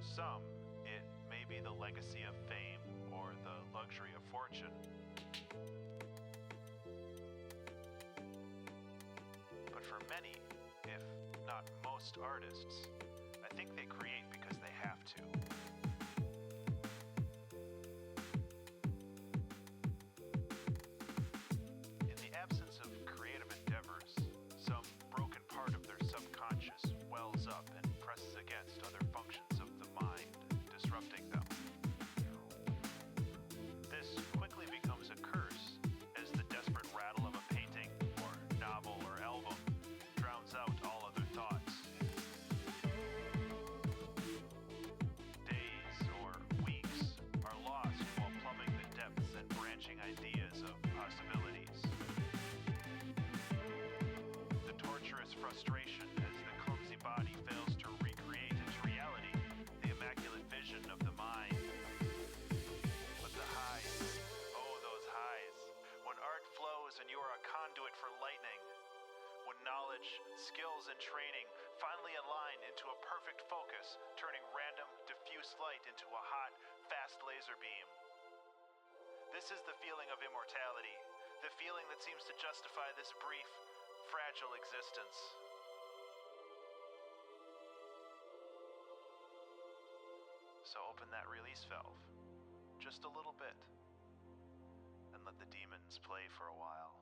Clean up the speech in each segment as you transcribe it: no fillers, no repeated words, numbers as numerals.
some, it may be the legacy of fame or the luxury of fortune. But for many, if not most artists, I think they create because they have to. In the absence of creative endeavors, some broken part of their subconscious wells up and presses against other functions of the mind, disrupting them. This quickly becomes a curse as the desperate rattle of a painting or novel or album drowns out all other thoughts. Days or weeks are lost while plumbing the depths and branching ideas of possibilities. The torturous frustration as the clumsy body fails to recreate into reality the immaculate vision of the mind. But the highs, oh those highs, when art flows and you are a conduit for lightning, when knowledge, skills, and training finally align into a perfect focus, turning random, diffuse light into a hot, fast laser beam. This is the feeling of immortality, the feeling that seems to justify this brief, fragile existence. So open that release valve, just a little bit, and let the demons play for a while.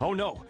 Oh no!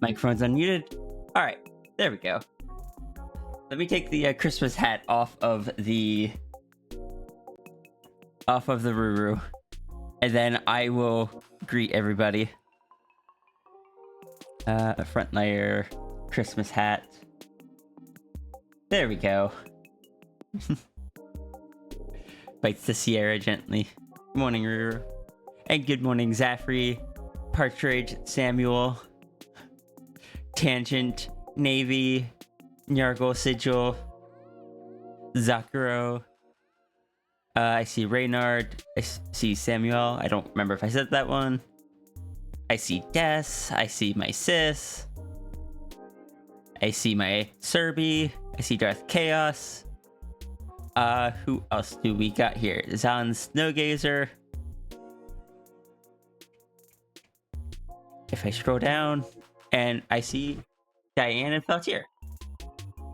Microphone's unmuted. All right, there we go. Let me take the Christmas hat off of the Ruru, and then I will greet everybody. A front layer Christmas hat. There we go. Bites the Sierra gently. Good morning, Ruru. And good morning, Zafri, Partridge, Samuel, Tangent, Navy, Nyargle, Sigil, Zakuro. I see Reynard. I see Samuel. I don't remember if I said that one. I see Des. I see my sis. I see my Serby. I see Darth Chaos. Who else do we got here? Zan Snowgazer. If I scroll down, and I see Diane and Feltier.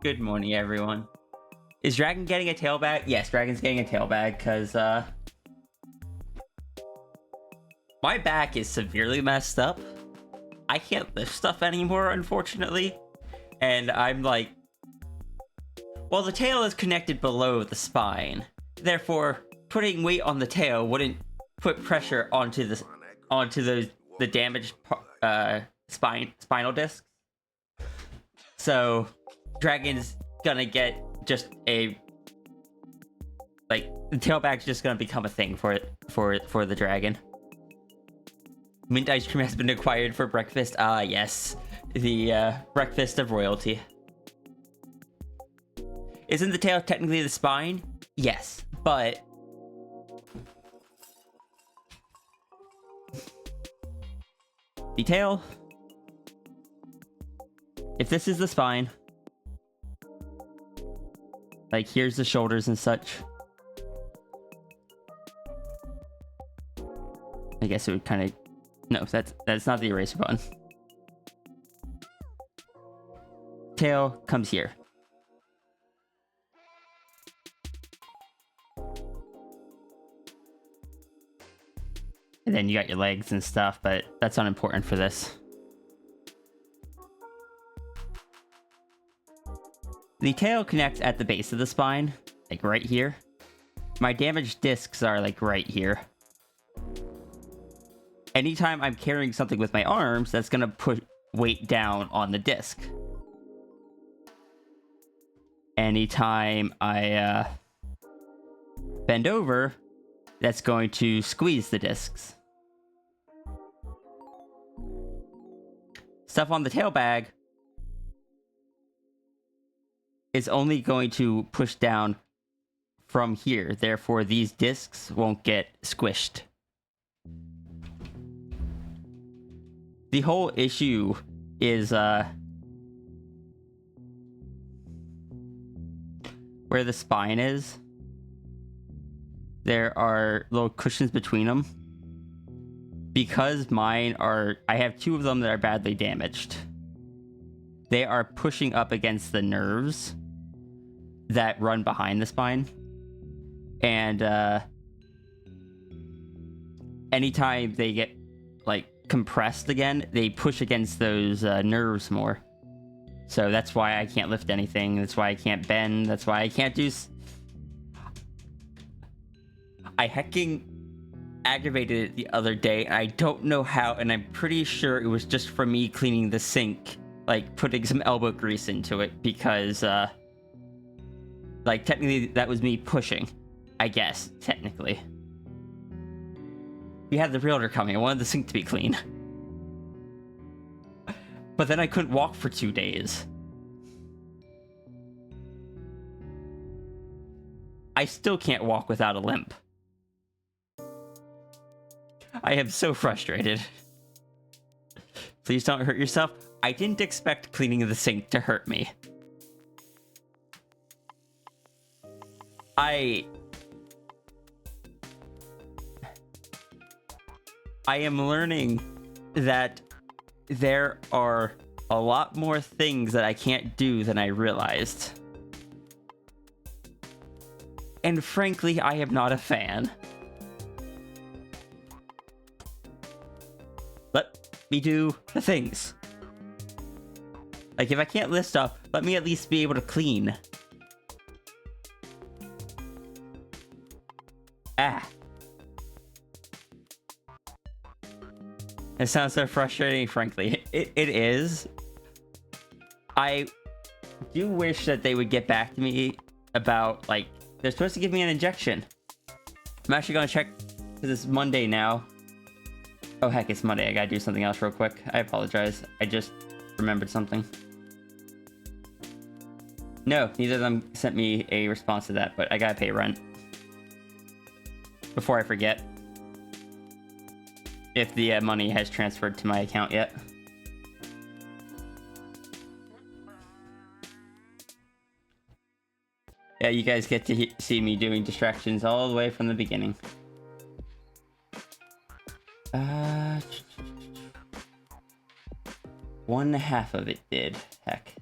Good morning, everyone. Is Dragon getting a tail bag? Yes, Dragon's getting a tail bag, because, my back is severely messed up. I can't lift stuff anymore, unfortunately. And I'm like... Well, the tail is connected below the spine. Therefore, putting weight on the tail wouldn't put pressure onto the damaged spinal discs. So, Dragon's gonna get just a... Like, the tail bag's just gonna become a thing for the dragon. Mint ice cream has been acquired for breakfast. Ah, yes. The, breakfast of royalty. Isn't the tail technically the spine? Yes, but... The tail... If this is the spine... Like, here's the shoulders and such. I guess it would kind of... No, that's not the eraser button. Tail comes here. And then you got your legs and stuff, but that's unimportant for this. The tail connects at the base of the spine, like right here. My damaged discs are like right here. Anytime I'm carrying something with my arms, that's gonna put weight down on the disc. Anytime I bend over, that's going to squeeze the discs. Stuff on the tail bag is only going to push down from here. Therefore, these discs won't get squished. The whole issue is where the spine is. There are little cushions between them. Because mine are... I have two of them that are badly damaged. They are pushing up against the nerves that run behind the spine. And anytime they get, like, compressed again, they push against those nerves more. So that's why I can't lift anything. That's why I can't bend. That's why I can't do... I hecking aggravated it the other day, and I don't know how, and I'm pretty sure it was just from me cleaning the sink, like, putting some elbow grease into it, because, like, technically, that was me pushing, I guess, technically. We had the realtor coming, I wanted the sink to be clean. But then I couldn't walk for 2 days. I still can't walk without a limp. I am so frustrated. Please don't hurt yourself. I didn't expect cleaning the sink to hurt me. I am learning that there are a lot more things that I can't do than I realized. And frankly, I am not a fan. Let me do the things. Like, if I can't lift stuff, let me at least be able to clean. Ah. It sounds so frustrating, frankly. It is. I do wish that they would get back to me about, like, they're supposed to give me an injection. I'm actually going to check, because it's Monday now. Oh, heck, it's Monday. I gotta do something else real quick. I apologize. I just remembered something. No, neither of them sent me a response to that, but I gotta pay rent. Before I forget. If the money has transferred to my account yet. Yeah, you guys get to see me doing distractions all the way from the beginning. One half of it did. Heck.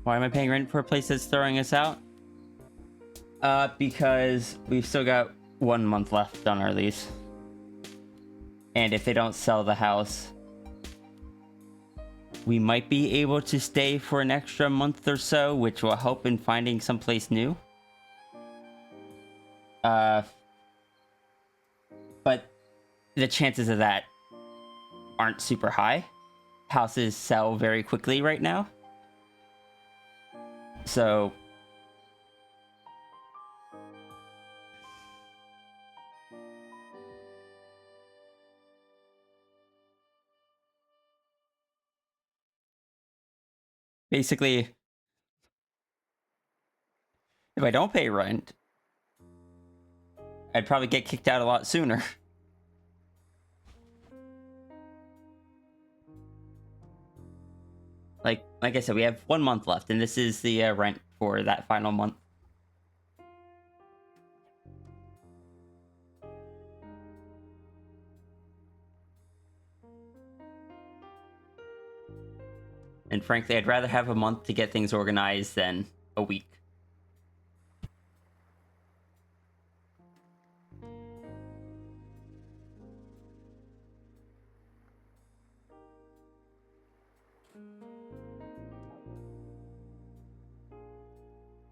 Why am I paying rent for a place that's throwing us out? Because we've still got 1 month left on our lease. And if they don't sell the house, we might be able to stay for an extra month or so, which will help in finding someplace new. But the chances of that aren't super high. Houses sell very quickly right now. So basically, if I don't pay rent, I'd probably get kicked out a lot sooner. Like I said, we have 1 month left, and this is the rent for that final month. And frankly, I'd rather have a month to get things organized than a week.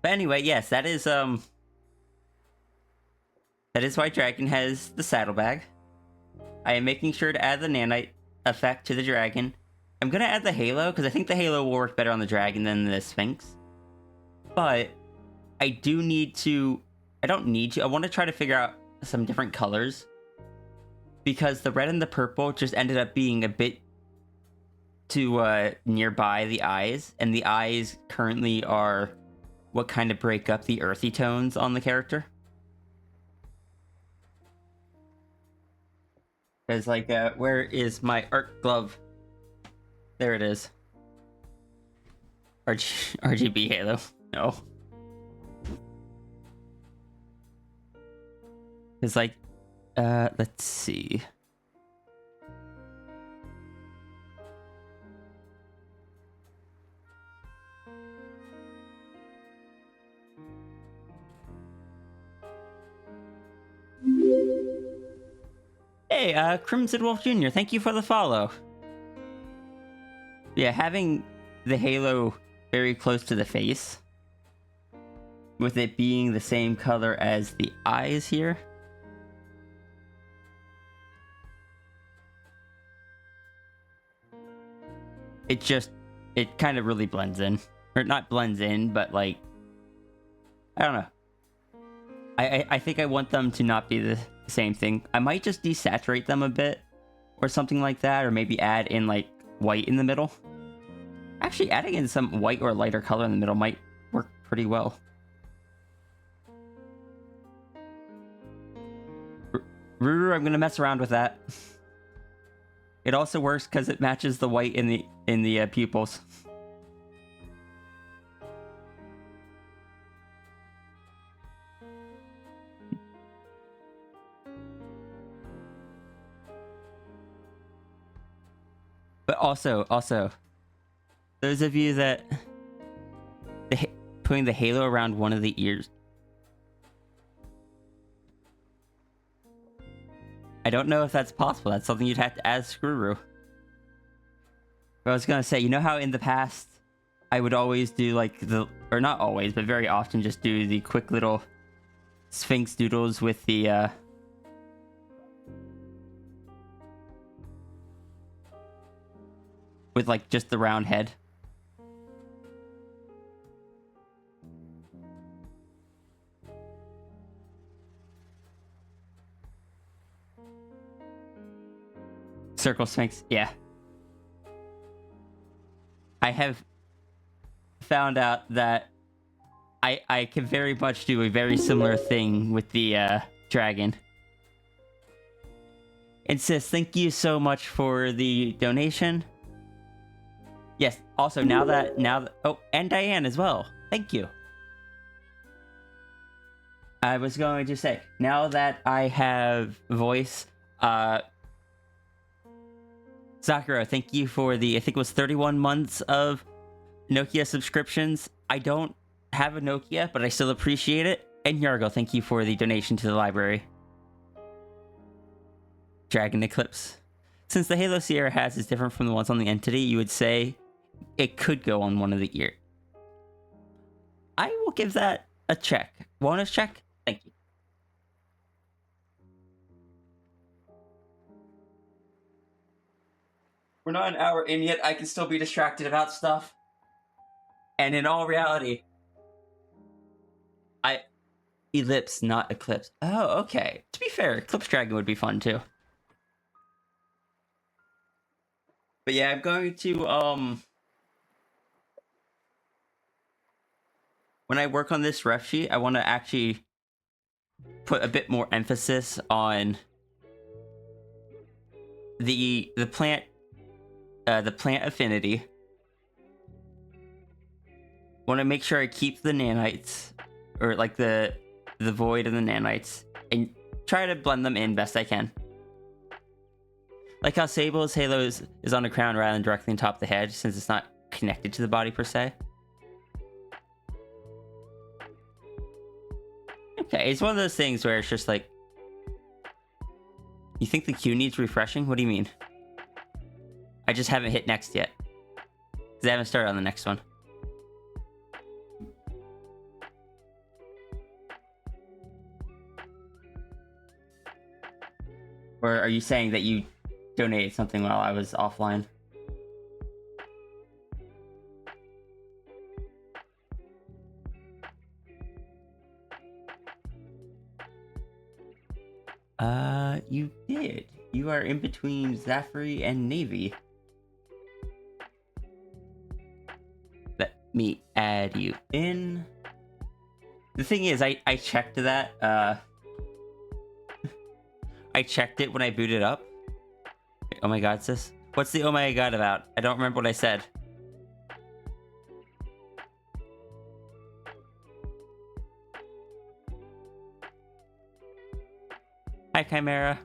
But anyway, yes, that is White Dragon has the saddlebag. I am making sure to add the nanite effect to the dragon. I'm gonna add the halo, because I think the halo will work better on the dragon than the Sphinx. But I do need to... I don't need to. I want to try to figure out some different colors. Because the red and the purple just ended up being a bit too nearby the eyes. And the eyes currently are what kind of break up the earthy tones on the character. Because, like, where is my art glove? There it is. RGB halo. No. It's like, let's see. Hey, Crimson Wolf Jr., thank you for the follow. Yeah, having the halo very close to the face, with it being the same color as the eyes here. It kind of really blends in. Or not blends in, but like, I don't know. I think I want them to not be the same thing. I might just desaturate them a bit, or something like that, or maybe add in like white in the middle. Actually, adding in some white or lighter color in the middle might work pretty well. Ruru, I'm gonna mess around with that. It also works because it matches the white in the pupils. Also, those of you that putting the halo around one of the ears. I don't know if that's possible. That's something you'd have to ask Scruru. But I was gonna say, you know how in the past I would always do like or not always, but very often just do the quick little Sphinx doodles with the with like just the round head. Circle Sphinx, yeah. I have found out that I can very much do a very similar thing with the dragon. And sis, thank you so much for the donation. Yes, also now that oh, and Diane as well. Thank you. I was going to say, now that I have voice, Sakura, thank you for the, I think it was 31 months of Nokia subscriptions. I don't have a Nokia, but I still appreciate it. And Yargo, thank you for the donation to the library. Dragon Eclipse. Since the Halo Sierra has is different from the ones on the Entity, you would say it could go on one of the ear. I will give that a check. Wellness check? Thank you. We're not an hour in yet. I can still be distracted about stuff. And in all reality, Ellipse, not Eclipse. Oh, okay. To be fair, Eclipse Dragon would be fun too. But yeah, I'm going to, when I work on this ref sheet, I want to actually put a bit more emphasis on the plant affinity. Want to make sure I keep the nanites, or like the void and the nanites, and try to blend them in best I can. Like how Sable's halo is on the crown rather than directly on top of the head, since it's not connected to the body per se. Okay, it's one of those things where it's just like, you think the queue needs refreshing? What do you mean? I just haven't hit next yet, because I haven't started on the next one. Or are you saying that you donated something while I was offline? You did. You are in between Zafri and Navy. Let me add you in. The thing is, I checked that, I checked it when I booted up. Oh my god, sis. What's the oh my god about? I don't remember what I said. Hi, Chimera.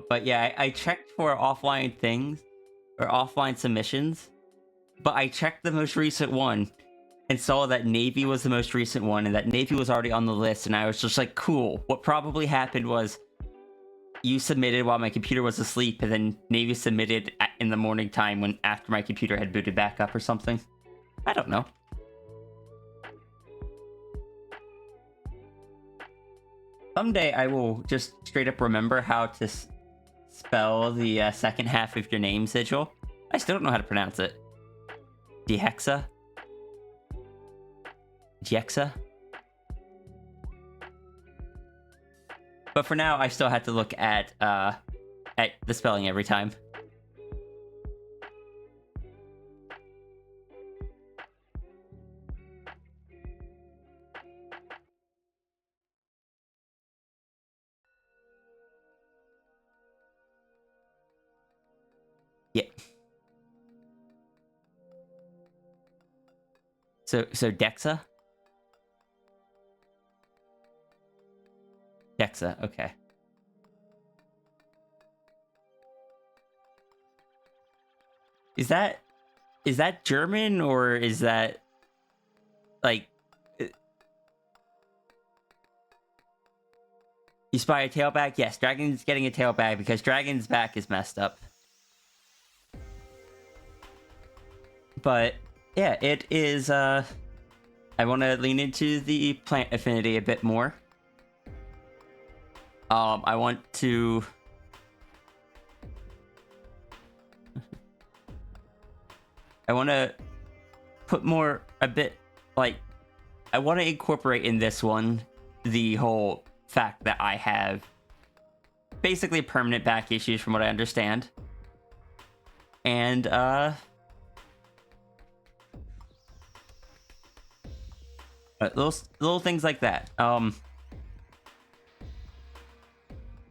But yeah, I checked for offline things, or offline submissions, but I checked the most recent one and saw that Navy was the most recent one, and that Navy was already on the list, and I was just like, cool. What probably happened was you submitted while my computer was asleep, and then Navy submitted in the morning time when after my computer had booted back up or something. I don't know. Someday I will just straight up remember how to spell the second half of your name, Sigil. I still don't know how to pronounce it. Dehexa? Jexa? But for now, I still have to look at the spelling every time. Yeah. So Dexa? Dexa. Hexa, okay. Is that German, or is that like you spy a tailback? Yes, Dragon's getting a tailback because Dragon's back is messed up. But yeah, it is I want to lean into the plant affinity a bit more. I want to put more a bit like I want to incorporate in this one the whole fact that I have basically permanent back issues from what I understand. And little things like that.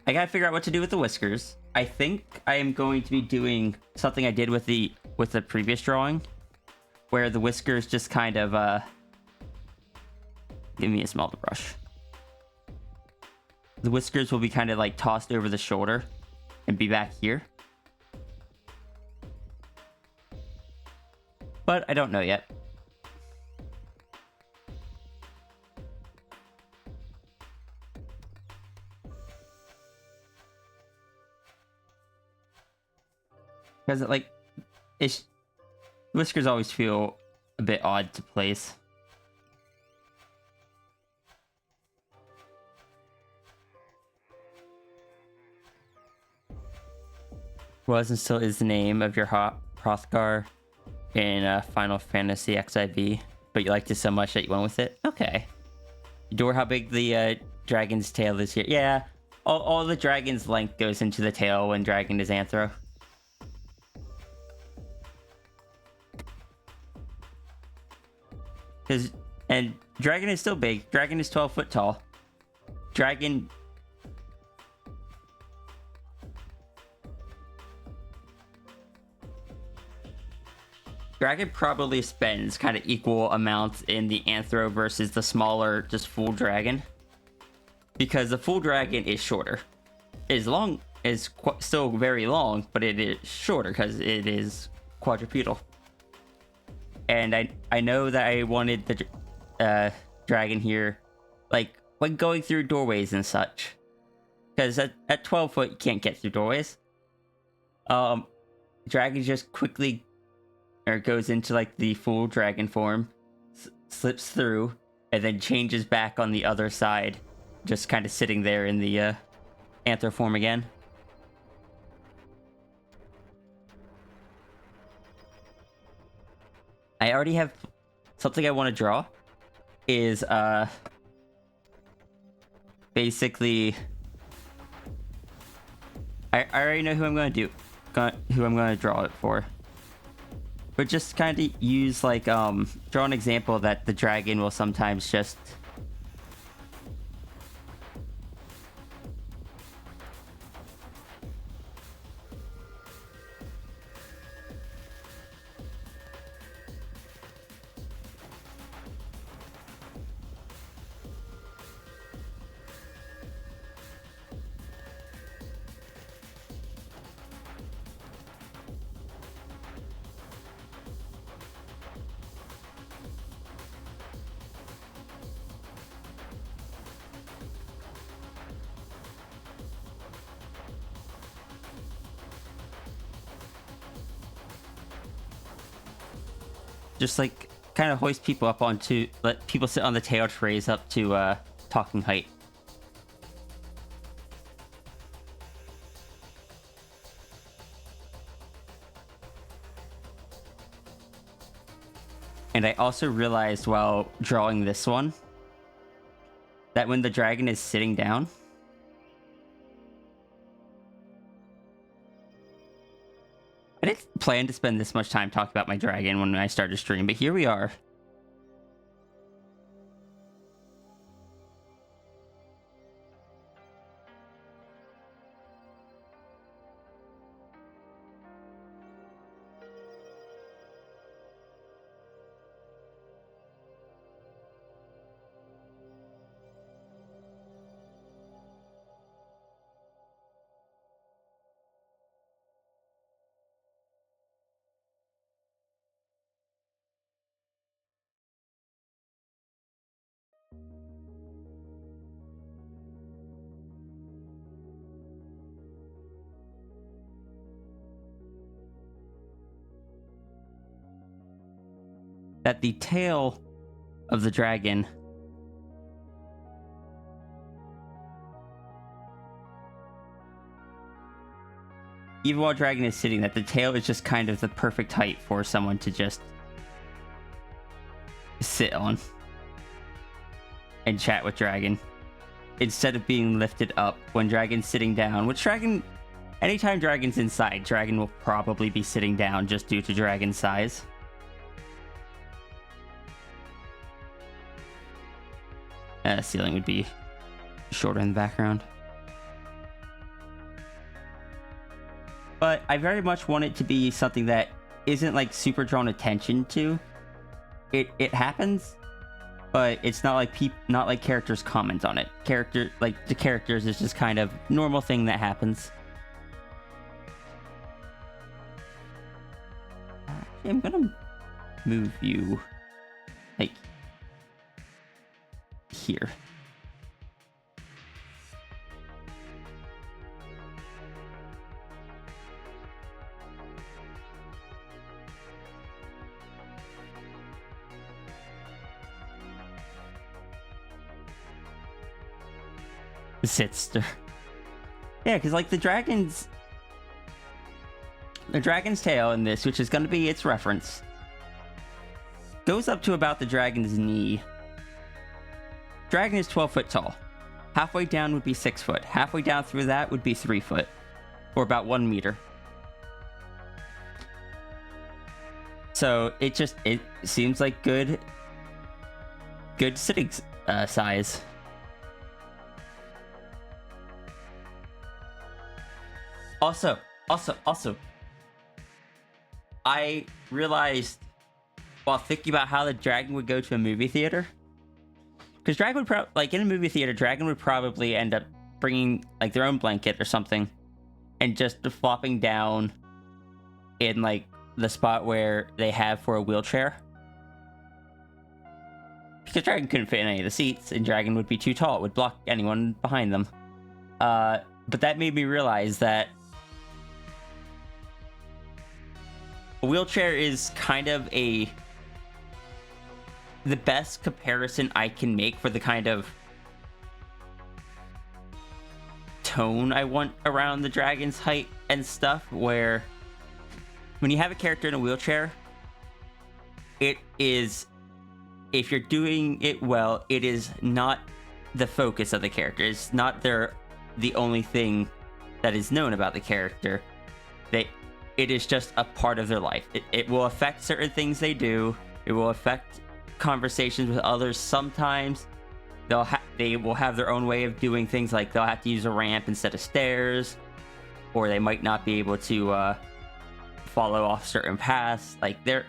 I gotta figure out what to do with the whiskers. I think I am going to be doing something I did with the previous drawing, where the whiskers just kind of give me a smaller brush. The whiskers will be kind of like tossed over the shoulder and be back here. But I don't know yet. Because whiskers always feel a bit odd to place. Was and still is the name of your Hrothgar in Final Fantasy XIV, but you liked it so much that you went with it? Okay. Adore how big the dragon's tail is here. Yeah, all the dragon's length goes into the tail when dragon is anthro. And dragon is still big. Dragon is 12 foot tall. Dragon probably spends kind of equal amounts in the anthro versus the smaller, just full dragon. Because the full dragon is shorter. Is still very long, but it is shorter because it is quadrupedal. And I know that I wanted the dragon here, like when going through doorways and such. Because at 12 foot, you can't get through doorways. Dragon just quickly goes into like the full dragon form, slips through, and then changes back on the other side, just kind of sitting there in the anthro form again. I already have something I want to draw. Is basically I already know who I'm going to who I'm going to draw it for. But just kind of use like draw an example that the dragon will sometimes just like kind of hoist people up onto, let people sit on the tail to raise up to talking height. And I also realized while drawing this one that when the dragon is sitting down, I didn't plan to spend this much time talking about my dragon when I started stream, but here we are. that the tail of the dragon even while dragon is sitting, that the tail is just kind of the perfect height for someone to just sit on and chat with dragon instead of being lifted up when dragon's sitting down, which dragon, anytime dragon's inside, dragon will probably be sitting down just due to dragon's size. Ceiling would be shorter in the background. But I very much want it to be something that isn't like super drawn attention to. It happens, but it's not like characters comment on it. The characters is just kind of normal thing that happens. I'm gonna move you like here. Sitster. Yeah, because like the dragon's tail in this, which is going to be its reference, goes up to about the dragon's knee. Dragon is 12 foot tall. Halfway down would be 6 foot. Halfway down through that would be 3 foot, or about 1 meter. So it seems like good sitting size. Also, I realized while thinking about how the dragon would go to a movie theater, because dragon would in a movie theater, dragon would probably end up bringing like their own blanket or something, and just flopping down in like the spot where they have for a wheelchair, because dragon couldn't fit in any of the seats, and dragon would be too tall; it would block anyone behind them. But that made me realize that a wheelchair is kind of the best comparison I can make for the kind of tone I want around the dragon's height and stuff, where when you have a character in a wheelchair, it is, if you're doing it well, it is not the focus of the character. It's not the only thing that is known about the character. It is just a part of their life. It will affect certain things they do. It will affect conversations with others. Sometimes they will have their own way of doing things, like they'll have to use a ramp instead of stairs, or they might not be able to follow off certain paths. Like there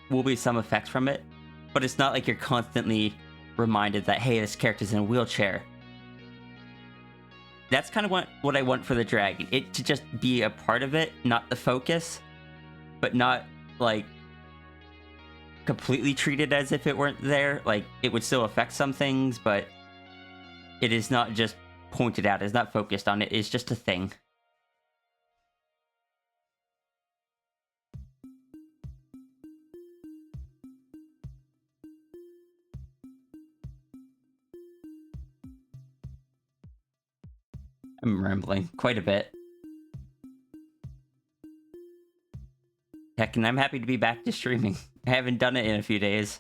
will be some effects from it, but it's not like you're constantly reminded that, hey, this character's in a wheelchair. That's kind of what I want for the dragon. It to just be a part of it, not the focus, but not like completely treated as if it weren't there. Like it would still affect some things, but it is not just pointed out. It's not focused on it. It's just a thing. I'm rambling quite a bit. Heck, and I'm happy to be back to streaming. I haven't done it in a few days.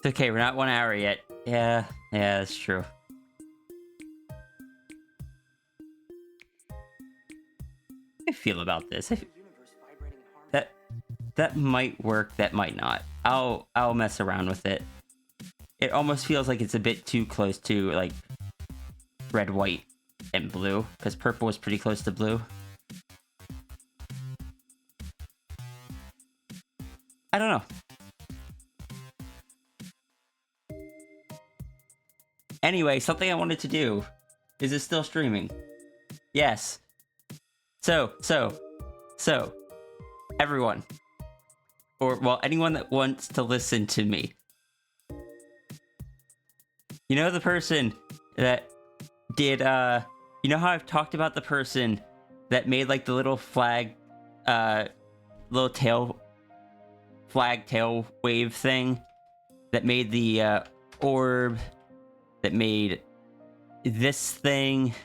It's okay, we're not 1 hour yet. Yeah, that's true. How do I feel about this? That might work, that might not. I'll mess around with it. It almost feels like it's a bit too close to, like, red, white, and blue, because purple is pretty close to blue. I don't know. Anyway, something I wanted to do. Is it still streaming? Yes. So, everyone. Or, well, anyone that wants to listen to me. You know the person that did, you know how I've talked about the person that made, like, the little flag, little tail wave thing? That made the, orb, that made this thing,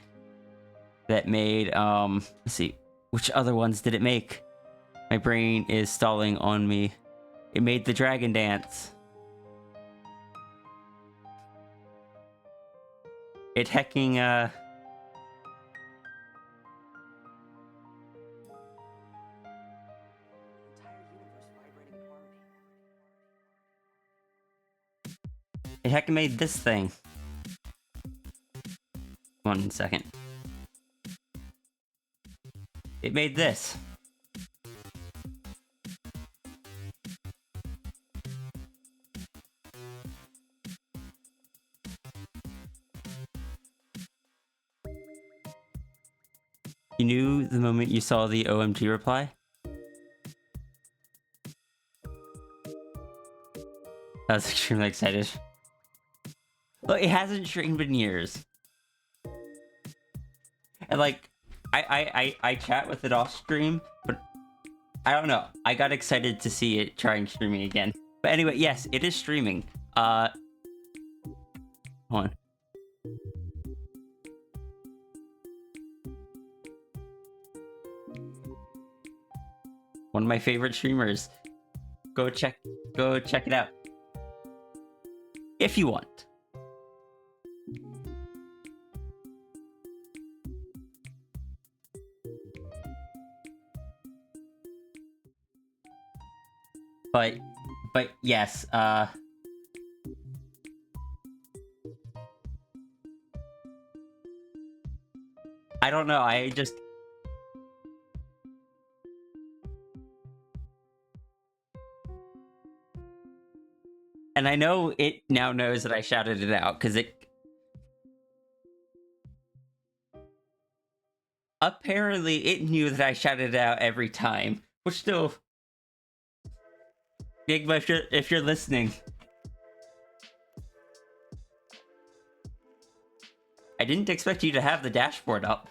that made, let's see, which other ones did it make? My brain is stalling on me. It made the dragon dance. It hecking, it hecking made this thing. 1 second. It made this. You knew the moment you saw the OMG reply? I was extremely excited. Look, it hasn't streamed in years. And like, I chat with it off stream, but I don't know. I got excited to see it trying streaming again. But anyway, yes, it is streaming. Hold on. One of my favorite streamers. Go check it out. If you want. But yes, I don't know, I just... And I know it now knows that I shouted it out, because it... Apparently, it knew that I shouted it out every time, which still... Enigma, if you're listening... I didn't expect you to have the dashboard up.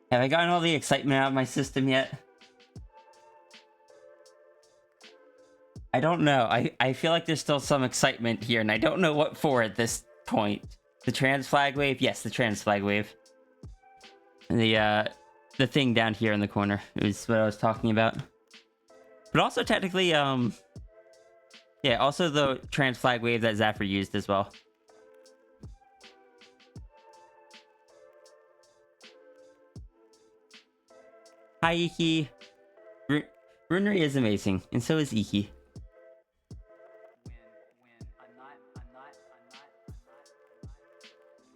Have I gotten all the excitement out of my system yet? I don't know. I feel like there's still some excitement here, and I don't know what for at this point. The trans flag wave? Yes, the trans flag wave. The thing down here in the corner is what I was talking about. But also technically, yeah, also the trans flag wave that Zaffer used as well. Hi, Iki. Runery is amazing, and so is Iki.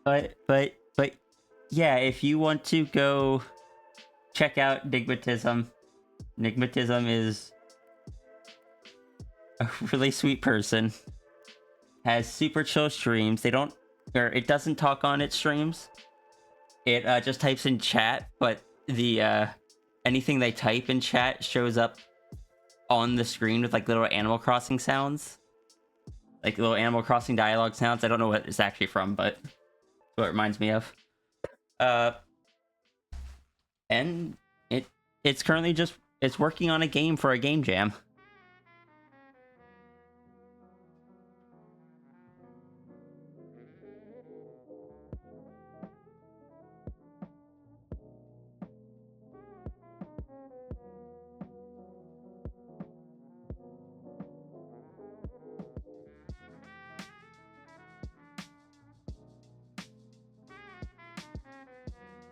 But, yeah, if you want to go check out Nigmatism is a really sweet person. Has super chill streams. It doesn't talk on its streams. It just types in chat, but the anything they type in chat shows up on the screen with like little Animal Crossing sounds, like little Animal Crossing dialogue sounds. I don't know what it's actually from, but what it reminds me of. And it's currently just it's working on a game for a game jam.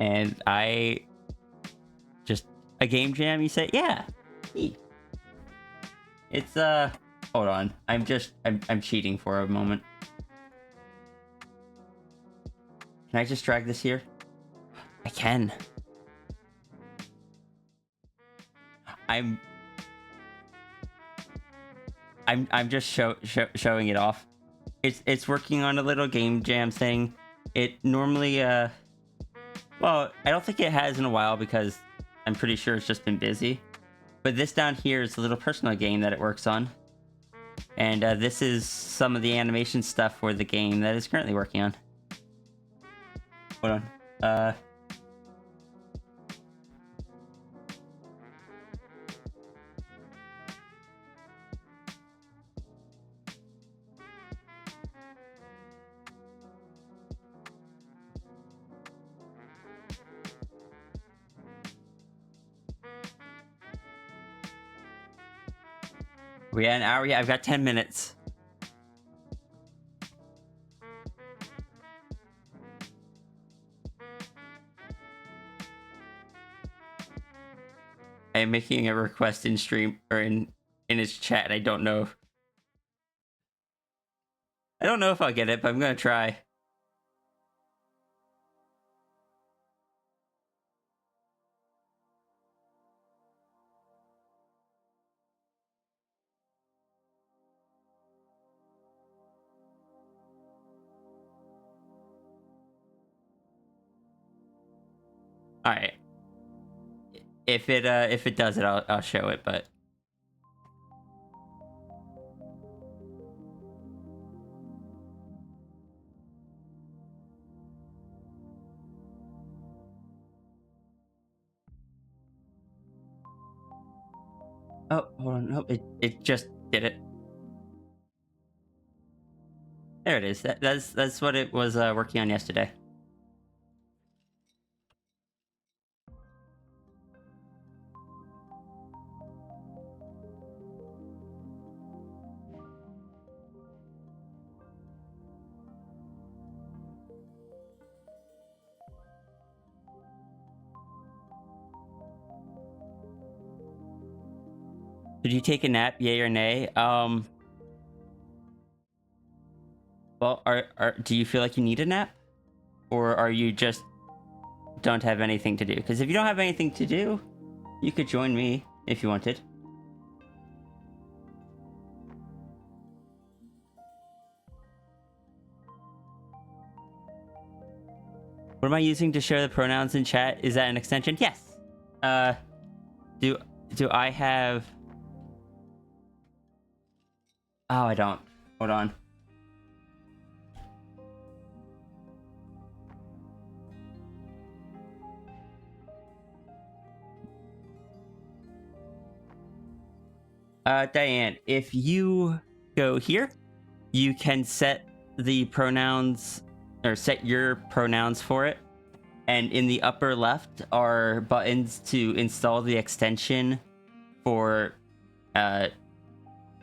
And I just a game jam, you say? Yeah. It's hold on. I'm cheating for a moment. Can I just drag this here? I can. I'm just showing it off. It's working on a little game jam thing. It normally well, I don't think it has in a while because I'm pretty sure it's just been busy. But this down here is a little personal game that it works on. And this is some of the animation stuff for the game that it's currently working on. Hold on. We had an hour. Yeah, I've got 10 minutes. I am making a request in stream or in his chat. I don't know. I don't know if I'll get it, but I'm gonna try. All right. If it does it, I'll show it. But oh, hold on. No, it just did it. There it is. That's what it was working on yesterday. Did you take a nap? Yay or nay? Well, do you feel like you need a nap, or are you just don't have anything to do? Because if you don't have anything to do, you could join me if you wanted. What am I using to share the pronouns in chat? Is that an extension? Yes. Do I have? Oh, I don't. Hold on. Diane, if you go here, you can set the pronouns or set your pronouns for it. And in the upper left are buttons to install the extension for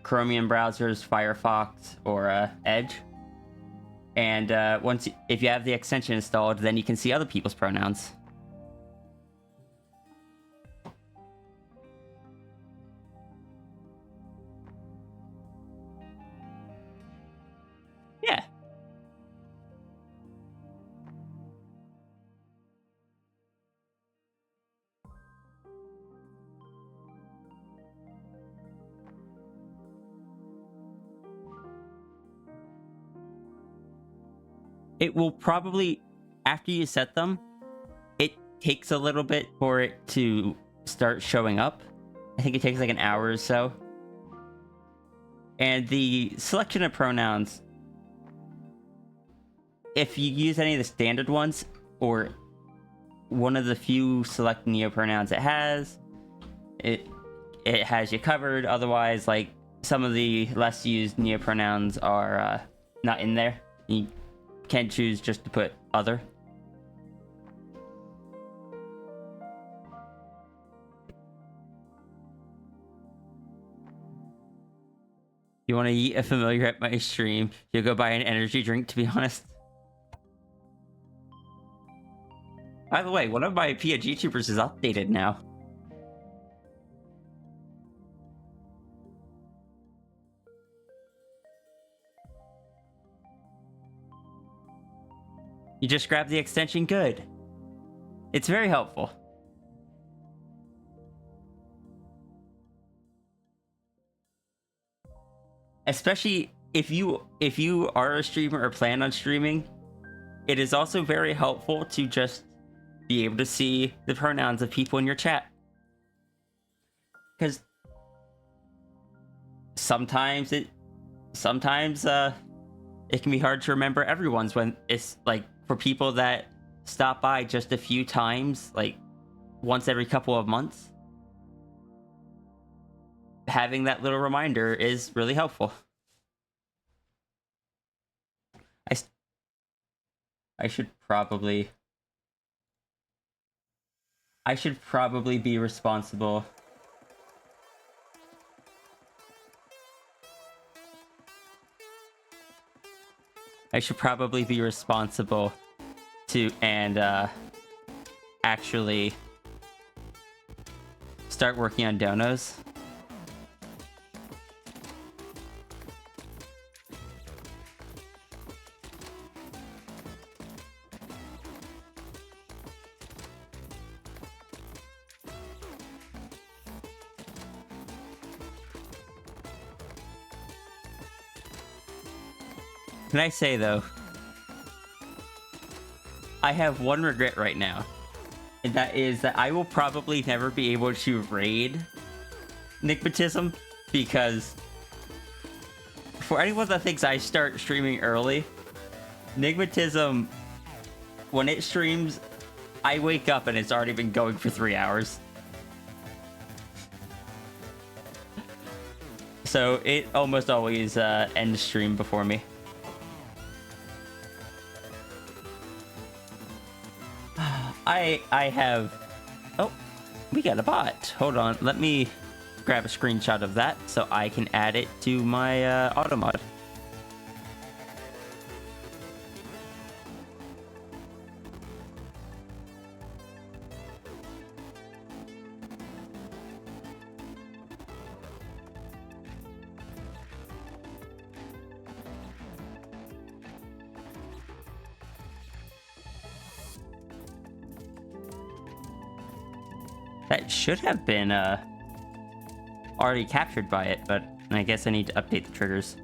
Chromium browsers, Firefox, or Edge. And if you have the extension installed, then you can see other people's pronouns. Yeah. It will probably, after you set them, it takes a little bit for it to start showing up. I think it takes like an hour or so. And the selection of pronouns, if you use any of the standard ones, or one of the few select neopronouns it has, it has you covered. Otherwise, like, some of the less used neopronouns are not in there. You can choose just to put other. You want to eat a familiar at my stream, you'll go buy an energy drink, to be honest. By the way, one of my PNG YouTubers is updated now. You just grab the extension, good. It's very helpful. Especially if you are a streamer or plan on streaming, it is also very helpful to just be able to see the pronouns of people in your chat. Because sometimes it can be hard to remember everyone's when it's like for people that stop by just a few times, like once every couple of months. Having that little reminder is really helpful. I should probably be responsible. I should probably be responsible to actually start working on donos. Can I say, though, I have one regret right now, and that is that I will probably never be able to raid Nigmatism, because for anyone that thinks I start streaming early, Nigmatism, when it streams, I wake up and it's already been going for 3 hours. So it almost always ends stream before me. I have... Oh, we got a bot. Hold on, let me grab a screenshot of that so I can add it to my automod. That should have been already captured by it, but I guess I need to update the triggers.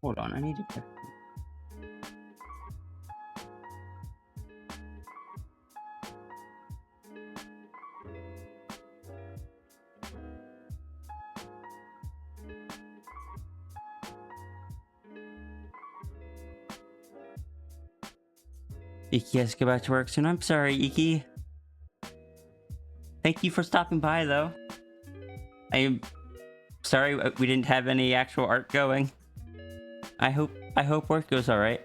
Hold on, I need to... Iki has to go back to work soon. I'm sorry, Iki. Thank you for stopping by, though. I am sorry we didn't have any actual art going. I hope I hope work goes alright.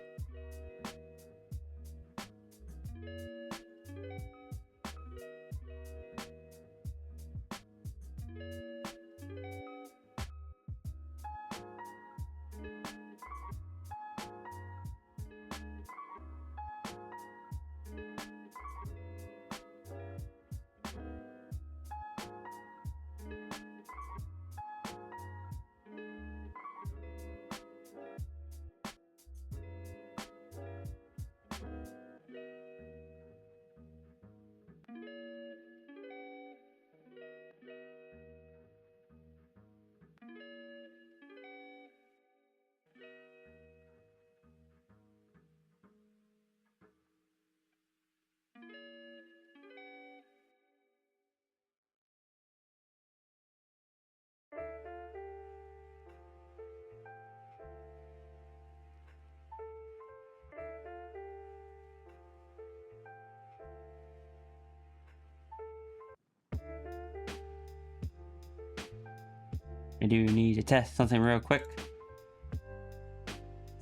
I do need to test something real quick.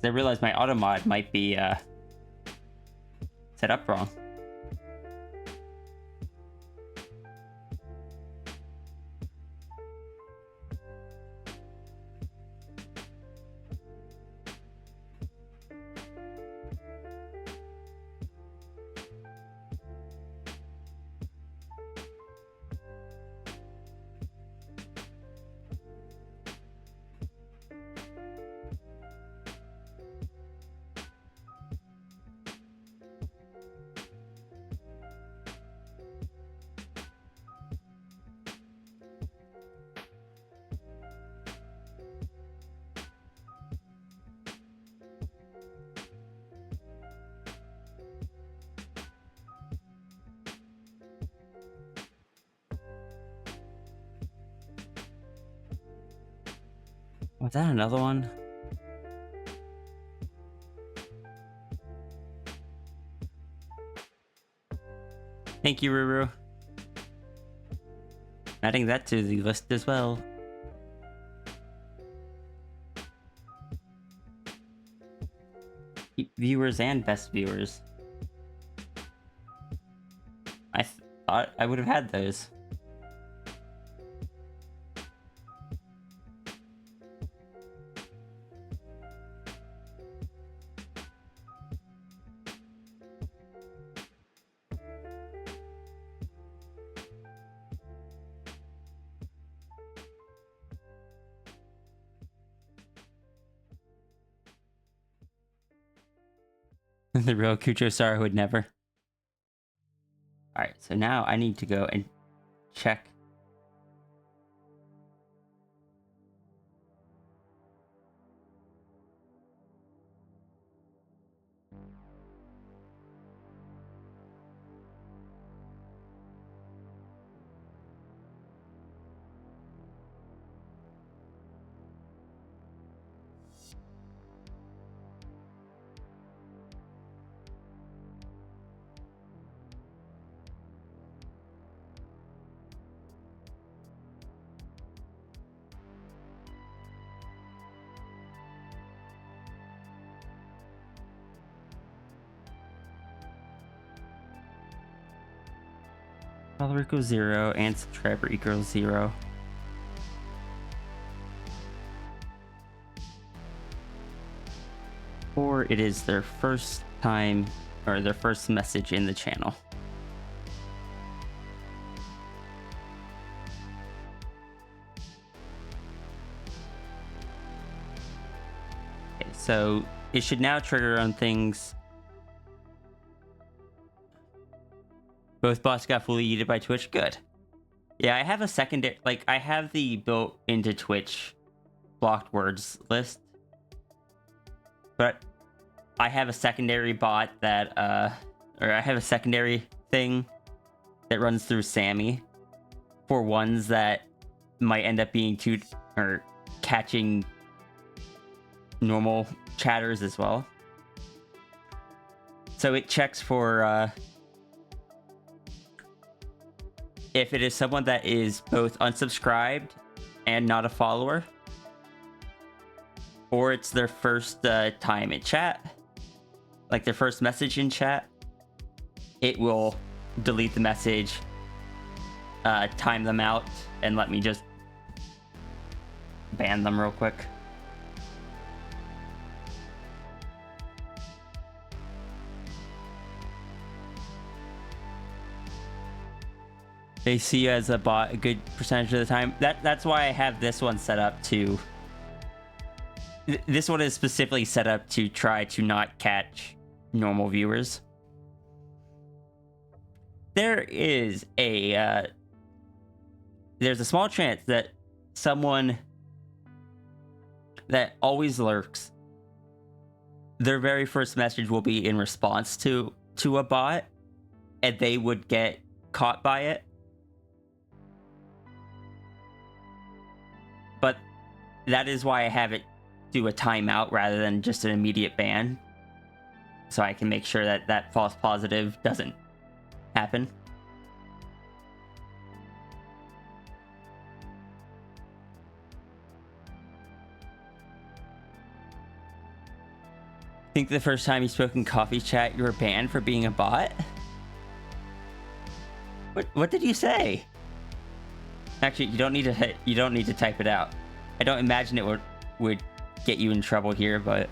I realized my auto mod might be set up wrong. Was that another one? Thank you, Ruru. Adding that to the list as well. Viewers and best viewers. I thought I would have had those. The real Kucho-Sara would never. Alright, so now I need to go and check. Follower equals 0 and subscriber equals 0. Or it is their first time or their first message in the channel. Okay, so it should now trigger on things. Both bots got fully yeeted by Twitch. Good. Yeah, I have a secondary, like, I have the built into Twitch blocked words list. But I have a secondary bot that, or I have a secondary thing that runs through Sammy for ones that might end up being too, or catching normal chatters as well. So it checks for, if it is someone that is both unsubscribed and not a follower. or it's their first time in chat, like their first message in chat, it will delete the message, time them out, and let me just ban them real quick. They see you as a bot a good percentage of the time. That's why I have this one set up to... This one is specifically set up to try to not catch normal viewers. There is a... there's a small chance that someone that always lurks, their very first message will be in response to a bot, and they would get caught by it. But that is why I have it do a timeout rather than just an immediate ban, so I can make sure that that false positive doesn't happen. Think the first time you spoke in coffee chat, you were banned for being a bot? What did you say? Actually, you don't need to type it out. I don't imagine it would get you in trouble here, but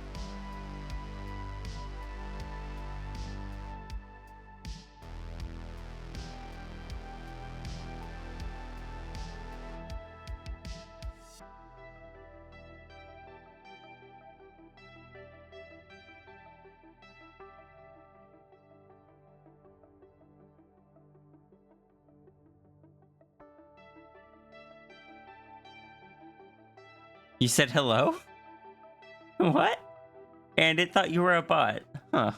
you said hello? What? And it thought you were a bot. Huh.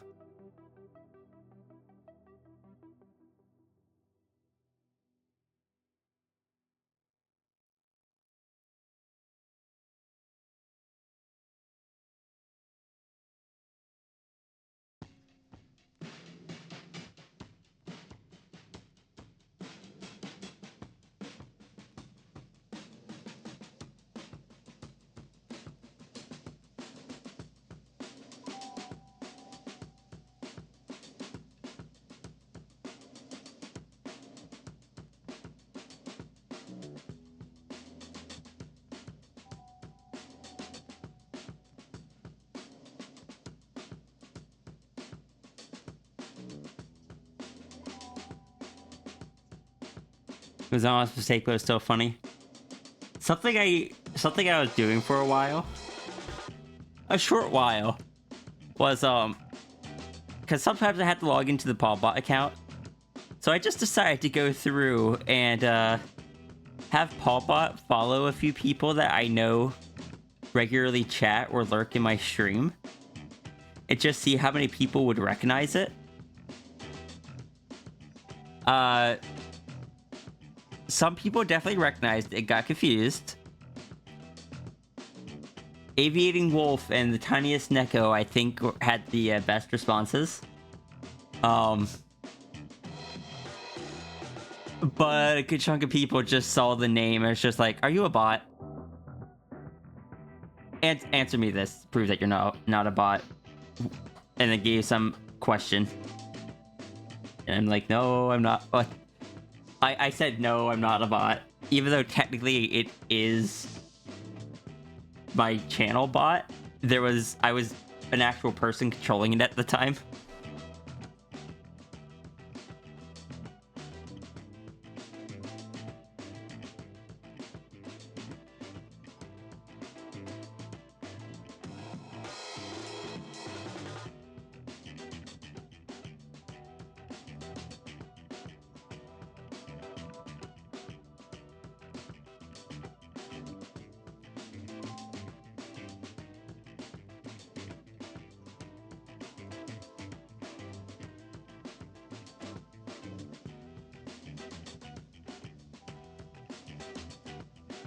It was an honest mistake, but it was still funny. Something I was doing for a short while, was because sometimes I had to log into the Paulbot account, so I just decided to go through and have Paulbot follow a few people that I know regularly chat or lurk in my stream, and just see how many people would recognize it. Some people definitely recognized it, got confused. Aviating Wolf and the Tiniest Neko, I think, had the best responses. But a good chunk of people just saw the name and it's just like, are you a bot? And answer me this, prove that you're not a bot. And then gave some question. And I'm like, no, I'm not. But I said, no, I'm not a bot. Even though technically it is my channel bot. I was an actual person controlling it at the time.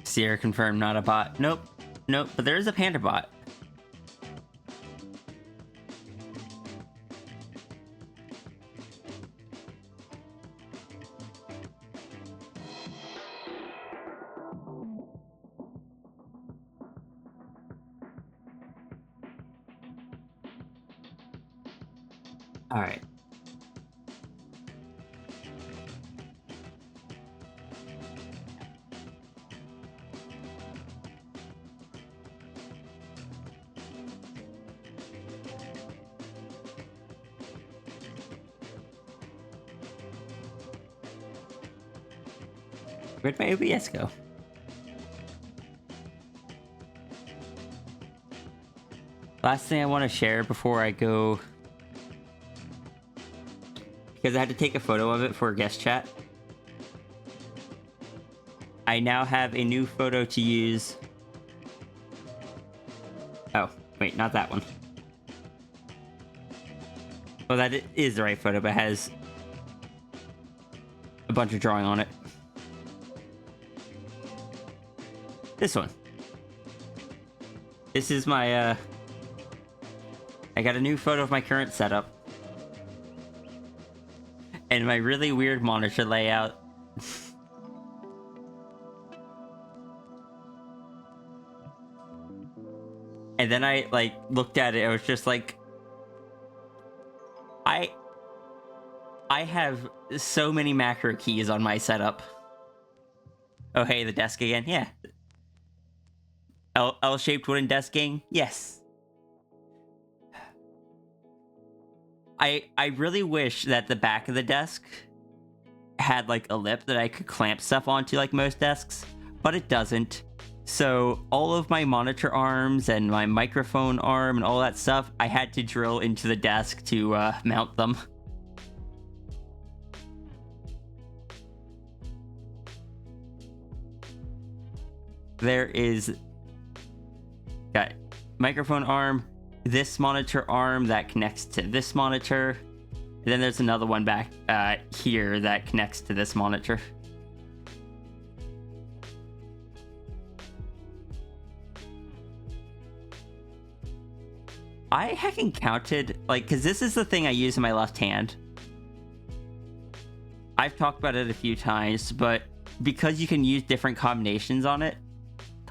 Sierra confirmed, not a bot. Nope, but there is a panda bot. All right. Where'd my OBS go? Last thing I want to share before I go, because I had to take a photo of it for a guest chat. I now have a new photo to use. Oh, wait, not that one. Well, that is the right photo, but it has a bunch of drawing on it. This one. This is my, I got a new photo of my current setup. And my really weird monitor layout. And then I, like, looked at it, I was just like... I have so many macro keys on my setup. Oh, hey, the desk again? Yeah. L-shaped wooden desking? Yes. I really wish that the back of the desk had, like, a lip that I could clamp stuff onto like most desks, but it doesn't. So all of my monitor arms and my microphone arm and all that stuff, I had to drill into the desk to mount them. There is... got microphone arm, this monitor arm that connects to this monitor, and then there's another one back here that connects to this monitor. I haven't counted, like, because this is the thing I use in my left hand. I've talked about it a few times, but because you can use different combinations on it,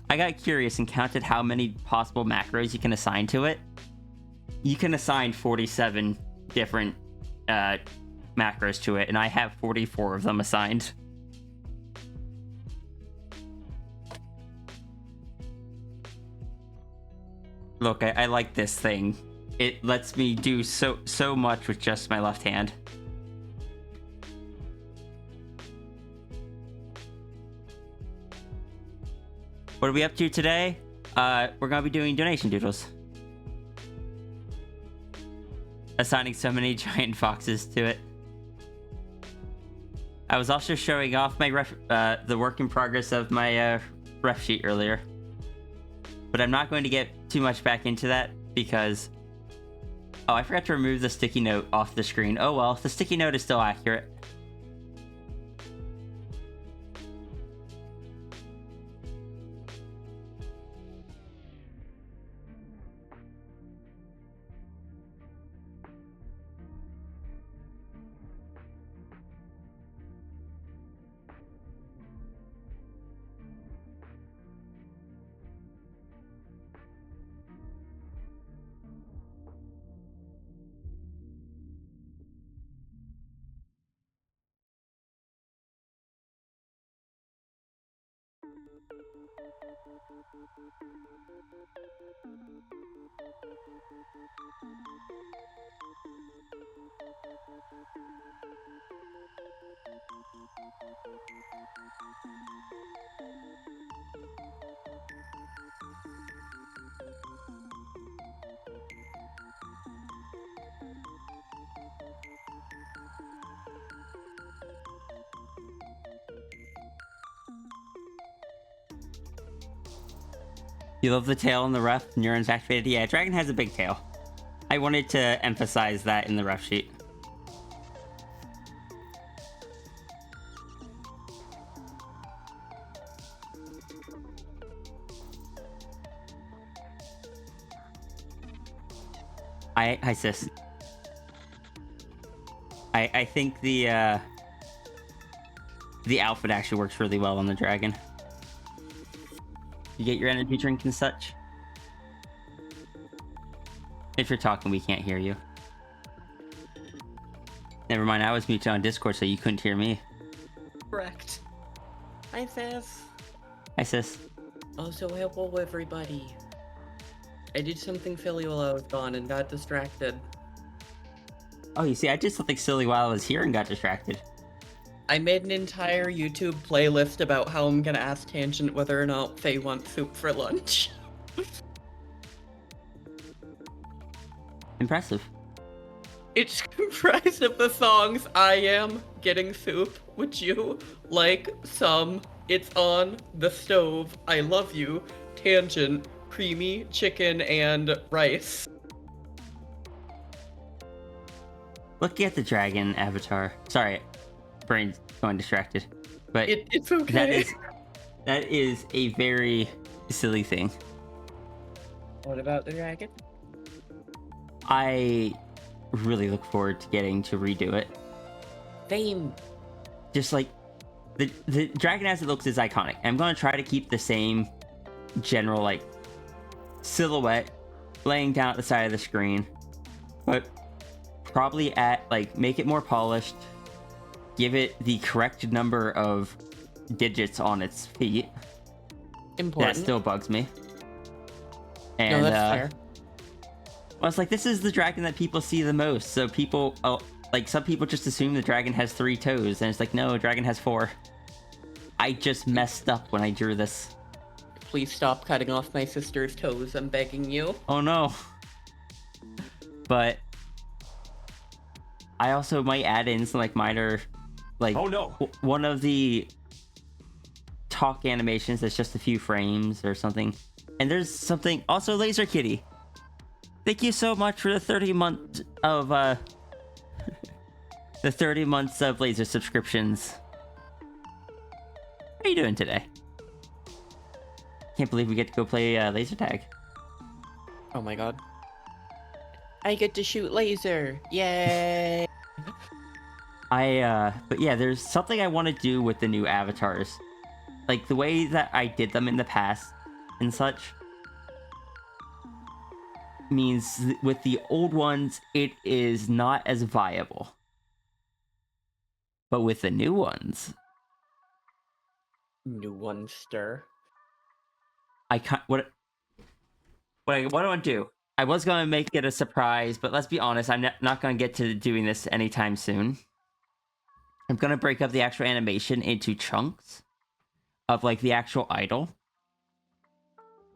I got curious and counted how many possible macros you can assign to it. You can assign 47 different macros to it, and I have 44 of them assigned. Look, I like this thing. It lets me do so much with just my left hand. What are we up to today? We're gonna be doing donation doodles. Assigning so many giant foxes to it. I was also showing off my the work in progress of my ref sheet earlier. But I'm not going to get too much back into that because... oh, I forgot to remove the sticky note off the screen. Oh well, the sticky note is still accurate. You love the tail in the ref? Neurons activated? Yeah, Dragon has a big tail. I wanted to emphasize that in the ref sheet. Hi sis. I think the outfit actually works really well on the dragon. You get your energy drink and such? If you're talking, we can't hear you. Never mind, I was muted on Discord, so you couldn't hear me. Correct. Hi, sis. Hi, sis. Also, hello, everybody. I did something silly while I was gone and got distracted. Oh, you see, I did something silly while I was here and got distracted. I made an entire YouTube playlist about how I'm gonna ask Tangent whether or not Faye wants soup for lunch. Impressive. It's comprised of the songs I Am Getting Soup. Would you like some? It's on the stove. I love you. Tangent, creamy chicken, and rice. Looking at the dragon avatar. Sorry, brain's going distracted. But It's okay. that is a very silly thing. What about the dragon? I really look forward to getting to redo it. Same. Just like the dragon as it looks is iconic. I'm gonna try to keep the same general like silhouette laying down at the side of the screen, but probably make it more polished, give it the correct number of digits on its feet. Important. That still bugs me. And no, that's fair. well, it's like this is the dragon that people see the most, so people some people just assume the dragon has 3 toes, and it's like, no, dragon has 4. I just messed up when I drew this. Please stop cutting off my sister's toes, I'm begging you. Oh no. But I also might add in some like minor, like, Oh no. One of the talk animations that's just a few frames or something. And there's something, also Laser Kitty. Thank you so much for the 30 months of the 30 months of laser subscriptions. How are you doing today? Can't believe we get to go play laser tag. Oh my god. I get to shoot laser. Yay! But yeah, there's something I want to do with the new avatars. Like the way that I did them in the past and such means with the old ones, it is not as viable. But with the new ones, New one stir. I can't. What do I want to do? I was going to make it a surprise, but let's be honest, I'm not going to get to doing this anytime soon. I'm going to break up the actual animation into chunks of like the actual idol.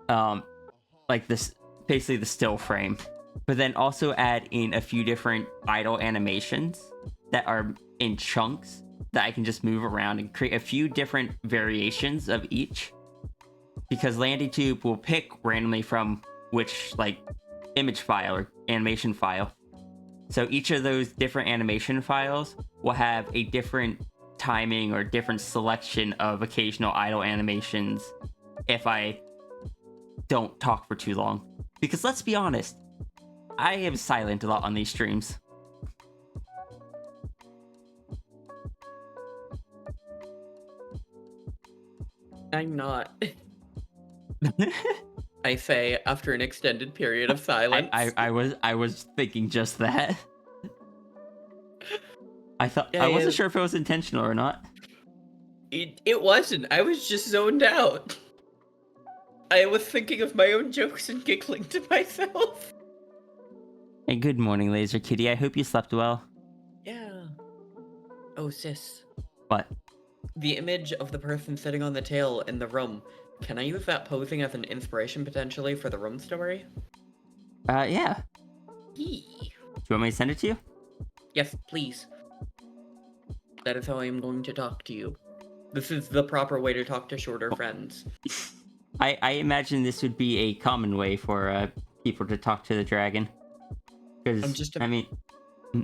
Like this, basically the still frame, but then also add in a few different idol animations that are in chunks that I can just move around and create a few different variations of each. Because LandyTube will pick randomly from which like image file or animation file. So each of those different animation files will have a different timing or different selection of occasional idle animations if I don't talk for too long. Because let's be honest, I am silent a lot on these streams. I'm not. I say after an extended period of silence. I was thinking just that. I Yeah, wasn't sure if it was intentional or not. It wasn't. I was just zoned out. I was thinking of my own jokes and giggling to myself. And good morning, Laser Kitty. I hope you slept well. Yeah. Oh, sis. What? The image of the person sitting on the tail in the room. Can I use that posing as an inspiration potentially for the room story? Yeah. Yee. Do you want me to send it to you? Yes, please. That is how I am going to talk to you. This is the proper way to talk to shorter friends. I imagine this would be a common way for people to talk to the dragon. Because,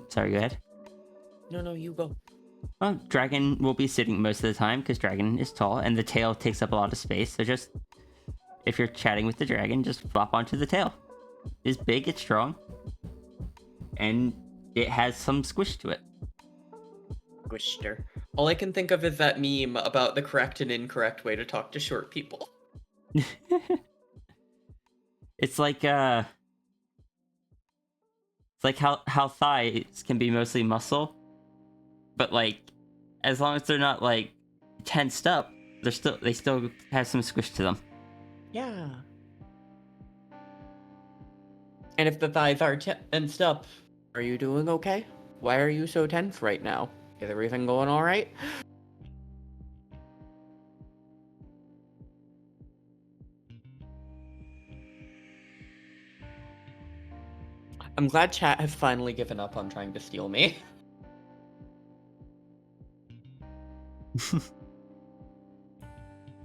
sorry, go ahead. No, you go. Well, dragon will be sitting most of the time because dragon is tall and the tail takes up a lot of space. So just, if you're chatting with the dragon, just flop onto the tail. It's big, it's strong, and it has some squish to it. Squishter. All I can think of is that meme about the correct and incorrect way to talk to short people. It's like how thighs can be mostly muscle, but like, as long as they're not like tensed up, they still have some squish to them. Yeah. And if the thighs are tensed up, are you doing okay? Why are you so tense right now? Is everything going all right? I'm glad chat has finally given up on trying to steal me.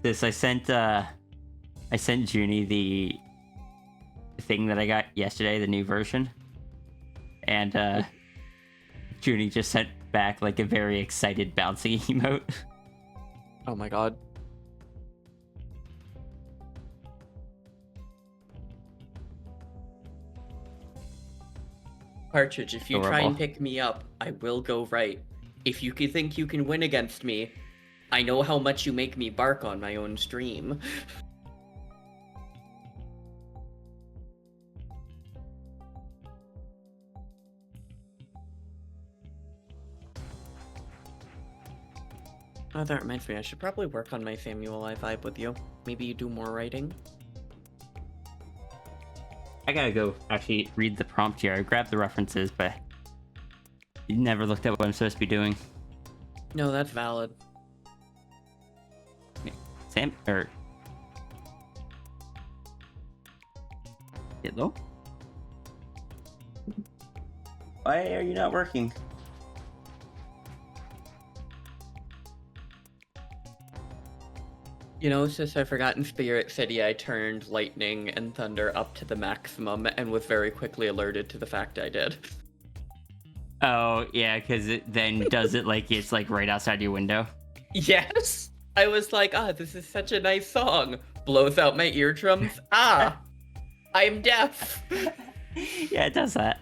I sent Junie the thing that I got yesterday, the new version, and Junie just sent back like a very excited bouncing emote. Oh my god. Partridge, if you try and pick me up, I will go right. If you think you can win against me, I know how much you make me bark on my own stream. Oh, that reminds me, I should probably work on my Samuel I vibe with you. Maybe you do more writing. I gotta go actually read the prompt here. I grabbed the references, but never looked at what I'm supposed to be doing. No, that's valid. Sam, or... Hello? Why are you not working? You know, since I forgot in Spirit City, I turned lightning and thunder up to the maximum and was very quickly alerted to the fact I did. Oh, yeah, because it then does it like it's like right outside your window. Yes! I was like, this is such a nice song. Blows out my eardrums. I'm deaf. Yeah, it does that.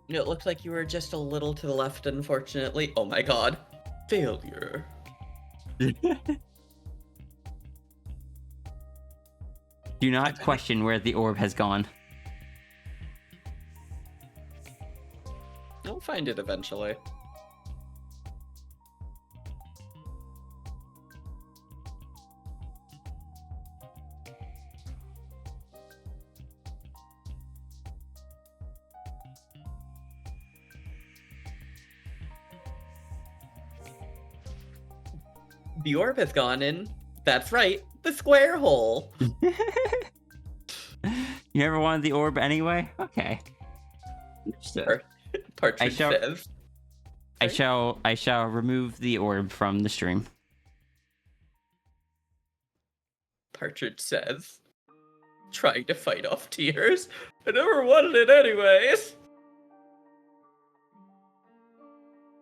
It looks like you were just a little to the left, unfortunately. Oh my god. Failure. Do not question where the orb has gone. I'll find it eventually. The orb has gone in. That's right, the square hole. You ever wanted the orb anyway? Okay. Understood. Partridge says. I shall remove the orb from the stream. Partridge says. Trying to fight off tears. I never wanted it anyways.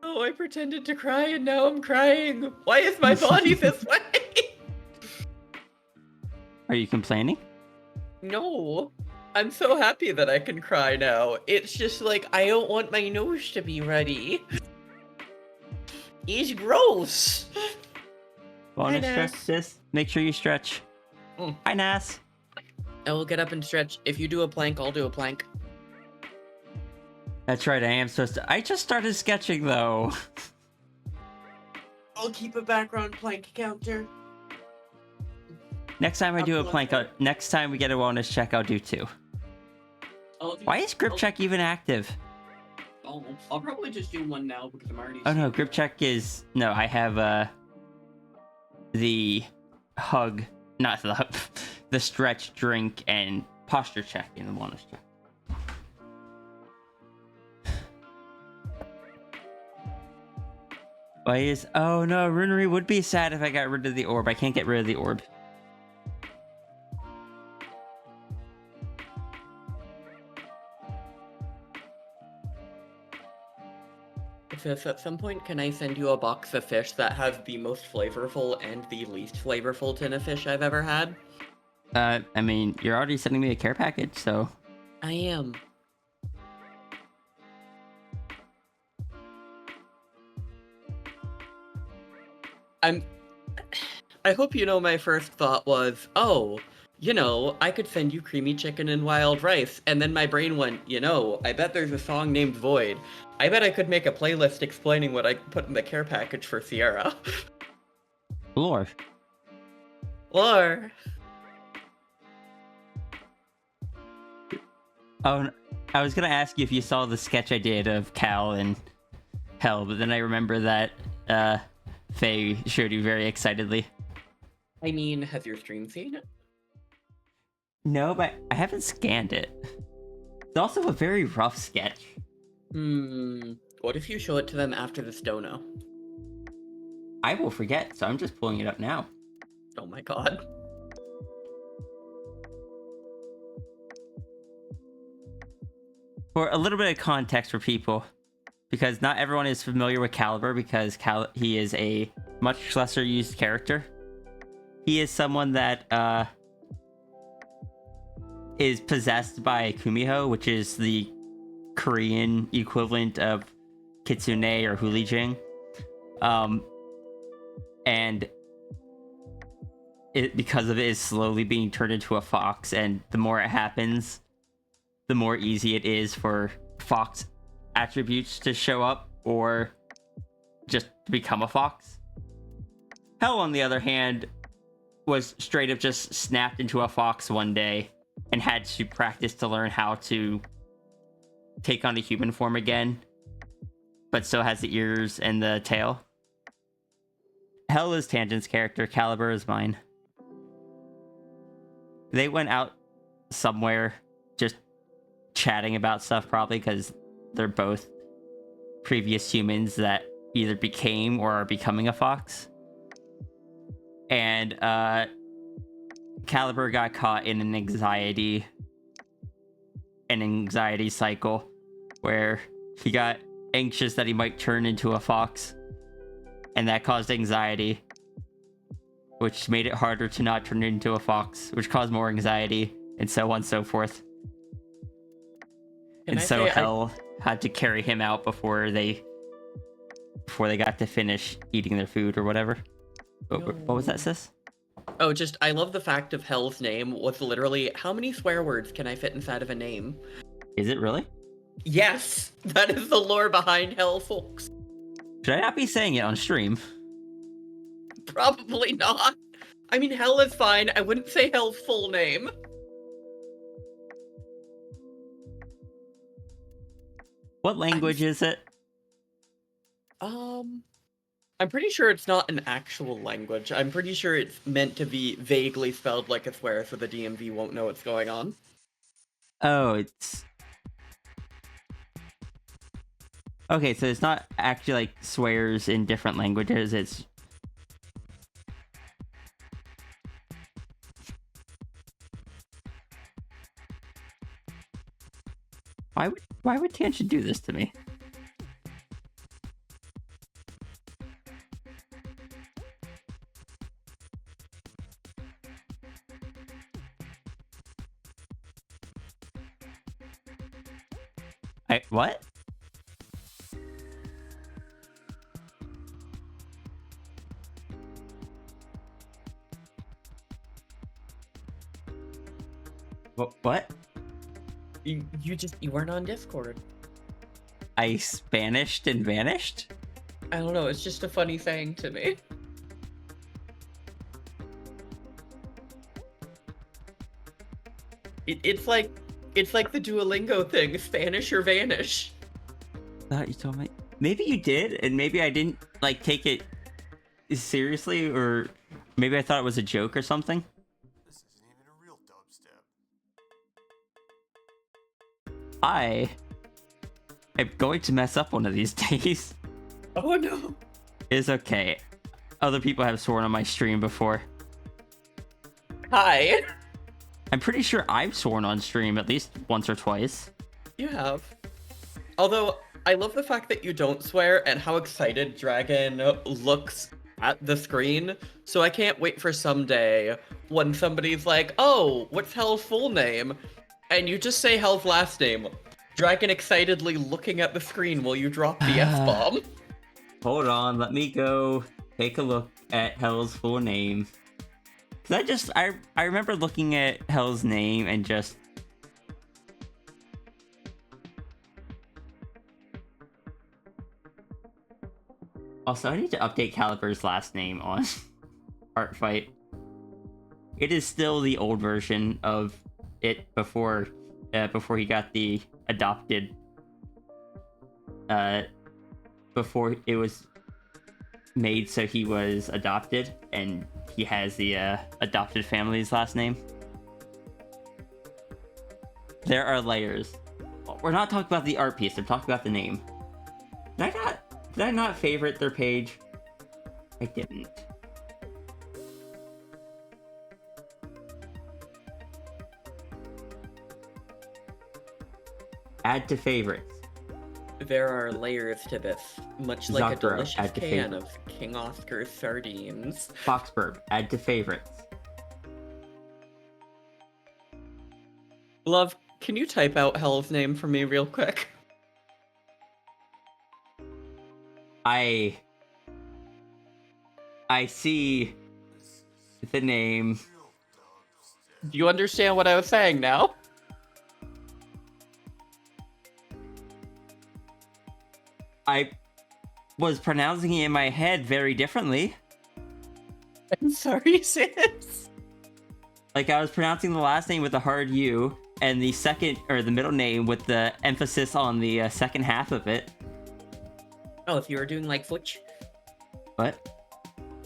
Oh, I pretended to cry and now I'm crying. Why is my body this way? Are you complaining? No. I'm so happy that I can cry now. It's just like, I don't want my nose to be ready. It's gross. Want to stretch this? Make sure you stretch. Hi, Nas. I will get up and stretch. If you do a plank, I'll do a plank. That's right, I am supposed to. I just started sketching, though. I'll keep a background plank counter. Next time I do a plank, next time we get a wellness check, I'll do 2. Why is grip check even active? I'll probably just do 1 now because I'm already... Oh no, grip check is... No, I have the hug, not the hug, the stretch, drink, and posture check in the wellness check. Why is... Oh no, Runery would be sad if I got rid of the orb. I can't get rid of the orb. If at some point, can I send you a box of fish that have the most flavorful and the least flavorful tuna fish I've ever had? I mean, you're already sending me a care package, so... I am. I hope you know my first thought was, oh, I could send you creamy chicken and wild rice. And then my brain went, I bet there's a song named Void. I bet I could make a playlist explaining what I put in the care package for Sierra. Lore. Or Oh, I was gonna ask you if you saw the sketch I did of Cal and Hell, but then I remember that Faye showed you very excitedly. I mean, has your stream seen it? No, but I haven't scanned it. It's also a very rough sketch. What if you show it to them after this dono? I will forget, so I'm just pulling it up now. Oh my god. For a little bit of context for people, because not everyone is familiar with Caliber, because he is a much lesser used character. He is someone that is possessed by Kumiho, which is the Korean equivalent of Kitsune or Hulijing. And because of it, is slowly being turned into a fox, and the more it happens, the more easy it is for fox attributes to show up or just become a fox. Hell, on the other hand, was straight up just snapped into a fox one day and had to practice to learn how to take on a human form again, but still has the ears and the tail. Hell is Tangent's character, Caliber is mine. They went out somewhere just chatting about stuff, probably because they're both previous humans that either became or are becoming a fox. And Caliber got caught in an anxiety cycle where he got anxious that he might turn into a fox, and that caused anxiety, which made it harder to not turn into a fox, which caused more anxiety, and so on and so forth. And so Hell had to carry him out before they got to finish eating their food or whatever. No. What was that, sis? Oh, I love the fact of Hell's name was literally, how many swear words can I fit inside of a name? Is it really? Yes, that is the lore behind Hell, folks. Should I not be saying it on stream? Probably not. I mean, Hell is fine. I wouldn't say Hell's full name. What language is it? I'm pretty sure it's not an actual language. I'm pretty sure it's meant to be vaguely spelled like a swear so the DMV won't know what's going on. Oh, it's... Okay, so it's not actually like swears in different languages, it's... Why would Tangent do this to me? What? What? You weren't on Discord. I Spanished and vanished? I don't know, it's just a funny saying to me. It's like the Duolingo thing, Spanish or vanish. I thought you told me. Maybe you did, and maybe I didn't like take it seriously, or maybe I thought it was a joke or something. This isn't even a real dubstep. I am going to mess up one of these days. Oh no. It's okay. Other people have sworn on my stream before. Hi. I'm pretty sure I've sworn on stream at least once or twice. You have. Although, I love the fact that you don't swear and how excited Dragon looks at the screen. So I can't wait for someday when somebody's like, oh, what's Hell's full name? And you just say Hell's last name. Dragon excitedly looking at the screen while you drop the F-bomb. Hold on, let me go take a look at Hell's full name. Cause I remember looking at Hell's name and just. Also, I need to update Calibur's last name on Art Fight. It is still the old version of it before he got the adopted. Before it was made so he was adopted and he has the adopted family's last name. There are layers. We're not talking about the art piece, we're talking about the name. Did I not favorite their page? I didn't. Add to favorites. There are layers to this, much like a Zakro, delicious add to can favorites. of King Oscar's sardines. Foxburg, add to favorites. Love, can you type out Hell's name for me real quick? I see the name. Do you understand what I was saying now? I was pronouncing it in my head very differently. I'm sorry, sis. Like I was pronouncing the last name with a hard U, and the second or the middle name with the emphasis on the second half of it. Oh, if you were doing like Futch, What?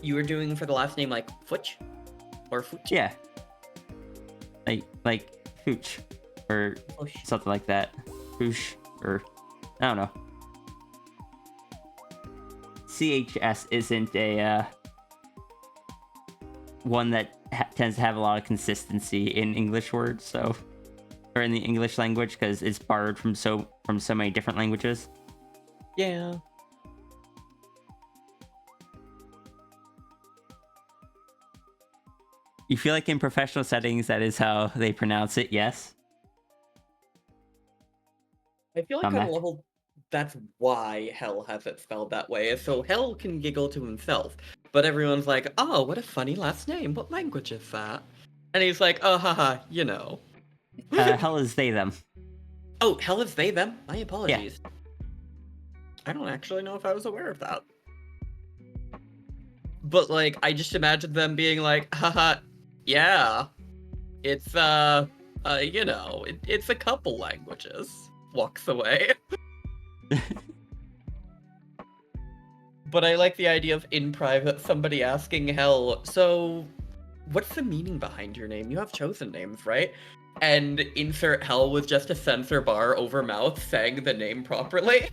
you were doing for the last name like Futch? Or Futch? Yeah. Like Hooch or Fush. something like that. Hoosh or I don't know. CHS isn't a one that tends to have a lot of consistency in English words, so or in the English language because it's borrowed from so many different languages. Yeah. You feel like in professional settings that is how they pronounce it, yes? I feel like I'm on a back. level, that's why Hell has it spelled that way. So Hell can giggle to himself, but everyone's like, oh, what a funny last name. What language is that? And he's like, oh, haha, you know. Hell is they, them. Oh, Hell is they, them? My apologies. I don't actually know if I was aware of that. But, like, I just imagined them being like, haha, yeah. It's, you know, it's a couple languages. Walks away. But I like the idea of in private somebody asking Hell, so what's the meaning behind your name? You have chosen names, right? And insert Hell with just a censor bar over mouth saying the name properly.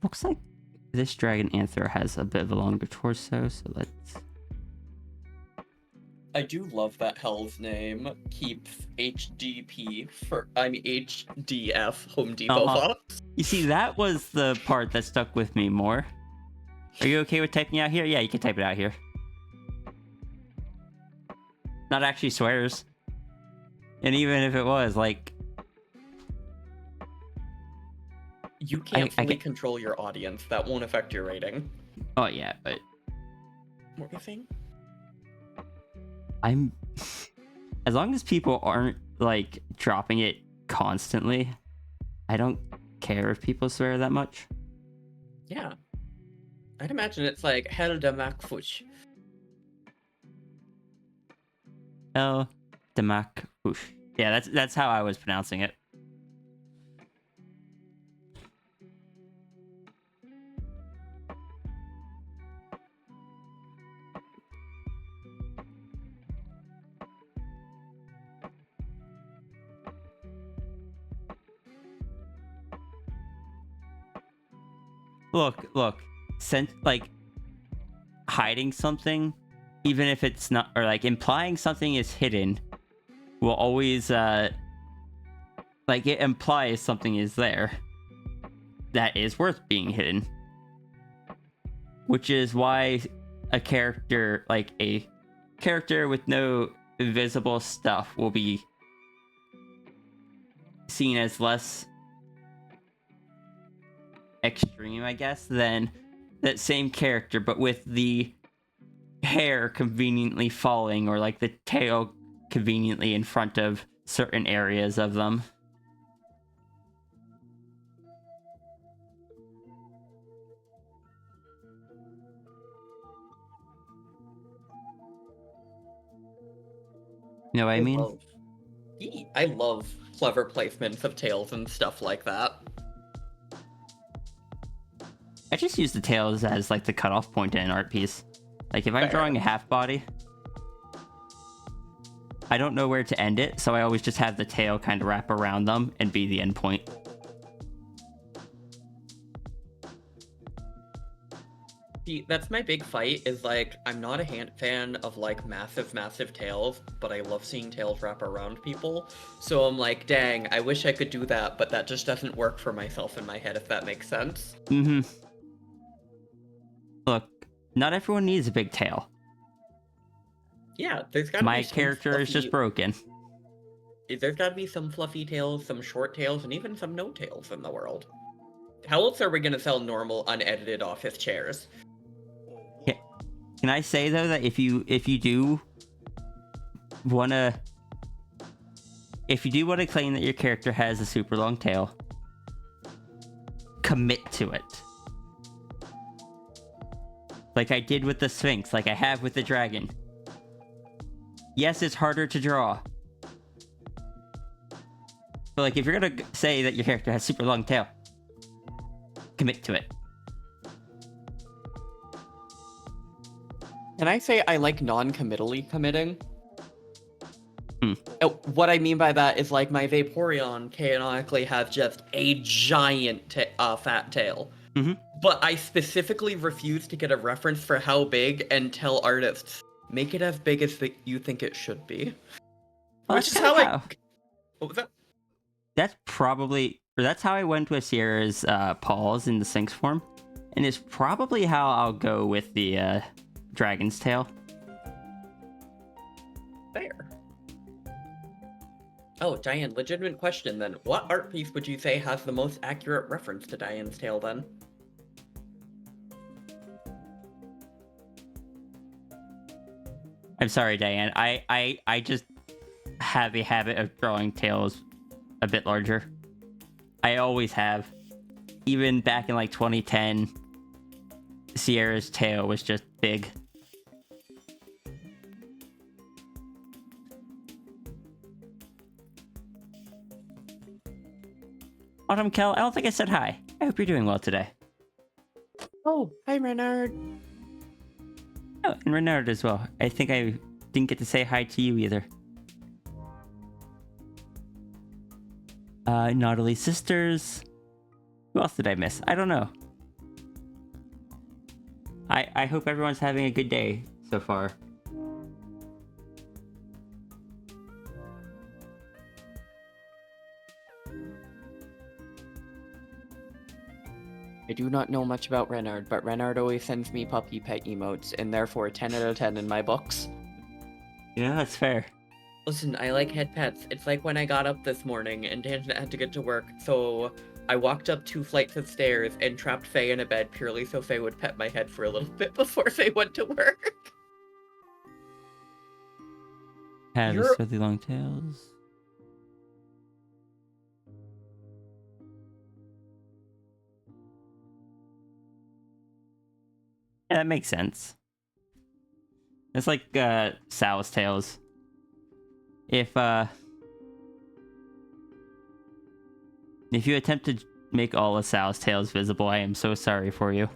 Looks like this dragon anther has a bit of a longer torso, so let's... I do love that Hell's name keeps HDP HDF Home Depot box. You see, that was the part that stuck with me more. Are you okay with typing out here? Yeah, you can type it out here. Not actually swears. And even if it was, like... You can't I fully can... control your audience. That won't affect your rating. Oh, yeah, but... What were you saying? I'm... As long as people aren't, like, dropping it constantly, I don't care if people swear that much. Yeah. I'd imagine it's like Hell de Macfush. El Demak Whoosh. Yeah, that's how I was pronouncing it. Look. Like hiding something, even if it's not, or like implying something is hidden, will always like it implies something is there that is worth being hidden. Which is why a character, like a character with no visible stuff, will be seen as less extreme, I guess, than that same character, but with the hair conveniently falling or like the tail conveniently in front of certain areas of them. You know what I mean? I love clever placements of tails and stuff like that. I just use the tails as like the cutoff point in an art piece. Like if I'm Fair. drawing a half body, I don't know where to end it, so I always just have the tail kind of wrap around them and be the end point. See, that's my big fight, is like, I'm not a fan of like massive tails, but I love seeing tails wrap around people. So I'm like, dang, I wish I could do that, but that just doesn't work for myself in my head, if that makes sense. Mm-hmm. Look, not everyone needs a big tail. Yeah, there's gotta My be some character is just fluffy- broken. There's gotta be some fluffy tails, some short tails, and even some no tails in the world. How else are we gonna sell normal, unedited office chairs? Can I say though that if you do wanna claim that your character has a super long tail, commit to it. Like I did with the Sphinx, like I have with the dragon. Yes, it's harder to draw. But like if you're gonna say that your character has super long tail, commit to it. Can I say I like non-committally committing? Hmm. What I mean by that is like my Vaporeon canonically has just a giant fat tail. Mm-hmm. But I specifically refuse to get a reference for how big and tell artists, make it as big as you think it should be. Well, Which is that's how kinda What was that? That's how I went with Sierra's paws in the Sphinx form. And it's probably how I'll go with the dragon's tail. Fair. Oh, Diane, legitimate question then. What art piece would you say has the most accurate reference to Diane's tail then? I'm sorry, Diane. I just have a habit of drawing tails a bit larger. I always have. Even back in like 2010, Sierra's tail was just big. Autumn Kel, I don't think I said hi. I hope you're doing well today. Oh, hi Renard. Oh, and Renard as well. I think I didn't get to say hi to you either. Nautilus Sisters. Who else did I miss? I don't know. I hope everyone's having a good day so far. I do not know much about Renard, but Renard always sends me puppy pet emotes, and therefore 10 out of 10 in my books. Yeah, that's fair. Listen, I like head pets. It's like when I got up this morning and Tangent had to get to work, so I walked up 2 flights of stairs and trapped Faye in a bed purely so Faye would pet my head for a little bit before Faye went to work. Have You're- really long tails. Yeah, that makes sense. It's like Sal's tails. If you attempt to make all of Sal's tails visible, I am so sorry for you.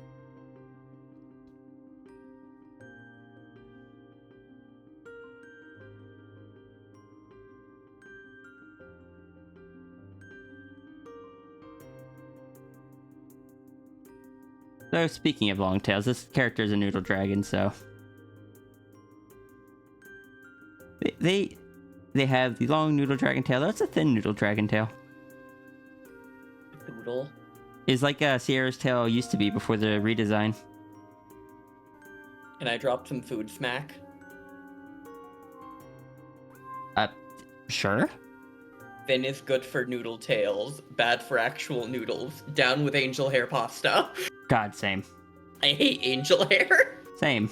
So speaking of long tails, this character is a noodle dragon, so they have the long noodle dragon tail. That's a thin noodle dragon tail. Doodle. Is like Sierra's tail used to be before the redesign. Can I drop some food smack? Sure. Thin is good for noodle tails, bad for actual noodles. Down with angel hair pasta. God, same. I hate angel hair. Same.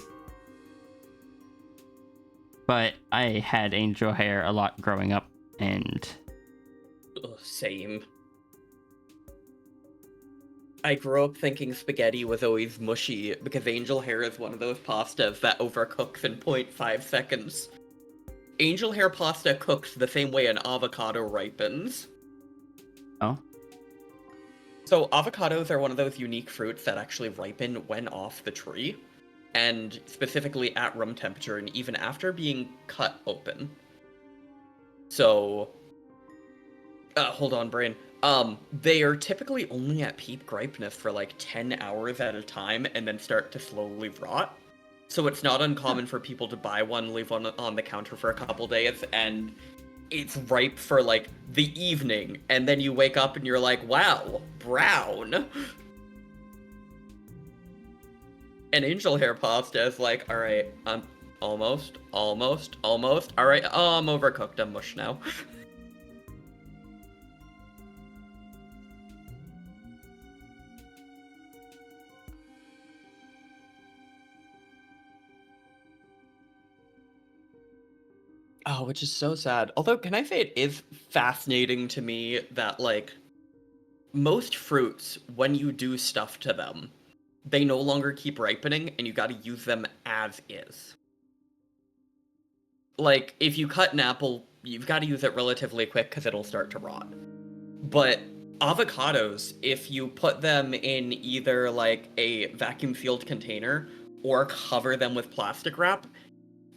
But I had angel hair a lot growing up, and... Ugh, same. I grew up thinking spaghetti was always mushy because angel hair is one of those pastas that overcooks in 0.5 seconds. Angel hair pasta cooks the same way an avocado ripens. Oh? So avocados are one of those unique fruits that actually ripen when off the tree, and specifically at room temperature and even after being cut open. So, hold on, brain. They are typically only at peak ripeness for like 10 hours at a time and then start to slowly rot. So it's not uncommon for people to buy one, leave one on the counter for a couple days, and it's ripe for like the evening, and then you wake up and you're like, wow, brown. And angel hair pasta is like, alright, I'm almost. Alright, I'm overcooked, I'm mush now. Oh, which is so sad. Although, can I say it is fascinating to me that, like, most fruits, when you do stuff to them, they no longer keep ripening, and you gotta use them as is. Like, if you cut an apple, you've gotta use it relatively quick because it'll start to rot. But avocados, if you put them in either, like, a vacuum-sealed container or cover them with plastic wrap,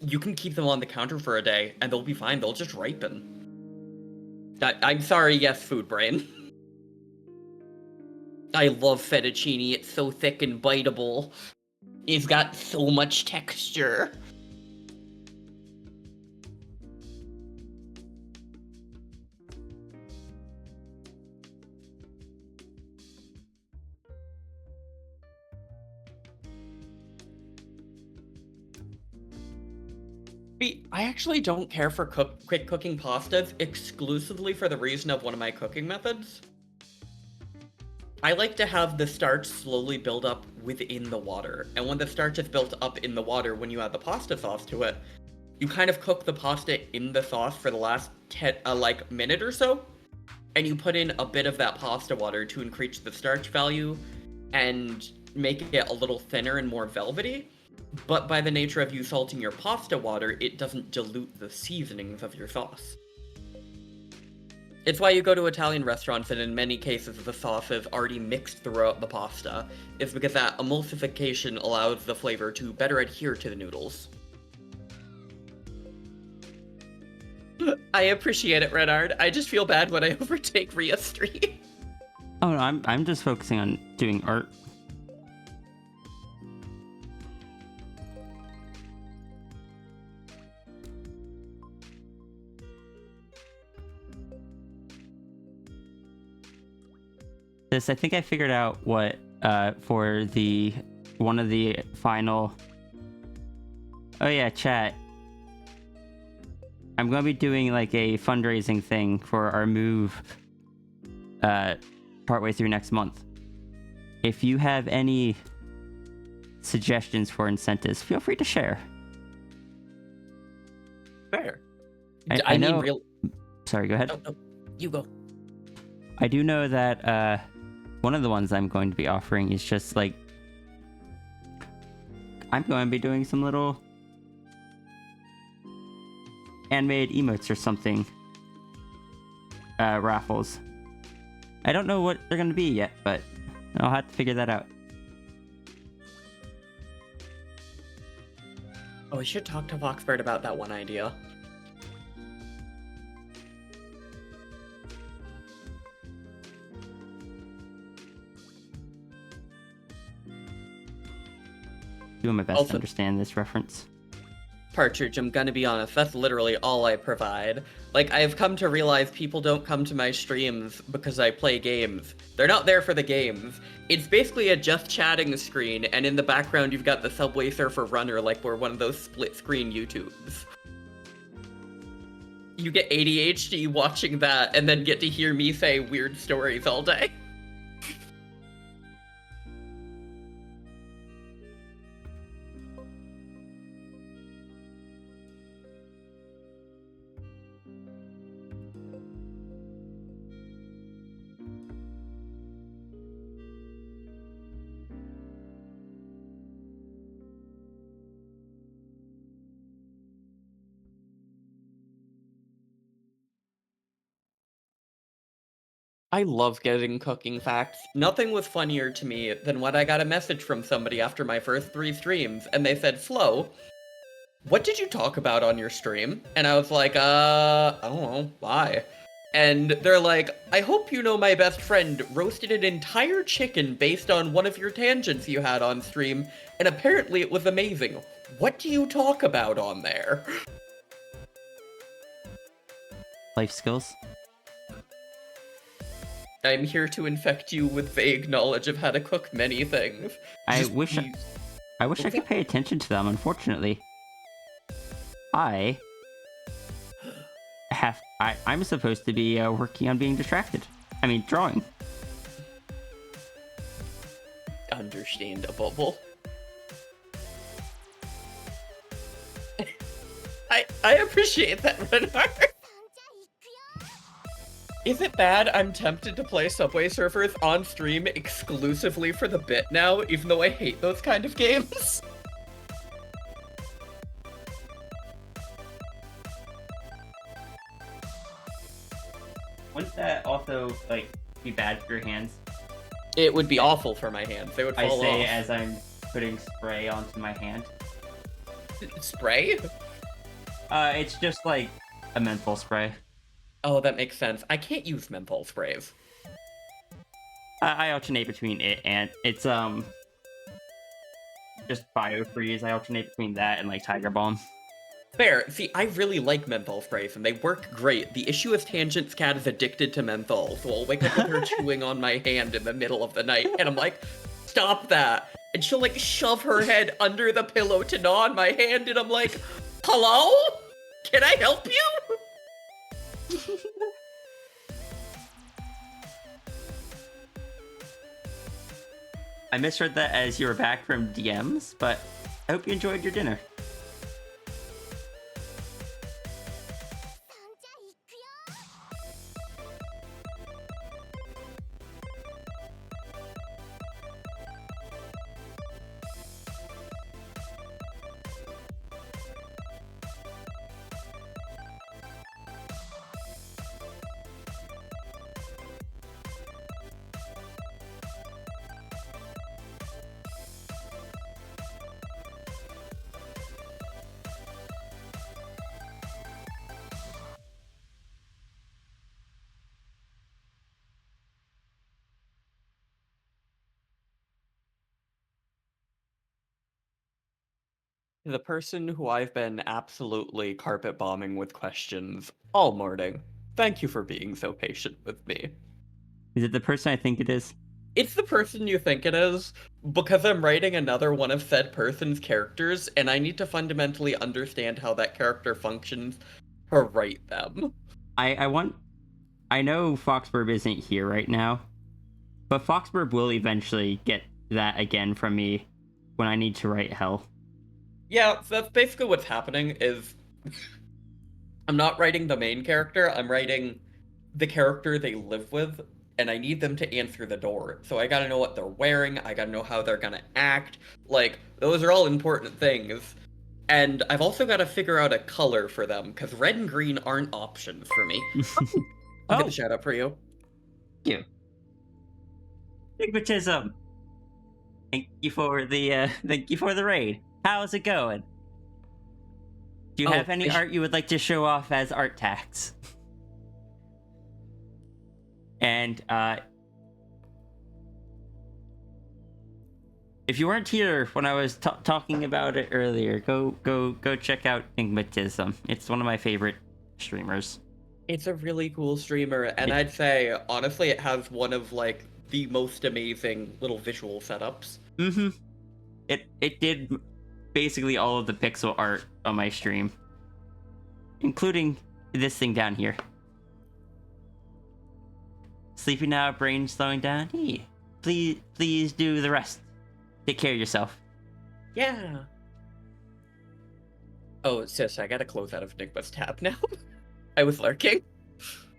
you can keep them on the counter for a day, and they'll be fine. They'll just ripen. I'm sorry, yes, food brain. I love fettuccine. It's so thick and biteable. It's got so much texture. I actually don't care for quick cooking pastas exclusively for the reason of one of my cooking methods. I like to have the starch slowly build up within the water, and when the starch is built up in the water, when you add the pasta sauce to it, you kind of cook the pasta in the sauce for the last minute or so, and you put in a bit of that pasta water to increase the starch value and make it a little thinner and more velvety. But by the nature of you salting your pasta water, it doesn't dilute the seasonings of your sauce. It's why you go to Italian restaurants and in many cases the sauce is already mixed throughout the pasta. It's because that emulsification allows the flavor to better adhere to the noodles. I appreciate it, Renard. I just feel bad when I overtake Ria Street. Oh no, I'm just focusing on doing art. I think I figured out what for the one of the final. Oh yeah, chat. I'm gonna be doing like a fundraising thing for our move partway through next month. If you have any suggestions for incentives, feel free to share. Fair. I know. Sorry, go ahead. No, you go. I do know that one of the ones I'm going to be offering is just like I'm going to be doing some little handmade emotes or something raffles. I don't know what they're going to be yet, but I'll have to figure that out. Oh, we should talk to Foxbird about that one idea. Doing my best Also, to understand this reference. Partridge, I'm gonna be honest, that's literally all I provide. Like, I've come to realize people don't come to my streams because I play games. They're not there for the games. It's basically a just chatting screen, and in the background you've got the Subway Surfer runner like we're one of those split-screen YouTubes. You get ADHD watching that and then get to hear me say weird stories all day. I love getting cooking facts. Nothing was funnier to me than when I got a message from somebody after my first 3 streams, and they said, Flo, what did you talk about on your stream? And I was like, I don't know, why? And they're like, I hope you know my best friend roasted an entire chicken based on one of your tangents you had on stream, and apparently it was amazing. What do you talk about on there? Life skills. I'm here to infect you with vague knowledge of how to cook many things. I wish I could pay attention to them, unfortunately. I'm supposed to be working on being distracted. I mean, drawing. Understandable. I appreciate that, Renard. Is it bad I'm tempted to play Subway Surfers on stream exclusively for the bit now, even though I hate those kind of games? Wouldn't that also, like, be bad for your hands? It would be awful for my hands. They would fall off. As I'm putting spray onto my hand. Spray? It's just like a menthol spray. Oh, that makes sense. I can't use menthol sprays. I alternate between it and it's just biofreeze. I alternate between that and like Tiger Balm. Fair. See, I really like menthol sprays, and they work great. The issue is Tangent's cat is addicted to menthol, so I'll wake up with her chewing on my hand in the middle of the night, and I'm like, stop that! And she'll, like, shove her head under the pillow to gnaw on my hand, and I'm like, hello? Can I help you? I misread that as you were back from DMs, but I hope you enjoyed your dinner. The person who I've been absolutely carpet bombing with questions all morning. Thank you for being so patient with me. Is it the person I think it is? It's the person you think it is, because I'm writing another one of said person's characters, and I need to fundamentally understand how that character functions to write them. I know Foxburb isn't here right now, but Foxburb will eventually get that again from me when I need to write Hell. Yeah, so that's basically what's happening is I'm not writing the main character, I'm writing the character they live with, and I need them to answer the door. So I gotta know what they're wearing, I gotta know how they're gonna act, like, those are all important things. And I've also gotta figure out a color for them, because red and green aren't options for me. I'll get a shout out for you. Thank you. Stigmatism. Thank you for the raid. How's it going? Do you have any art you would like to show off as art tags? And if you weren't here when I was talking about it earlier, go check out Stigmatism. It's one of my favorite streamers. It's a really cool streamer, and I'd say honestly it has one of like the most amazing little visual setups. Mm-hmm. It did basically all of the pixel art on my stream, including this thing down here. Sleepy now, brain slowing down. Hey, please do the rest. Take care of yourself. Yeah. Oh, sis, I gotta close out of Enigma's tab now. I was lurking.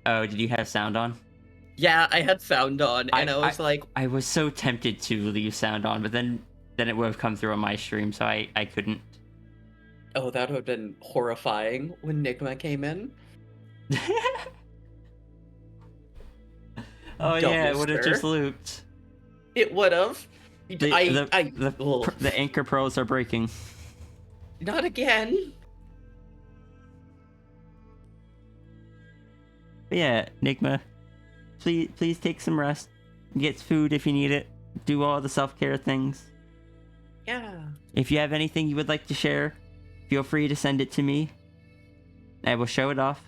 Oh, did you have sound on? Yeah, I had sound on, and I was like, I was so tempted to leave sound on, but then it would have come through on my stream, so I couldn't. oh, that would have been horrifying when Enigma came in. Oh yeah, it would have Double just stir. looped. It would have. The anchor pearls are breaking. Not again. But yeah, Nigma, please take some rest. Get food if you need it. Do all the self-care things. Yeah. If you have anything you would like to share, feel free to send it to me. I will show it off.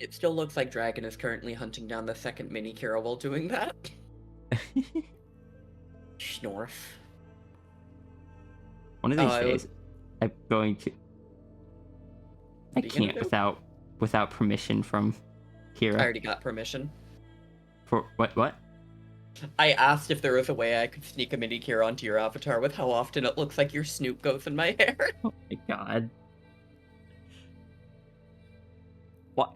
It still looks like Dragon is currently hunting down the second mini Kira while doing that. Schnorf. One of these days, I'm going to. I What are you gonna can't do? without permission from Kira. I already got permission. For what? I asked if there was a way I could sneak a mini Kira onto your avatar with how often it looks like your snoot goes in my hair. Oh my god. What?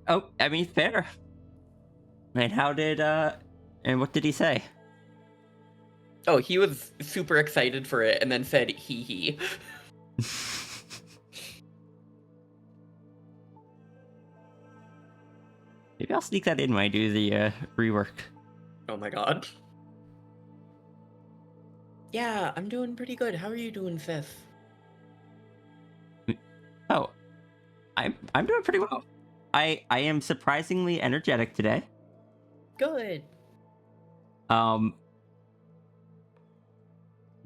Oh, I mean, fair. And how did, and what did he say? Oh, he was super excited for it and then said hee hee. Maybe I'll sneak that in when I do the, rework. Oh my god. Yeah, I'm doing pretty good. How are you doing, sis? Oh, I'm doing pretty well. I am surprisingly energetic today. Good.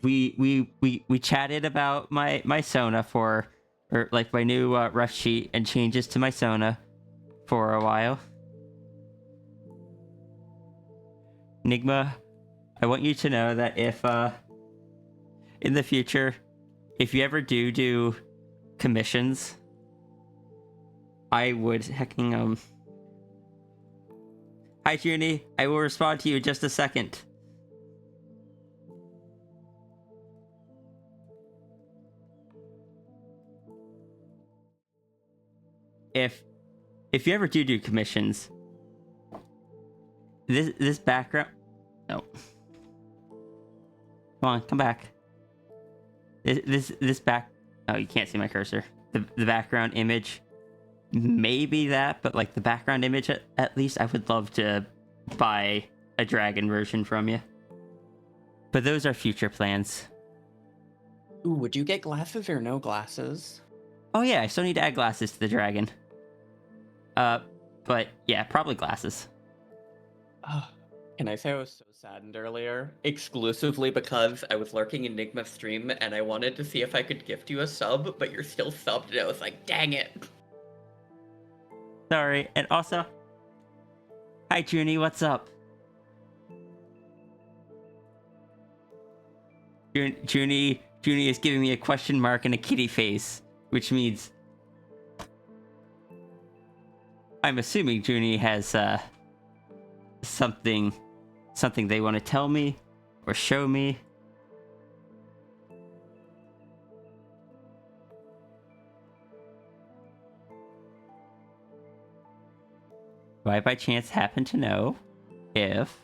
We chatted about my Sona or like my new ref sheet and changes to my Sona for a while. Nigma, I want you to know that if in the future, if you ever do commissions, I would hecking Hi Junie, I will respond to you in just a second. If you ever do commissions, this background, no, come on, come back. This back, oh, you can't see my cursor. The background image, maybe that, but like the background image at least, I would love to buy a dragon version from you. But those are future plans. Ooh, would you get glasses or no glasses? Oh yeah, I still need to add glasses to the dragon. But yeah, probably glasses. Can I say I was so saddened earlier? Exclusively because I was lurking in Enigma's stream and I wanted to see if I could gift you a sub, but you're still subbed and I was like, dang it. Sorry, and also, hi Junie, what's up? Junie is giving me a question mark and a kitty face, which means I'm assuming Junie has something they want to tell me or show me. Do I by chance happen to know if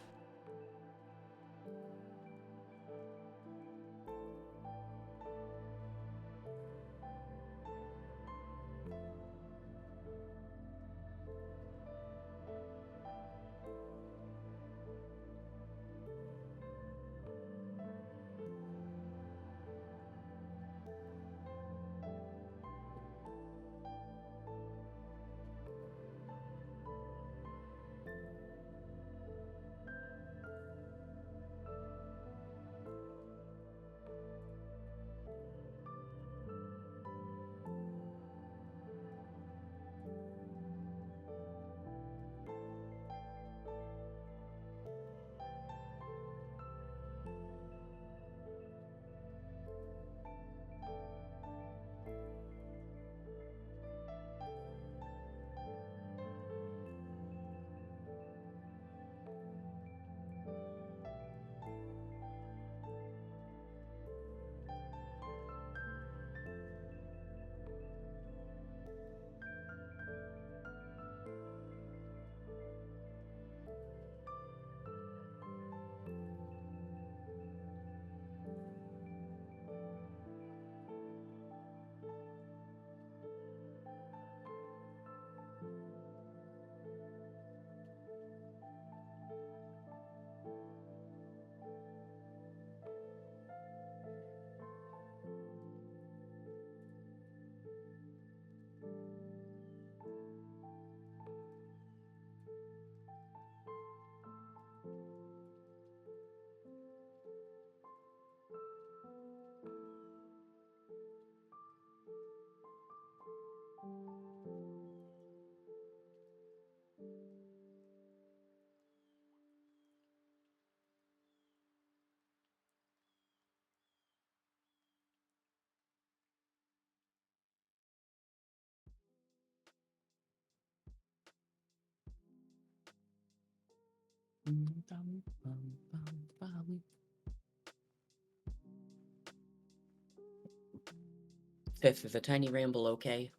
This is a tiny ramble, okay?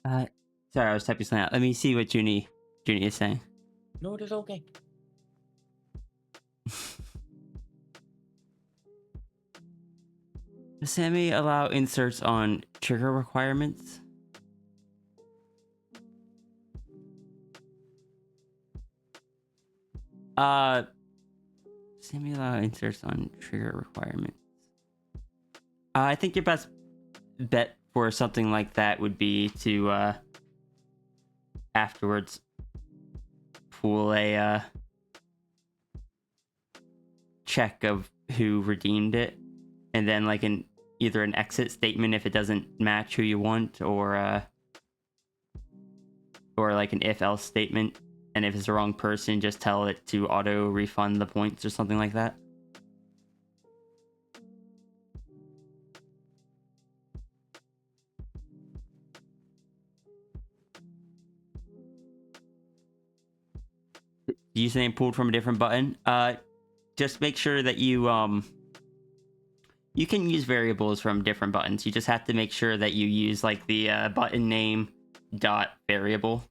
Sorry, I was typing something out. Let me see what Junie is saying. No, it is okay. Does Sammy allow inserts on trigger requirements? Sammy allow inserts on trigger requirements. I think your best bet for something like that would be to afterwards pull a check of who redeemed it, and then like either an exit statement if it doesn't match who you want, or like an if else statement, and if it's the wrong person, just tell it to auto refund the points or something like that. Username pulled from a different button. Just make sure that you can use variables from different buttons. You just have to make sure that you use like the button name dot variable.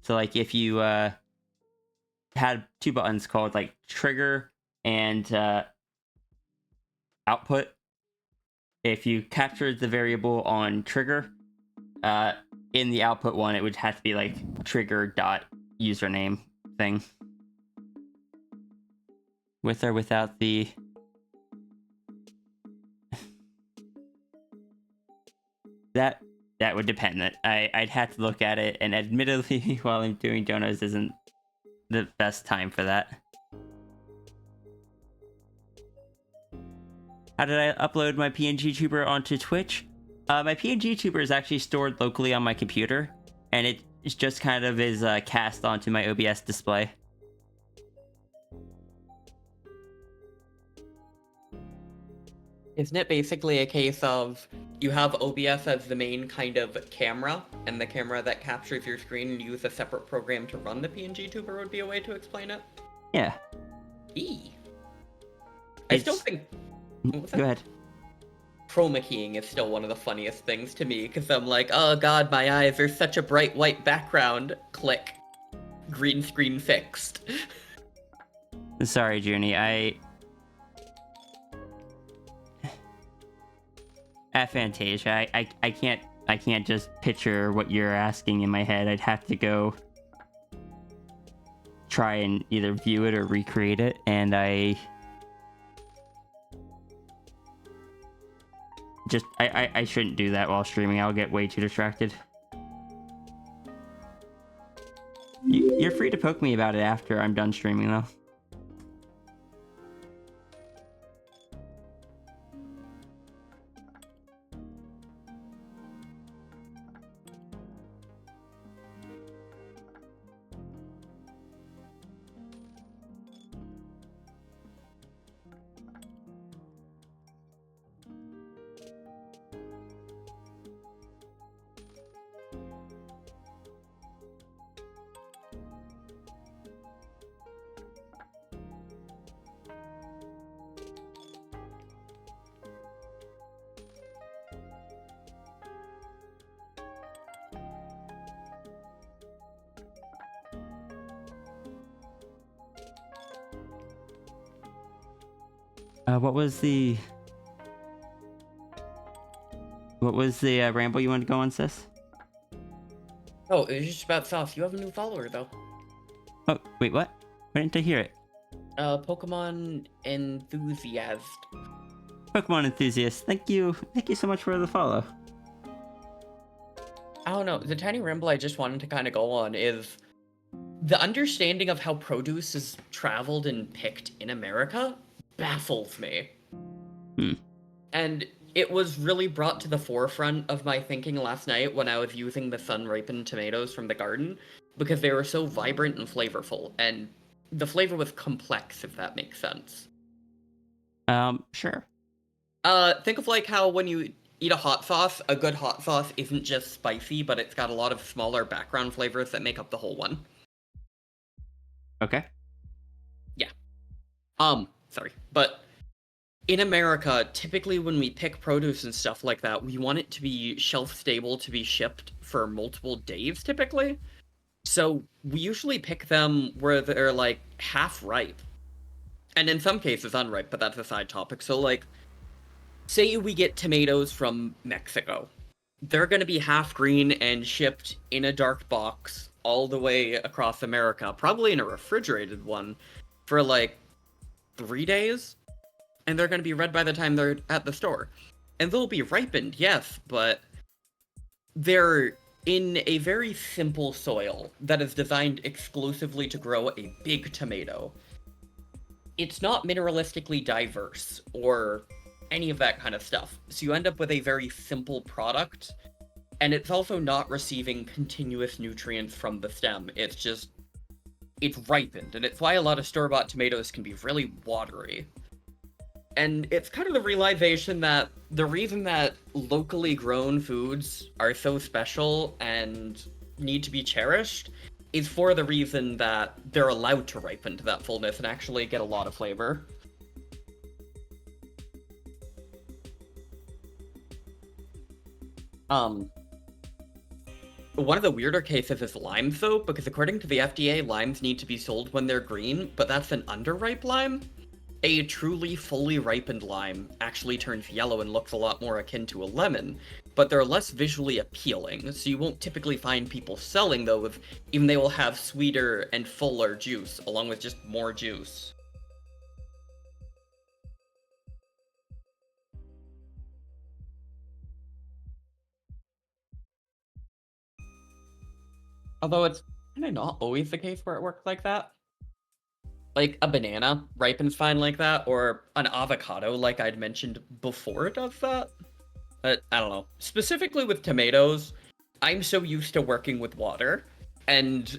So like if you had two buttons called like trigger and output, if you captured the variable on trigger, in the output one it would have to be like trigger dot username thing, with or without the that would depend. That I'd have to look at it, and admittedly while I'm doing donos isn't the best time for that. How did I upload my PNG tuber onto Twitch? My PNG tuber is actually stored locally on my computer, and it just kind of is cast onto my OBS display. Isn't it basically a case of you have OBS as the main kind of camera, and the camera that captures your screen and use a separate program to run the PNG tuber would be a way to explain it? Yeah. I still think... Go ahead. Chroma keying is still one of the funniest things to me, because I'm like, oh god, my eyes are such a bright white background. Click. Green screen fixed. Sorry, Junie. At Fantasia, I can't just picture what you're asking in my head. I'd have to go try and either view it or recreate it, and I shouldn't do that while streaming. I'll get way too distracted. You're free to poke me about it after I'm done streaming, though. What was the ramble you wanted to go on, sis? Oh, it was just about Sauce. You have a new follower, though. Oh, wait, what? Why didn't I hear it? Pokemon Enthusiast. Pokemon Enthusiast, thank you so much for the follow. I don't know, the tiny ramble I just wanted to kind of go on is the understanding of how produce is traveled and picked in America baffles me. And it was really brought to the forefront of my thinking last night when I was using the sun-ripened tomatoes from the garden, because they were so vibrant and flavorful, and the flavor was complex, if that makes sense. Sure. Think of like how when you eat a hot sauce, a good hot sauce isn't just spicy, but it's got a lot of smaller background flavors that make up the whole one. Okay. Sorry, but in America, typically when we pick produce and stuff like that, we want it to be shelf stable to be shipped for multiple days typically. So we usually pick them where they're like half ripe. And in some cases unripe, but that's a side topic. So like say we get tomatoes from Mexico. They're going to be half green and shipped in a dark box all the way across America, probably in a refrigerated one for like 3 days. And they're going to be red by the time they're at the store. And they'll be ripened, yes, but they're in a very simple soil that is designed exclusively to grow a big tomato. It's not mineralistically diverse or any of that kind of stuff. So you end up with a very simple product, and it's also not receiving continuous nutrients from the stem. It's ripened, and it's why a lot of store-bought tomatoes can be really watery. And it's kind of the realization that the reason that locally grown foods are so special and need to be cherished is for the reason that they're allowed to ripen to that fullness and actually get a lot of flavor. One of the weirder cases is limes, though, because according to the FDA, limes need to be sold when they're green, but that's an underripe lime. A truly fully ripened lime actually turns yellow and looks a lot more akin to a lemon, but they're less visually appealing, so you won't typically find people selling those, even they will have sweeter and fuller juice, along with just more juice. Although it's kind of not always the case where it works like that. Like, a banana ripens fine like that, or an avocado, like I'd mentioned before, does that. But, I don't know. Specifically with tomatoes, I'm so used to working with water, and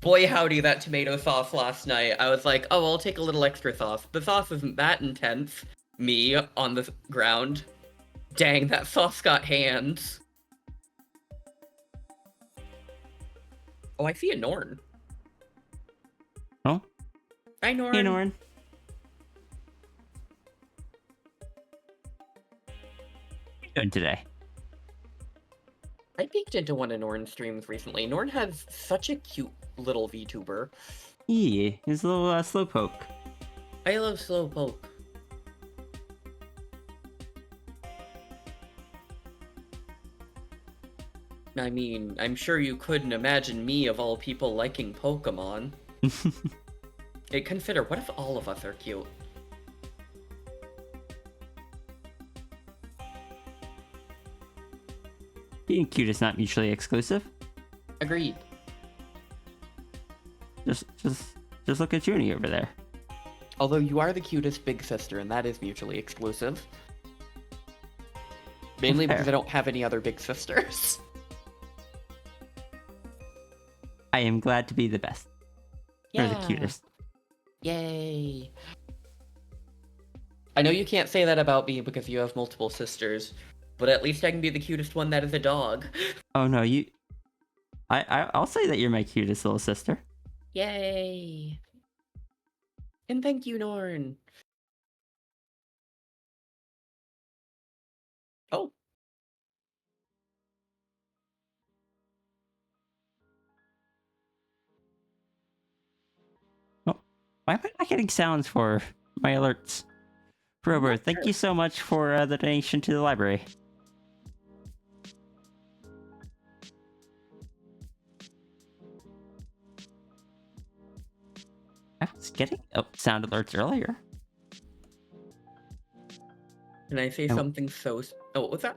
boy howdy, that tomato sauce last night, I was like, oh, I'll take a little extra sauce. The sauce isn't that intense. Me, on the ground. Dang, that sauce got hands. Oh, I see a Norn. Oh, Hi, Norn. hey, Norn. What are you doing today? I peeked into one of Norn's streams recently. Norn has such a cute little VTuber. Yeah, his little slowpoke. I love Slowpoke. I mean, I'm sure you couldn't imagine me, of all people, liking Pokemon. Hey, consider, what if all of us are cute? Being cute is not mutually exclusive. Agreed. Just look at Junie over there. Although you are the cutest big sister, and that is mutually exclusive. Mainly Fair. because I don't have any other big sisters. I am glad to be the best. Or the Yeah. cutest. Yay. I know you can't say that about me because you have multiple sisters, but at least I can be the cutest one that is a dog. Oh no, you... I'll say that you're my cutest little sister. Yay. And thank you, Norn. Oh. Oh, why am I not getting sounds for my alerts? Rober, not thank sure. you so much for the donation to the library. I was getting sound alerts earlier. Can I say Oh. something so... Oh, what was that?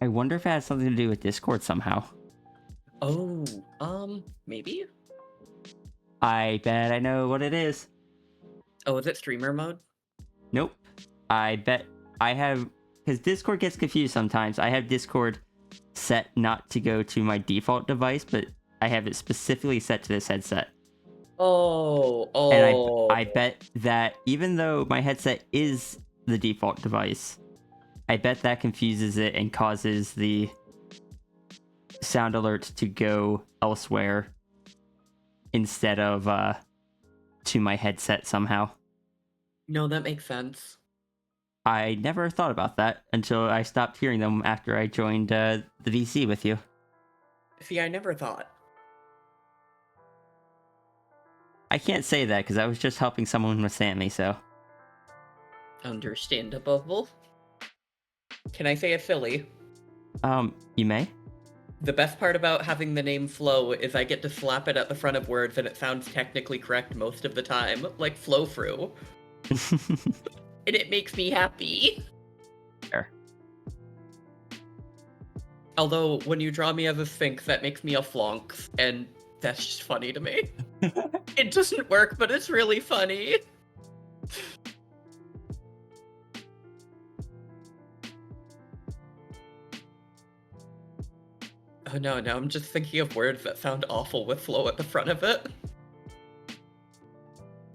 I wonder if it has something to do with Discord somehow. Oh, maybe? I bet I know what it is. Oh, is it streamer mode? Nope. I bet I have... Because Discord gets confused sometimes. I have Discord set not to go to my default device, but I have it specifically set to this headset. Oh. And I bet that even though my headset is the default device, I bet that confuses it and causes the sound alert to go elsewhere instead of to my headset somehow. No, that makes sense. I never thought about that until I stopped hearing them after I joined the DC with you. See, I never thought. I can't say that because I was just helping someone with Sammy, so. Understandable. Can I say a silly? You may? The best part about having the name Flo is I get to slap it at the front of words and it sounds technically correct most of the time, like flow through. And it makes me happy. Sure. Although, when you draw me as a sphinx, that makes me a flonks, and that's just funny to me. It doesn't work, but it's really funny. Oh no, now I'm just thinking of words that sound awful with flow at the front of it.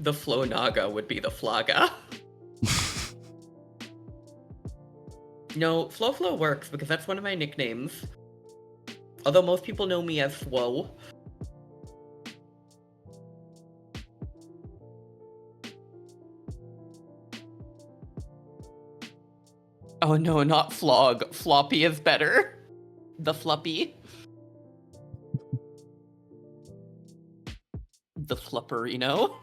The flow naga would be the flaga. No, Flo works because that's one of my nicknames. Although most people know me as Flo. Oh no, not flog. Floppy is better. The floppy. The flupperino.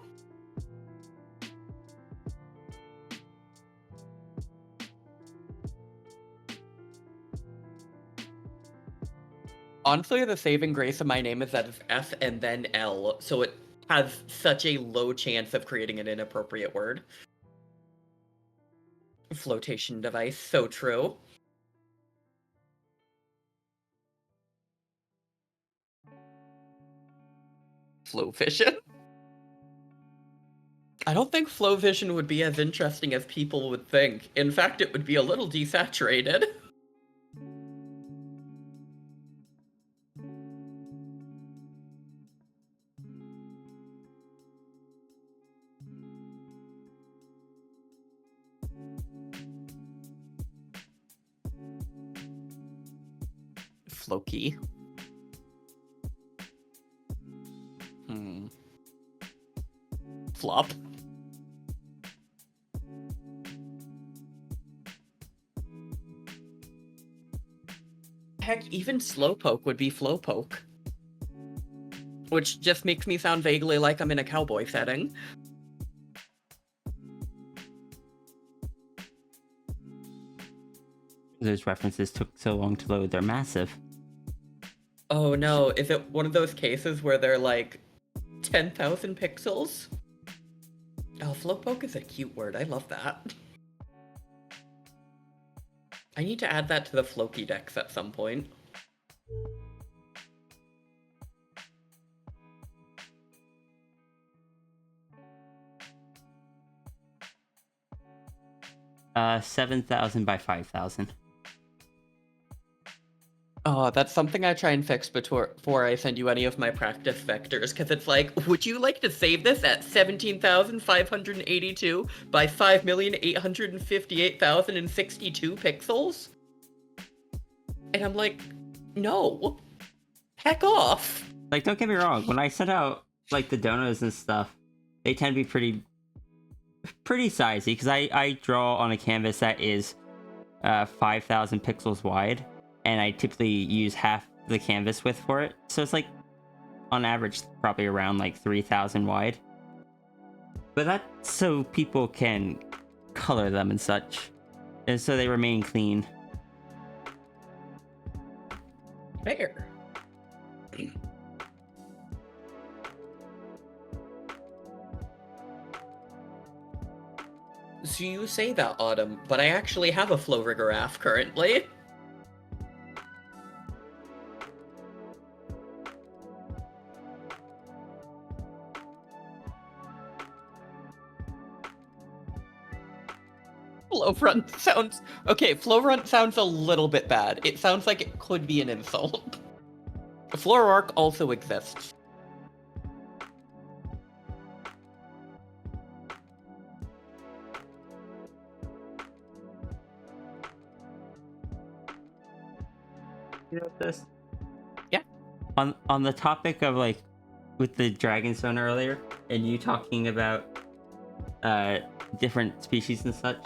Honestly, the saving grace of my name is that it's F and then L, so it has such a low chance of creating an inappropriate word. Flotation device, so true. Flow vision? I don't think flow vision would be as interesting as people would think. In fact, it would be a little desaturated. Floki. Flop. Heck, even slowpoke would be flowpoke. Which just makes me sound vaguely like I'm in a cowboy setting. Those references took so long to load, they're massive. Oh no, is it one of those cases where they're like 10,000 pixels? Oh, flowpoke is a cute word, I love that. I need to add that to the Floki decks at some point. Uh, 7,000 by 5,000. Oh, that's something I try and fix before I send you any of my practice vectors, because it's like, would you like to save this at 17,582 by 5,858,062 pixels? And I'm like, no. Heck off. Like, don't get me wrong, when I send out, like, the donos and stuff, they tend to be pretty sizey, because I draw on a canvas that is 5,000 pixels wide, and I typically use half the canvas width for it, so it's like, on average, probably around, like, 3,000 wide. But that's so people can color them and such, and so they remain clean. Fair. So you say that, Autumn, but I actually have a flow rigoraph currently. Flowfront sounds... Okay, Flowfront sounds a little bit bad. It sounds like it could be an insult. Florark also exists. You know this? Yeah. On the topic of, like, with the Dragonstone earlier, and you talking about different species and such.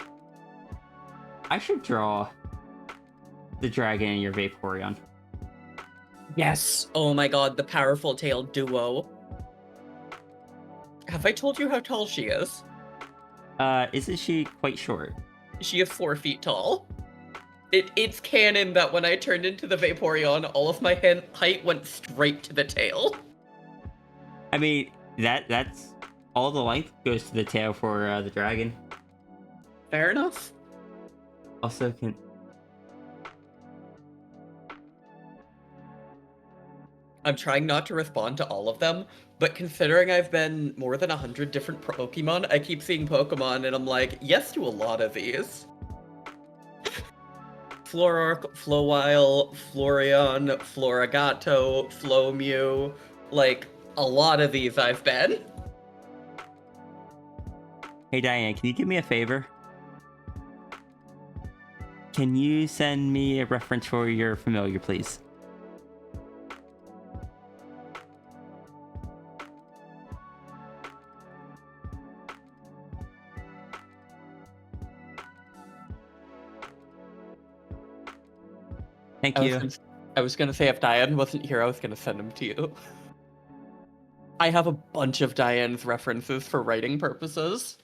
I should draw the dragon and your Vaporeon. Yes! Oh my god, the powerful tail duo. Have I told you how tall she is? Isn't she quite short? She is 4 feet tall. It's canon that when I turned into the Vaporeon, all of my height went straight to the tail. I mean, that's all the length goes to the tail for the dragon. Fair enough. Also, can I'm trying not to respond to all of them, but considering I've been more than 100 different Pokemon, I keep seeing Pokemon and I'm like, yes to a lot of these. Florark, Flowile, Flareon, Floragato, Flomew, like, a lot of these I've been. Hey Diane, can you do me a favor? Can you send me a reference for your familiar, please? Thank you. I was gonna say if Diane wasn't here, I was gonna send them to you. I have a bunch of Diane's references for writing purposes.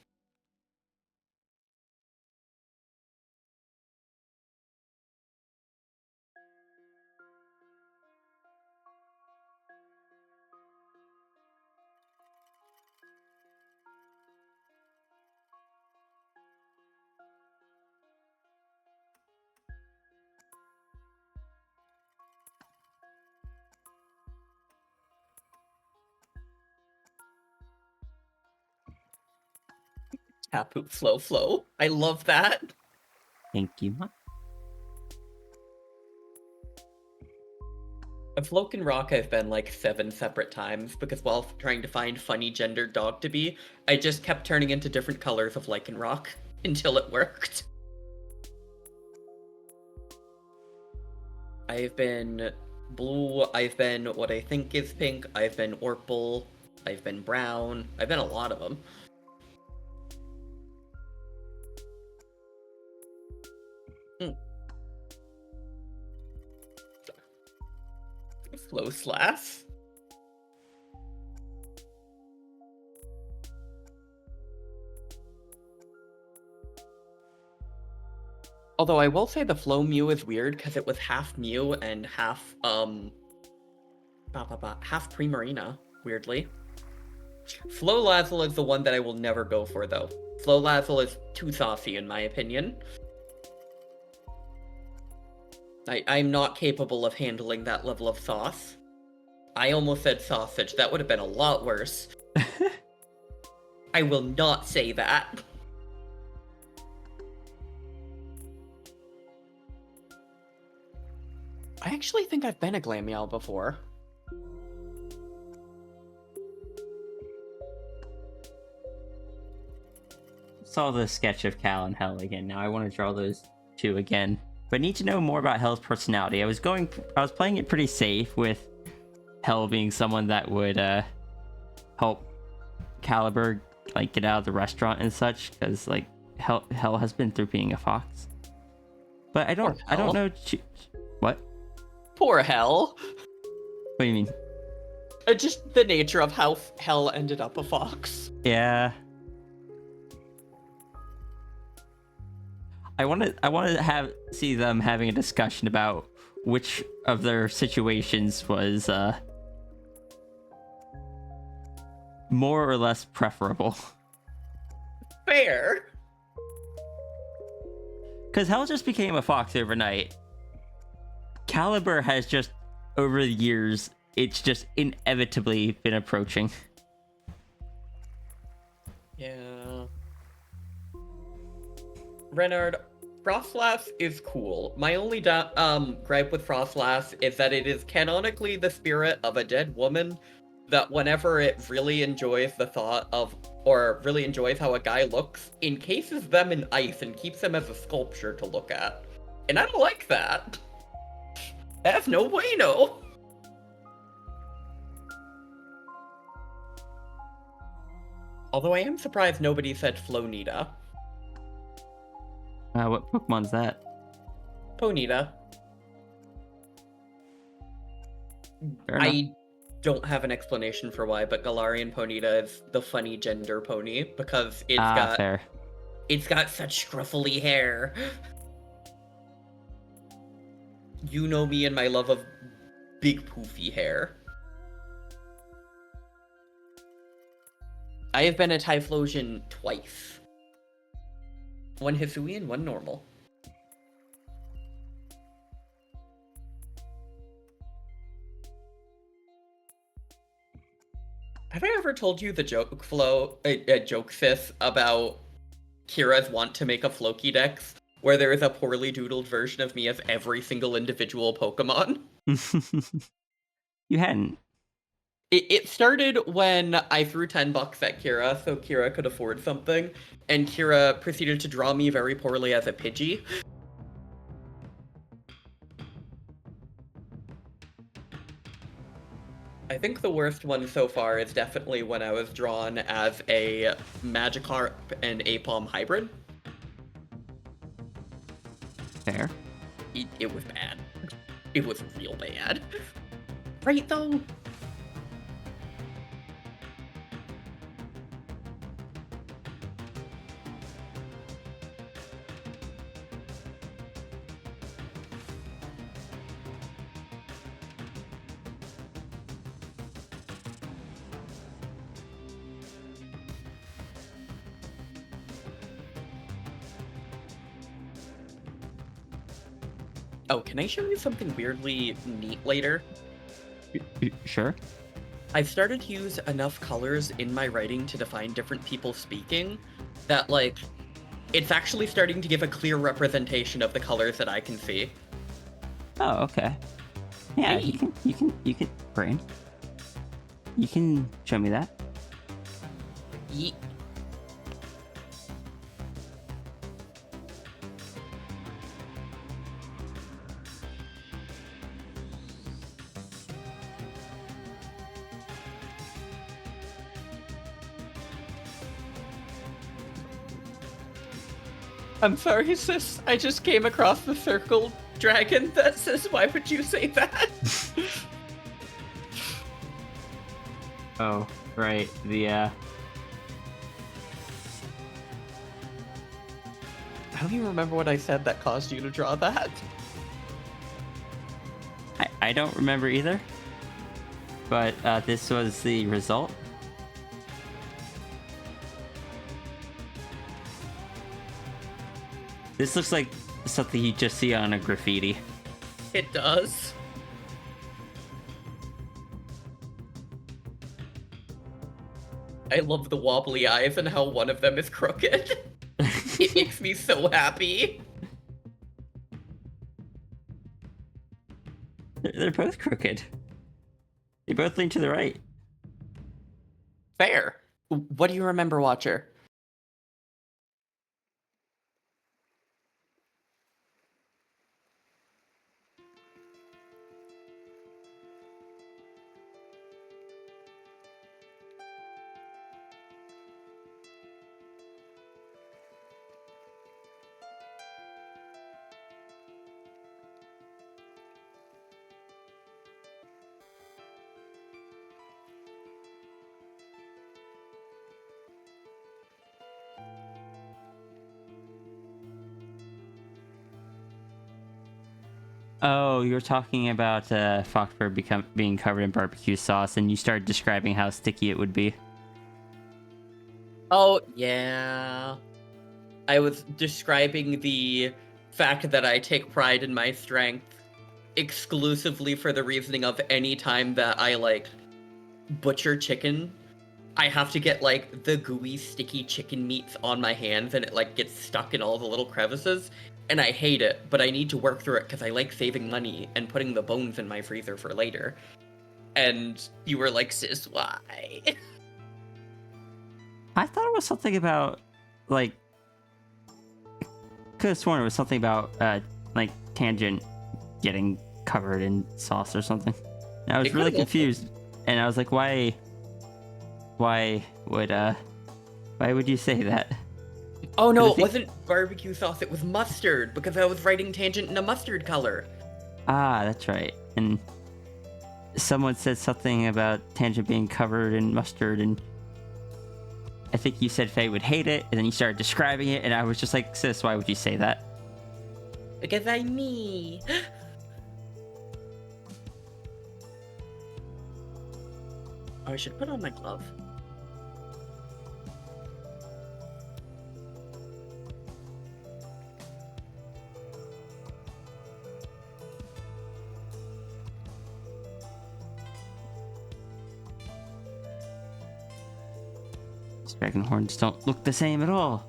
Tapu Flow. I love that. Thank you. I've Loken Rock I've been like 7 separate times because while trying to find funny gendered dog to be, I just kept turning into different colors of Lycanroc until it worked. I've been blue, I've been what I think is pink, I've been Orpal, I've been brown, I've been a lot of them. Flow Slash. Although I will say the Flow Mew is weird because it was half Mew and half half Primarina, weirdly. Flow Lazzle is the one that I will never go for though. Flow Lazzle is too saucy in my opinion. I'm not capable of handling that level of sauce. I almost said sausage. That would have been a lot worse. I will not say that. I actually think I've been a Glameow before. Saw the sketch of Cal and Hell again. Now I want to draw those two again. But I need to know more about Hell's personality. I was playing it pretty safe with Hell being someone that would help Caliber like get out of the restaurant and such, because like Hell has been through being a fox. But I don't know. What? Poor Hell. What do you mean? Just the nature of how Hell ended up a fox. Yeah. I want to see them having a discussion about which of their situations was more or less preferable. Fair. Because Hell just became a fox overnight. Caliber has just, over the years, it's just inevitably been approaching. Yeah. Renard, Frostlass is cool. My only gripe with Frostlass is that it is canonically the spirit of a dead woman that whenever it really enjoys the thought of, or really enjoys how a guy looks, encases them in ice and keeps them as a sculpture to look at. And I don't like that. That's no bueno. Although I am surprised nobody said Flonita. What Pokemon's that? Ponyta. Fair enough. I don't have an explanation for why, but Galarian Ponyta is the funny gender pony because Fair. it's got such scruffly hair. You know me and my love of big poofy hair. I have been a Typhlosion twice. One Hisui and one normal. Have I ever told you the joke sis, about Kira's want to make a Floki Dex where there is a poorly doodled version of me as every single individual Pokemon? You hadn't. It started when I threw $10 at Kira so Kira could afford something, and Kira proceeded to draw me very poorly as a Pidgey. I think the worst one so far is definitely when I was drawn as a Magikarp and Apom hybrid. Fair. It was bad. It was real bad. Right, though? Oh, can I show you something weirdly neat later? Sure. I've started to use enough colors in my writing to define different people speaking that, like, it's actually starting to give a clear representation of the colors that I can see. Oh, okay. Yeah, Hey. you can, Brain. You can show me that. Ye- I'm sorry, sis. I just came across the circle dragon that says, why would you say that? Oh, right. The, How do you remember what I said that caused you to draw that? I don't remember either. But, this was the result. This looks like something you just see on a graffiti. It does. I love the wobbly eyes and how one of them is crooked. It makes me so happy. They're both crooked. They both lean to the right. Fair. What do you remember, Watcher? Oh, you're talking about Foxfur being covered in barbecue sauce, and you started describing how sticky it would be. Oh, yeah. I was describing the fact that I take pride in my strength exclusively for the reasoning of any time that I, like, butcher chicken, I have to get, like, the gooey, sticky chicken meats on my hands, and it, like, gets stuck in all the little crevices. And I hate it, but I need to work through it because I like saving money and putting the bones in my freezer for later. And you were like, sis, why? I thought it was something about, like... Could have sworn it was something about, like, Tangent getting covered in sauce or something. And I was It really could've also- confused. And I was like, why would, Why would you say that? Oh no, I it think- wasn't barbecue sauce, it was mustard, because I was writing Tangent in a mustard color. Ah, that's right. And someone said something about Tangent being covered in mustard, and I think you said Faye would hate it, and then you started describing it, and I was just like, sis, why would you say that? Because I'm me. Oh, I should put on my glove. These dragon horns don't look the same at all.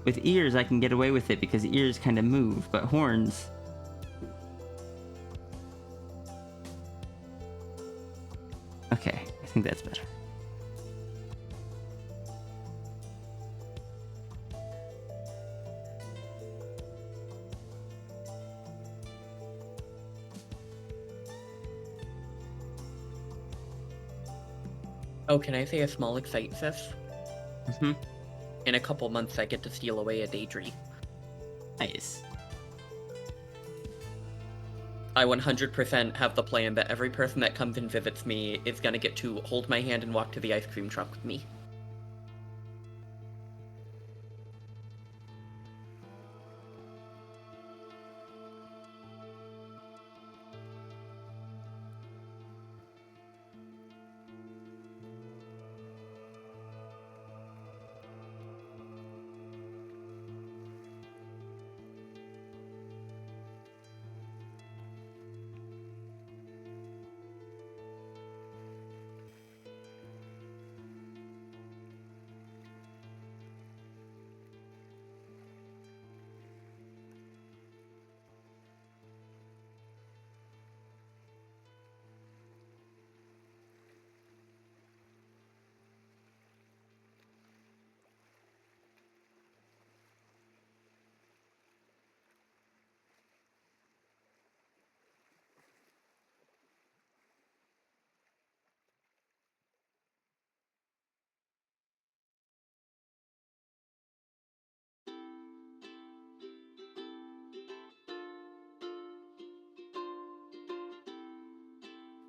With ears, I can get away with it because ears kind of move, but horns... Okay, I think that's better. Oh, can I say a small excite, sis? Mm-hmm. In a couple months, I get to steal away a Daedry. Nice. I 100% have the plan that every person that comes and visits me is gonna get to hold my hand and walk to the ice cream truck with me.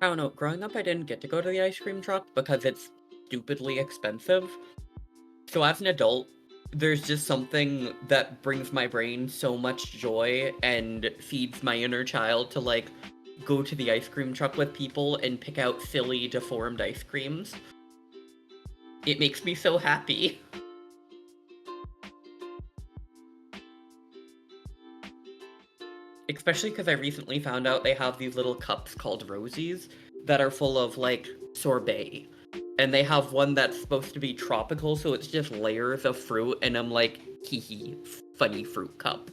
I don't know, growing up I didn't get to go to the ice cream truck because it's stupidly expensive. So as an adult, there's just something that brings my brain so much joy and feeds my inner child to like go to the ice cream truck with people and pick out silly, deformed ice creams. It makes me so happy. Especially because I recently found out they have these little cups called Rosies that are full of, like, sorbet. And they have one that's supposed to be tropical, so it's just layers of fruit, and I'm like, hee hee, funny fruit cup.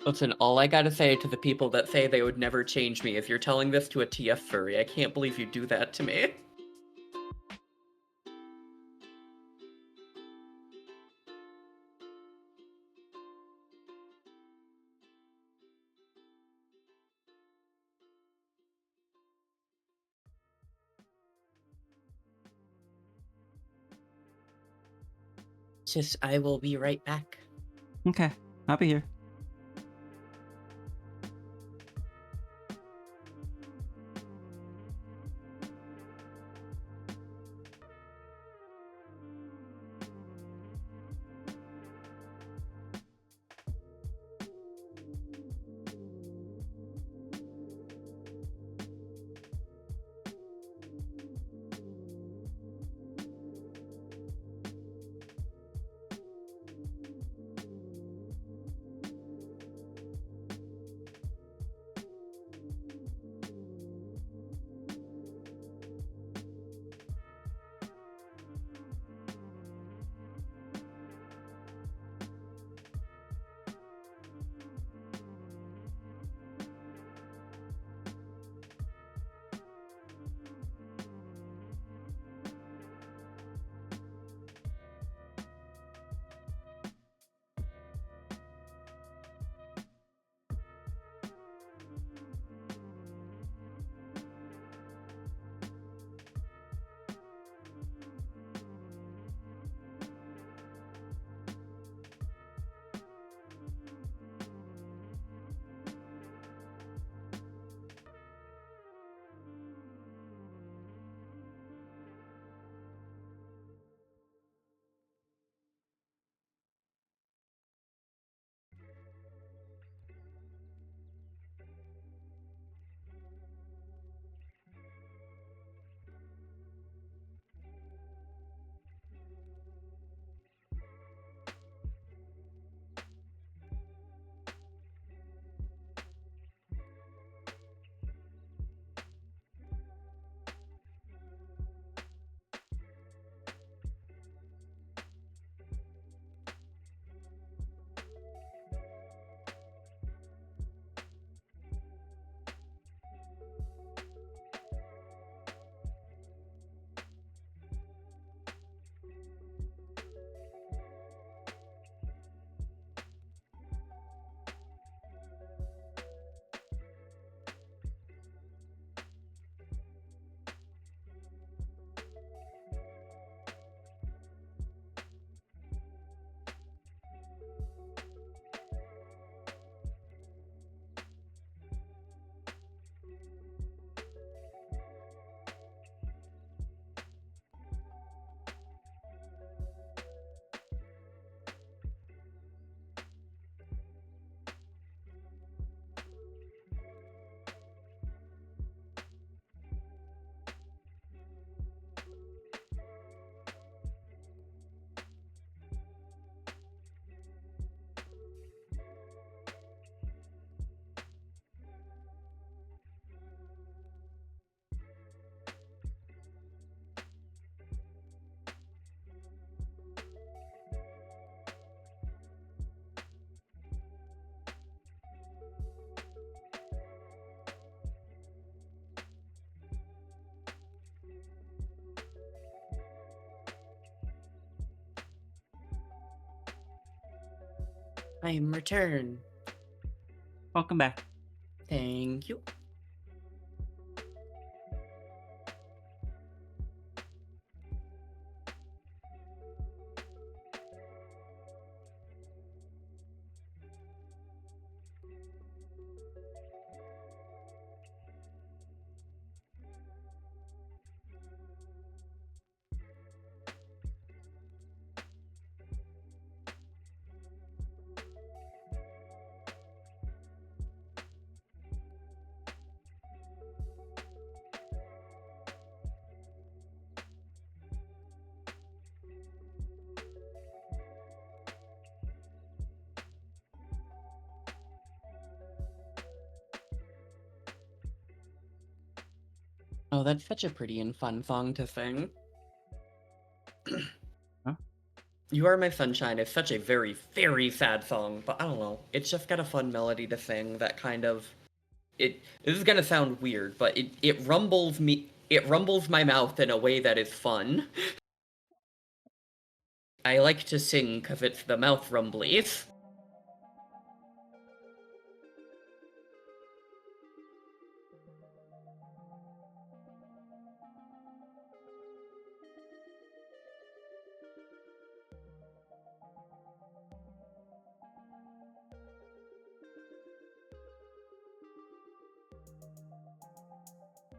Listen, all I gotta say to the people that say they would never change me is you're telling this to a TF furry. I can't believe you do that to me. Just, I will be right back. Okay, I'll be here. I am returned. Welcome back. Thank you. Oh, that's such a pretty and fun song to sing. Huh? You Are My Sunshine is such a very, very sad song, but I don't know. It's just got a fun melody to sing that kind of this is gonna sound weird, but it rumbles my mouth in a way that is fun. I like to sing because it's the mouth rumblies.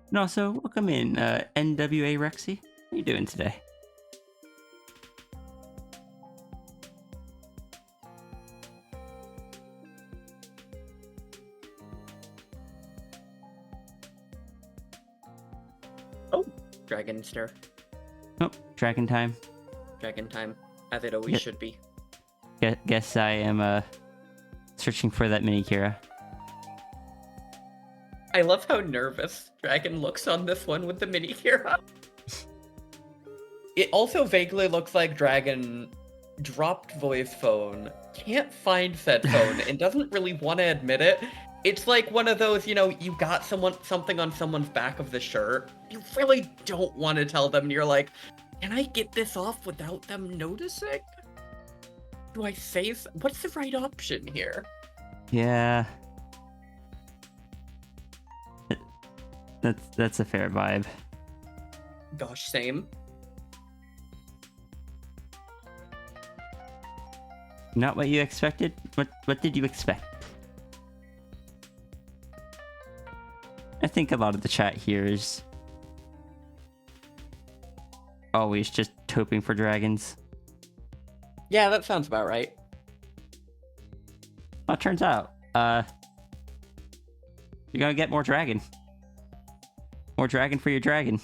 And also, welcome in, NWA Rexy. How you doing today? Oh, Dragonster. Oh, Dragon time. Dragon time, as it always Yeah. should be. Guess I am, searching for that mini Kira. I love how nervous Dragon looks on this one with the mini hero. It also vaguely looks like Dragon dropped voice phone, can't find said phone, and doesn't really want to admit it. It's like one of those, you got something on someone's back of the shirt. You really don't want to tell them. And you're like, can I get this off without them noticing? Do I say what's the right option here? Yeah. That's a fair vibe. Gosh, same. Not what you expected? What did you expect? I think a lot of the chat here is always just hoping for dragons. Yeah, that sounds about right. Well, it turns out, you're gonna get more dragon. More dragon for your dragon.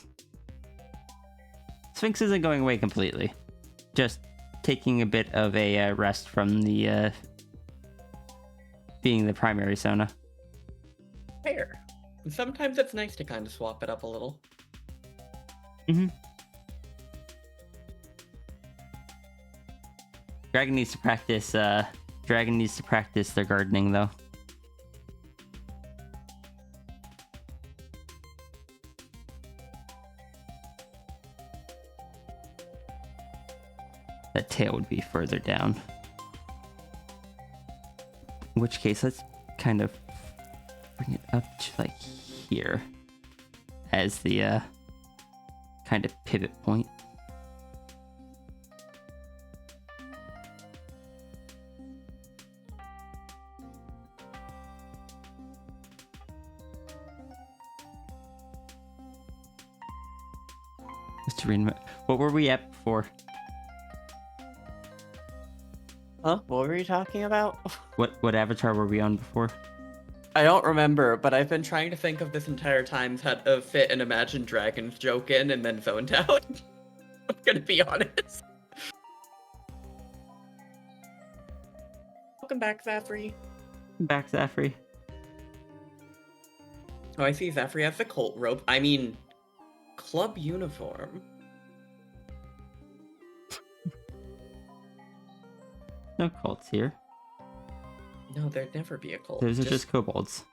Sphinx isn't going away completely. Just taking a bit of a rest from the being the primary Sona. Fair. Sometimes it's nice to kind of swap it up a little. Dragon needs to practice. Dragon needs to practice their gardening though. That tail would be further down. In which case, let's kind of bring it up to like here as the kind of pivot point. Just to read, what were we at before? Huh? What were you talking about? What avatar were we on before? I don't remember, but I've been trying to think of this entire time how to fit an Imagine Dragons joke in and then zoned out. I'm gonna be honest. Welcome back, Zafri. Back, Zafri. Oh, I see Zafri has the cult robe. I mean, club uniform. No cults here. No, there'd never be a cult. Those are just kobolds.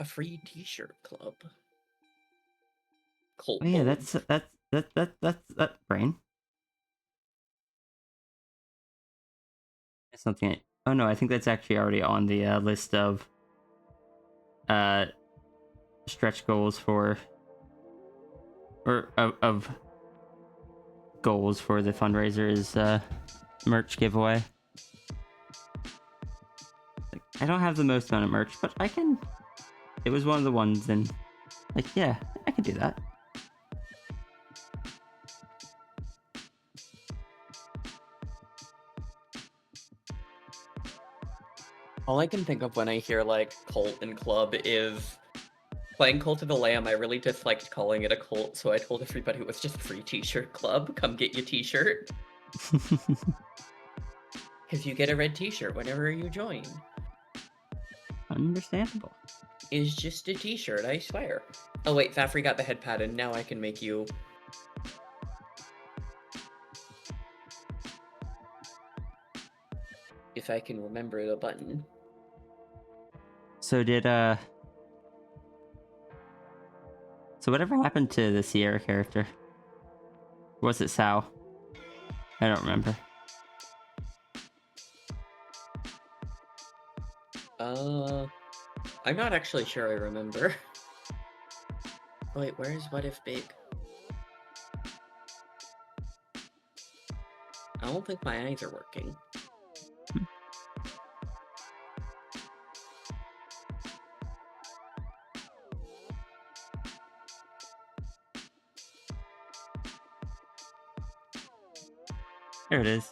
a free T-shirt club. Cult. Oh yeah, bulbs. that's brain. It's something Oh no, I think that's actually already on the list of stretch goals for, or of goals for the fundraiser is merch giveaway. Like, I don't have the most amount of merch, but I can. It was one of the ones, and like, yeah, I can do that. All I can think of when I hear like cult and club is playing Cult of the Lamb. I really disliked calling it a cult, so I told everybody it was just free t-shirt club. Come get your t-shirt. Because you get a red t-shirt whenever you join. Understandable. Is just a t-shirt, I swear. Oh wait, Thafri got the head pad, and now I can make you... If I can remember the button. So did so whatever happened to the Sierra character? Was it Sao? I don't remember. I'm not actually sure I remember. Wait, where's What If Big? I don't think my eyes are working. There it is.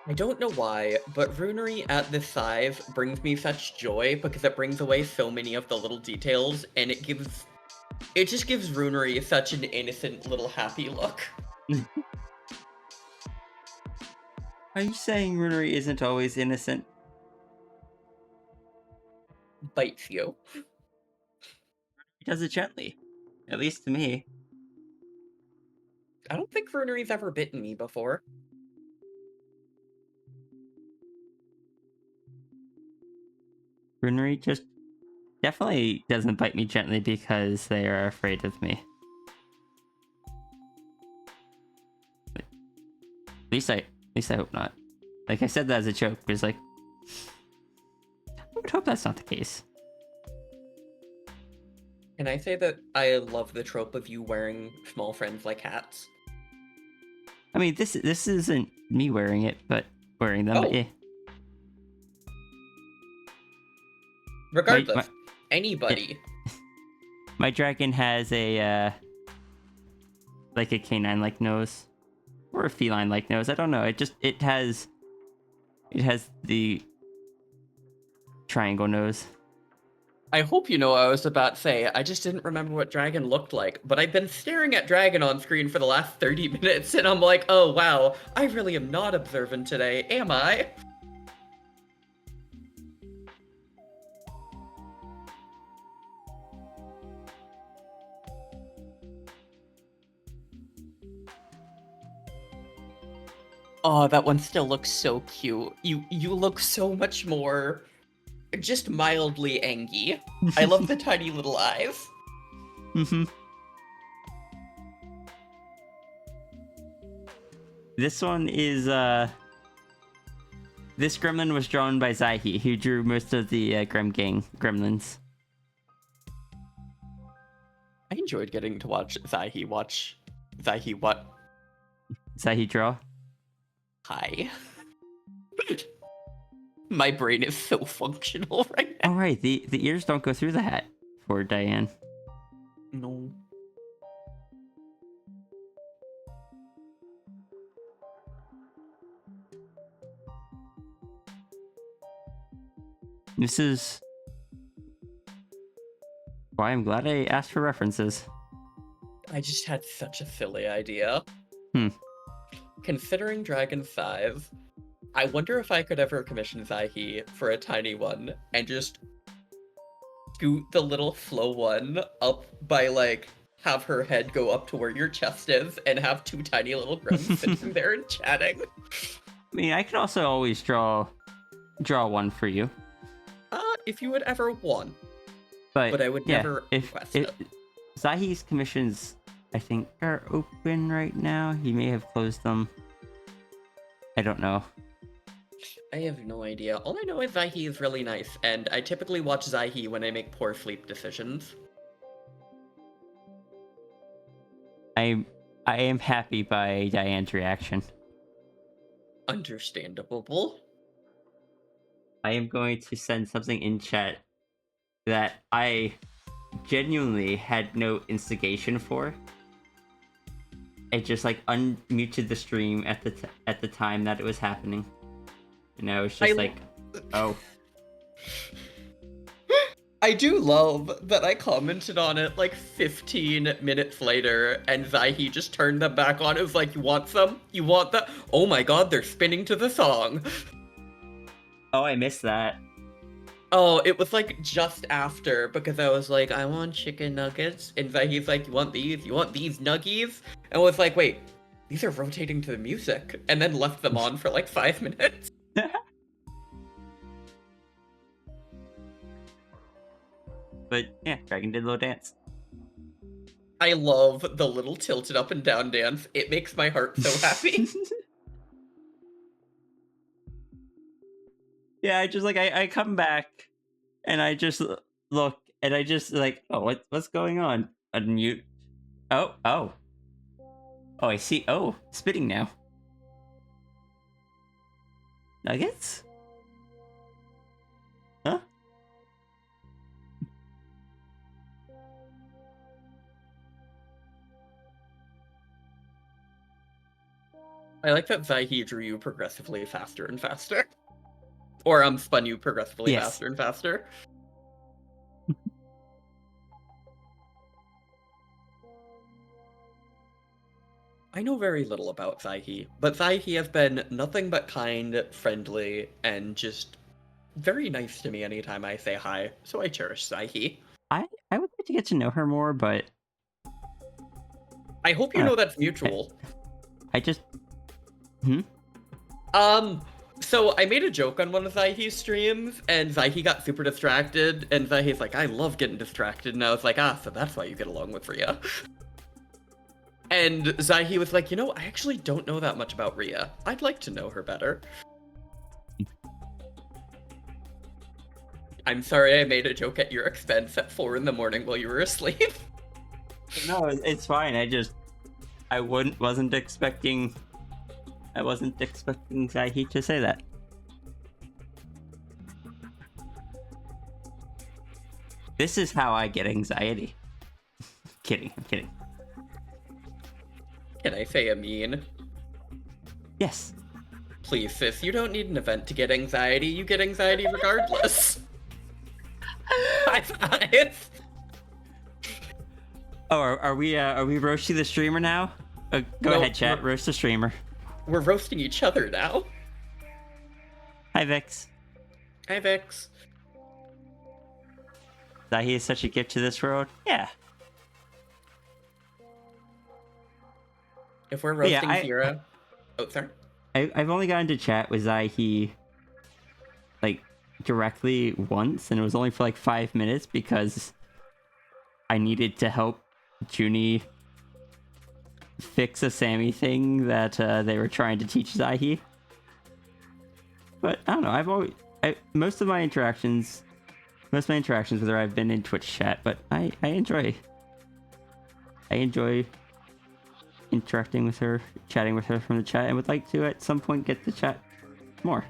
I don't know why, but runery at this size brings me such joy because it brings away so many of the little details, and it just gives runery such an innocent little happy look. Are you saying runery isn't always innocent? Bites you. He does it gently. At least to me. I don't think runery's ever bitten me before. Runery just definitely doesn't bite me gently because they are afraid of me. At least I hope not. Like, I said that as a joke, because like, I would hope that's not the case. Can I say that I love the trope of you wearing small friends like hats? I mean, this isn't me wearing it, but wearing them. But Oh. yeah. Regardless, anybody. My dragon has a like a canine-like nose, or a feline-like nose. I don't know. It has the triangle nose. I hope you know what I was about to say. I just didn't remember what Dragon looked like, but I've been staring at Dragon on screen for the last 30 minutes, and I'm like, oh wow, I really am not observant today, am I? Oh, that one still looks so cute. You look so much more just mildly angy. I love the tiny little eyes. Mm-hmm. This one is this gremlin was drawn by Zaihi, who drew most of the Grem Gang gremlins. I enjoyed getting to watch Zaihi what? Zaihi draw. Hi. My brain is so functional right now. Oh right, the ears don't go through the hat for Diane. No. This is why I'm glad I asked for references. I just had such a silly idea. Hmm. Considering Dragon 5, I wonder if I could ever commission Zaihi for a tiny one and just scoot the little slow one up by, like, have her head go up to where your chest is and have two tiny little grunts sitting there and chatting. I mean, I could also always draw one for you. If you would ever want. But I would yeah, never if request it. Zahi's commissions, I think, are open right now. He may have closed them. I don't know. I have no idea. All I know is Zaihi is really nice, and I typically watch Zaihi when I make poor sleep decisions. I am happy by Diane's reaction. Understandable. I am going to send something in chat that I genuinely had no instigation for. I just like unmuted the stream at the time that it was happening, and I was just like, oh. I do love that I commented on it like 15 minutes later, and Zaihi just turned them back on. It was like, you want some? You want that? Oh my god, they're spinning to the song. Oh, I missed that. Oh, it was like just after, because I was like, I want chicken nuggets, and Zaihi's like, you want these? You want these nuggies? And I was like, wait, these are rotating to the music, and then left them on for like 5 minutes. But yeah, Dragon did a little dance. I love the little tilted up and down dance. It makes my heart so happy. Yeah, I just like I come back and I just look and I just like, oh, what's going on? Unmute. Oh, I see. Oh, spitting now. Nuggets? Huh? I like that Zaihi drew you progressively faster and faster. Or spun you progressively Yes. faster and faster. I know very little about Zaihi, but Zaihi has been nothing but kind, friendly, and just very nice to me anytime I say hi, so I cherish Zaihi. I would like to get to know her more, but I hope you know that's mutual. I just So I made a joke on one of Zaihi's streams, and Zaihi got super distracted, and Zaihi's like, I love getting distracted, and I was like, so that's why you get along with Rhea. And Zaihi was like, I actually don't know that much about Rhea. I'd like to know her better. I'm sorry I made a joke at your expense at 4 in the morning while you were asleep. no, it's fine. I wasn't expecting Zaihi to say that. This is how I get anxiety. I'm kidding. Can I say a mean? Yes. Please, sis, you don't need an event to get anxiety. You get anxiety regardless. High five. Oh, are we roasting the streamer now? Go No, ahead, chat. Roast the streamer. We're roasting each other now. Hi, Vix. Hi, Vix. Zaihi is such a gift to this world. Yeah. If we're roasting yeah, Zira... Oh, sorry. I've only gotten to chat with Zaihi like directly once, and it was only for like 5 minutes because I needed to help Junie fix a Sammy thing that they were trying to teach Zaihi. But I don't know. Most of my interactions with her, I've been in Twitch chat, but I enjoy interacting with her, chatting with her from the chat, and would like to at some point get to chat more.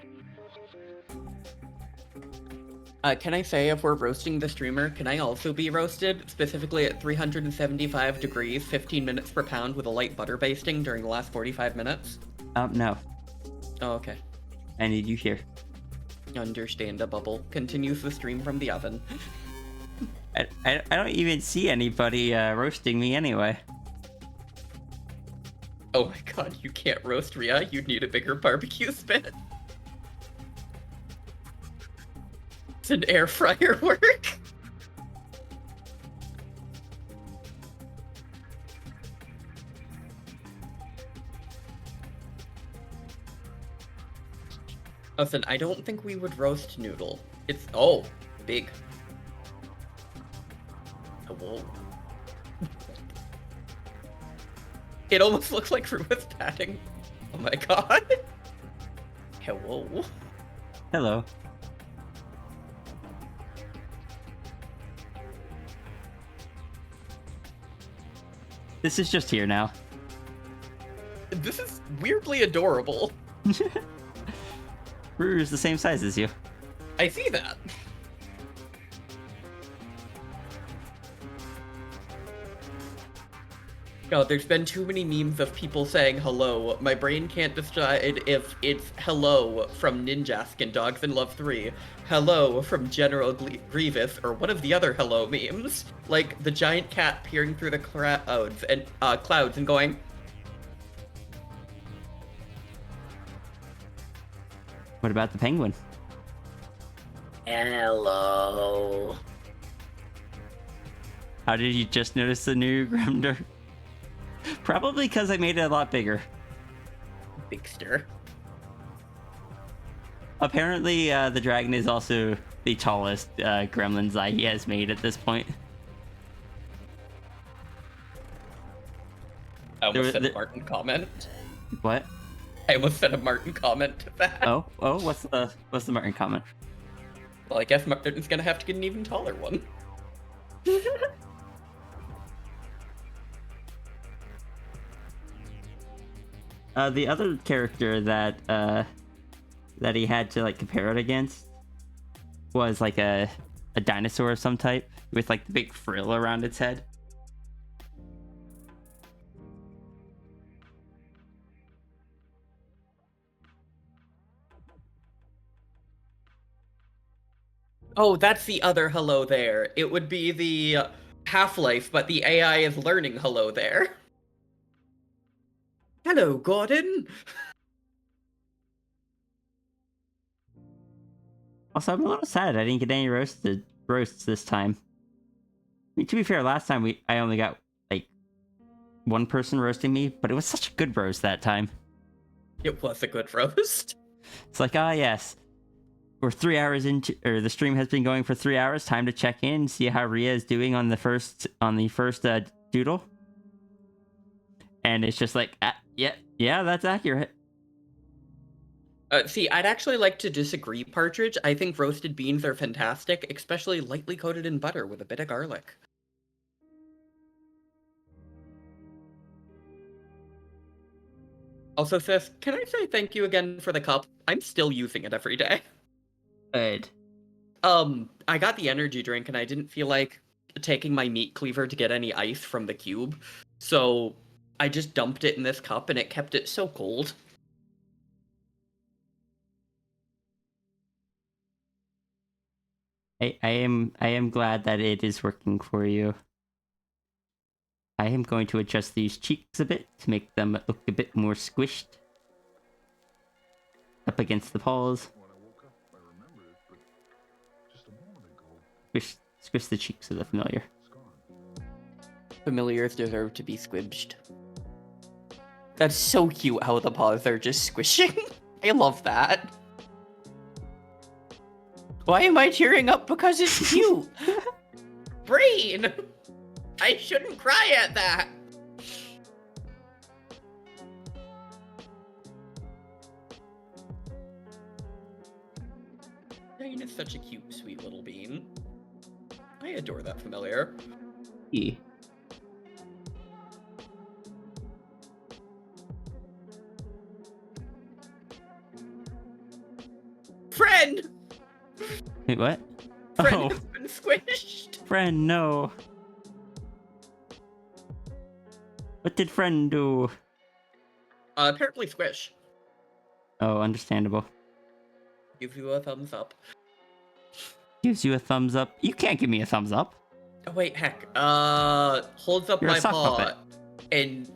Can I say if we're roasting the streamer, can I also be roasted? Specifically at 375 degrees, 15 minutes per pound with a light butter basting during the last 45 minutes? No. Oh, okay. I need you here. Understandable. Continues the stream from the oven. I don't even see anybody roasting me anyway. Oh my god, you can't roast Rhea. You'd need a bigger barbecue spit. It's an air fryer work. Listen, I don't think we would roast Noodle. It's... Oh, big. Oh, whoa. It almost looks like Rua's patting. Oh my god. Hello. Hello. This is just here now. This is weirdly adorable. Ruru's the same size as you. I see that. God, there's been too many memes of people saying hello. My brain can't decide if it's hello from Ninjask and Dogs in Love 3, hello from General Grievous, or one of the other hello memes. Like the giant cat peering through the clouds and going, What about the penguin? hello. How did you just notice the new Grimder? Probably because I made it a lot bigger. Bigster. Apparently, the dragon is also the tallest gremlin Zai he has made at this point. I almost said There- a Martin comment. What? I almost said a Martin comment to that. Oh, what's the Martin comment? Well, I guess Martin's gonna have to get an even taller one. The other character that he had to like compare it against was like a dinosaur of some type with like the big frill around its head. Oh, that's the other hello there. It would be the Half-Life, but the AI is learning hello there. Hello, Gordon. Also, I'm a little sad I didn't get any roasts this time. I mean, to be fair, last time I only got like one person roasting me, but it was such a good roast that time. It was a good roast. It's like, yes, we're 3 hours into, or the stream has been going for 3 hours. Time to check in, see how Ria is doing on the first doodle. And it's just like, yeah, that's accurate. See, I'd actually like to disagree, Partridge. I think roasted beans are fantastic, especially lightly coated in butter with a bit of garlic. Also, sis, can I say thank you again for the cup? I'm still using it every day. Good. I got the energy drink and I didn't feel like taking my meat cleaver to get any ice from the cube. So I just dumped it in this cup and it kept it so cold. I am glad that it is working for you. I am going to adjust these cheeks a bit to make them look a bit more squished. Up against the paws. When I woke up, I remembered it, but just a moment ago, Squish the cheeks of the familiar. it's gone. Familiars deserve to be squibshed. That's so cute how the paws are just squishing. I love that. Why am I tearing up? Because it's cute. Brain! I shouldn't cry at that. Brain is such a cute, sweet little bean. I adore that familiar. E. Friend! Wait, what? Friend Oh, has been squished. friend, no. What did friend do? Apparently squish. Oh, understandable. Give you a thumbs up. Gives you a thumbs up. You can't give me a thumbs up. Oh wait, heck. Holds up You're a my sock paw puppet. and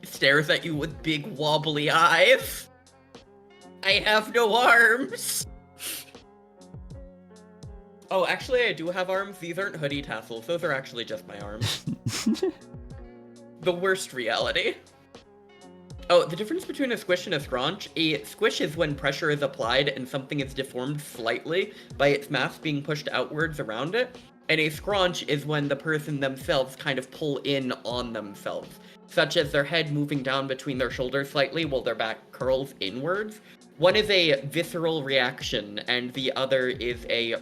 stares at you with big wobbly eyes. I have no arms. Oh, actually, I do have arms. These aren't hoodie tassels. Those are actually just my arms. The worst reality. Oh, the difference between a squish and a scrunch. A squish is when pressure is applied and something is deformed slightly by its mass being pushed outwards around it. And a scrunch is when the person themselves kind of pull in on themselves. such as their head moving down between their shoulders slightly while their back curls inwards. One is a visceral reaction, and the other is a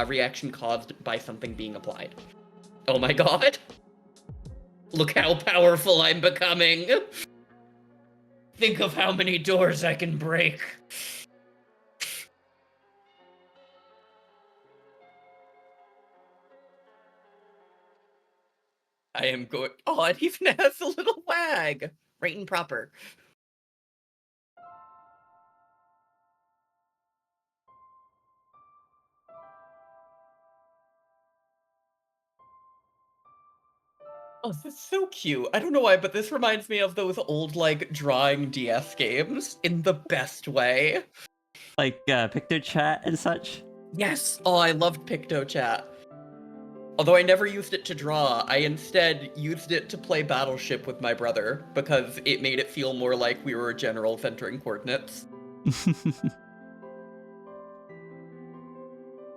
reaction caused by something being applied. Oh my god. Look how powerful I'm becoming. Think of how many doors I can break. I am going. Oh, it even has a little wag. Right and proper. Oh, this is so cute. I don't know why, but this reminds me of those old, like, drawing DS games in the best way. Like PictoChat and such. Yes! Oh, I loved PictoChat. Although I never used it to draw, I instead used it to play Battleship with my brother, because it made it feel more like we were generals entering coordinates.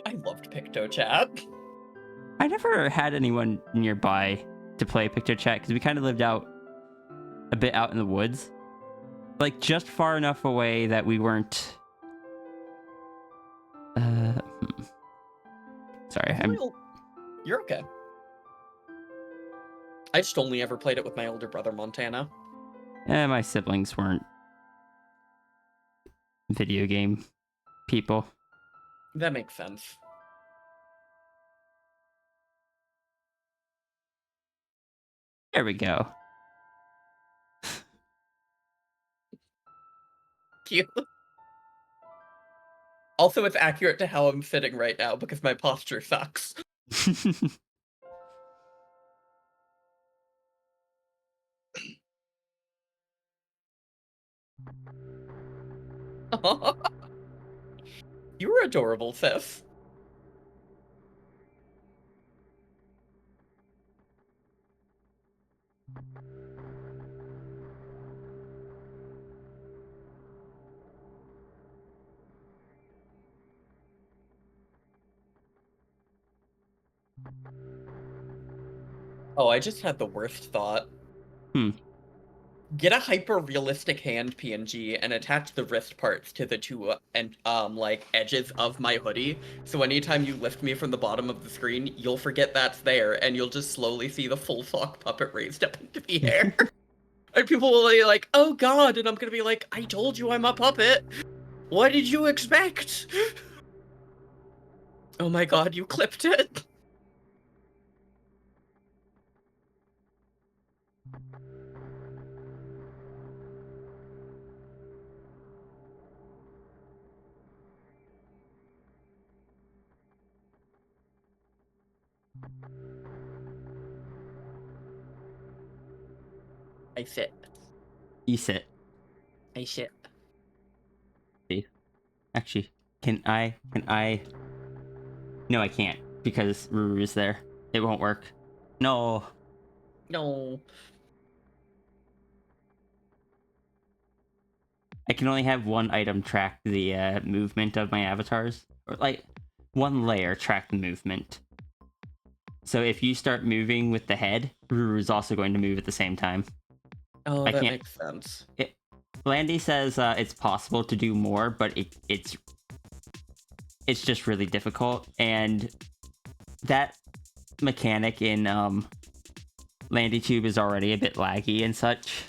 I loved PictoChat. I never had anyone nearby to play PictoChat because we kind of lived out a bit out in the woods. Like, just far enough away that we weren't... Sorry, You're okay. I just only ever played it with my older brother, Montana. My siblings weren't video game people. That makes sense. There we go. Cute. Also, it's accurate to how I'm sitting right now because my posture sucks. You were adorable, sis. Oh, I just had the worst thought. Get a hyper-realistic hand PNG and attach the wrist parts to the two like edges of my hoodie. So anytime you lift me from the bottom of the screen, you'll forget that's there, and you'll just slowly see the full sock puppet raised up into the air. And people will be like, "Oh God!" and I'm gonna be like, "I told you I'm a puppet. What did you expect?" Oh my God, you clipped it. I sit. You sit. I sit. Actually, can I? No, I can't, because Ruru's there. It won't work. No. No. I can only have one item track the movement of my avatars. Or, like, one layer track the movement. So if you start moving with the head, Ruru's also going to move at the same time. Oh, I that can't- makes sense. Blandy says it's possible to do more, but it's just really difficult, and that mechanic in LandyTube is already a bit laggy and such.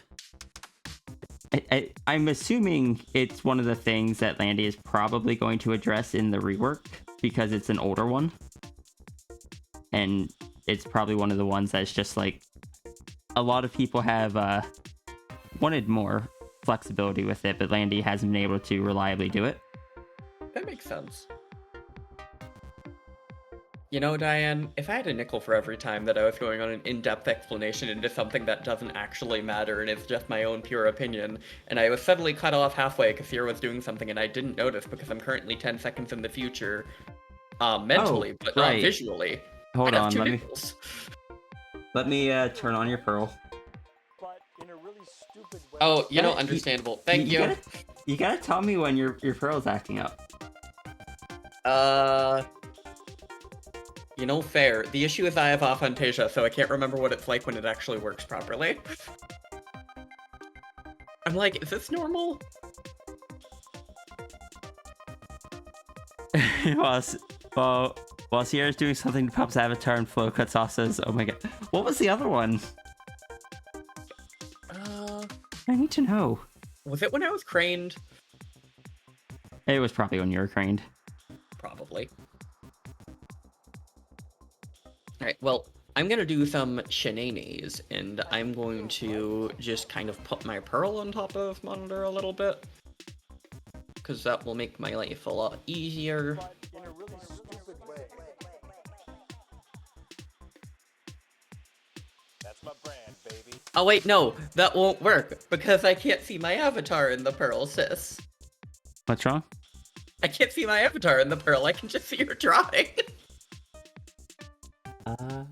I'm assuming it's one of the things that Landy is probably going to address in the rework, because it's an older one, and it's probably one of the ones that's just like, a lot of people have wanted more flexibility with it, but Landy hasn't been able to reliably do it. That makes sense. You know, Diane, if I had a nickel for every time that I was going on an in-depth explanation into something that doesn't actually matter and is just my own pure opinion, and I was suddenly cut off halfway because Sierra was doing something and I didn't notice because I'm currently 10 seconds in the future, mentally, but not right. visually. Hold I'd have on, two let nickels. me turn on your pearl. But in a really stupid way. Oh, you know, Yeah, understandable. Thank you. You gotta tell me when your pearl's acting up. You know, fair. The issue is I have aphantasia, so I can't remember what it's like when it actually works properly. I'm like, is this normal? While Sierra's doing something to Pup's avatar and Flo cuts off says, "Oh my god, what was the other one? I need to know." Was it when I was craned? It was probably when you were craned. Probably. Alright, well, I'm gonna do some shenanigans, and I'm going to just kind of put my pearl on top of monitor a little bit. Because that will make my life a lot easier. But in a really stupid way. That's my brand, baby. Oh wait, no, that won't work, because I can't see my avatar in the pearl, sis. What's wrong? I can't see my avatar in the pearl, I can just see your drawing. I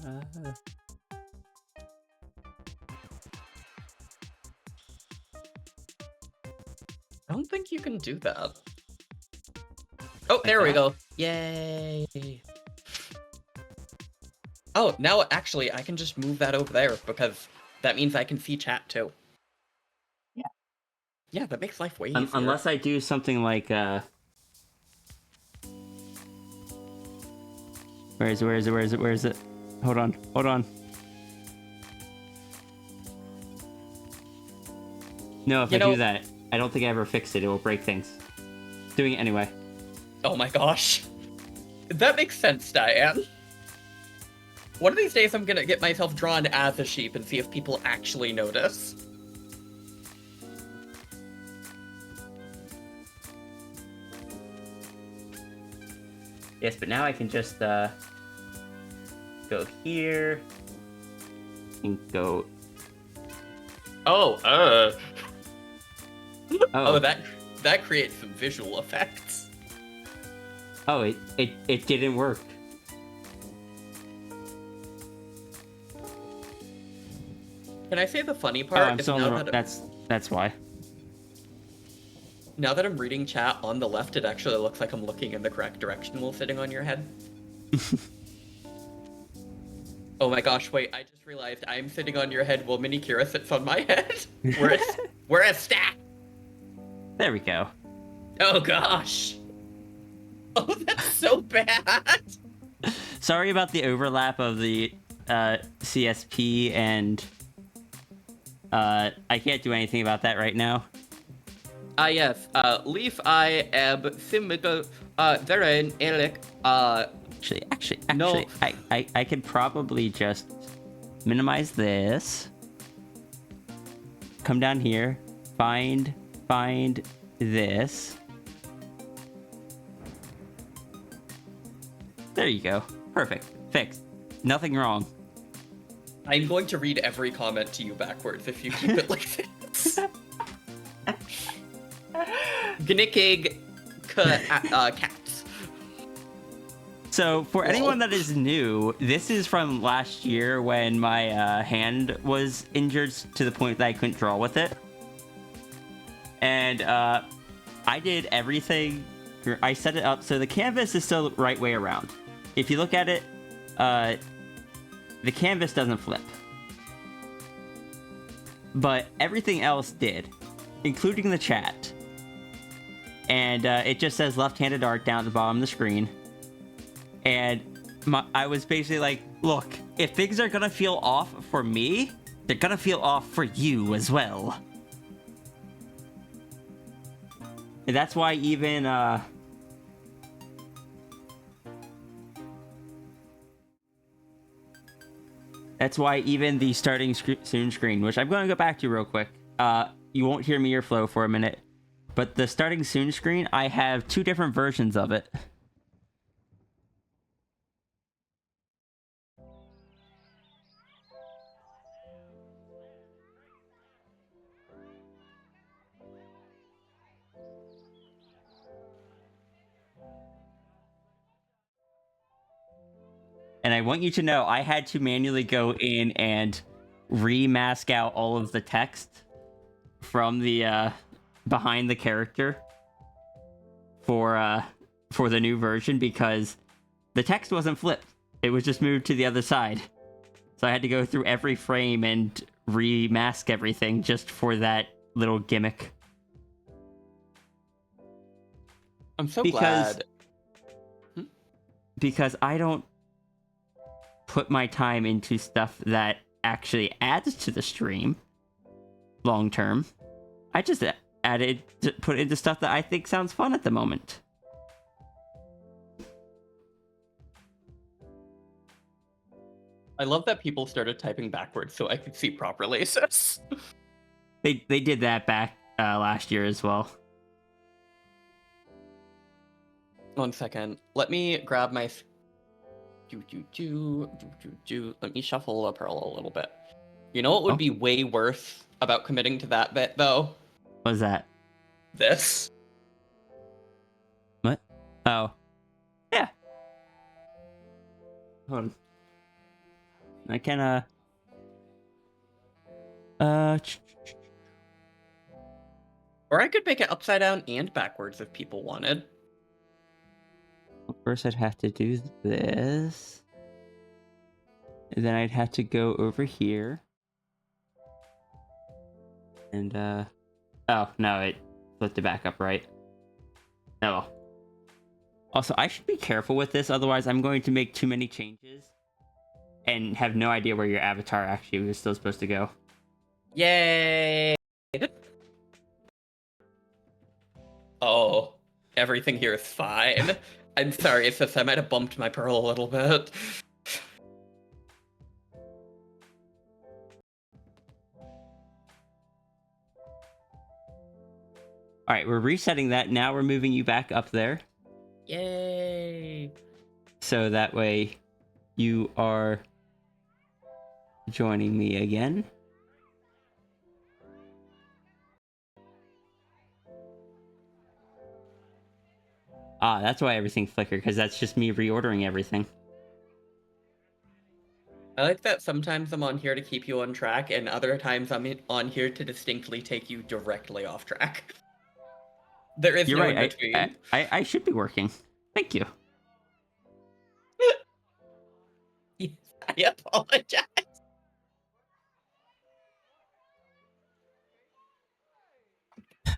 don't think you can do that. Oh, there we go. Yay. Oh, now actually I can just move that over there because that means I can see chat too. Yeah. Yeah, that makes life way easier. Unless I do something like, where is it? Hold on. No, if I do that, I don't think I ever fixed it. It will break things. Doing it anyway. Oh my gosh. That makes sense, Diane. One of these days I'm gonna get myself drawn as a sheep and see if people actually notice. Yes, but now I can just, go here. And go... Oh, that creates some visual effects. Oh, it didn't work. Can I say the funny Oh, part? I'm is still now on the... that- That's why. Now that I'm reading chat on the left, it actually looks like I'm looking in the correct direction while sitting on your head. Oh my gosh, wait, I just realized I'm sitting on your head while Mini Kira sits on my head. We're a stack. There we go. Oh gosh. Oh, that's so bad. Sorry about the overlap of the CSP and I can't do anything about that right now. Yes, Leaf I Ab Simigo Veren Elec Actually, No. I could probably just minimize this. Come down here, find this. There you go. Perfect. Fixed. Nothing wrong. I'm going to read every comment to you backwards if you keep it like this. Gnikig cats. So, for anyone that is new, this is from last year when my hand was injured to the point that I couldn't draw with it. And I did everything. I set it up so the canvas is still the right way around. If you look at it, the canvas doesn't flip. But everything else did, including the chat. And it just says left-handed art down at the bottom of the screen. And I was basically like, look, if things are gonna feel off for me, they're gonna feel off for you as well. And that's why even, the starting soon screen, which I'm gonna go back to real quick. You won't hear me or Flo for a minute. But the starting soon screen, I have 2 different versions of it. And I want you to know, I had to manually go in and remask out all of the text from the behind the character for the new version because the text wasn't flipped. It was just moved to the other side. So I had to go through every frame and remask everything just for that little gimmick. I'm so Because- glad. Because I don't put my time into stuff that actually adds to the stream long term. I just put into stuff that I think sounds fun at the moment. I love that people started typing backwards so I could see properly. Sis. They did that back last year as well. 1 second. Let me grab my. Let me shuffle the pearl a little bit. You know what would Oh. be way worse about committing to that bit, though? What was that? This. What? Oh. Yeah. Hold on. I can, Or I could make it upside down and backwards if people wanted. First I'd have to do this. And then I'd have to go over here. And, oh, no, it flipped it back up right. Oh well. Also, I should be careful with this, otherwise I'm going to make too many changes and have no idea where your avatar actually was still supposed to go. Yay! Oh, everything here is fine. I'm sorry, sis, I might have bumped my pearl a little bit. Alright, we're resetting that. Now we're moving you back up there. Yay! So that way you are joining me again. Ah, that's why everything flickered, because that's just me reordering everything. I like that sometimes I'm on here to keep you on track, and other times I'm on here to distinctly take you directly off track. There is You're no right, in between. I should be working. Thank you. Yes, I apologize.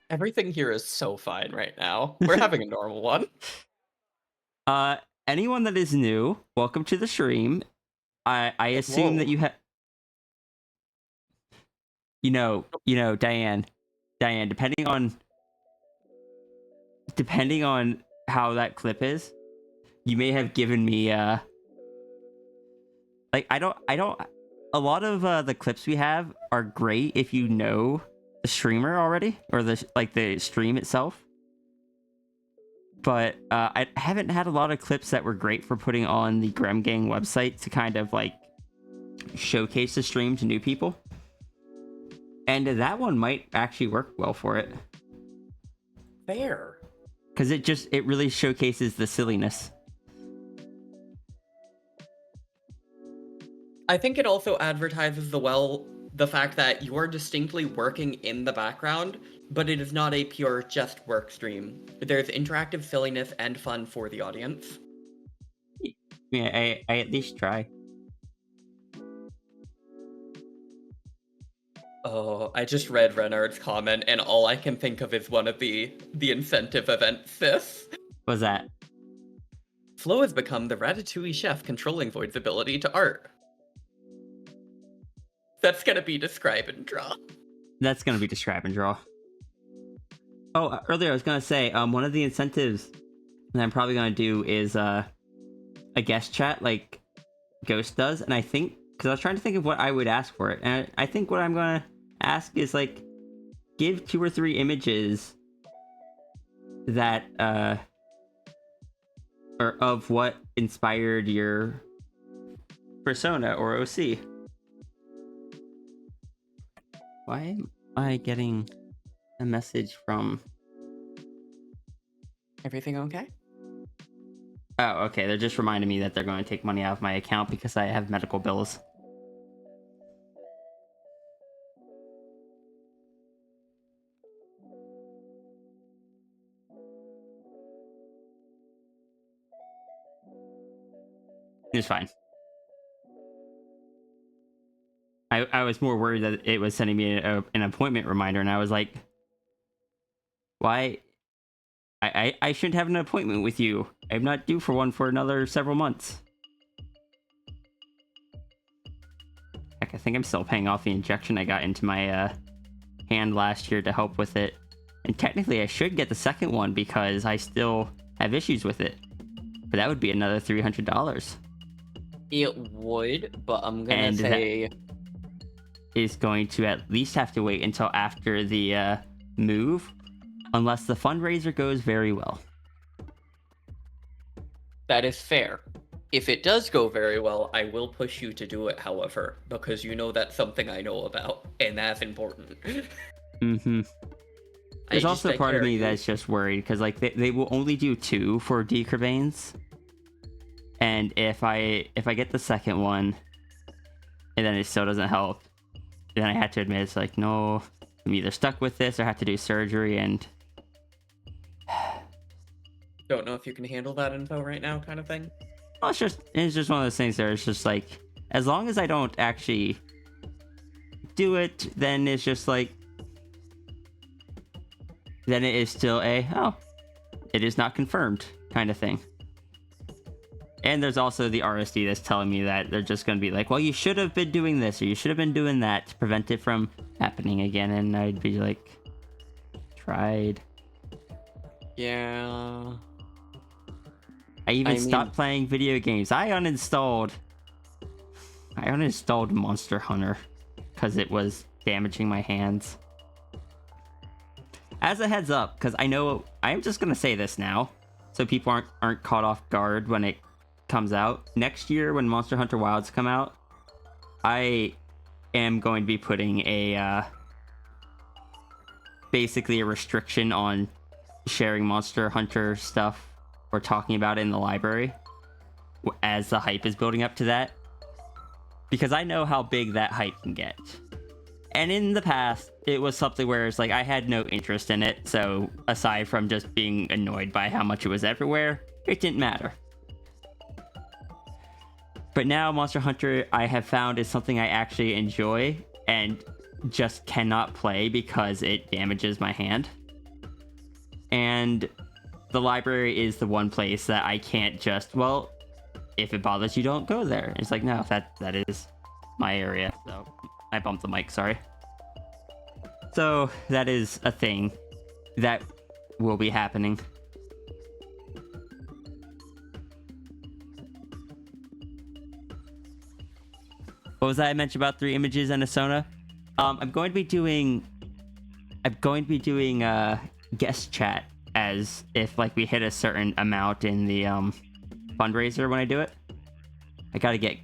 Everything here is so fine right now. We're having a normal one. Anyone that is new, welcome to the stream. I assume that Whoa. you have... You know, Diane, depending on how that clip is, you may have given me, like, I don't, a lot of, the clips we have are great if you know the streamer already, or the stream itself. But, I haven't had a lot of clips that were great for putting on the Grem Gang website to kind of, like, showcase the stream to new people. And that one might actually work well for it. Fair. Because it really showcases the silliness. I think it also advertises the fact that you are distinctly working in the background, but it is not a pure just work stream. There's interactive silliness and fun for the audience. Yeah, I at least try. Oh, I just read Renard's comment, and all I can think of is one of the incentive events. This What was that? Flo has become the Ratatouille chef controlling Void's ability to art. That's gonna be describe and draw. That's gonna be describe and draw. Oh, earlier I was gonna say, one of the incentives that I'm probably gonna do is a guest chat like Ghost does, and I think because I was trying to think of what I would ask for it, and I think what I'm gonna ask is like give 2 or 3 images that or of what inspired your persona or OC. Why am I getting a message from... Everything okay? Oh, okay. They're just reminding me that they're going to take money out of my account because I have medical bills. It's fine. I was more worried that it was sending me an appointment reminder, and I was like, why? I shouldn't have an appointment with you. I'm not due for one for another several months. Heck, I think I'm still paying off the injection I got into my hand last year to help with it. And technically, I should get the second one because I still have issues with it. But that would be another $300. It would, but I'm gonna And say is going to at least have to wait until after the move, unless the fundraiser goes very well. that is fair. If it does go very well, I will push you to do it, however, because you know that's something I know about, and that's important. Mm-hmm. There's also a part of me that's just worried, because like they will only do 2 for decurvains. And if I get the second one, and then it still doesn't help, then I have to admit it's like, no, I'm either stuck with this or have to do surgery, and Don't know if you can handle that info right now, kind of thing. well, it's just one of those things where it's just like, as long as I don't actually do it, then it's just like, then it is still it is not confirmed kind of thing. And there's also the RSD that's telling me that they're just going to be like, well, you should have been doing this, or you should have been doing that to prevent it from happening again. And I'd be like, tried. Yeah. I even stopped playing video games. I uninstalled Monster Hunter because it was damaging my hands. As a heads up, because I know I'm just going to say this now, so people aren't caught off guard when it comes out. Next year, when Monster Hunter Wilds come out, I am going to be putting a basically a restriction on sharing Monster Hunter stuff or talking about it in the library as the hype is building up to that, because I know how big that hype can get. And in the past, it was something where it's like I had no interest in it, so aside from just being annoyed by how much it was everywhere, it didn't matter. But now Monster Hunter, I have found, is something I actually enjoy and just cannot play because it damages my hand. And the library is the one place that I can't just, well, if it bothers you, don't go there. It's like, no, that is my area. So I bumped the mic, sorry. So that is a thing that will be happening. What was that I mentioned about 3 images and a Sona? I'm going to be doing guest chat as if like we hit a certain amount in the fundraiser when I do it. I gotta get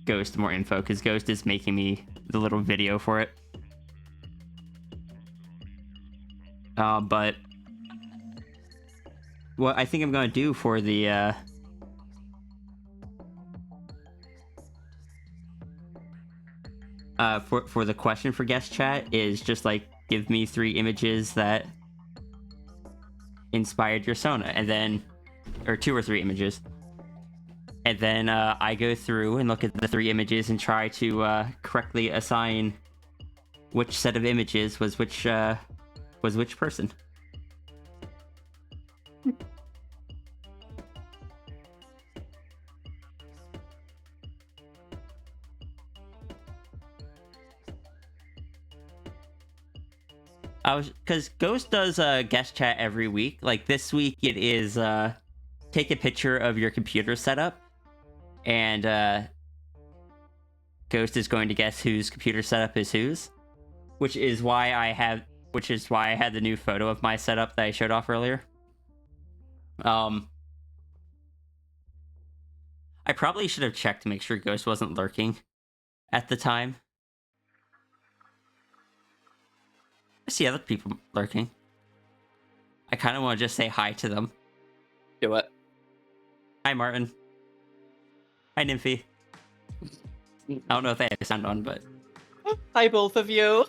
Ghost more info because Ghost is making me the little video for it. But what I think I'm gonna do for the for the question for guest chat is just like give me 3 images that inspired your Sona, and then, or 2 or 3 images, and then I go through and look at the 3 images and try to correctly assign which set of images was which person. Because Ghost does guest chat every week. Like this week, it is take a picture of your computer setup, and Ghost is going to guess whose computer setup is whose, which is why I had the new photo of my setup that I showed off earlier. I probably should have checked to make sure Ghost wasn't lurking at the time. I see other people lurking. I kind of want to just say hi to them. Do it. Hi, Martin. Hi, Nymphy. I don't know if they have sound on, but... Hi, both of you.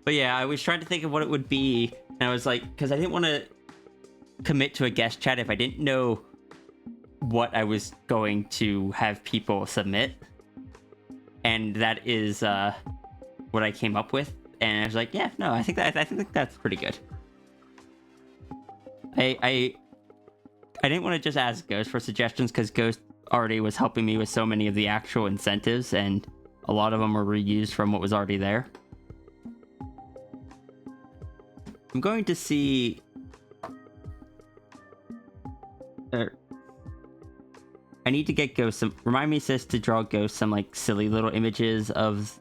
But yeah, I was trying to think of what it would be, and I was like, because I didn't want to commit to a guest chat if I didn't know what I was going to have people submit, and that is what I came up with. And I was like, yeah, no, I think that's pretty good. I didn't want to just ask Ghost for suggestions because Ghost already was helping me with so many of the actual incentives, and a lot of them were reused from what was already there. I'm going to see. I need to get Ghost some. Remind me, sis, to draw Ghost some like silly little images of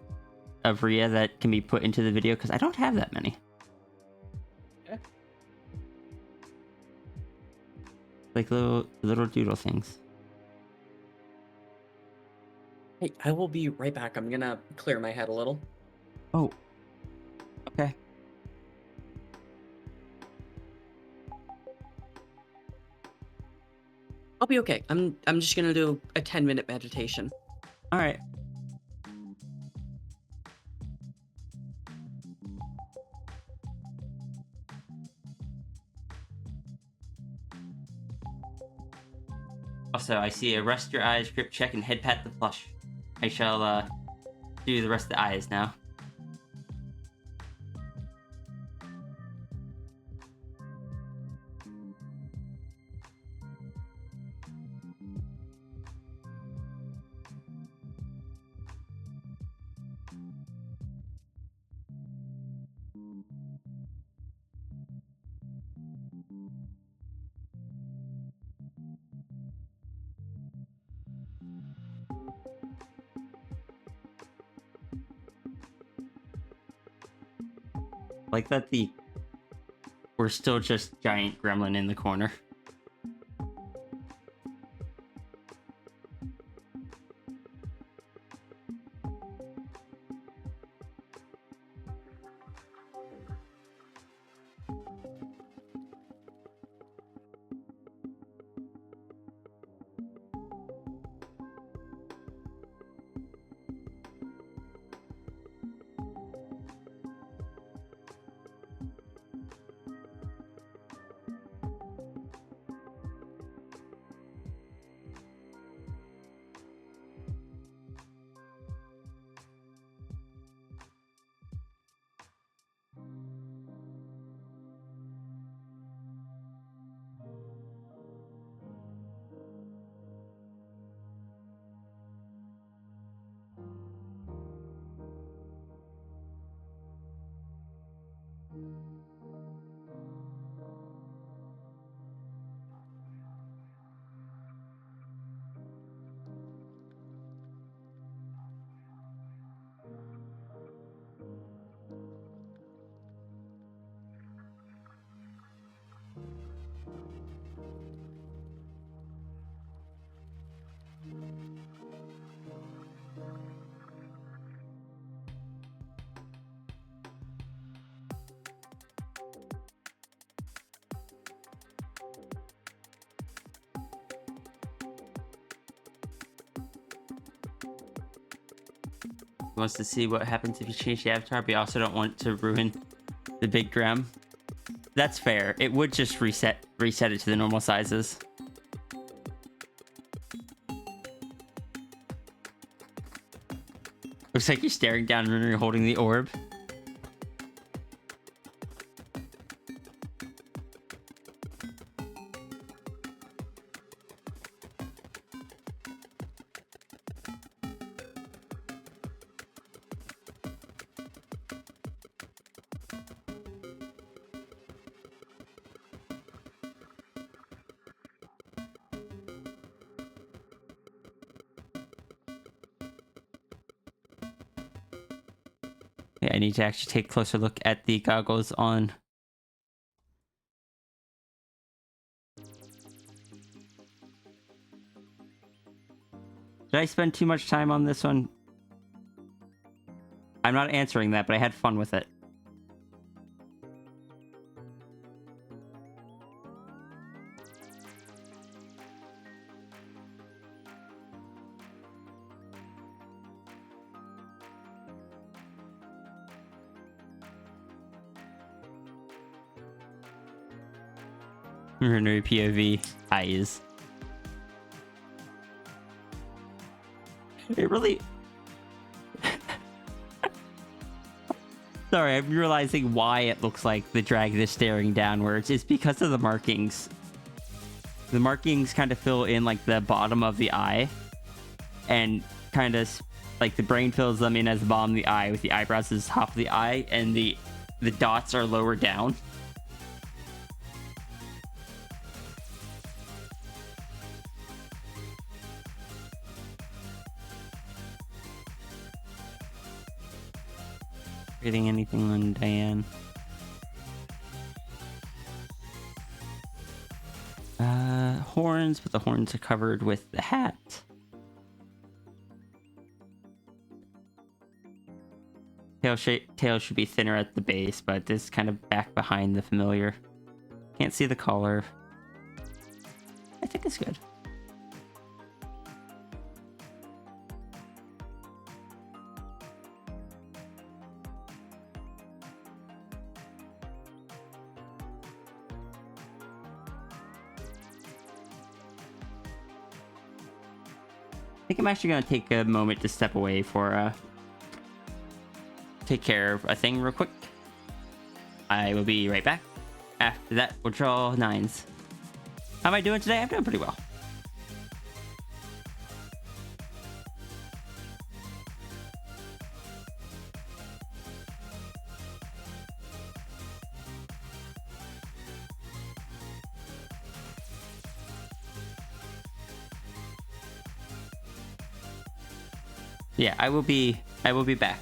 Rhea that can be put into the video because I don't have that many. Okay. Like little doodle things. Hey, I will be right back. I'm gonna clear my head a little. Oh. Okay. I'll be okay. I'm just gonna do a 10-minute meditation. All right. Also, I see a rest your eyes, grip check, and head pat the plush. I shall do the rest of the eyes now. Like that we're still just giant gremlin in the corner. Wants to see what happens if you change the avatar, but you also don't want to ruin the big Grem. That's fair. It would just reset it to the normal sizes. Looks like you're staring down and you're holding the orb. Yeah, I need to actually take a closer look at the goggles on. Did I spend too much time on this one? I'm not answering that, but I had fun with it. Renewal POV eyes. It really. Sorry, I'm realizing why it looks like the dragon is staring downwards. It's because of the markings. The markings kind of fill in like the bottom of the eye, and kind of like the brain fills them in as the bottom of the eye, with the eyebrows as the top of the eye, and the dots are lower down. Getting anything on Diane? Horns, but the horns are covered with the hat. Tail should be thinner at the base, but this is kind of back behind the familiar. Can't see the collar. I think it's good. I think I'm actually going to take a moment to step away for take care of a thing real quick. I will be right back. After that, we'll draw nines. How am I doing today? I'm doing pretty well. Yeah, I will be back.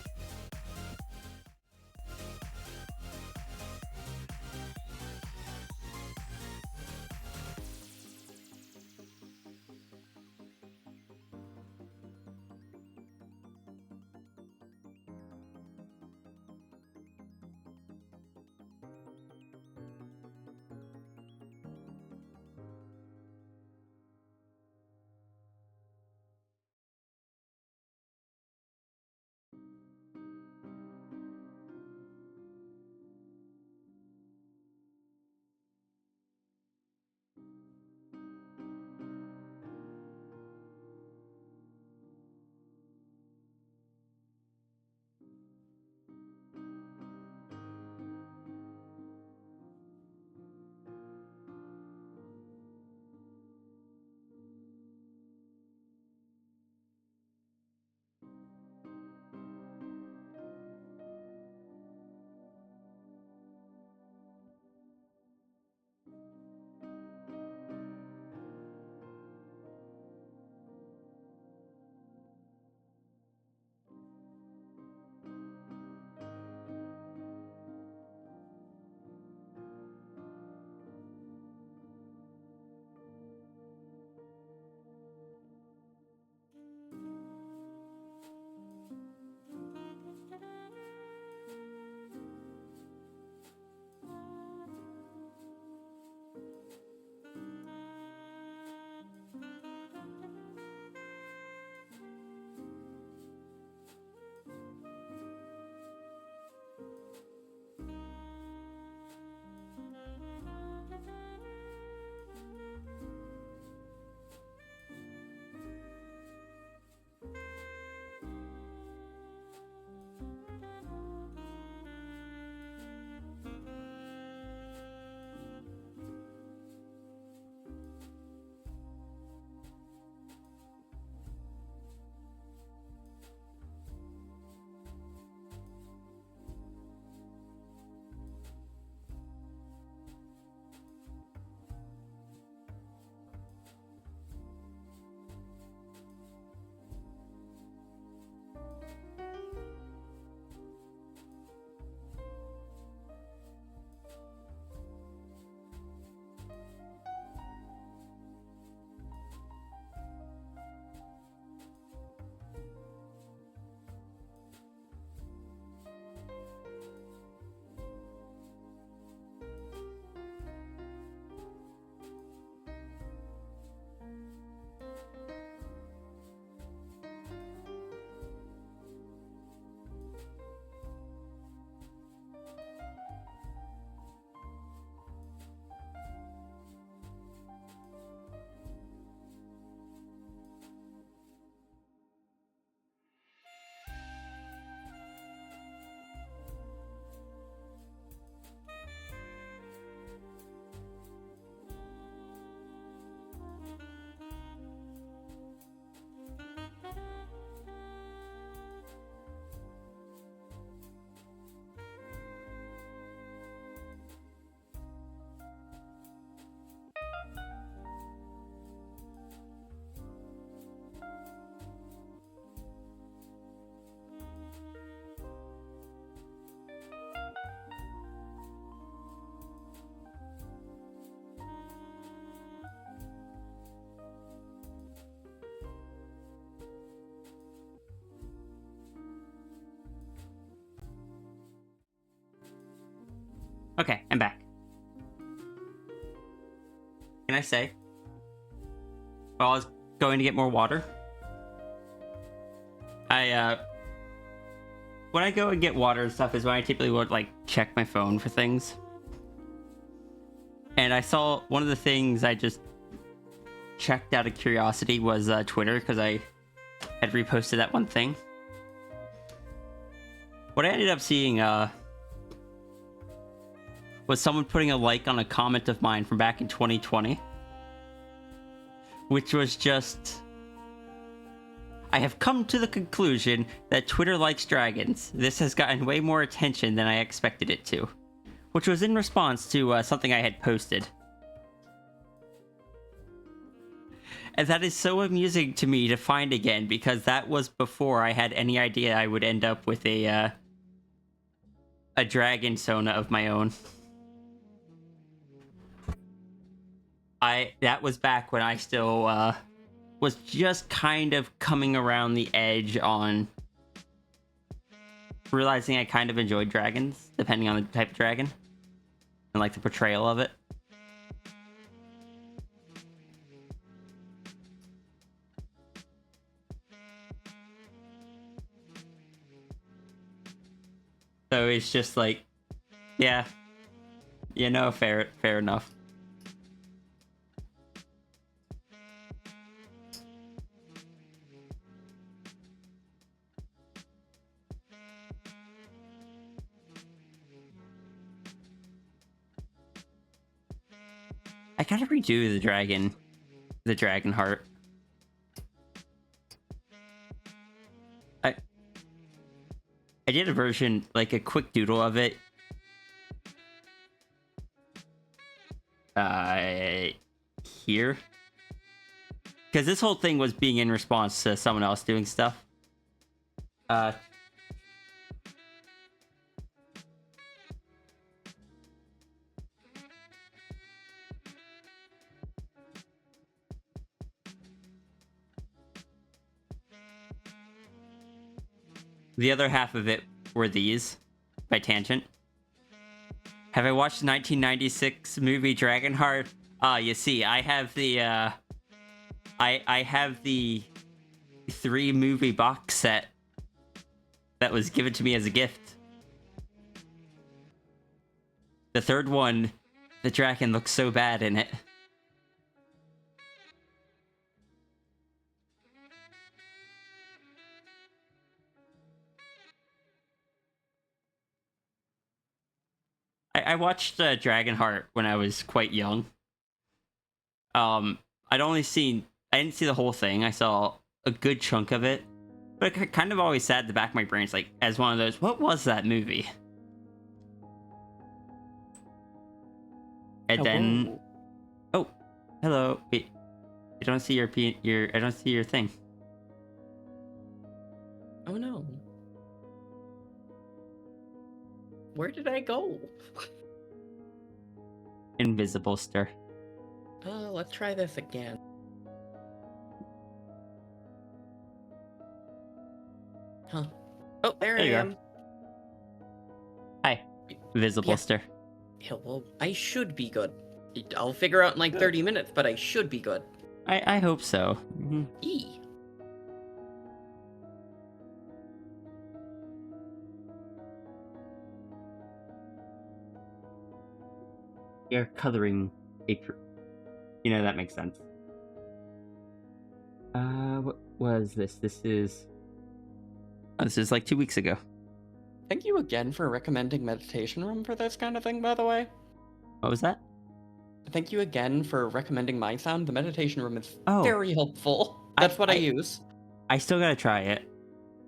Okay, I'm back. Can I say? While I was going to get more water, when I go and get water and stuff is when I typically would like check my phone for things. And I saw one of the things I just checked out of curiosity was Twitter, because I had reposted that one thing. What I ended up seeing was someone putting a like on a comment of mine from back in 2020, which was just, I have come to the conclusion that Twitter likes dragons. This has gotten way more attention than I expected it to, which was in response to something I had posted. And that is so amusing to me to find again, because that was before I had any idea I would end up with a dragon Sona of my own. That was back when I still was just kind of coming around the edge on realizing I kind of enjoyed dragons, depending on the type of dragon and like the portrayal of it. So it's just like, yeah, you know, fair enough. I gotta redo the dragon heart. I did a version, like a quick doodle of it. Here. Because this whole thing was being in response to someone else doing stuff. The other half of it were these, by tangent. Have I watched the 1996 movie Dragonheart? You see, I have the, I have the 3-movie box set that was given to me as a gift. The third one, the dragon looks so bad in it. I watched Dragonheart when I was quite young. I didn't see the whole thing. I saw a good chunk of it, but it kind of always sat in the back of my brain. It's like, as one of those, what was that movie? And then, oh, hello. Wait, I don't see your I don't see your thing. Oh no. Where did I go? Invisible stir. Let's try this again. Huh. Oh, there I you am. are. Hi, visible Yeah. stir. Yeah, well, I should be good. I'll figure out in like 30 minutes, but I should be good. I hope so. Mhm. E. You're coloring a you know, that makes sense. What was this? This is like 2 weeks ago. Thank you again for recommending Meditation Room for this kind of thing, by the way. What was that? Thank you again for recommending my sound. The Meditation Room is Oh. very helpful. That's what I use. I still gotta try it.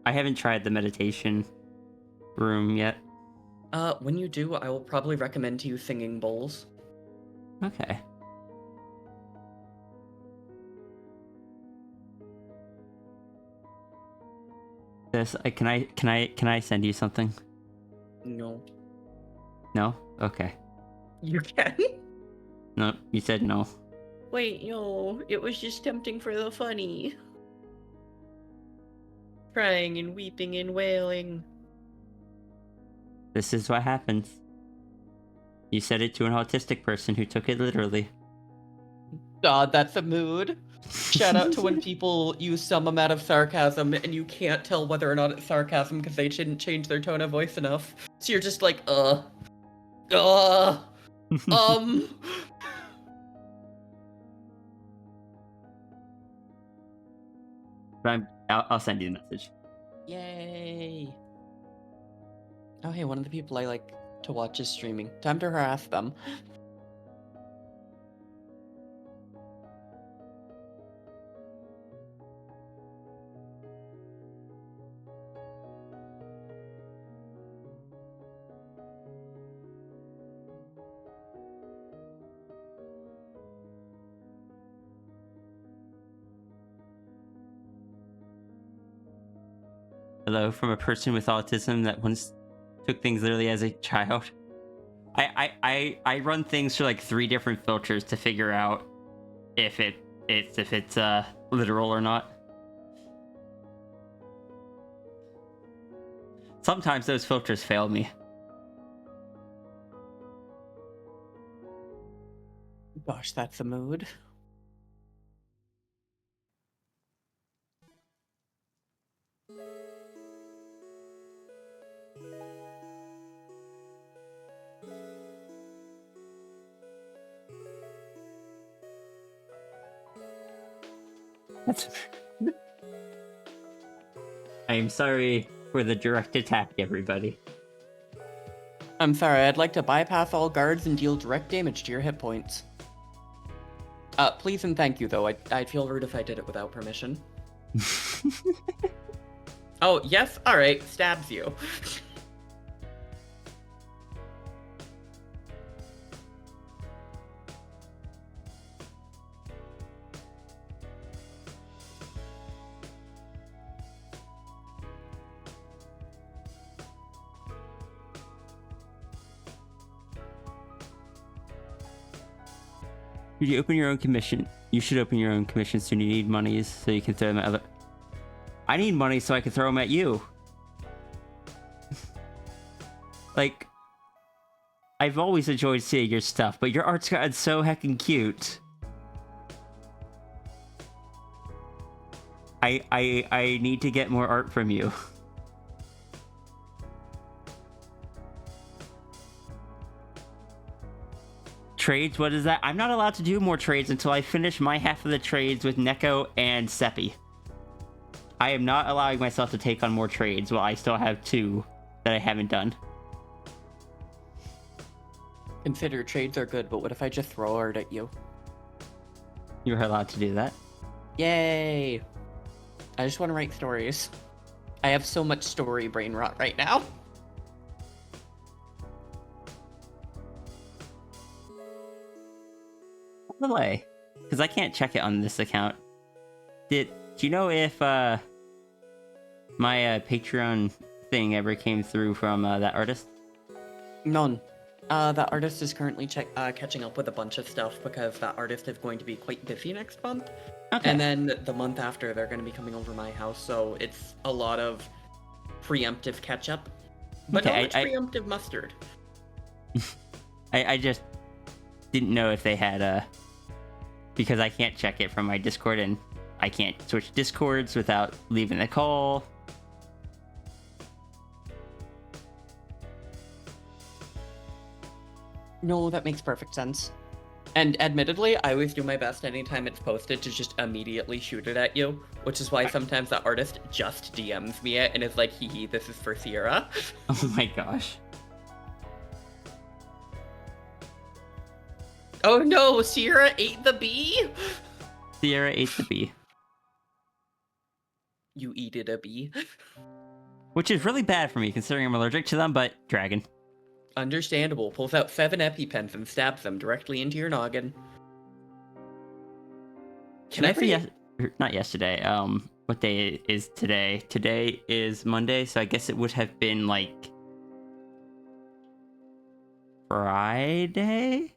I haven't tried the meditation room yet. When you do, I will probably recommend to you Singing Bowls. Okay. This can I send you something? No. No? Okay. You can? No, you said no. Wait, no. It was just tempting for the funny. Crying and weeping and wailing. This is what happens. You said it to an autistic person who took it literally. God, that's a mood. Shout out to when people use some amount of sarcasm and you can't tell whether or not it's sarcasm because they didn't change their tone of voice enough. So you're just like, um. But I'll send you the message. Yay. Oh, hey, one of the people I like to watch is streaming. Time to harass them. Hello, from a person with autism that once took things literally as a child. I run things through like 3 different filters to figure out if it's literal or not. Sometimes those filters fail me. Gosh, that's a mood. I am sorry for the direct attack, everybody. I'm sorry, I'd like to bypass all guards and deal direct damage to your hit points. Please and thank you, though. I'd feel rude if I did it without permission. Oh, yes? Alright, stabs you. You open your own commission. You should open your own commission soon. You need monies so you can throw them at other. I need money so I can throw them at you. Like, I've always enjoyed seeing your stuff, but your art's gotten so heckin' cute. I need to get more art from you. Trades? What is that? I'm not allowed to do more trades until I finish my half of the trades with Neko and Seppi. I am not allowing myself to take on more trades while I still have 2 that I haven't done. Consider trades are good, but what if I just throw art at you? You're allowed to do that. Yay! I just want to write stories. I have so much story brain rot right now. By the way, because I can't check it on this account. Do you know if my Patreon thing ever came through from that artist? None. That artist is currently catching up with a bunch of stuff because that artist is going to be quite busy next month. Okay. And then the month after, they're going to be coming over my house, so it's a lot of preemptive catch-up. But Okay, not much preemptive mustard. I just didn't know if they had because I can't check it from my Discord and I can't switch Discords without leaving the call. No, that makes perfect sense. And admittedly, I always do my best anytime it's posted to just immediately shoot it at you, which is why sometimes the artist just DMs me it and is like, hee hee, this is for Sierra. Oh my gosh. Oh no, Sierra ate the bee? Sierra ate the bee. You eated a bee. Which is really bad for me considering I'm allergic to them, but dragon. Understandable. Pulls out 7 EpiPens and stabs them directly into your noggin. Can I say... Not yesterday. What day is today? Today is Monday, so I guess it would have been like Friday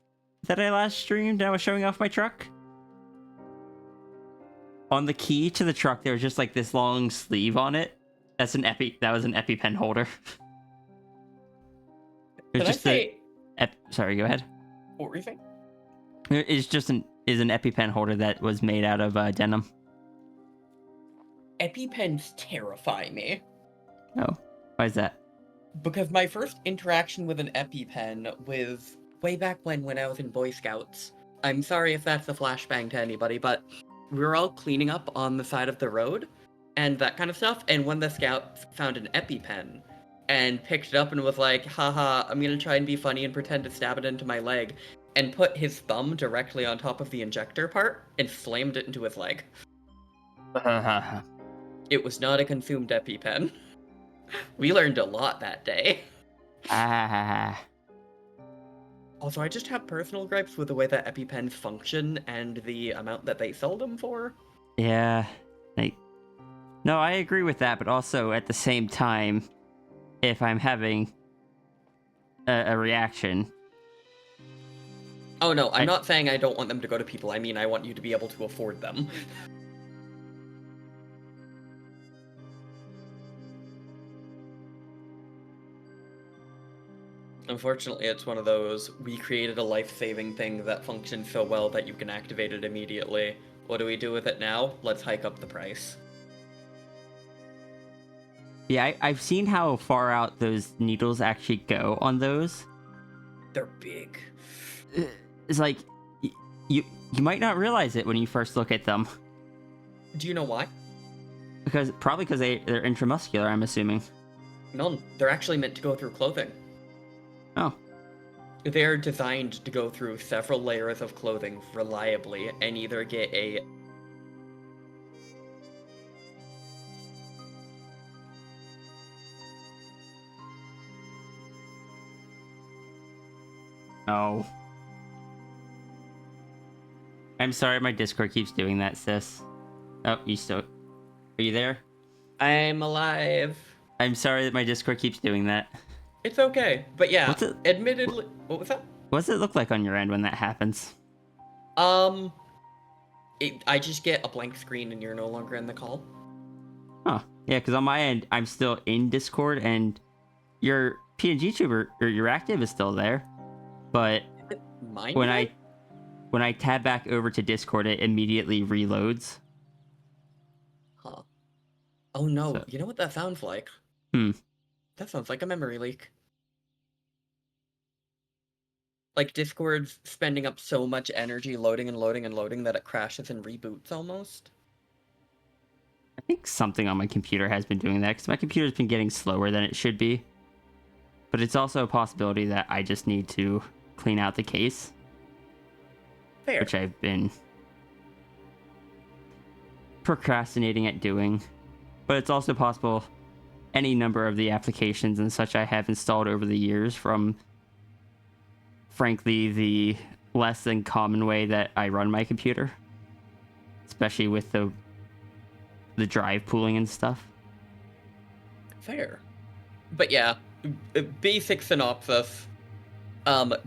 that I last streamed and I was showing off my truck. On the key to the truck, there was just like this long sleeve on it. That was an EpiPen holder. Can I say, Sorry, go ahead. What were you saying? It's just an EpiPen holder that was made out of denim. EpiPens terrify me. Oh, why is that? Because my first interaction with an EpiPen was way back when I was in Boy Scouts. I'm sorry if that's a flashbang to anybody, but we were all cleaning up on the side of the road and that kind of stuff, and one of the scouts found an EpiPen and picked it up and was like, haha, I'm gonna try and be funny and pretend to stab it into my leg, and put his thumb directly on top of the injector part and slammed it into his leg. It was not a consumed EpiPen. We learned a lot that day. Also, I just have personal gripes with the way that EpiPens function and the amount that they sell them for. Yeah, no, I agree with that, but also at the same time, if I'm having a reaction. Oh no, I'm not saying I don't want them to go to people. I mean, I want you to be able to afford them. Unfortunately, it's one of those, we created a life-saving thing that functions so well that you can activate it immediately. What do we do with it now? Let's hike up the price. Yeah, I've seen how far out those needles actually go on those. They're big. It's like, you might not realize it when you first look at them. Do you know why? Probably because they're intramuscular, I'm assuming. None. They're actually meant to go through clothing. Oh. They're designed to go through several layers of clothing reliably and either get a... Oh. I'm sorry, my Discord keeps doing that, sis. Oh, are you there? I'm alive. I'm sorry that my Discord keeps doing that. It's okay. But yeah, What's it- admittedly... What was that? What does it look like on your end when that happens? I just get a blank screen and you're no longer in the call. Oh, yeah, because on my end, I'm still in Discord, and your PNG tuber, or your active is still there. But Mine? when I tab back over to Discord, it immediately reloads. Huh. Oh no, So- you know what that sounds like? Hmm. That sounds like a memory leak. Like Discord's spending up so much energy loading and loading and loading that it crashes and reboots almost. I think something on my computer has been doing that, because my computer's been getting slower than it should be. But it's also a possibility that I just need to clean out the case, Fair. which I've been procrastinating at doing. But it's also possible any number of the applications and such I have installed over the years, from frankly the less than common way that I run my computer, especially with the drive pooling and stuff. Fair. But yeah, basic synopsis.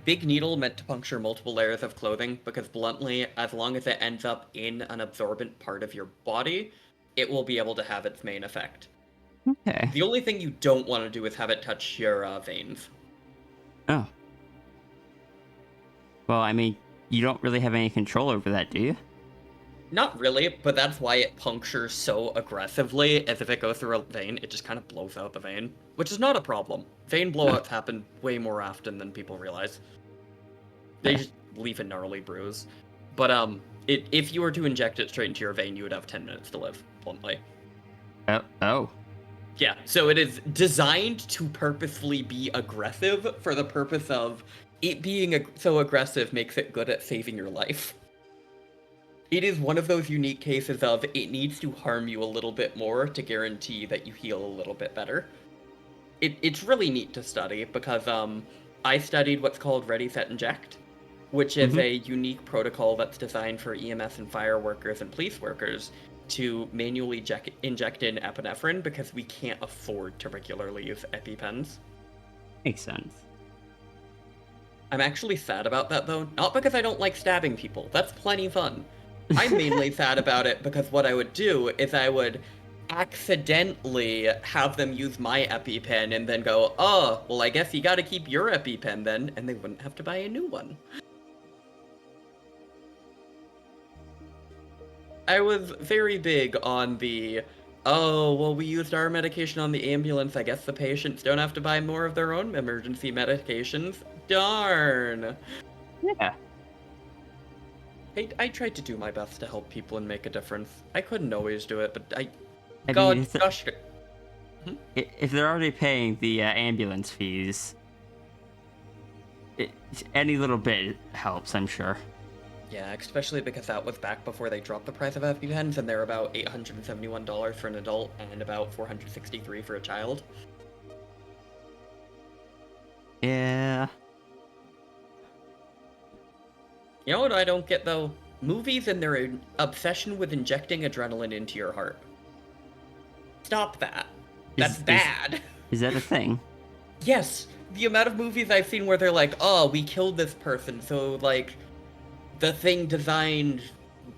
Big needle meant to puncture multiple layers of clothing because, bluntly, as long as it ends up in an absorbent part of your body, it will be able to have its main effect. Okay. The only thing you don't want to do is have it touch your veins. Oh. Well, I mean, you don't really have any control over that, do you? Not really, but that's why it punctures so aggressively, as if it goes through a vein, it just kind of blows out the vein. Which is not a problem. Vein blowouts happen way more often than people realize. They just leave a gnarly bruise. But, if you were to inject it straight into your vein, you would have 10 minutes to live, bluntly. Oh. Yeah, so it is designed to purposefully be aggressive for the purpose of it being so aggressive makes it good at saving your life. It is one of those unique cases of it needs to harm you a little bit more to guarantee that you heal a little bit better. It's really neat to study because I studied what's called Ready, Set, Inject, which is a unique protocol that's designed for EMS and fire workers and police workers to manually inject in epinephrine because we can't afford to regularly use EpiPens. Makes sense. I'm actually sad about that though, not because I don't like stabbing people, that's plenty fun. I'm mainly sad about it because what I would do is I would accidentally have them use my EpiPen and then go, oh, well, I guess you gotta keep your EpiPen then, and they wouldn't have to buy a new one. I was very big on the, oh, well, we used our medication on the ambulance. I guess the patients don't have to buy more of their own emergency medications. Darn. Yeah. I tried to do my best to help people and make a difference. I couldn't always do it, but I God, mean, gosh. if they're already paying the ambulance fees, any little bit helps, I'm sure. Yeah, especially because that was back before they dropped the price of EpiPens, and they're about $871 for an adult and about $463 for a child. Yeah. You know what I don't get, though? Movies and their obsession with injecting adrenaline into your heart. Stop that. That's bad. Is that a thing? Yes, the amount of movies I've seen where they're like, oh, we killed this person, so, like, the thing designed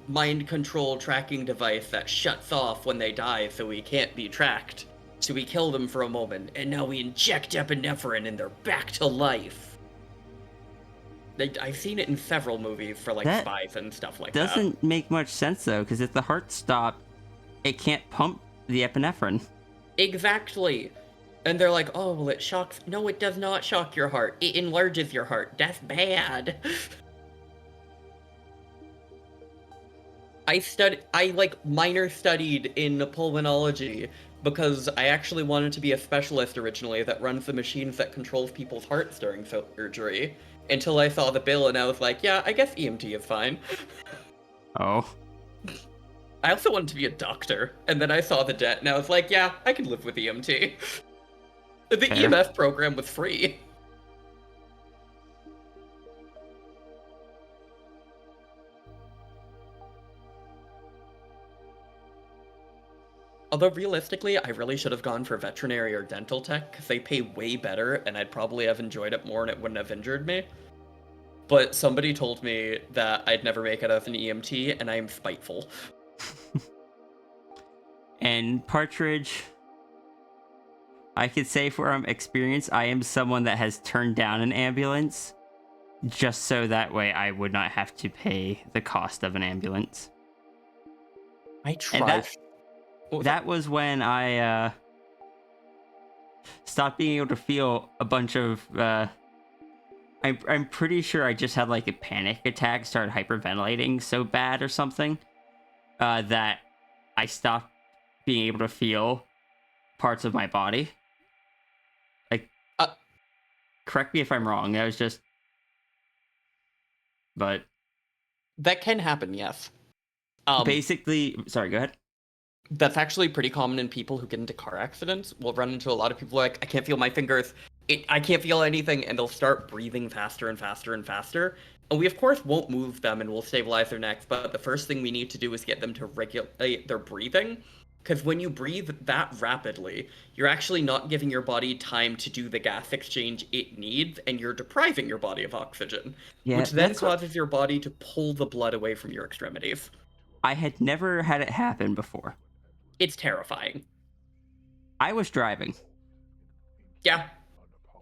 mind control tracking device that shuts off when they die so we can't be tracked. So we kill them for a moment, and now we inject epinephrine and they're back to life. I've seen it in several movies for, like, That spies and stuff like that. Doesn't make much sense, though, because if the heart stopped, it can't pump the epinephrine. Exactly. And they're like, oh, well, it shocks. No, it does not shock your heart. It enlarges your heart. That's bad. I minor studied in pulmonology because I actually wanted to be a specialist originally that runs the machines that controls people's hearts during surgery. Until I saw the bill and I was like, yeah, I guess EMT is fine. Oh. I also wanted to be a doctor, and then I saw the debt and I was like, yeah, I can live with EMT. The Fair. EMF program was free. Although realistically, I really should have gone for veterinary or dental tech, because they pay way better, and I'd probably have enjoyed it more and it wouldn't have injured me. But somebody told me that I'd never make it as an EMT, and I am spiteful. And Partridge, I could say from experience, I am someone that has turned down an ambulance, just so that way I would not have to pay the cost of an ambulance. I And tried. that was when I stopped being able to feel a bunch of I'm pretty sure I just had like a panic attack, started hyperventilating so bad or something, that I stopped being able to feel parts of my body. Like, correct me if I'm wrong. I was just, but That can happen, yes. basically, sorry, go ahead. That's actually pretty common in people who get into car accidents. We'll run into a lot of people like, I can't feel my fingers, I can't feel anything, and they'll start breathing faster and faster and faster. And we, of course, won't move them and we'll stabilize their necks, but the first thing we need to do is get them to regulate their breathing. Because when you breathe that rapidly, you're actually not giving your body time to do the gas exchange it needs, and you're depriving your body of oxygen, Yeah, which then that's what- causes your body to pull the blood away from your extremities. I had never had it happen before. It's terrifying. I was driving. Yeah.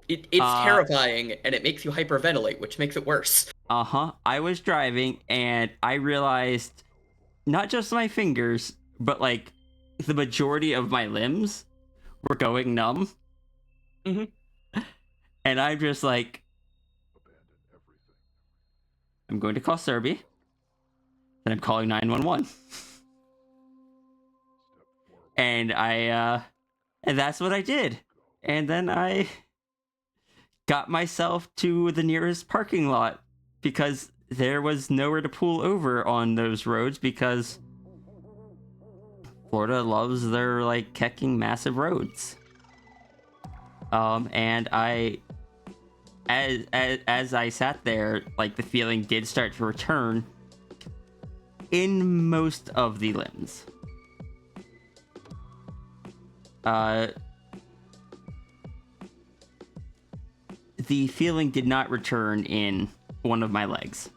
It's terrifying, and it makes you hyperventilate, which makes it worse. I was driving, and I realized not just my fingers, but like the majority of my limbs were going numb. Mm-hmm. And I'm just like, I'm going to call Serby, and I'm calling 911. And and that's what I did. And then I got myself to the nearest parking lot because there was nowhere to pull over on those roads because Florida loves their like kecking massive roads. And as I sat there, like the feeling did start to return in most of the limbs. The feeling did not return in one of my legs.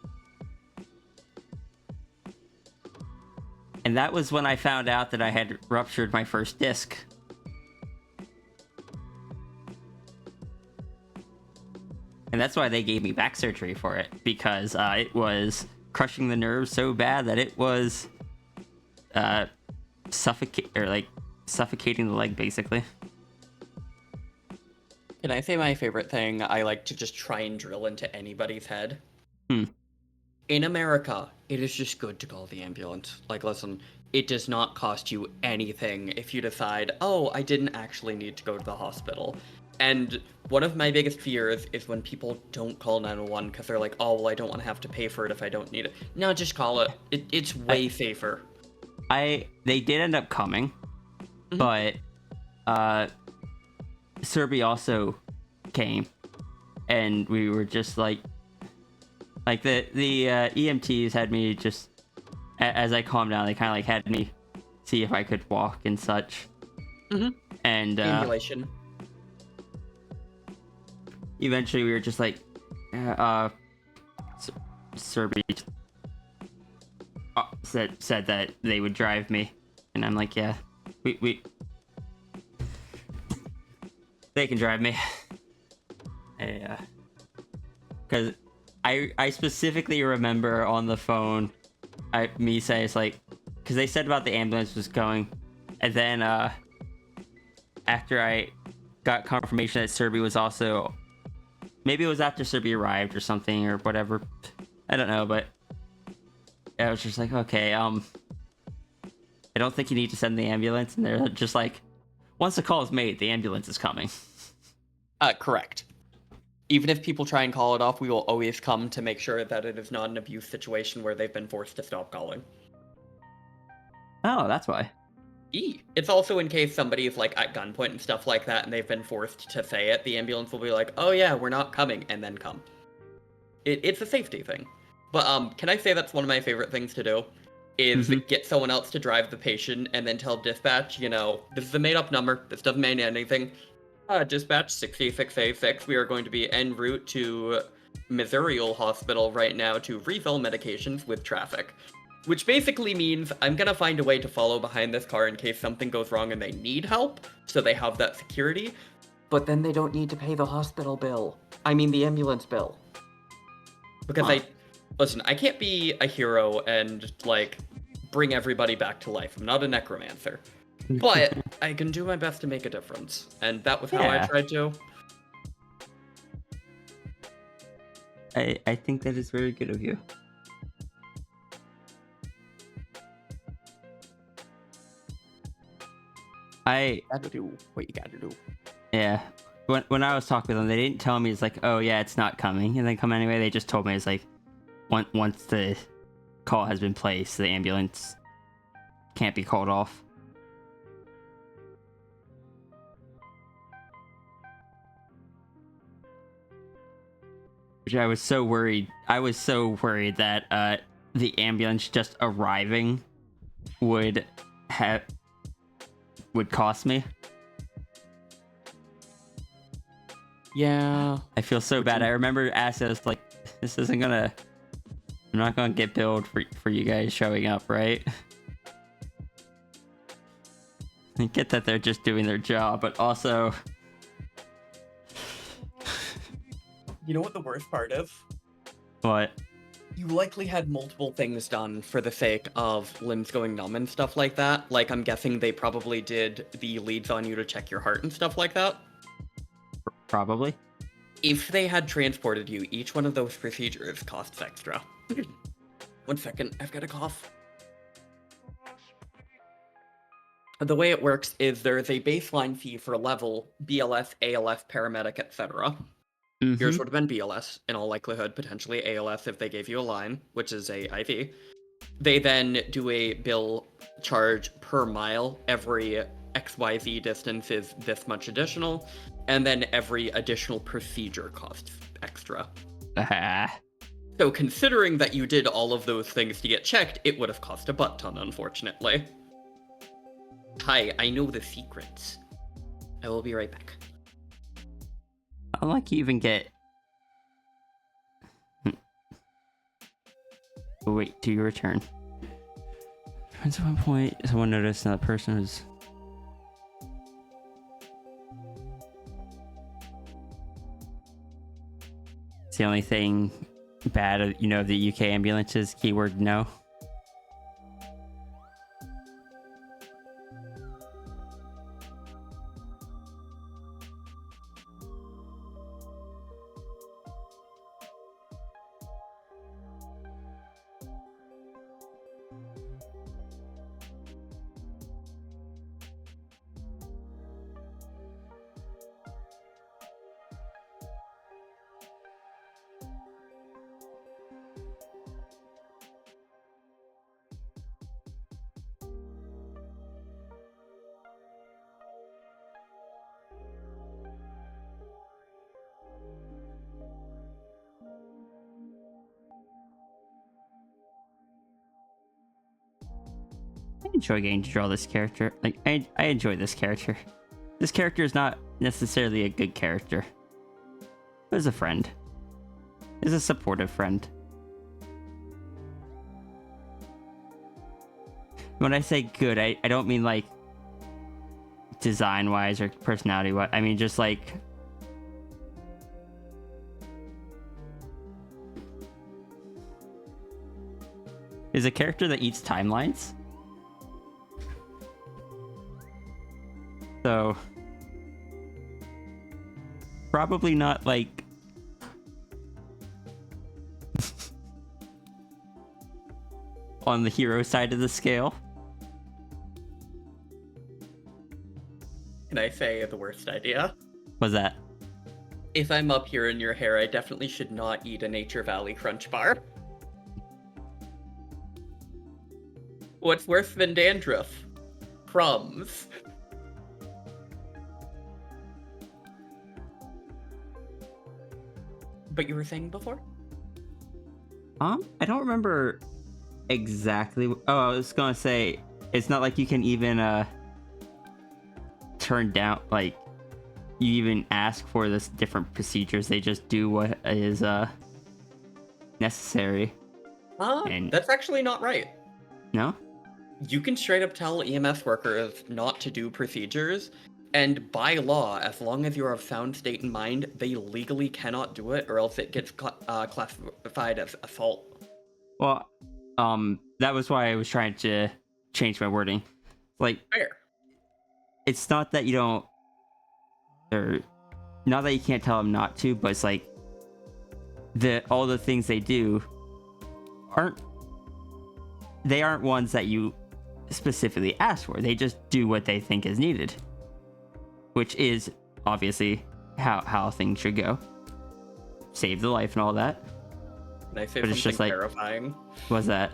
And And that was when I found out that I had ruptured my first disc. And that's why they gave me back surgery for it, because it was crushing the nerves so bad that it was suffocating the leg, basically. Can I say my favorite thing I like to just try and drill into anybody's head? In America, it is just good to call the ambulance. Like, listen, it does not cost you anything if you decide, oh, I didn't actually need to go to the hospital. And one of my biggest fears is when people don't call 911 because they're like, oh, well, I don't want to have to pay for it if I don't need it. No, just call it. It's way safer. They did end up coming, but Serby also came, and we were just like the EMTs had me just, as I calmed down, they kind of like had me see if I could walk and such. And Ambulation. eventually we were just like, Serby said that they would drive me, and I'm like, yeah, we they can drive me. Because I specifically remember on the phone, me saying, it's like, because they said about the ambulance was going, and then after I got confirmation that Serby was also, maybe it was after Serby arrived or something or whatever, I don't know, but I was just like, okay, I don't think you need to send the ambulance, and they're just like, once the call is made, the ambulance is coming. Correct. Even if people try and call it off, we will always come to make sure that it is not an abuse situation where they've been forced to stop calling. Oh, that's why. It's also in case somebody is like at gunpoint and stuff like that and they've been forced to say it, the ambulance will be like, oh yeah, we're not coming, and then come. It's a safety thing. But can I say that's one of my favorite things to do? Is get someone else to drive the patient and then tell dispatch, this is a made up number, this doesn't mean anything. Dispatch 6686, we are going to be en route to Missourial Hospital right now to refill medications with traffic. Which basically means I'm gonna find a way to follow behind this car in case something goes wrong and they need help, so they have that security. But then they don't need to pay the hospital bill. I mean the ambulance bill. Because I can't be a hero and, like, bring everybody back to life. I'm not a necromancer. But I can do my best to make a difference. And that was how I tried to. I think that is very good of you. Gotta do what you gotta do. Yeah. When I was talking with them, they didn't tell me it's like, oh yeah, it's not coming, and then come anyway. They just told me it's like, once the call has been placed, the ambulance can't be called off. Which I was so worried. I was so worried that the ambulance just arriving would cost me. Yeah. I feel so bad. I remember asking us, like, this isn't gonna... I'm not gonna get billed for you guys showing up, right? I get that they're just doing their job, but also... You know what the worst part is? What? You likely had multiple things done for the sake of limbs going numb and stuff like that. Like, I'm guessing they probably did the leads on you to check your heart and stuff like that. Probably. If they had transported you, each one of those procedures costs extra. 1 second, I've got a cough. The way it works is there is a baseline fee for level, BLS, ALS, paramedic, etc. Yours would have been BLS, in all likelihood, potentially ALS if they gave you a line, which is a IV. They then do a bill charge per mile. Every XYZ distance is this much additional, and then every additional procedure costs extra. So considering that you did all of those things to get checked, it would have cost a butt ton, unfortunately. Hi, I know the secrets. I will be right back. I like you even get... Wait till you return. At one point, someone noticed another person was. It's the only thing bad, of the UK ambulances. Keyword no. I enjoy getting to draw this character. Like, I enjoy this character. This character is not necessarily a good character. But as a friend. Is a supportive friend. When I say good, I don't mean like design-wise or personality-wise. I mean just like is a character that eats timelines. So probably not like on the hero side of the scale. Can I say the worst idea? Was that? If I'm up here in your hair, I definitely should not eat a Nature Valley Crunch Bar. What's worse than dandruff? Crumbs. But you were saying before? I don't remember exactly. Oh, I was gonna say it's not like you can even turn down, like you even ask for this different procedures. They just do what is necessary. And That's actually not right. no? You can straight up tell EMS workers not to do procedures, and by law, as long as you're of sound state in mind, they legally cannot do it, or else it gets classified as assault. Well, that was why I was trying to change my wording. Like, Fair. it's not that you don't, or not that you can't tell them not to, but it's like all the things they do aren't ones that you specifically ask for. They just do what they think is needed, which is obviously how things should go. Save the life and all that. And I say But something it's just like- terrifying. Was that?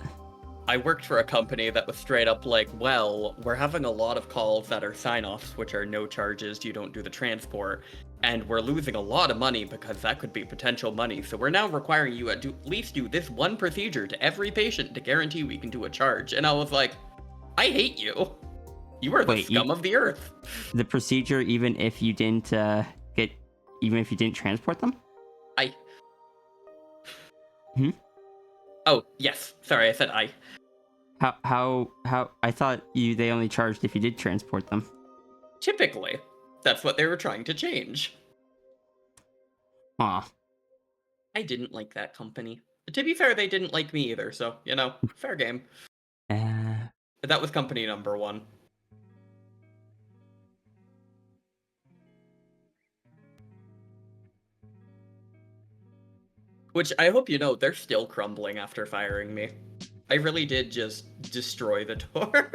I worked for a company that was straight up like, well, we're having a lot of calls that are sign-offs, which are no charges, you don't do the transport, and we're losing a lot of money because that could be potential money, so we're now requiring you to at least do this one procedure to every patient to guarantee we can do a charge. And I was like, I hate you. You are the Wait, scum of the earth. The procedure, even if you didn't transport them? Oh, yes. Sorry, I said I. How I thought they only charged if you did transport them. Typically. That's what they were trying to change. Huh. I didn't like that company. To be fair, they didn't like me either, so, fair game. That was company number 1. Which I hope you know, they're still crumbling after firing me. I really did just destroy the door.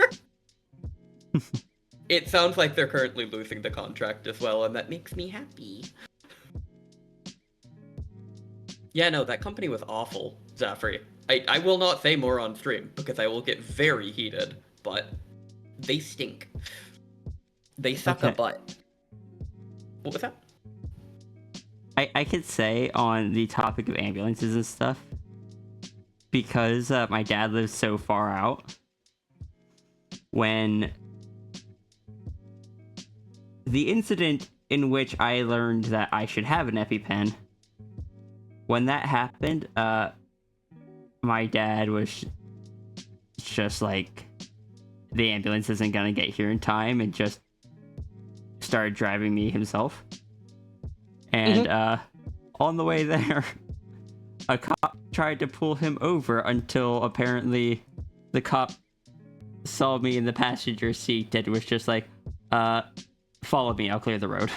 It sounds like they're currently losing the contract as well, and that makes me happy. Yeah, no, that company was awful, Zaffrey. I will not say more on stream, because I will get very heated, but they stink. They suck a Okay. butt. What was that? I could say on the topic of ambulances and stuff, because my dad lives so far out, when the incident in which I learned that I should have an EpiPen, when that happened, my dad was just like, the ambulance isn't gonna get here in time, and just started driving me himself. And on the way there, a cop tried to pull him over until apparently the cop saw me in the passenger seat and was just like, follow me, I'll clear the road.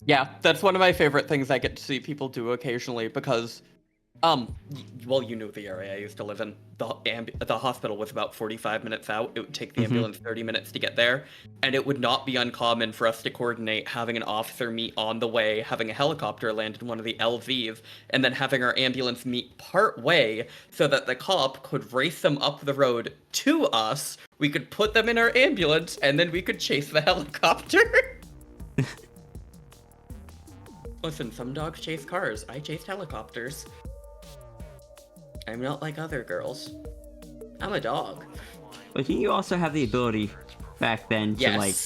Yeah, that's one of my favorite things I get to see people do occasionally because, well, you know the area I used to live in. The hospital was about 45 minutes out. It would take the ambulance 30 minutes to get there, and it would not be uncommon for us to coordinate having an officer meet on the way, having a helicopter land in one of the LVs, and then having our ambulance meet part way so that the cop could race them up the road to us. We could put them in our ambulance, and then we could chase the helicopter. Listen, some dogs chase cars. I chased helicopters. I'm not like other girls. I'm a dog. But didn't you also have the ability back then to, like,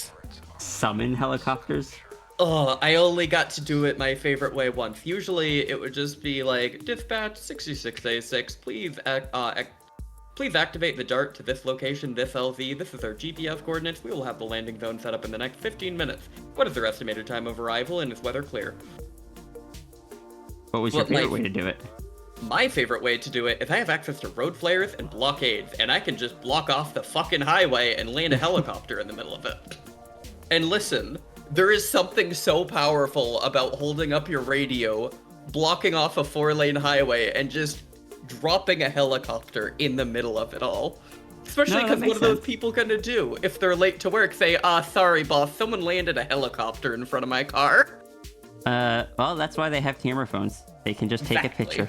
summon helicopters? I only got to do it my favorite way once. Usually, it would just be like, dispatch 66A6, please activate the dart to this location, this LZ. This is our GPS coordinates. We will have the landing zone set up in the next 15 minutes. What is their estimated time of arrival, and is weather clear? What was your favorite way to do it? My favorite way to do it is I have access to road flares and blockades, and I can just block off the fucking highway and land a helicopter in the middle of it. And listen, there is something so powerful about holding up your radio, blocking off a 4-lane highway, and just dropping a helicopter in the middle of it all. Especially because what are those people gonna do if they're late to work? Say, sorry boss, someone landed a helicopter in front of my car. Well, that's why they have camera phones. They can just take a picture.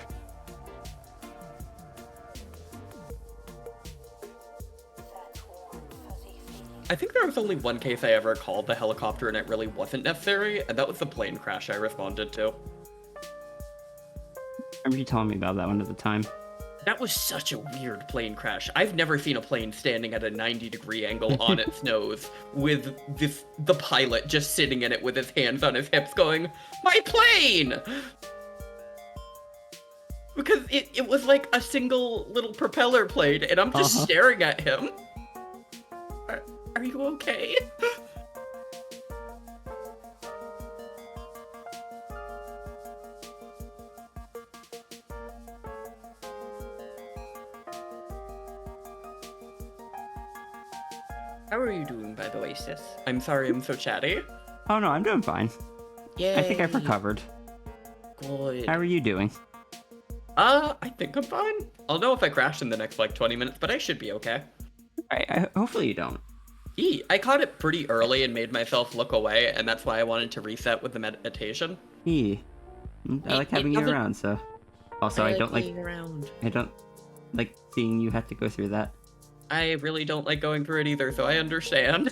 I think there was only one case I ever called the helicopter and it really wasn't necessary, and that was the plane crash I responded to. I remember you telling me about that one at the time. That was such a weird plane crash. I've never seen a plane standing at a 90-degree angle on its nose with the pilot just sitting in it with his hands on his hips going, "My plane!" Because it was like a single little propeller plane, and I'm just staring at him. Are you okay? How are you doing, by the way, sis? I'm sorry I'm so chatty. Oh no, I'm doing fine. Yay. I think I've recovered. Good. How are you doing? I think I'm fine. I'll know if I crash in the next, 20 minutes, but I should be okay. Hopefully you don't. I caught it pretty early and made myself look away, and that's why I wanted to reset with the meditation. I like having you around, so... Also, I don't like seeing you have to go through that. I really don't like going through it either, so I understand.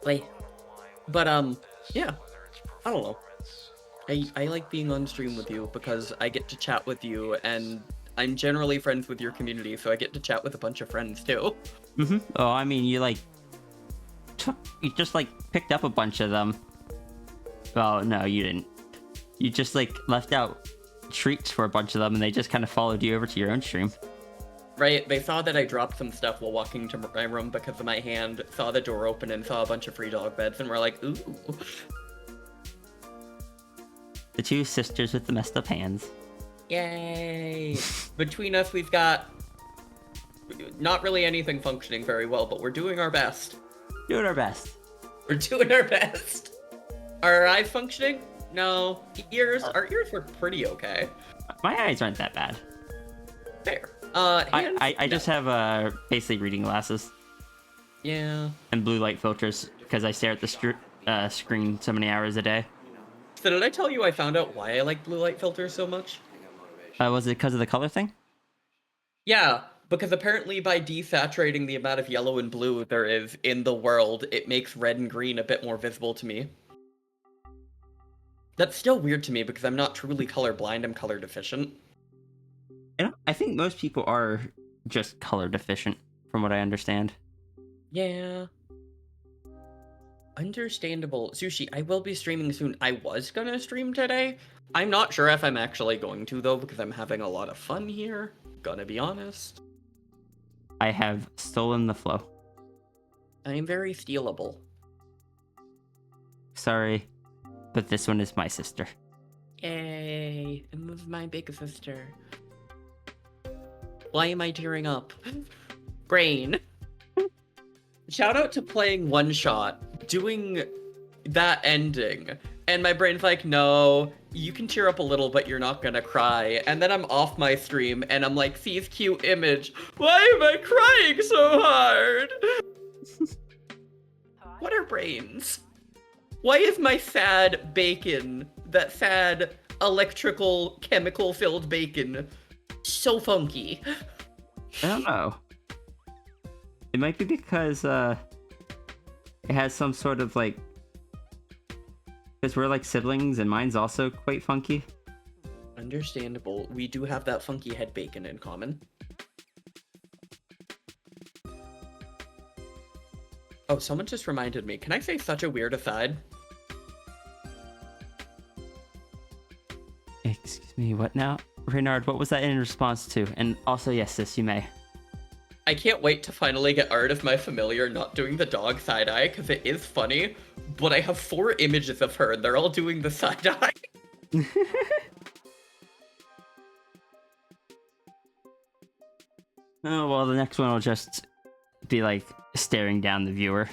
But, yeah. I don't know. I like being on stream with you because I get to chat with you, and I'm generally friends with your community, so I get to chat with a bunch of friends, too. Oh, I mean, you just, picked up a bunch of them. Oh, no, you didn't. You just, left out treats for a bunch of them, and they just kind of followed you over to your own stream. Right, they saw that I dropped some stuff while walking to my room because of my hand, saw the door open and saw a bunch of free dog beds, and were like, ooh. The two sisters with the messed up hands. Yay! Between us, we've got not really anything functioning very well, but we're doing our best. Doing our best. We're doing our best. Are our eyes functioning? No. Our ears were pretty okay. My eyes aren't that bad. Fair. I just have basically reading glasses. Yeah. And blue light filters because I stare at the screen so many hours a day. So did I tell you I found out why I like blue light filters so much? Was it because of the color thing? Yeah, because apparently by desaturating the amount of yellow and blue there is in the world, it makes red and green a bit more visible to me. That's still weird to me because I'm not truly colorblind, I'm color deficient. I think most people are just color deficient, from what I understand. Yeah. Understandable. Sushi, I will be streaming soon. I was gonna stream today, I'm not sure if I'm actually going to, though, because I'm having a lot of fun here. Gonna be honest. I have stolen the flow. I am very stealable. Sorry, but this one is my sister. Yay, and this is my big sister. Why am I tearing up? Brain. Shout out to playing One Shot, doing that ending. And my brain's like, no, you can tear up a little, but you're not gonna cry. And then I'm off my stream, and I'm like, see this cute image. Why am I crying so hard? What are brains? Why is my sad bacon, that sad electrical, chemical-filled bacon, so funky? I don't know. It might be because it has some sort of like, because we're like siblings and mine's also quite funky. Understandable. We do have that funky head bacon in common. Oh, someone just reminded me. Can I say such a weird aside? Excuse me, what now? Reynard, what was that in response to? And also, yes, sis, you may. I can't wait to finally get art of my familiar not doing the dog side-eye, because it is funny, but I have 4 images of her, and they're all doing the side-eye. Oh, well, the next one will just be like staring down the viewer.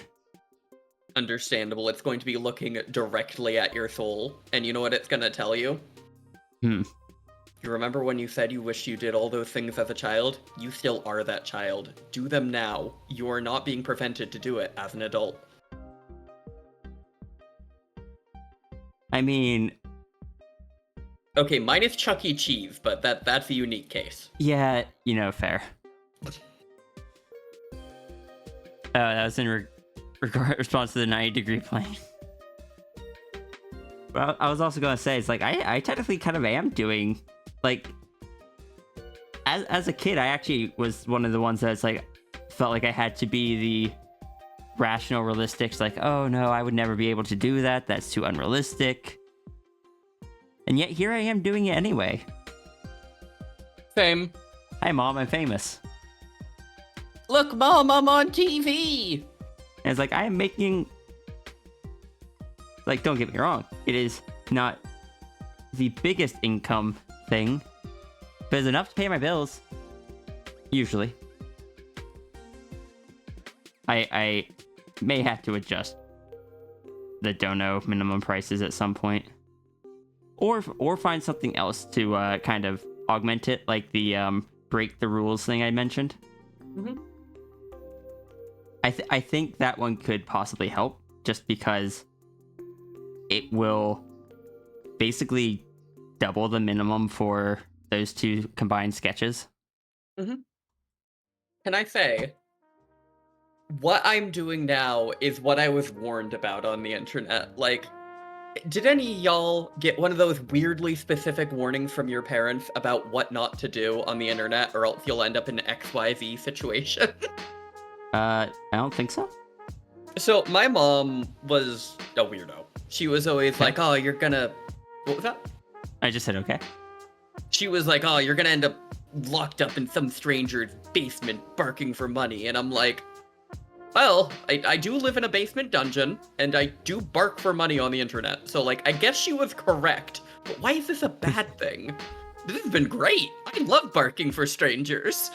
Understandable. It's going to be looking directly at your soul, and you know what it's going to tell you? Hmm. You remember when you said you wished you did all those things as a child? You still are that child. Do them now. You are not being prevented to do it as an adult. I mean, Okay, mine is Chuck E. Cheese, but that's a unique case. yeah, you know, fair. That was in response to the 90-degree plane. But I was also gonna say, it's like I technically kind of am doing, like, as a kid, I actually was one of the ones that's like felt like I had to be the rational, realistic. It's like, oh no, I would never be able to do that. That's too unrealistic. And yet here I am doing it anyway. Same. Hi, Mom, I'm famous. Look, Mom, I'm on TV! And it's like, I am making... Like, don't get me wrong. It is not the biggest income thing, but it's enough to pay my bills. Usually. I may have to adjust the dono minimum prices at some point. Or find something else to kind of augment it, like the break the rules thing I mentioned. Mm-hmm. I think that one could possibly help, just because it will basically double the minimum for those 2 combined sketches. Mm-hmm. Can I say, what I'm doing now is what I was warned about on the internet. Like, did any of y'all get one of those weirdly specific warnings from your parents about what not to do on the internet, or else you'll end up in an XYZ situation? I don't think so. So, my mom was a weirdo. She was always like, oh, you're gonna... What was that? I just said okay. She was like, oh, you're gonna end up locked up in some stranger's basement barking for money. And I'm like, well, I do live in a basement dungeon, and I do bark for money on the internet. So, like, I guess she was correct. But why is this a bad thing? This has been great. I love barking for strangers.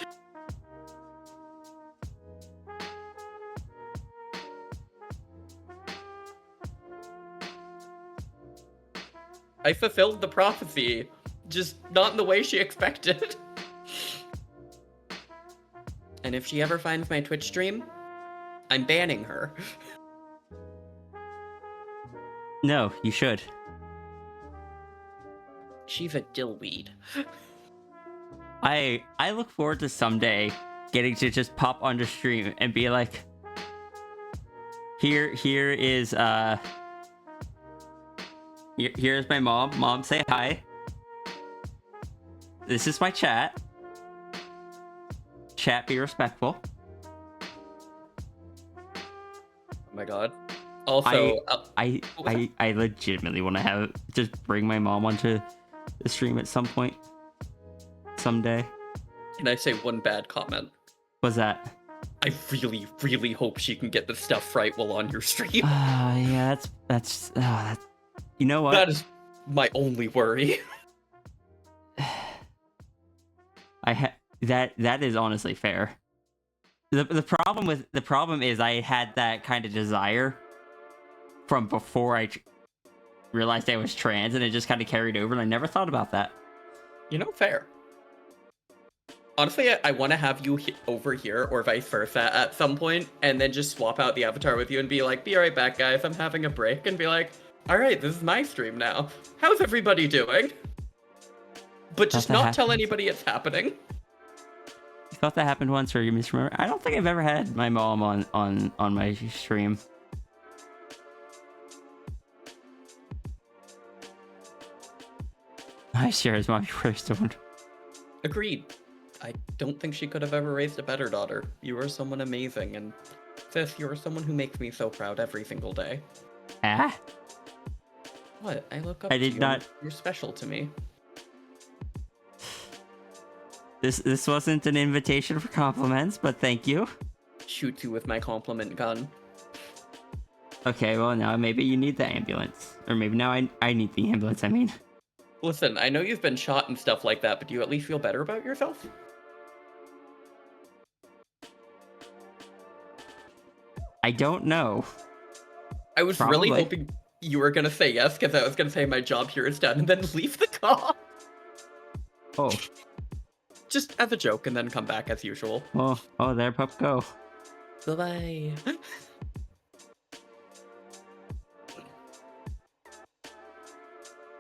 I fulfilled the prophecy, just not in the way she expected. And if she ever finds my Twitch stream, I'm banning her. No, you should. She's a dillweed. I look forward to someday getting to just pop onto stream and be like, here is here's my mom. Mom, say hi. This is my chat. Chat, be respectful. Oh my god. Also, I legitimately want to just bring my mom onto the stream at some point, someday. can I say one bad comment? What's that? I really, really hope she can get the stuff right while on your stream. Yeah, that's you know what? That is my only worry. That is honestly fair. The problem is I had that kind of desire from before I realized I was trans, and it just kind of carried over, and I never thought about that. You know, fair. Honestly, I want to have you over here, or vice versa, at some point, and then just swap out the avatar with you and be like, be right back, guys, I'm having a break, and be like, alright, this is my stream now. How's everybody doing? But just not tell anybody it's happening. You thought that happened once, or you misremember? I don't think I've ever had my mom on my stream. I share his mom first one. Agreed. I don't think she could have ever raised a better daughter. You are someone amazing, and sis, you are someone who makes me so proud every single day. Ah? What? I look up I to did you. not- You're special to me. This wasn't an invitation for compliments, but thank you. Shoot you with my compliment gun. Okay, well now maybe you need the ambulance. Or maybe now I need the ambulance, I mean. Listen, I know you've been shot and stuff like that, but do you at least feel better about yourself? I don't know. I was Probably. really hoping you were gonna say yes, because I was gonna say my job here is done and then leave the call. Oh. Just as a joke and then come back as usual. Oh, there pup go. Bye-bye.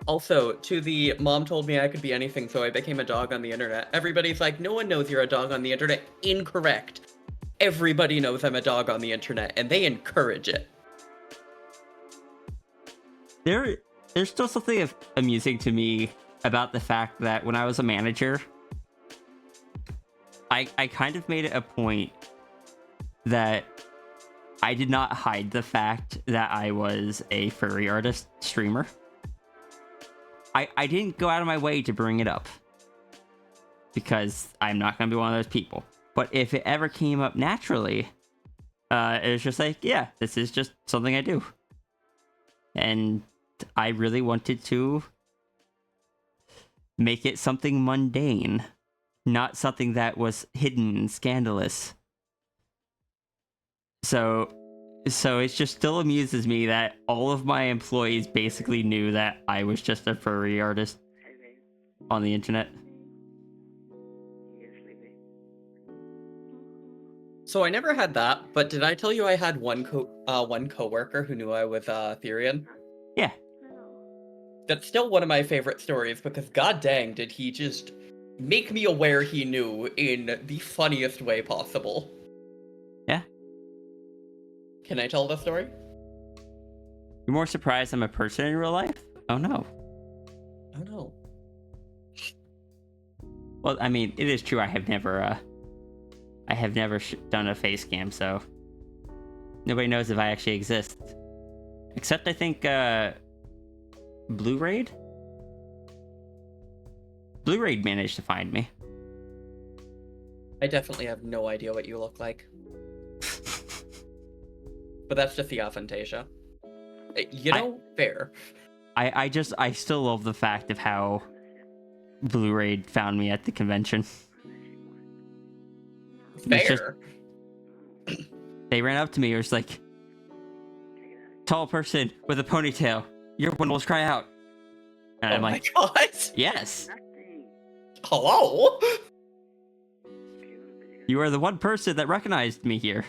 Also, to the mom told me I could be anything, so I became a dog on the internet. Everybody's like, no one knows you're a dog on the internet. Incorrect. Everybody knows I'm a dog on the internet, and they encourage it. There's still something amusing to me about the fact that when I was a manager, I kind of made it a point that I did not hide the fact that I was a furry artist streamer. I didn't go out of my way to bring it up, because I'm not going to be one of those people. But if it ever came up naturally, it was just like, yeah, this is just something I do. And I really wanted to make it something mundane, not something that was hidden and scandalous. So it just still amuses me that all of my employees basically knew that I was just a furry artist on the internet. So I never had that, but did I tell you I had one coworker who knew I was Therian? Yeah. That's still one of my favorite stories, because god dang did he just make me aware he knew in the funniest way possible. Yeah. Can I tell the story? You're more surprised I'm a person in real life? Oh no. Oh no. Well, I mean, it is true. I have never done a face cam, so nobody knows if I actually exist. Except I think Blue Raid managed to find me. I definitely have no idea what you look like. But that's just the Aphantasia. You know, fair. I still love the fact of how Blue Raid found me at the convention. Fair. They ran up to me, it was like, tall person with a ponytail, your one will cry out. And I'm like, my god. yes. Hello? You are the one person that recognized me here.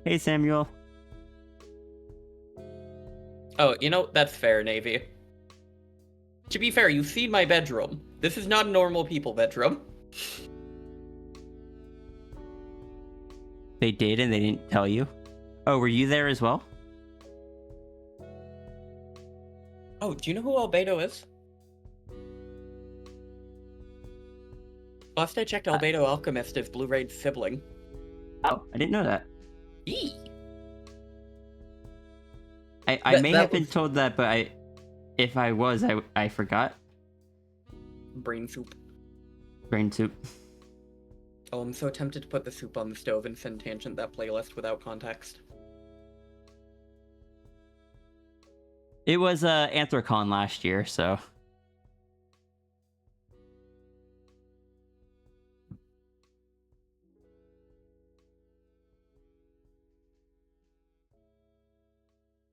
Hey, Samuel. Oh, you know, that's fair, Navy. To be fair, you've seen my bedroom. This is not a normal people bedroom. They did and they didn't tell you? Oh, were you there as well? Oh, do you know who Albedo is? Last I checked, Albedo Alchemist is Blue Raid's sibling. Oh, I didn't know that. Eee! I That- may that have been was- told that, but if I was, I forgot. Brain soup. Brain soup. Oh, I'm so tempted to put the soup on the stove and send Tangent that playlist without context. It was Anthrocon last year, so.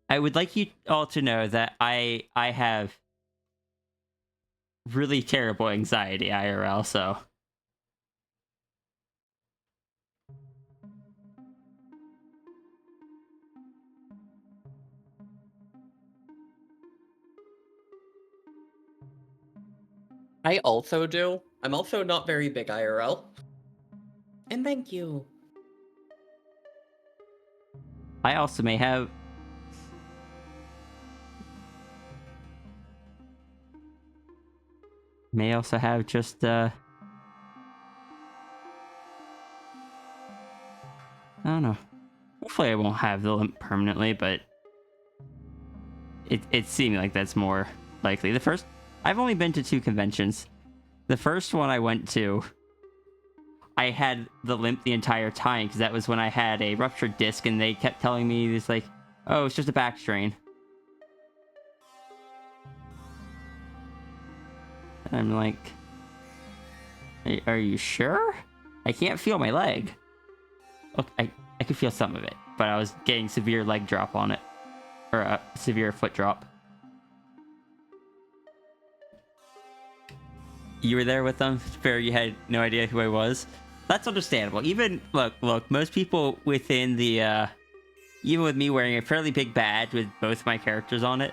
I would like you all to know that I have really terrible anxiety IRL, so. I also do. I'm also not very big IRL. And thank you. I also may have. May also have just I don't know. Hopefully I won't have the limp permanently, but it seemed like that's more likely. I've only been to 2 conventions. The first one I went to, I had the limp the entire time because that was when I had a ruptured disc and they kept telling me this like, oh, it's just a back strain. And I'm like, are you sure? I can't feel my leg. Look, I could feel some of it, but I was getting severe leg drop on it. Or a severe foot drop. You were there with them? Fair, you had no idea who I was? That's understandable. Even, look, most people within the, even with me wearing a fairly big badge with both my characters on it,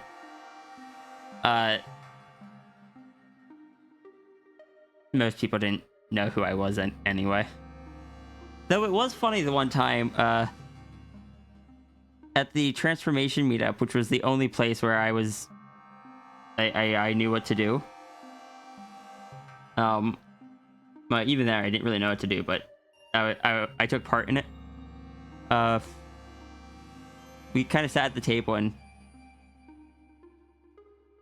most people didn't know who I was anyway. Though it was funny the one time, at the transformation meetup, which was the only place where I knew what to do. But even there, I didn't really know what to do, but I took part in it. We kind of sat at the table, and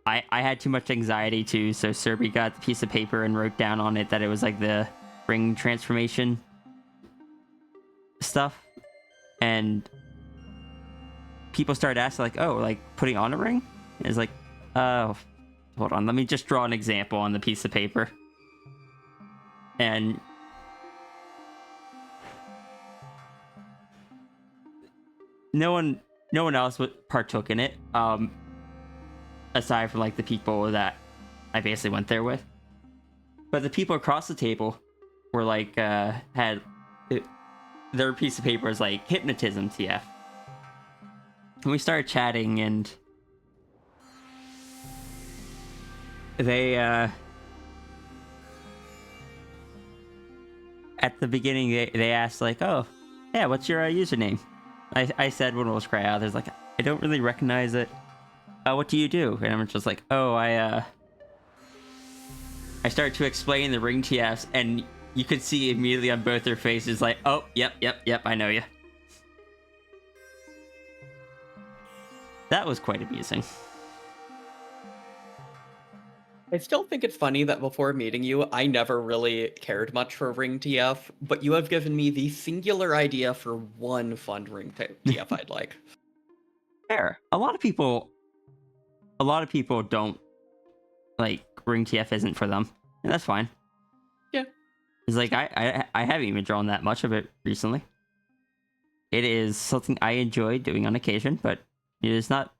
I had too much anxiety too, so Serby got the piece of paper and wrote down on it that it was like the ring transformation stuff, and people started asking like, oh, like putting on a ring? And it's like, oh, hold on, let me just draw an example on the piece of paper. And no one else partook in it, aside from like the people that I basically went there with. But the people across the table were like, had their piece of paper is like hypnotism TF. And we started chatting, and they at the beginning they asked like, oh yeah, what's your username? I said when it was cry out, there's like, I don't really recognize it. What do you do? And I'm just like, oh, I started to explain the ring TFs, and you could see immediately on both their faces like, oh, yep, I know you. That was quite amusing. I still think it's funny that before meeting you, I never really cared much for Ring TF, but you have given me the singular idea for one fun Ring TF I'd like. Fair. A lot of people don't like ring TF isn't for them, and that's fine. Yeah. It's like I haven't even drawn that much of it recently. It is something I enjoy doing on occasion, but it is not.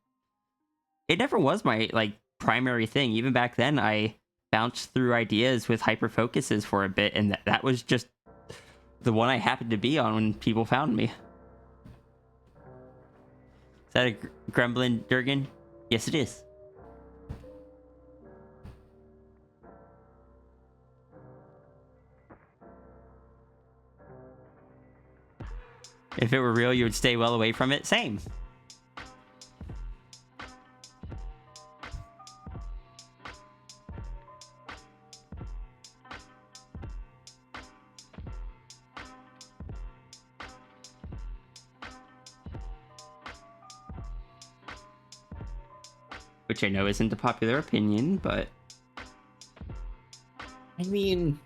It never was my like primary thing. Even back then, I bounced through ideas with hyper focuses for a bit, and that was just the one I happened to be on when people found me. Is that a Gremlin Durgan? Yes, it is. If it were real, you would stay well away from it. Same. which I know isn't a popular opinion, but I mean,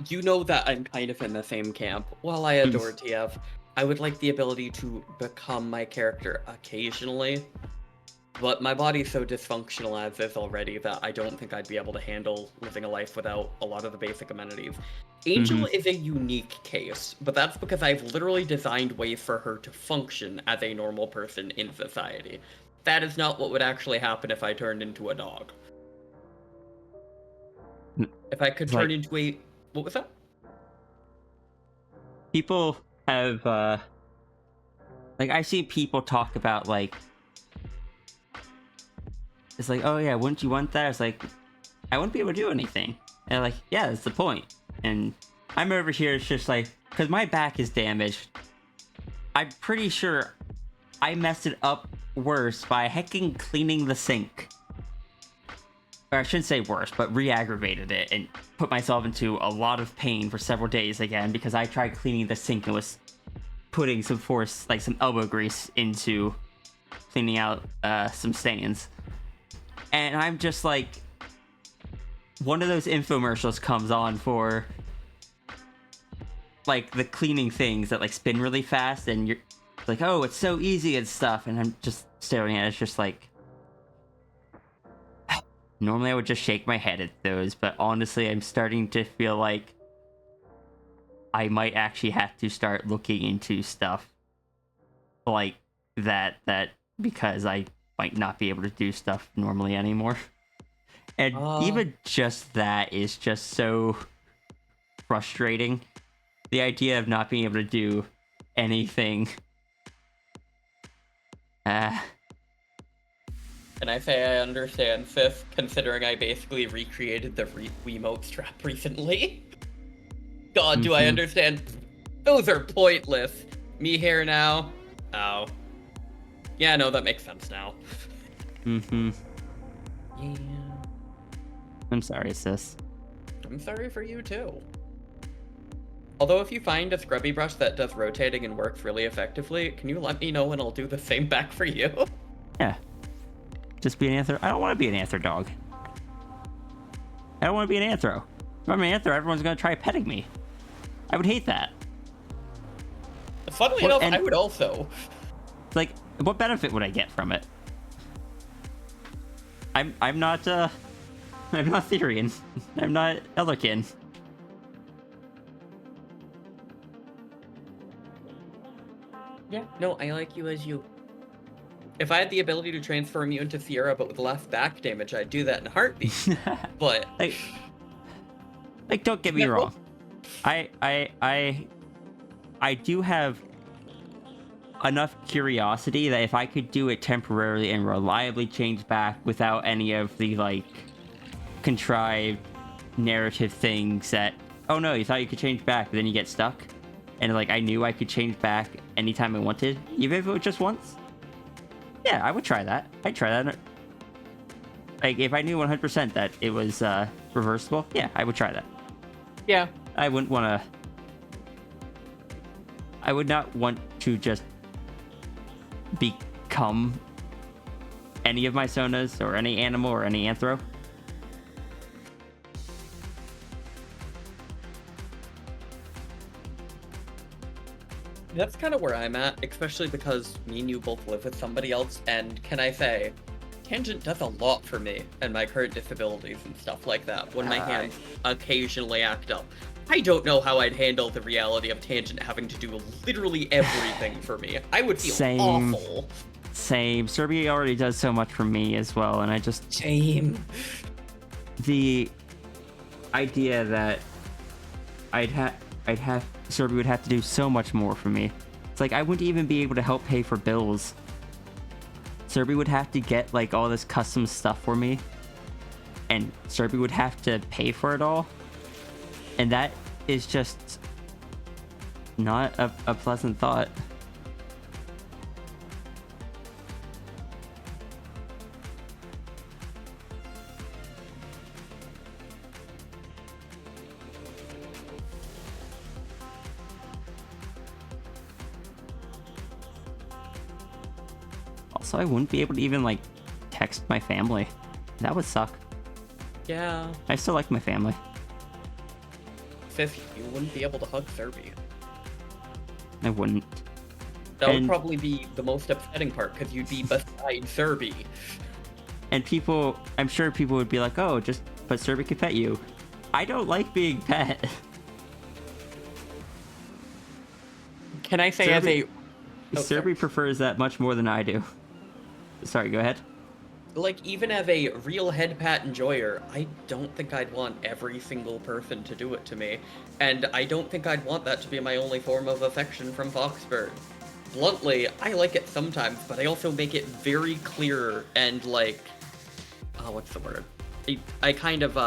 you know that I'm kind of in the same camp. While I adore TF, I would like the ability to become my character occasionally. But my body's so dysfunctional as is already that I don't think I'd be able to handle living a life without a lot of the basic amenities. Angel is a unique case, but that's because I've literally designed ways for her to function as a normal person in society. That is not what would actually happen if I turned into a dog. If I could turn into a... What was that? people have like I see people talk about like it's like, oh yeah, wouldn't you want that? It's like I wouldn't be able to do anything. And they're like, yeah, that's the point. And I'm over here, it's just like, because my back is damaged. I'm pretty sure I messed it up worse by hecking cleaning the sink. Or I shouldn't say worse, but re-aggravated it and put myself into a lot of pain for several days again because I tried cleaning the sink and was putting some force, like some elbow grease, into cleaning out some stains. And I'm just like, one of those infomercials comes on for like the cleaning things that like spin really fast and you're like, oh, it's so easy and stuff. And I'm just staring at it. It's just like, normally I would just shake my head at those, but honestly, I'm starting to feel like I might actually have to start looking into stuff like that because I might not be able to do stuff normally anymore. And even just that is just so frustrating. The idea of not being able to do anything. And I say I understand, sis, considering I basically recreated the Wiimote strap recently. God, do I understand? Those are pointless. Me here now? Oh. Yeah, no, that makes sense now. Yeah. I'm sorry, sis. I'm sorry for you, too. Although if you find a scrubby brush that does rotating and works really effectively, can you let me know and I'll do the same back for you? Yeah. Just be an anthro. I don't want to be an anthro dog. I don't want to be an anthro. If I'm an anthro, everyone's going to try petting me. I would hate that. Funnily enough, I would also. Like, what benefit would I get from it? I'm not Therian. I'm not Elderkin. Yeah, no, I like you as you. If I had the ability to transform you into Sierra, but with less back damage, I'd do that in a heartbeat. But like, don't get me wrong. I do have enough curiosity that if I could do it temporarily and reliably change back without any of the like contrived narrative things that, oh no, you thought you could change back, but then you get stuck. And like I knew I could change back anytime I wanted, even if it was just once. Yeah, I would try that. I'd try that. Like, if I knew 100% that it was reversible, yeah, I would try that. yeah, I wouldn't want to... I would not want to just become any of my Sonas or any animal or any anthro. that's kind of where I'm at, especially because me and you both live with somebody else, and can I say, Tangent does a lot for me and my current disabilities and stuff like that when my hands occasionally act up. I don't know how I'd handle the reality of Tangent having to do literally everything for me. I would feel awful. Same. Serbia already does so much for me as well, and I just... Same. The idea that Serbia would have to do so much more for me. It's like I wouldn't even be able to help pay for bills. Serbia would have to get like all this custom stuff for me, and Serbia would have to pay for it all, and that is just not a pleasant thought. Also, I wouldn't be able to even like text my family. That would suck. Yeah. I still like my family. Says you wouldn't be able to hug Serby. I wouldn't. That would And- probably be the most upsetting part, because you'd be beside Serby. And people, I'm sure people would be like, oh, but Serby could pet you. I don't like being pet. Can I say as a... Serby prefers that much more than I do. Sorry, go ahead. Like, even as a real head pat enjoyer, I don't think I'd want every single person to do it to me. And I don't think I'd want that to be my only form of affection from Foxbird. Bluntly, I like it sometimes, but I also make it very clear and, like... Oh, what's the word? I kind of,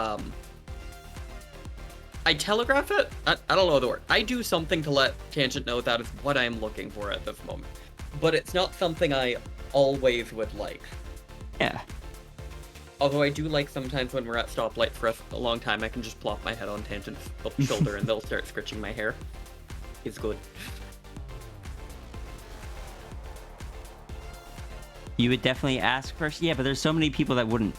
I telegraph it? I don't know the word. I do something to let Tangent know that is what I'm looking for at this moment. But it's not something I always would like. Yeah. Although I do like sometimes when we're at stoplight for a long time, I can just plop my head on Tangent's shoulder and they'll start scratching my hair. It's good. You would definitely ask first. Yeah, but there's so many people that wouldn't.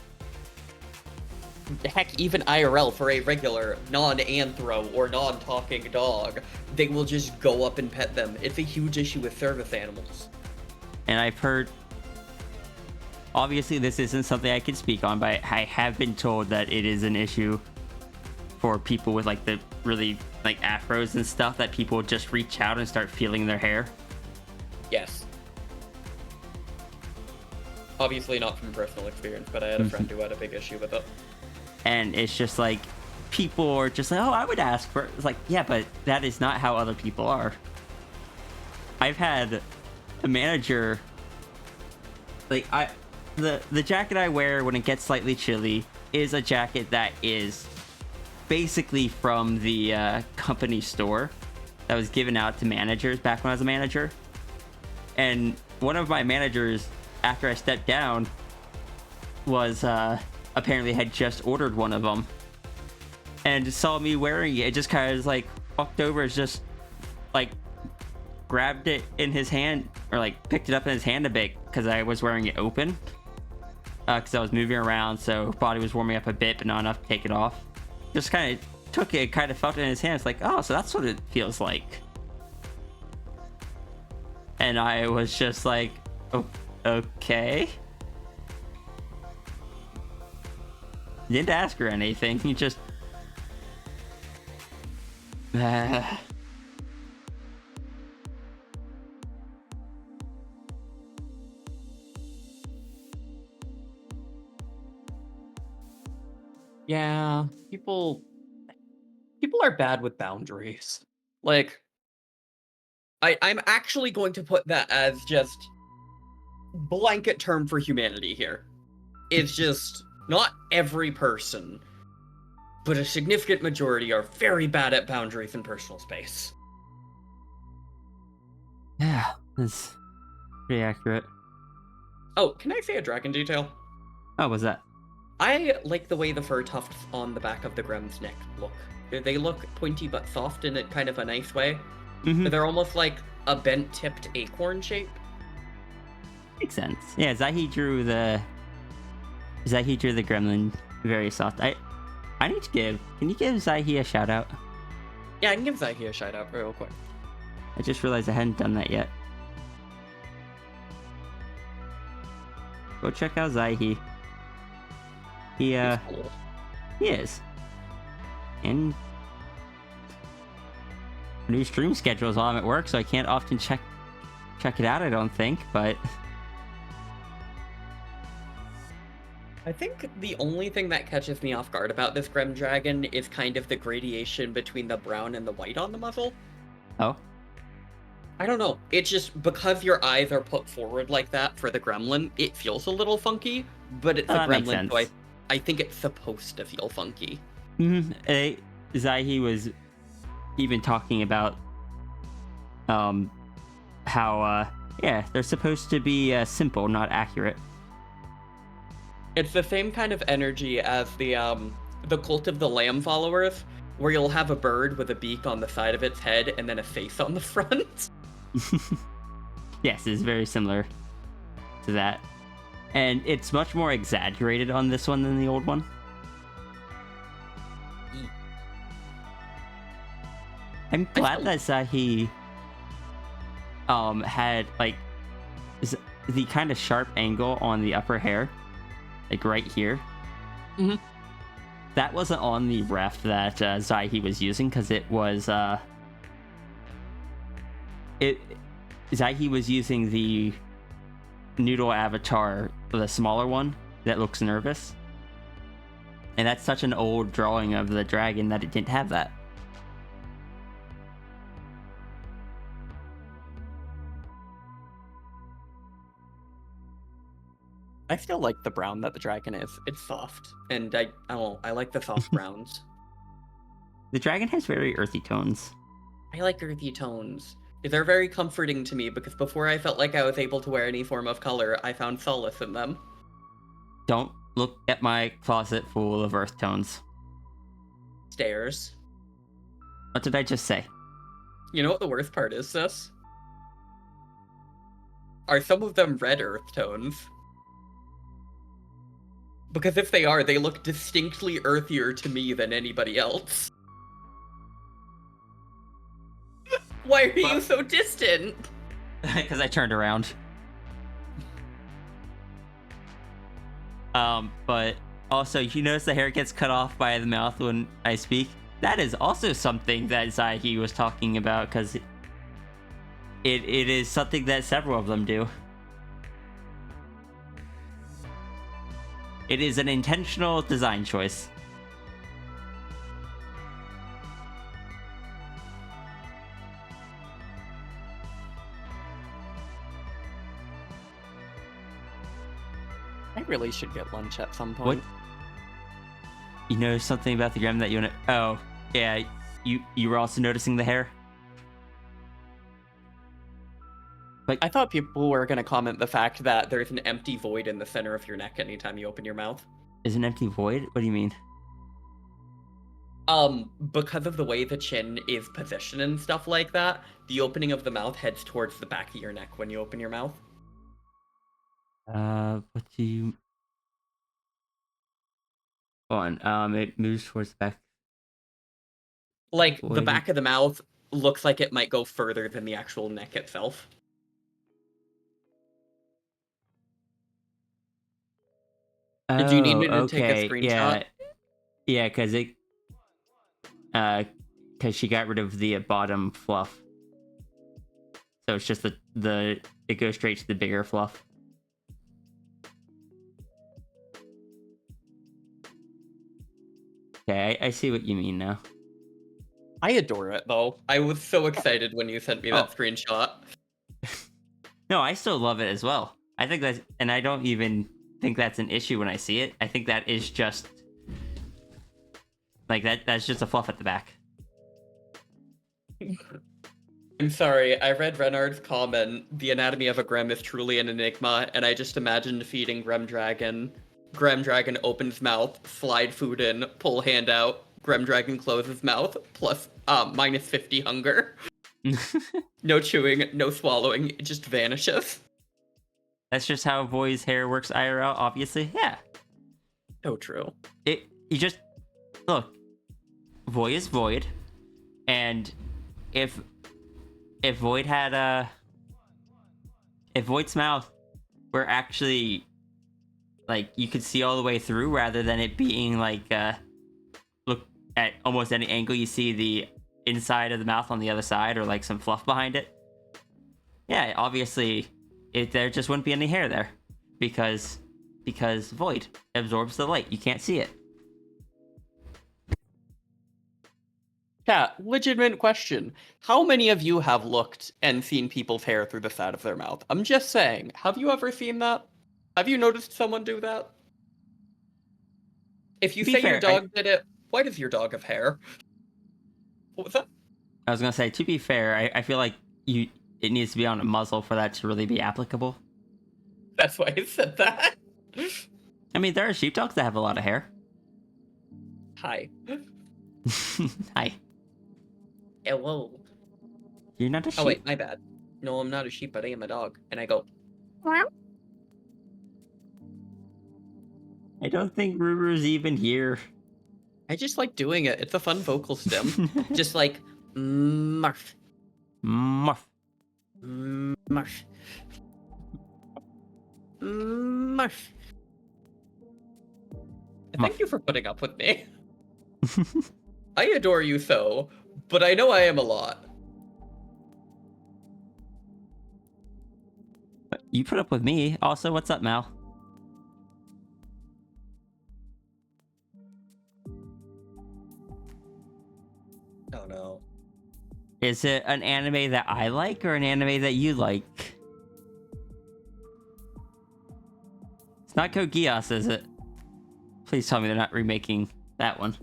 Heck, even IRL for a regular non-anthro or non-talking dog, they will just go up and pet them. It's a huge issue with service animals. And I've heard... Obviously, this isn't something I can speak on, but I have been told that it is an issue for people with, like, the really, like, afros and stuff, that people just reach out and start feeling their hair. Yes. Obviously not from personal experience, but I had a friend who had a big issue with it. And it's just like, people are just like, oh, I would ask for it. It's like, yeah, but that is not how other people are. I've had a manager, like, the jacket I wear when it gets slightly chilly is a jacket that is basically from the company store that was given out to managers back when I was a manager. And one of my managers, after I stepped down, was apparently had just ordered one of them and saw me wearing it. Just kind of like walked over and just like grabbed it in his hand, or like picked it up in his hand a bit, because I was wearing it open, because I was moving around, so body was warming up a bit but not enough to take it off. Just kind of took it, kind of felt it in his hand. It's like, oh, so that's what it feels like. And I was just like, oh, okay. Didn't ask her anything. He just... Yeah, people are bad with boundaries. Like, I'm actually going to put that as just blanket term for humanity here. It's just not every person, but a significant majority are very bad at boundaries in personal space. Yeah, that's pretty accurate. Oh, can I say a dragon detail? Oh, what's that? I like the way the fur tufts on the back of the Grem's neck look. They look pointy but soft in a kind of a nice way. Mm-hmm. They're almost like a bent-tipped acorn shape. Makes sense. Yeah, Zahi drew the gremlin very soft. I need to give... Can you give Zahi a shout out? Yeah, I can give Zahi a shout out real quick. I just realized I hadn't done that yet. Go check out Zahi. He He's cool. he is. And new stream schedules while I'm at work, so I can't often check it out, I don't think, but I think the only thing that catches me off guard about this Grem Dragon is kind of the gradation between the brown and the white on the muzzle. oh. I don't know. It's just because your eyes are put forward like that for the gremlin, it feels a little funky, but it's a That makes gremlin, so sense. I think it's supposed to feel funky. Zahi was even talking about how yeah, they're supposed to be simple, not accurate. It's the same kind of energy as the Cult of the Lamb followers, where you'll have a bird with a beak on the side of its head and then a face on the front. Yes, it's very similar to that. And it's much more exaggerated on this one than the old one. I'm glad that Zahi had like the kind of sharp angle on the upper hair, like right here. Mhm. That wasn't on the ref that Zahi was using, because it was Zahi was using the noodle avatar, the smaller one that looks nervous, and that's such an old drawing of the dragon that it didn't have that. I still like the brown that the dragon is. It's soft, and I like the soft browns. The dragon has very earthy tones. I like earthy tones. They're very comforting to me because before I felt like I was able to wear any form of color, I found solace in them. Don't look at my closet full of earth tones. Stairs. What did I just say? You know what the worst part is, sis? Are some of them red earth tones? Because if they are, they look distinctly earthier to me than anybody else. Why are you so distant? Because I turned around. But also, you notice the hair gets cut off by the mouth when I speak? That is also something that Zahi was talking about, because it is something that several of them do. It is an intentional design choice. I really should get lunch at some What? point. You know something about the Grem that you want to... Oh, yeah, you were also noticing the hair? I thought people were going to comment the fact that there's an empty void in the center of your neck anytime you open your mouth. Is an empty void? What do you mean? Because of the way the chin is positioned and stuff like that, the opening of the mouth heads towards the back of your neck when you open your mouth. What do you... Hold on, it moves towards the back. Like, the Void. back of the mouth looks like it might go further than the actual neck itself. Oh, Do you need me to take a okay, screenshot? Yeah, because because she got rid of the bottom fluff. So it's just it goes straight to the bigger fluff. Okay, I see what you mean now. I adore it, though. I was so excited when you sent me that screenshot. No, I still love it as well. I think that's, and I don't even think that's an issue when I see it. I think that is just like that's just a fluff at the back. I'm sorry, I read Renard's comment, the anatomy of a Grem is truly an enigma, and I just imagined feeding Grem Dragon. Grem Dragon opens mouth, slide food in, pull hand out, Grem Dragon closes mouth, plus minus 50 hunger. No chewing, no swallowing, it just vanishes. That's just how Void's hair works IRL, obviously. Yeah. So true. You just look. Void is Void, and if Void had if Void's mouth were actually like you could see all the way through, rather than it being like look at almost any angle you see the inside of the mouth on the other side, or like some fluff behind it. Yeah, obviously there just wouldn't be any hair there, because Void absorbs the light. You can't see it. Yeah, legitimate question. How many of you have looked and seen people's hair through the side of their mouth? I'm just saying, have you ever seen that? Have you noticed someone do that? If you To be say fair, your dog did it, why does your dog have hair? What was that? I was gonna say, to be fair, I feel like it needs to be on a muzzle for that to really be applicable. That's why I said that. I mean, there are sheepdogs that have a lot of hair. Hi. Hi. Hello. You're not a sheep. Oh wait, my bad. No, I'm not a sheep, but I am a dog. And I go. I don't think Ruru's even here. I just like doing it. It's a fun vocal stem. Just like Murph, Muff. Murph, Murph. Thank you for putting up with me. I adore you so, but I know I am a lot. You put up with me. Also, what's up, Mal? Oh no. Is it an anime that I like or an anime that you like? It's not Code Geass, is it? Please tell me they're not remaking that one.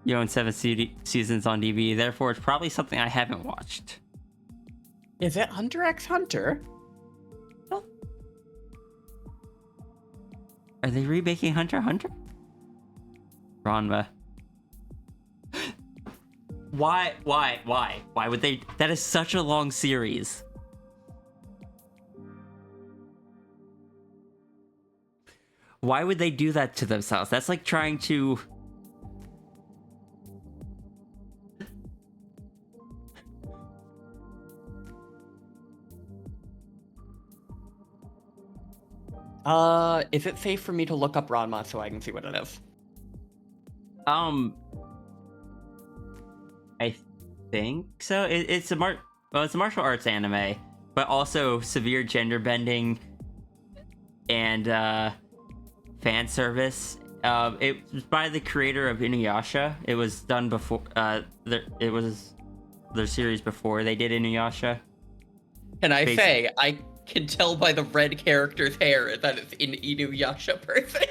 You own 7 seasons on DVD, therefore it's probably something I haven't watched. Is it Hunter x Hunter? Are they remaking Hunter x Hunter? Ranma. Why? Why would they? That is such a long series. Why would they do that to themselves? That's like trying to... Is it safe for me to look up Ranma so I can see what it is? I think so. It's a martial arts anime, but also severe gender bending and fan service. It was by the creator of Inuyasha. It was done before. It was their series before they did Inuyasha. And I Basic. say, I can tell by the red character's hair that it's an Inuyasha person.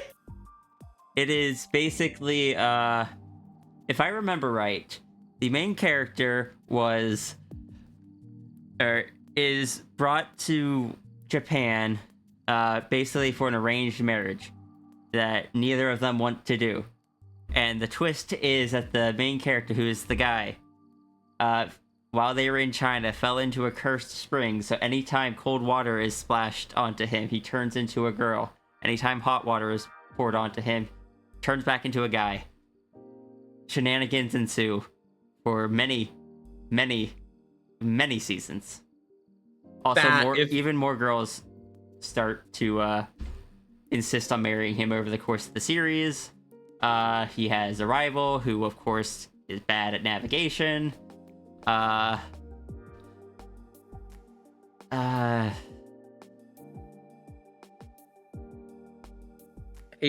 It is basically, if I remember right, the main character is brought to Japan, basically for an arranged marriage that neither of them want to do. And the twist is that the main character, who is the guy, while they were in China, fell into a cursed spring, so anytime cold water is splashed onto him, he turns into a girl. Anytime hot water is poured onto him, turns back into a guy. Shenanigans ensue for many, many, many seasons. Also, even more girls start to insist on marrying him over the course of the series. He has a rival who, of course, is bad at navigation. Hey,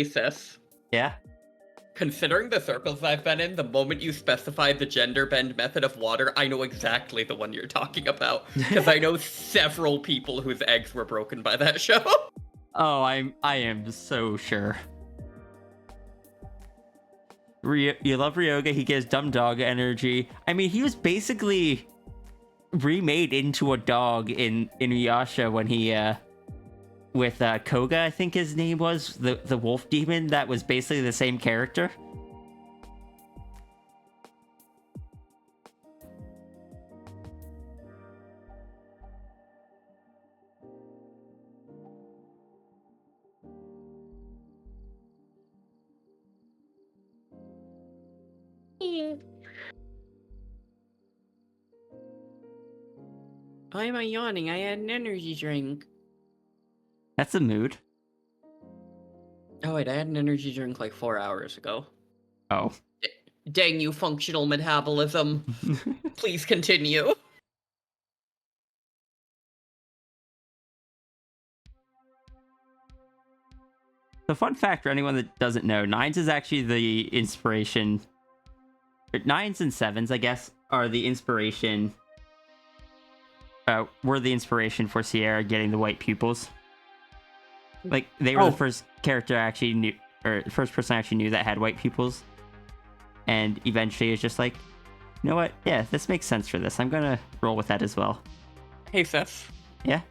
sis. Yeah? Considering the circles I've been in, the moment you specified the gender bend method of water, I know exactly the one you're talking about. Because I know several people whose eggs were broken by that show. Oh, I am so sure. You love Ryoga, he gives dumb dog energy. I mean, he was basically remade into a dog in Inuyasha when he, with Koga, I think his name was, the wolf demon that was basically the same character. Why am I yawning? I had an energy drink. That's a mood. Oh wait, I had an energy drink like 4 hours ago. Oh. Dang you, functional metabolism. Please continue. So fun fact for anyone that doesn't know, Nines is actually the inspiration. Nines and Sevens, I guess, are the inspiration. Were the inspiration for Sierra getting the white pupils. Like, they were the first character I actually knew, or the first person I actually knew that had white pupils. And eventually it's just like, you know what? Yeah, this makes sense for this. I'm gonna roll with that as well. Hey, Seth. Yeah?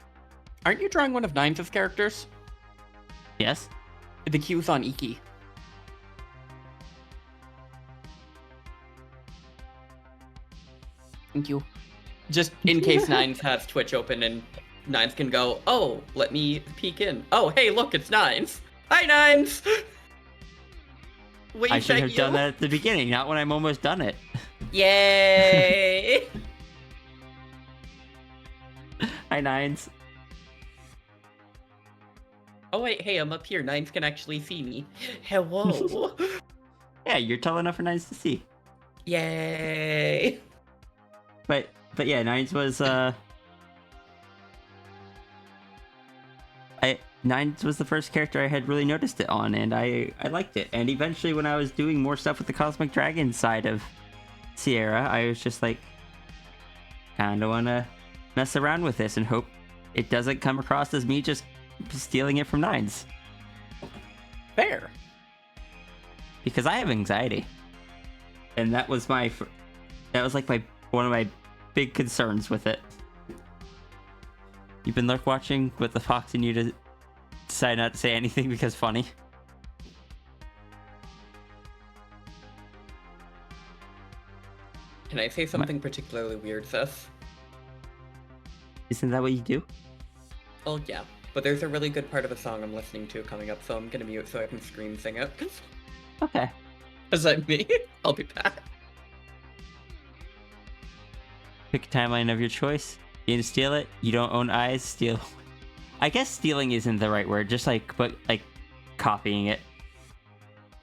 Aren't you drawing one of Nines' characters? Yes? The Q's on Iki. Thank you. Just in case Nines has Twitch open and Nines can go, oh, let me peek in. Oh, hey, look, it's Nines. Hi, Nines! Wave I should at have done you. that at the beginning, not when I'm almost done it. Yay! Hi, Nines. Oh, wait, hey, I'm up here. Nines can actually see me. Hello. Yeah, you're tall enough for Nines to see. Yay! But yeah, Nines was Nines was the first character I had really noticed it on, and I liked it. And eventually, when I was doing more stuff with the Cosmic Dragon side of Sierra, I was just like, kind of want to mess around with this and hope it doesn't come across as me just stealing it from Nines. Fair. Because I have anxiety, and that was like one of my big concerns with it. You've been lurk watching with the fox and you to decide not to say anything because funny. Can I say something particularly weird, sis? Isn't that what you do? Oh, yeah. But there's a really good part of a song I'm listening to coming up, so I'm gonna mute so I can scream sing it. Okay. Is that me? I'll be back. Pick a timeline of your choice. You didn't steal it. You don't own eyes. Steal. I guess stealing isn't the right word. Just like copying it.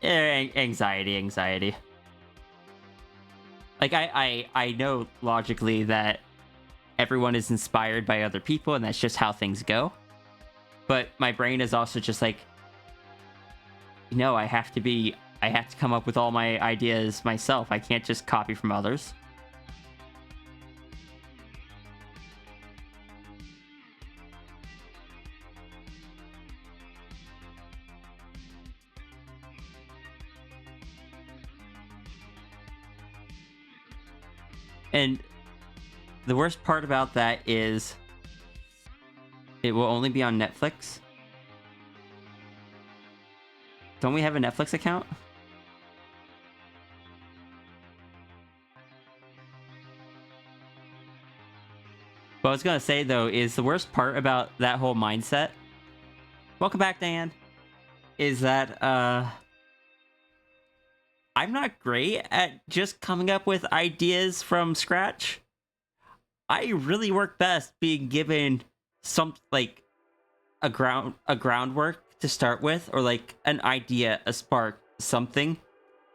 Anxiety. Like I know logically that everyone is inspired by other people, and that's just how things go. But my brain is also just like, no, I have to come up with all my ideas myself. I can't just copy from others. And the worst part about that is it will only be on Netflix. Don't we have a Netflix account? What I was gonna say though is the worst part about that whole mindset. Welcome back, Dan. Is that I'm not great at just coming up with ideas from scratch. I really work best being given some like a groundwork to start with, or like an idea, a spark, something.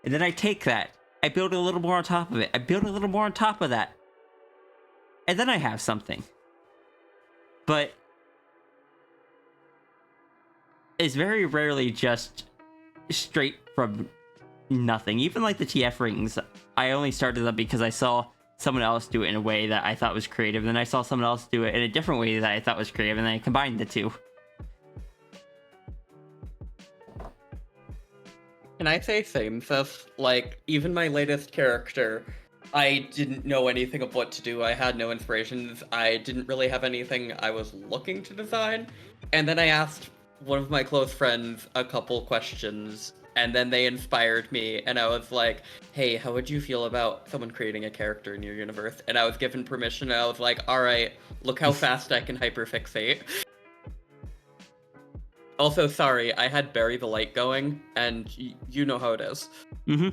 And then I take that. I build a little more on top of it. I build a little more on top of that. And then I have something. But it's very rarely just straight from nothing. Even like the TF rings, I only started them because I saw someone else do it in a way that I thought was creative, and then I saw someone else do it in a different way that I thought was creative, and then I combined the two. Can I say same, sis? Like, even my latest character, I didn't know anything of what to do. I had no inspirations. I didn't really have anything I was looking to design. And then I asked one of my close friends a couple questions, and then they inspired me, and I was like, hey, how would you feel about someone creating a character in your universe? And I was given permission, and I was like, alright, look how fast I can hyperfixate. Also, sorry, I had Bury the Light going, and you know how it is. Mm-hmm.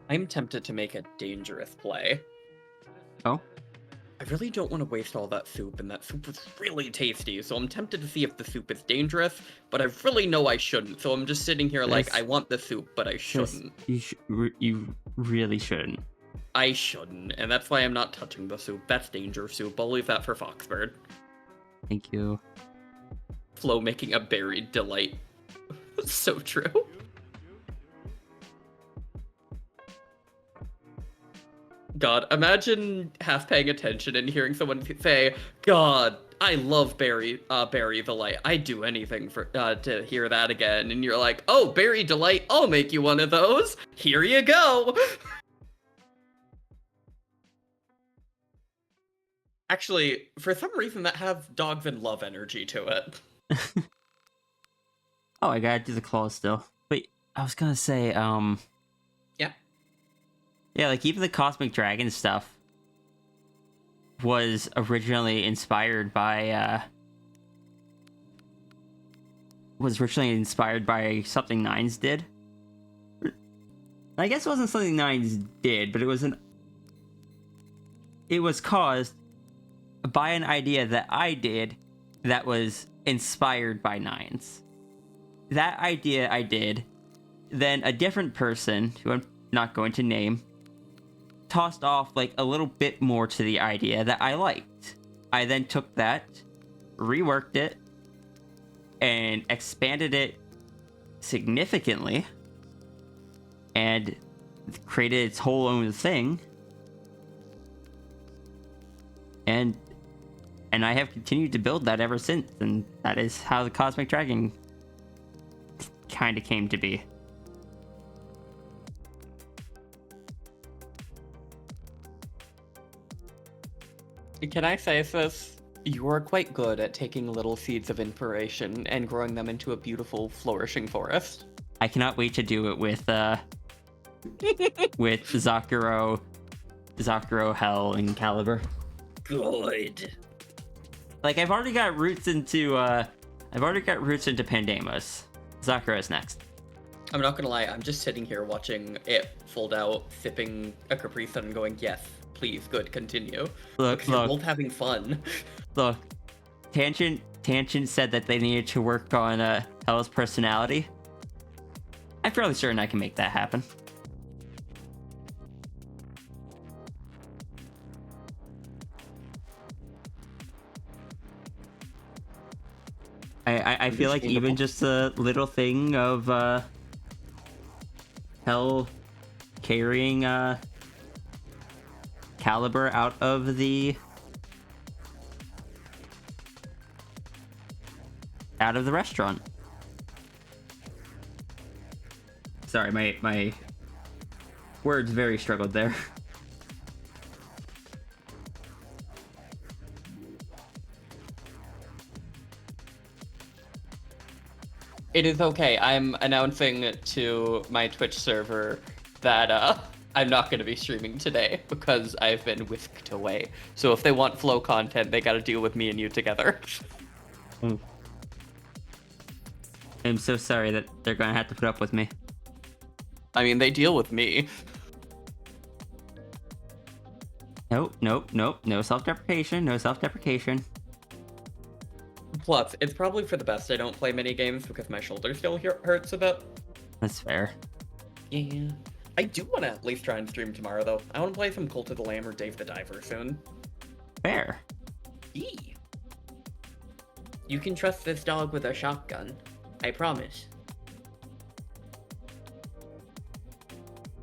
I'm tempted to make a dangerous play. Oh? I really don't want to waste all that soup, and that soup was really tasty, so I'm tempted to see if the soup is dangerous, but I really know I shouldn't, so I'm just sitting here like, I want the soup, but I shouldn't. You really shouldn't. I shouldn't, and that's why I'm not touching the soup. That's danger soup. I'll leave that for Foxbird. Thank you. Flo making a buried delight. So true. God, imagine half paying attention and hearing someone say, "God, I love Barry the Light. I'd do anything for to hear that again." And you're like, "Oh, Barry Delight, I'll make you one of those. Here you go." Actually, for some reason, that has dogs and love energy to it. Oh, I gotta do the claws still. Wait, I was gonna say, Yeah. yeah, like even the Cosmic Dragon stuff was originally inspired by, something Nines did. I guess it wasn't something Nines did, but it was caused by an idea that I did that was inspired by Nines. That idea I did, then a different person, who I'm not going to name, tossed off like a little bit more to the idea that I liked. I then took that, reworked it, and expanded it significantly, and created its whole own thing. And I have continued to build that ever since, and that is how the Cosmic Dragon kind of came to be. Can I say this? You are quite good at taking little seeds of inspiration and growing them into a beautiful, flourishing forest. I cannot wait to do it with with Zakuro, Hell, and Caliber. Good. Like I've already got roots into Pandemos. Zakuro's next. I'm not gonna lie, I'm just sitting here watching it fold out, sipping a Capri Sun and going, yes, please, good, continue. Because you're both having fun. Look, Tangent said that they needed to work on Hell's personality. I'm fairly certain I can make that happen. I feel like even just a little thing of Hell carrying Caliber out of the restaurant. Sorry, my words very struggled there. It is okay. I'm announcing to my Twitch server that I'm not going to be streaming today because I've been whisked away. So if they want flow content, they got to deal with me and you together. I'm so sorry that they're gonna have to put up with me. I mean, they deal with me. Nope. No self-deprecation. Plus, it's probably for the best I don't play mini games because my shoulder still hurts a bit. That's fair. Yeah. I do want to at least try and stream tomorrow, though. I want to play some Cult of the Lamb or Dave the Diver soon. Fair. Eee. You can trust this dog with a shotgun. I promise.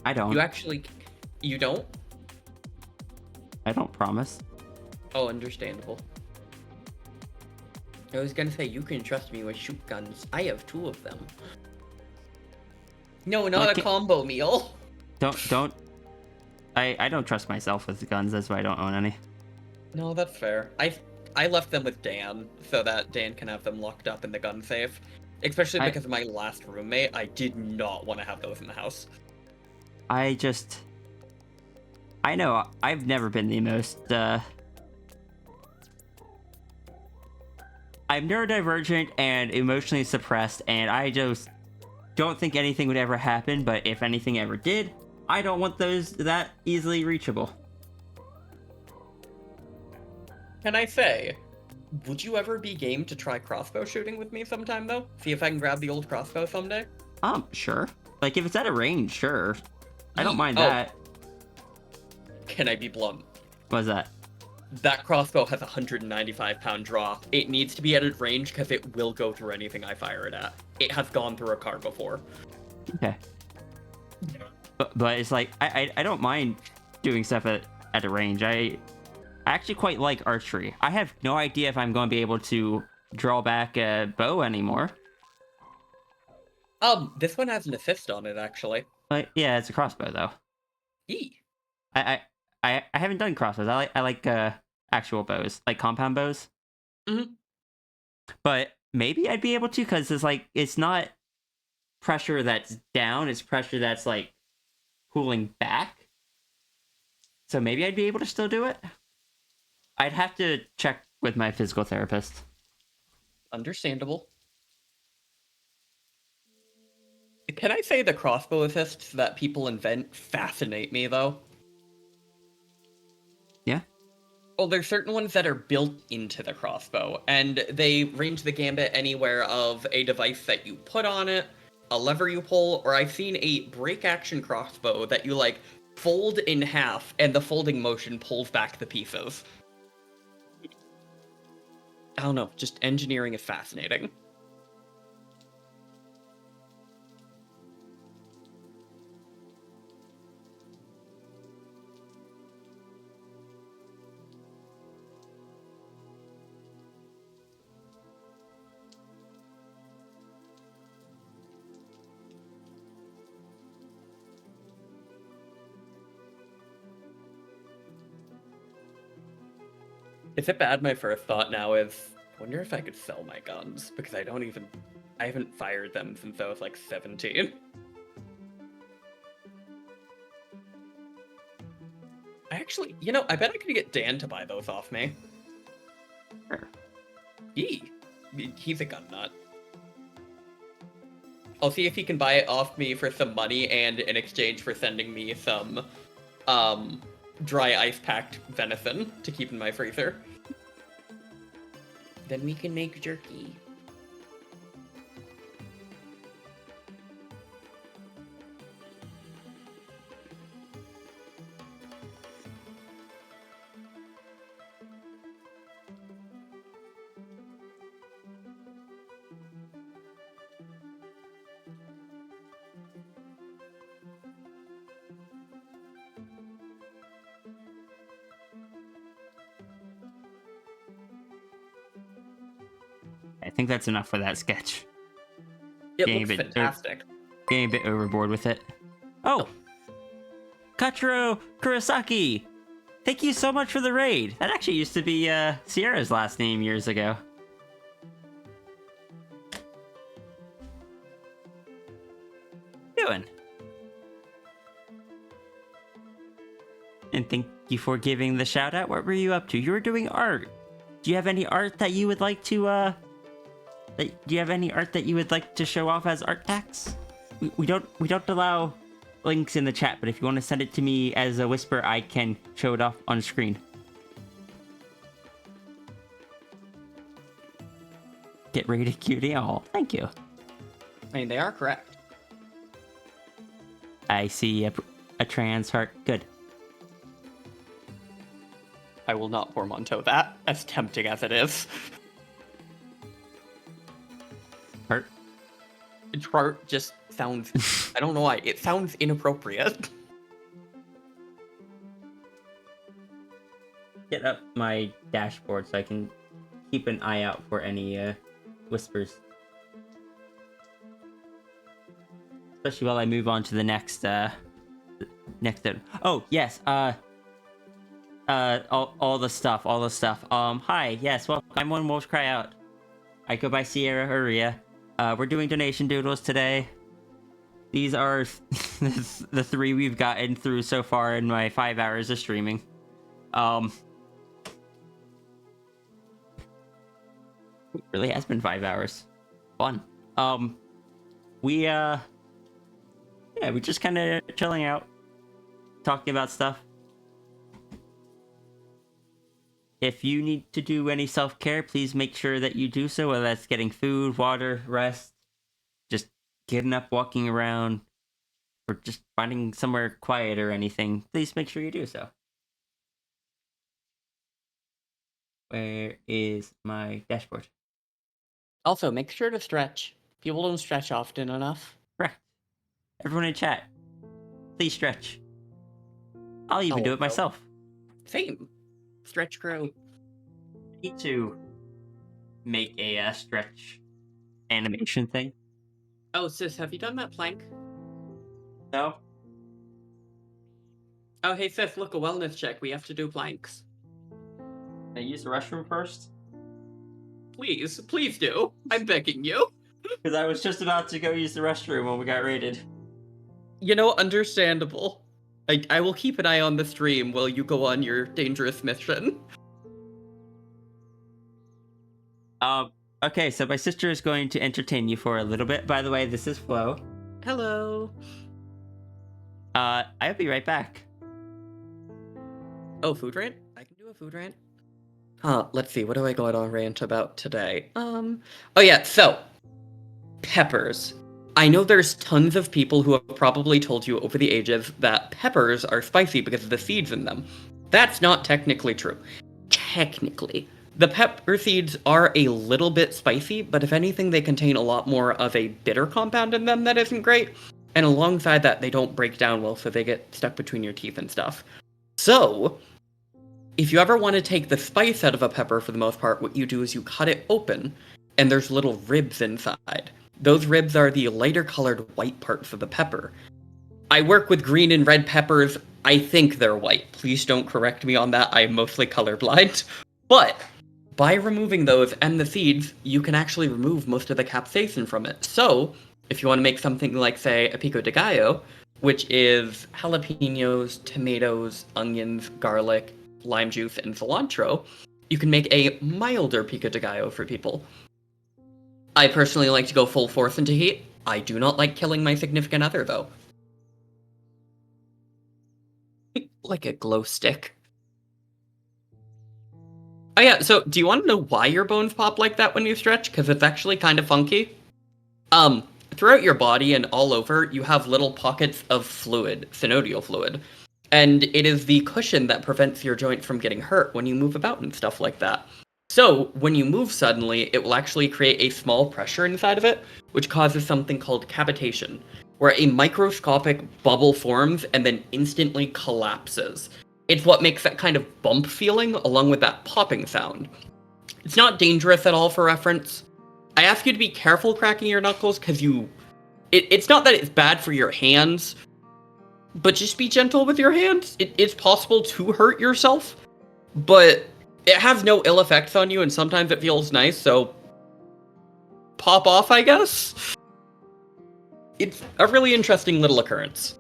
I don't. You don't? I don't promise. Oh, understandable. I was gonna say, you can trust me with shoot guns. I have 2 of them. No, not a combo meal. Don't. I don't trust myself with guns, that's why I don't own any. No, that's fair. I left them with Dan, so that Dan can have them locked up in the gun safe. Especially because of my last roommate, I did not want to have those in the house. I know I've never been the most, I'm neurodivergent and emotionally suppressed, and I just don't think anything would ever happen, but if anything ever did, I don't want those that easily reachable. Can I say, would you ever be game to try crossbow shooting with me sometime, though? See if I can grab the old crossbow someday? Sure. Like, if it's at a range, sure. I don't mind that. Can I be blunt? What's that? That crossbow has a 195-pound draw. It needs to be at a range because it will go through anything I fire it at. It has gone through a car before. Okay. But it's like, I don't mind doing stuff at a range. I actually quite like archery. I have no idea if I'm going to be able to draw back a bow anymore. This one has an assist on it, actually. But yeah, it's a crossbow though. E. I haven't done crossbows. I like actual bows, like compound bows. Mhm. But maybe I'd be able to, because it's not pressure that's down, it's pressure that's like pulling back. So maybe I'd be able to still do it. I'd have to check with my physical therapist. Understandable. Can I say the crossbow assists that people invent fascinate me, though? Yeah. Well, there's certain ones that are built into the crossbow, and they range the gambit anywhere of a device that you put on it, a lever you pull, or I've seen a break action crossbow that you, like, fold in half, and the folding motion pulls back the pieces. I don't know, just engineering is fascinating. Is it bad? My first thought now is, I wonder if I could sell my guns, because I haven't fired them since I was like 17. I actually, I bet I could get Dan to buy those off me. Sure. He's a gun nut. I'll see if he can buy it off me for some money and in exchange for sending me some, dry ice-packed venison to keep in my freezer. Then we can make jerky. I think that's enough for that sketch. It Getting looks a bit- fantastic. Getting a bit overboard with it. Oh! Kachiro Kurosaki! Thank you so much for the raid. That actually used to be Sierra's last name years ago. Doing? And thank you for giving the shout out. What were you up to? You were doing art. Do you have any art that you would like to do you have any art that you would like to show off as art packs? We don't allow links in the chat, but if you want to send it to me as a whisper, I can show it off on screen. Get rated cutie. Oh, thank you. I mean, they are correct. I see a trans heart. Good. I will not portmanteau that, as tempting as it is. Heart. Chart just sounds... I don't know why. It sounds inappropriate. Get up my dashboard so I can keep an eye out for any whispers. Especially while I move on to the next oh yes, all the stuff. Hi, yes, well, I'm One Wolves Cry Out. I go by Sierra Uria. We're doing donation doodles today. These are the 3 we've gotten through so far in my 5 hours of streaming. It really has been 5 hours. Fun. We're just kind of chilling out, talking about stuff. If you need to do any self-care, please make sure that you do so, whether that's getting food, water, rest, just getting up, walking around, or just finding somewhere quiet or anything. Please make sure you do so. Where is my dashboard? Also, make sure to stretch. People don't stretch often enough. Correct. Everyone in chat, please stretch. I'll even Oh, do it no. myself. Same. Stretch crew. I need to make a stretch animation thing. Oh, sis, have you done that plank? No? Oh, hey, sis, look, a wellness check. We have to do planks. Can I use the restroom first? Please, please do. I'm begging you. Because I was just about to go use the restroom when we got raided. You know, understandable. I will keep an eye on the stream while you go on your dangerous mission. Okay, so my sister is going to entertain you for a little bit. By the way, this is Flo. Hello. I'll be right back. Oh, food rant? I can do a food rant. Let's see, what do I go on rant about today? Oh yeah, so, peppers. I know there's tons of people who have probably told you over the ages that peppers are spicy because of the seeds in them. That's not technically true. Technically. The pepper seeds are a little bit spicy, but if anything, they contain a lot more of a bitter compound in them that isn't great. And alongside that, they don't break down well, so they get stuck between your teeth and stuff. So, if you ever want to take the spice out of a pepper, for the most part, what you do is you cut it open, and there's little ribs inside. Those ribs are the lighter colored white parts of the pepper. I work with green and red peppers. I think they're white. Please don't correct me on that. I'm mostly colorblind. But by removing those and the seeds, you can actually remove most of the capsaicin from it. So, if you want to make something like, say, a pico de gallo, which is jalapenos, tomatoes, onions, garlic, lime juice, and cilantro, you can make a milder pico de gallo for people. I personally like to go full force into heat. I do not like killing my significant other, though. Like a glow stick. Oh yeah, so do you want to know why your bones pop like that when you stretch? Because it's actually kind of funky. Throughout your body and all over, you have little pockets of fluid, synovial fluid. And it is the cushion that prevents your joint from getting hurt when you move about and stuff like that. So, when you move suddenly, it will actually create a small pressure inside of it, which causes something called cavitation, where a microscopic bubble forms and then instantly collapses. It's what makes that kind of bump feeling, along with that popping sound. It's not dangerous at all for reference. I ask you to be careful cracking your knuckles, because it's not that it's bad for your hands, but just be gentle with your hands. It's possible to hurt yourself, but it has no ill effects on you, and sometimes it feels nice, so pop off, I guess? It's a really interesting little occurrence.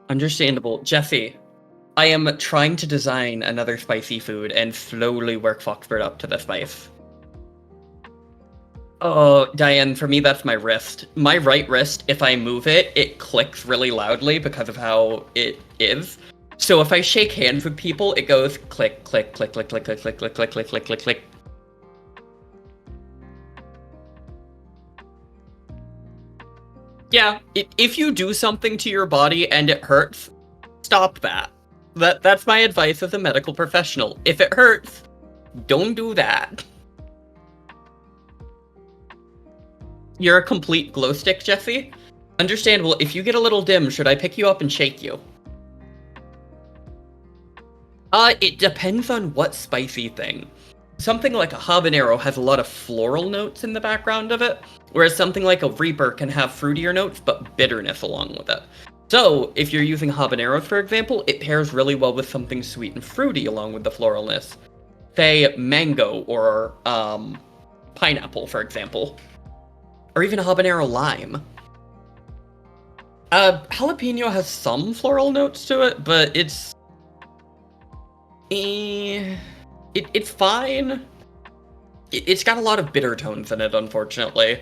Understandable. Jesse, I am trying to design another spicy food and slowly work Foxbird up to the spice. Oh, Diane, for me that's my wrist. My right wrist, if I move it, it clicks really loudly because of how it is. So if I shake hands with people, it goes click, click, click, click, click, click, click, click, click, click, click, click, click. Yeah, if you do something to your body and it hurts, stop that. That's my advice as a medical professional. If it hurts, don't do that. You're a complete glow stick, Jesse? Understandable. If you get a little dim, should I pick you up and shake you? It depends on what spicy thing. Something like a habanero has a lot of floral notes in the background of it, whereas something like a Reaper can have fruitier notes, but bitterness along with it. So, if you're using habaneros, for example, it pairs really well with something sweet and fruity along with the floralness. Say, mango or, pineapple, for example. Or even habanero lime. Jalapeno has some floral notes to it, but it's fine. It's got a lot of bitter tones in it, unfortunately.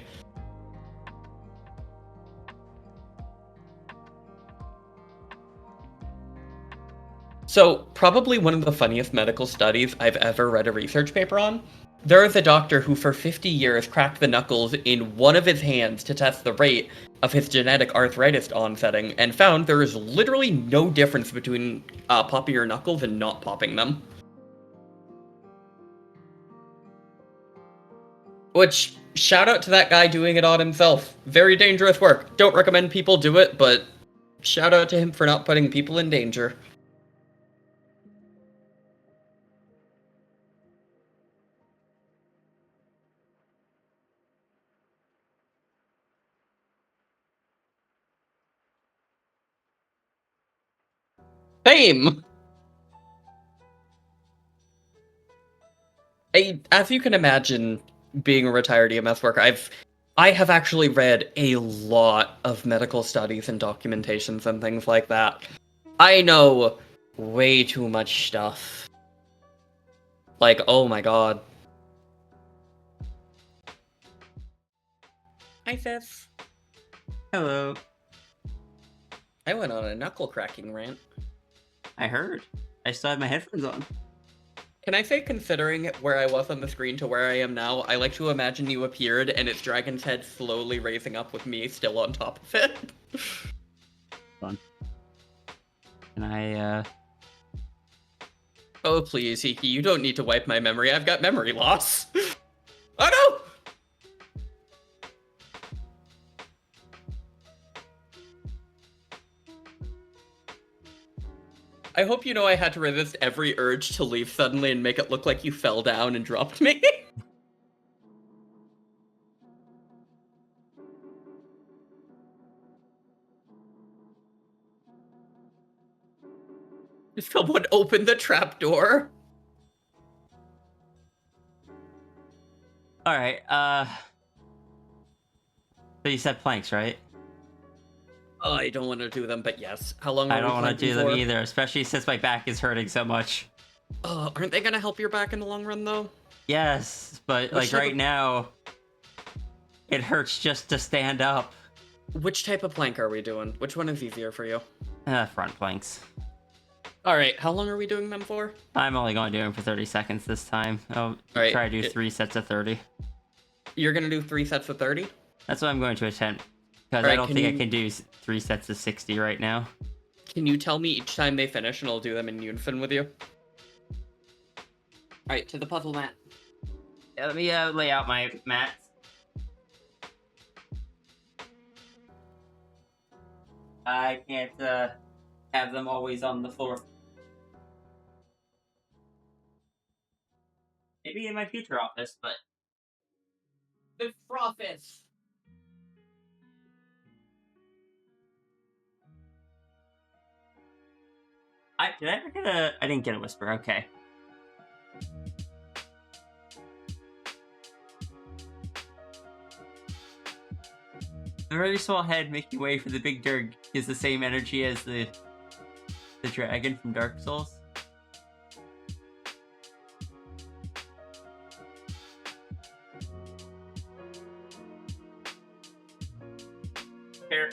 So, probably one of the funniest medical studies I've ever read a research paper on. There is a doctor who for 50 years cracked the knuckles in one of his hands to test the rate of his genetic arthritis onsetting, and found there is literally no difference between popping your knuckles and not popping them. Which, shout out to that guy doing it on himself. Very dangerous work. Don't recommend people do it, but Shout out to him for not putting people in danger. Same! As you can imagine, being a retired EMS worker, I have actually read a lot of medical studies and documentations and things like that. I know way too much stuff. Like, oh my god. Hi, Sis. Hello. I went on a knuckle cracking rant. I heard. I still have my headphones on. Can I say, considering where I was on the screen to where I am now, I like to imagine you appeared and it's dragon's head slowly raising up with me still on top of it. Fun. Can I, Oh, please, Hiki, you don't need to wipe my memory. I've got memory loss. Oh, no! I hope you know I had to resist every urge to leave suddenly and make it look like you fell down and dropped me. Someone open the trapdoor. Alright, so you said planks, right? Oh, I don't want to do them, but yes. How long are I we don't want to planking do them for? either, especially since my back is hurting so much. Aren't they gonna help your back in the long run, though? Yes, but Which like type right of- now, it hurts just to stand up. Which type of plank are we doing? Which one is easier for you? Front planks. Alright, how long are we doing them for? I'm only going to do them for 30 seconds this time. I'll Alright, try to do 3 sets of 30. You're gonna do 3 sets of 30? That's what I'm going to attempt. Because I Alright, don't can think I you- can do 3 sets of 60 right now. Can you tell me each time they finish and I'll do them in unison with you? Alright, to the puzzle mat. Yeah, let me lay out my mats. I can't have them always on the floor. Maybe in my future office, but The office. did I ever get a? I didn't get a whisper. Okay. The very small head making way for the big dirk is the same energy as the dragon from Dark Souls.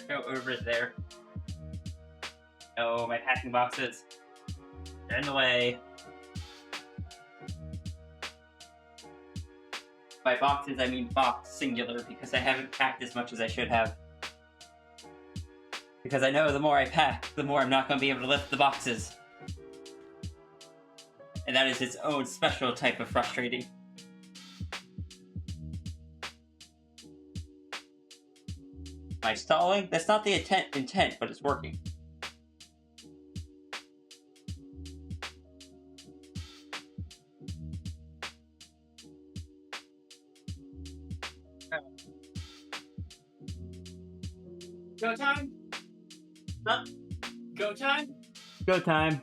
Go over there. Oh, my packing boxes. They're in the way. By boxes, I mean box singular, because I haven't packed as much as I should have. Because I know the more I pack, the more I'm not going to be able to lift the boxes. And that is its own special type of frustrating. Am I stalling? That's not the intent, but it's working. Go time? Huh? Go time? Go time.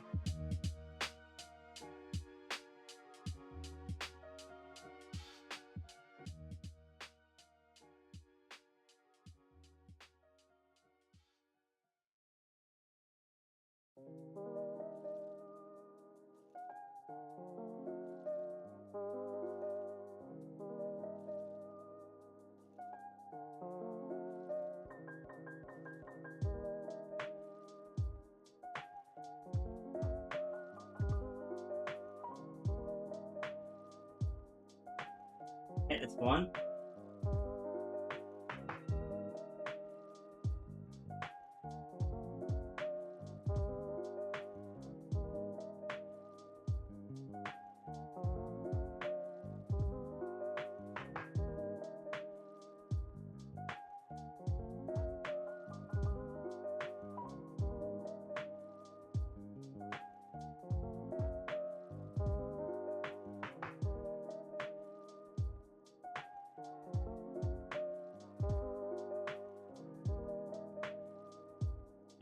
Okay, that's one.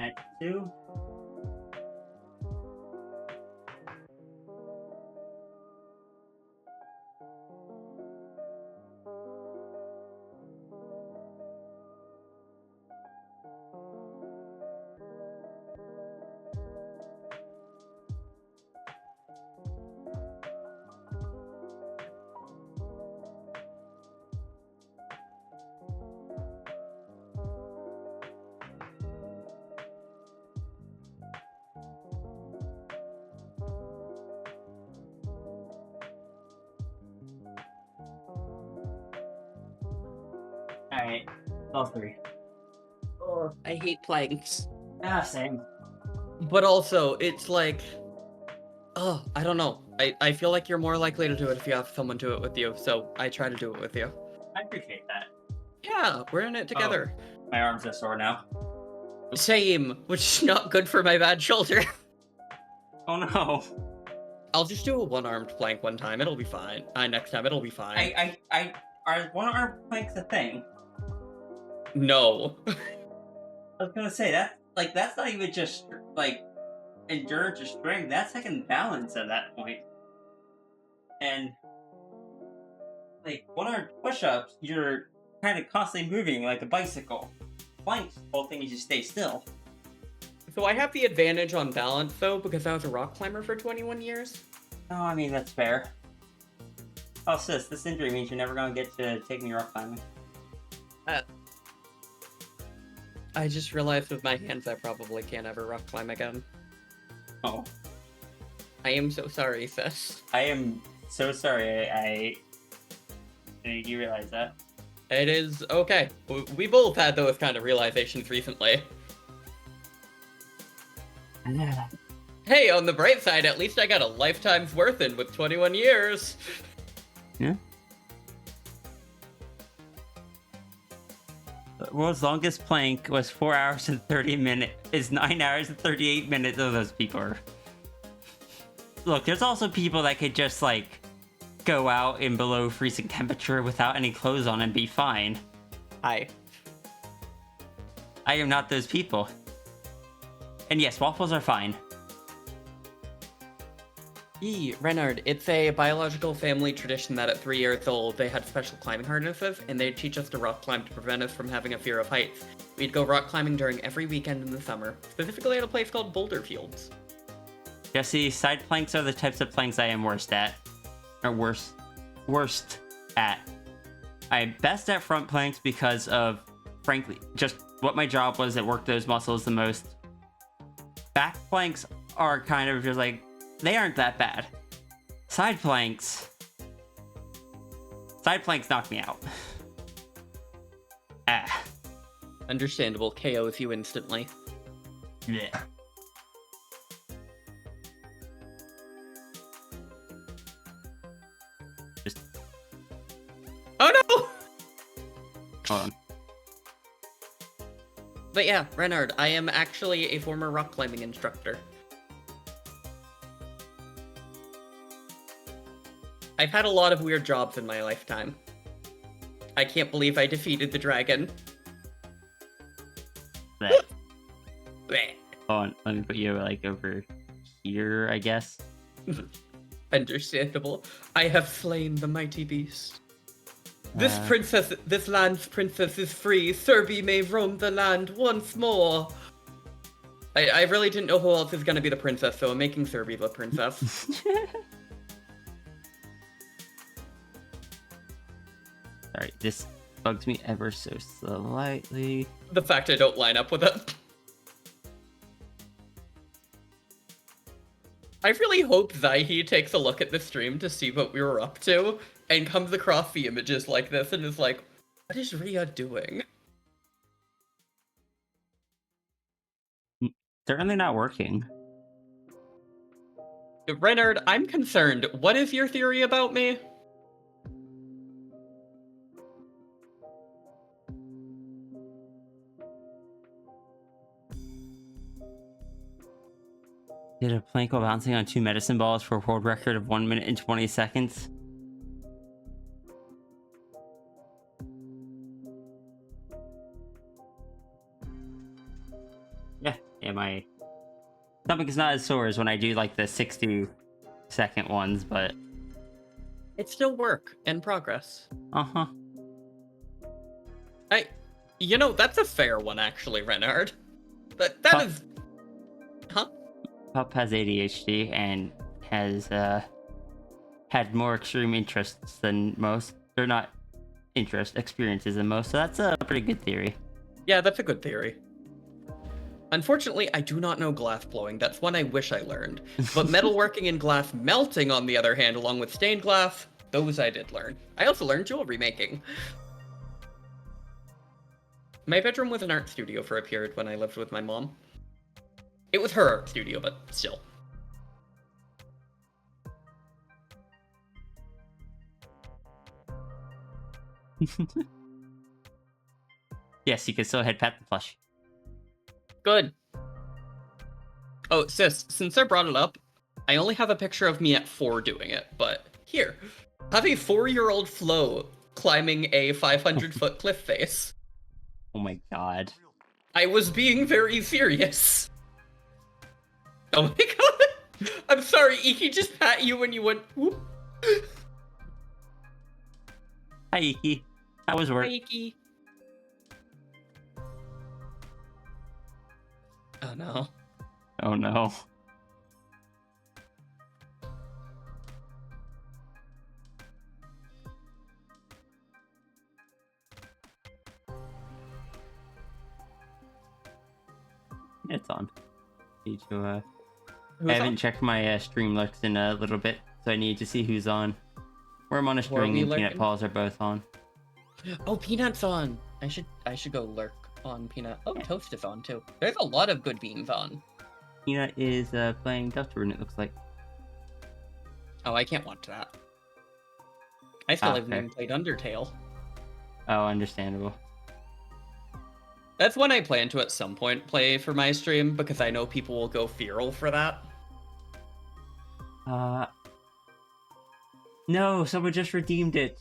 Act 2. Alright, all 3. I hate planks. Ah, same. But also, it's like, oh, I don't know. I feel like you're more likely to do it if you have someone do it with you, so I try to do it with you. I appreciate that. Yeah, we're in it together. My arms are sore now. Same, which is not good for my bad shoulder. Oh no. I'll just do a one-armed plank one time. It'll be fine. Next time it'll be fine. Are one-arm planks a thing? No. I was gonna say, that's not even just, like, endurance or strength, that's like in balance at that point. And, like, one-arm push-ups, you're kind of constantly moving like a bicycle. Planks, the whole thing is just stay still. So I have the advantage on balance, though, because I was a rock climber for 21 years. No, I mean, that's fair. Oh, sis, this injury means you're never gonna get to take me rock climbing. I just realized with my hands I probably can't ever rock climb again. Oh. I am so sorry, sis. I am so sorry, I didn't you realize that? It is okay. We both had those kind of realizations recently. Hey, on the bright side, at least I got a lifetime's worth in with 21 years. Yeah. The world's longest plank was 4 hours and 30 minutes. Is 9 hours and 38 minutes. Oh, those people are... Look, there's also people that could just, like, go out in below freezing temperature without any clothes on and be fine. Hi. I am not those people. And yes, waffles are fine. Renard, it's a biological family tradition that at 3 years old, they had special climbing harnesses, and they'd teach us to rock climb to prevent us from having a fear of heights. We'd go rock climbing during every weekend in the summer, specifically at a place called Boulder Fields. Jesse, side planks are the types of planks I am worst at. Or worst at. I'm best at front planks because of, frankly, just what my job was that worked those muscles the most. Back planks are kind of just like, they aren't that bad. Side planks knock me out. Ah. Understandable, KOs you instantly. Yeah. Just Oh no! hold on. But yeah, Renard, I am actually a former rock climbing instructor. I've had a lot of weird jobs in my lifetime. I can't believe I defeated the dragon. Bleh. Bleh. Hold on, let me put you like over here, I guess. Understandable. I have slain the mighty beast. This land's princess is free. Serby may roam the land once more. I really didn't know who else is gonna be the princess, so I'm making Serby the princess. Sorry, this bugs me ever so slightly. The fact I don't line up with it. I really hope Zaihi takes a look at the stream to see what we were up to, and comes across the images like this and is like, what is Rhea doing? Certainly not working. Renard, I'm concerned. What is your theory about me? Did a plank while bouncing on 2 medicine balls for a world record of 1 minute and 20 seconds. Yeah, stomach is not as sore as when I do like the 60-second ones, but It's still work in progress. uh-huh. That's a fair one, actually, Renard. That Huh. is... Huh? Pup has ADHD and has had more extreme interests than most, or not experiences than most, so that's a pretty good theory. Yeah, that's a good theory. Unfortunately, I do not know glass blowing. That's one I wish I learned. But metalworking and glass melting, on the other hand, along with stained glass, those I did learn. I also learned jewelry making. My bedroom was an art studio for a period when I lived with my mom. It was her art studio, but still. Yes, you can still head pat the plush. Good. Oh, sis, since I brought it up, I only have a picture of me at 4 doing it, but here. Have a 4-year-old Flo climbing a 500-foot cliff face. Oh my god. I was being very serious. Oh my god. I'm sorry, Iki just pat you when you went whoop. Hi, Iki. How was work? Hi, Iki. Oh no. Oh no. It's on. Need to, Who's I haven't on? checked my Streamlux in a little bit, so I need to see who's on. Worm on a Who are string we and Peanut lurking? Paws are both on. Oh, Peanut's on. I should go lurk on Peanut. Oh, Yeah. Toast is on too. There's a lot of good beans on. Peanut is playing Deltarune, it looks like. Oh, I can't watch that. I still Ah, haven't fair. even played Undertale. Oh, understandable. That's one I plan to at some point play for my stream, because I know people will go feral for that. No, someone just redeemed it.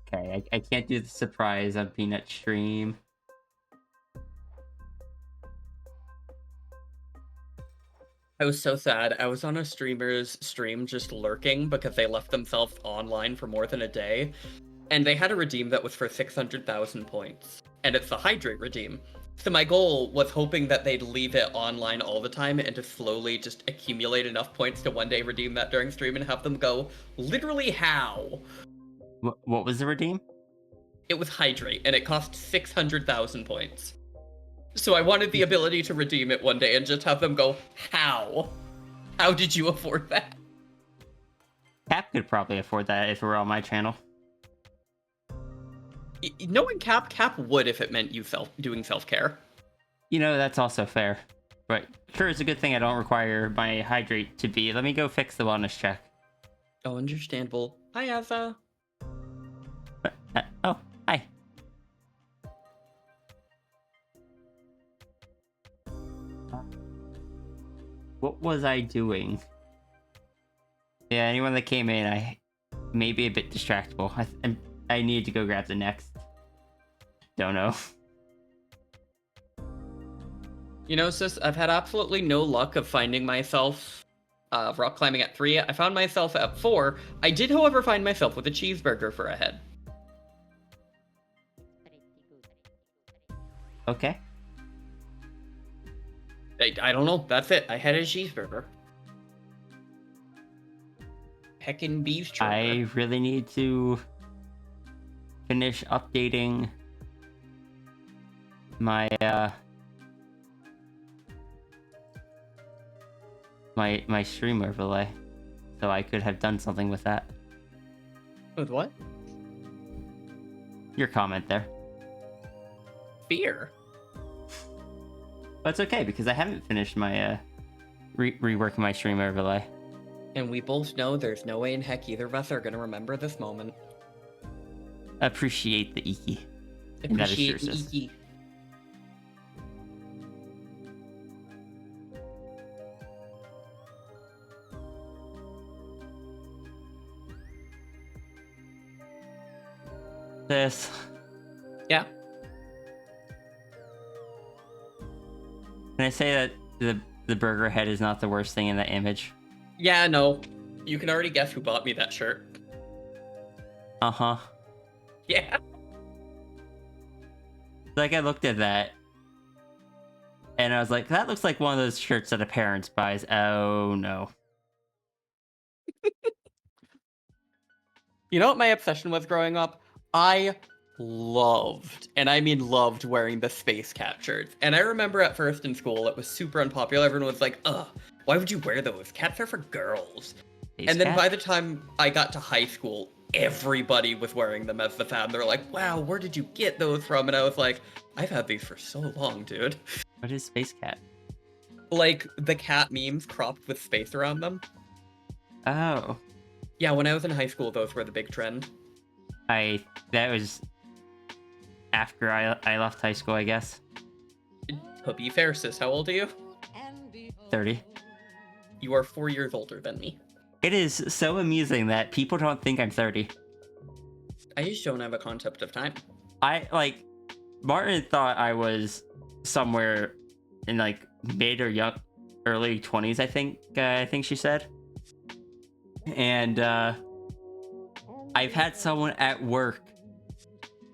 Okay, I can't do the surprise on Peanut stream. I was so sad. I was on a streamer's stream just lurking because they left themselves online for more than a day. And they had a redeem that was for 600,000 points. And it's the Hydrate redeem. So my goal was hoping that they'd leave it online all the time and to slowly just accumulate enough points to one day redeem that during stream and have them go, literally how? What was the redeem? It was Hydrate, and it cost 600,000 points. So I wanted the ability to redeem it one day and just have them go, how? How did you afford that? Cap could probably afford that if it were on my channel. Knowing Cap would if it meant you doing self-care. You know, that's also fair. But sure, it's a good thing I don't require my hydrate to be. Let me go fix the wellness check. Oh, understandable. Hi, Asa. Oh, hi. What was I doing? Yeah, anyone that came in, I may be a bit distractible. I need to go grab the next. Don't know. You know, sis, I've had absolutely no luck of finding myself rock climbing at 3. I found myself at 4. I did, however, find myself with a cheeseburger for a head. Okay. I don't know. That's it. I had a cheeseburger. Heckin' beef churger. I really need to finish updating my my stream overlay, so I could have done something with that. With what? Your comment there. Fear. But it's okay because I haven't finished my reworking my stream overlay. And we both know there's no way in heck either of us are gonna remember this moment. Appreciate the Iki. And that is Appreciate true, sis. Iki. This. Yeah. Can I say that the burger head is not the worst thing in that image. Yeah, no. You can already guess who bought me that shirt. Uh-huh. Yeah. Like, I looked at that, and I was like, that looks like one of those shirts that a parent buys. Oh, no. You know what my obsession was growing up? I loved, and I mean loved, wearing the space cat shirts. And I remember at first in school, it was super unpopular. Everyone was like, ugh, why would you wear those? Cats are for girls. Space And then cat? by the time I got to high school, everybody was wearing them as the fad. They're like, wow, where did you get those from? And I was like, I've had these for so long, dude. What is space cat? Like the cat memes cropped with space around them. Oh. Yeah, when I was in high school, those were the big trend. That was after I left high school, I guess. To be fair, sis, how old are you? 30. You are 4 years older than me. It is so amusing that people don't think I'm 30. I just don't have a concept of time. Martin thought I was somewhere in, like, mid or early 20s, I think she said. And, I've had someone at work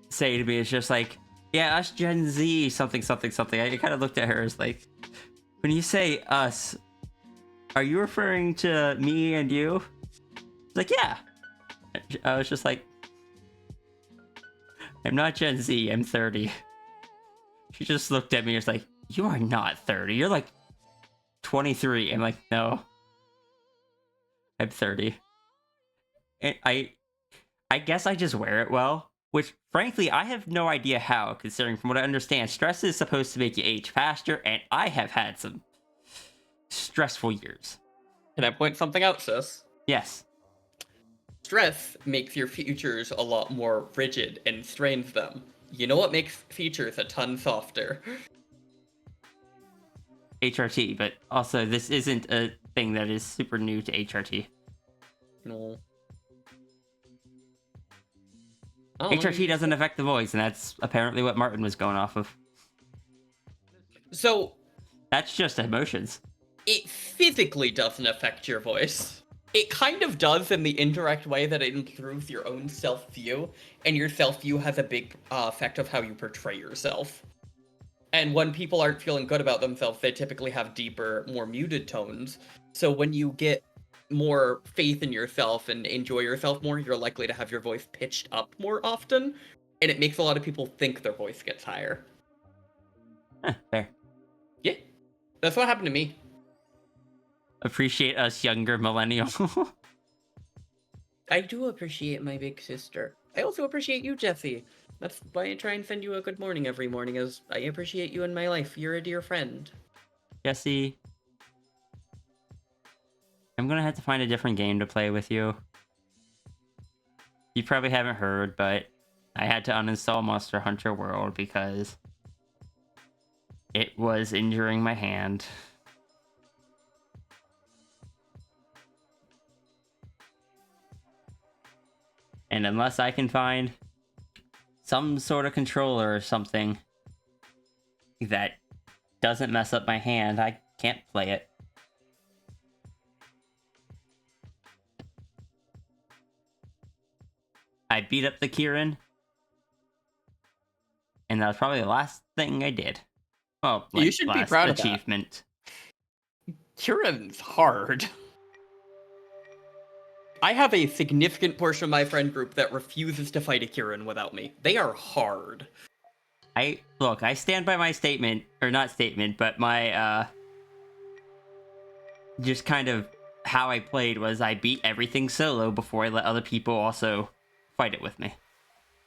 say to me, it's just like, yeah, us Gen Z, something, something, something. I kind of looked at her as like, when you say us, are you referring to me and you? She's like, yeah. I was just like, I'm not Gen Z, I'm 30. She just looked at me and was like, you are not 30, you're like 23. I'm like, no, I'm 30. And I guess I just wear it well, which frankly I have no idea how, considering from what I understand, stress is supposed to make you age faster, and I have had some stressful years. Can I point something out, sis? Yes. Stress makes your features a lot more rigid and strains them. You know what makes features a ton softer? HRT, but also this isn't a thing that is super new to HRT. No. HRT doesn't affect the voice, and that's apparently what Martin was going off of. So, That's just emotions. it physically doesn't affect your voice. It kind of does in the indirect way that it improves your own self-view, and your self-view has a big effect of how you portray yourself. And when people aren't feeling good about themselves, they typically have deeper, more muted tones. So when you get more faith in yourself and enjoy yourself more, you're likely to have your voice pitched up more often, and it makes a lot of people think their voice gets higher. Fair. Yeah, that's what happened to me. Appreciate us younger millennials. I do appreciate my big sister. I also appreciate you, Jesse. That's why I try and send you a good morning every morning, as I appreciate you in my life. You're a dear friend. Jesse, I'm gonna have to find a different game to play with you. You probably haven't heard, but I had to uninstall Monster Hunter World because it was injuring my hand. And unless I can find some sort of controller or something that doesn't mess up my hand, I can't play it. I beat up the Kieran, and that was probably the last thing I did. Well, You should be last proud of that. achievement. Kieran's hard. I have a significant portion of my friend group that refuses to fight a Kieran without me. They are hard. I stand by my statement, or not statement, but my just kind of how I played was I beat everything solo before I let other people also fight it with me.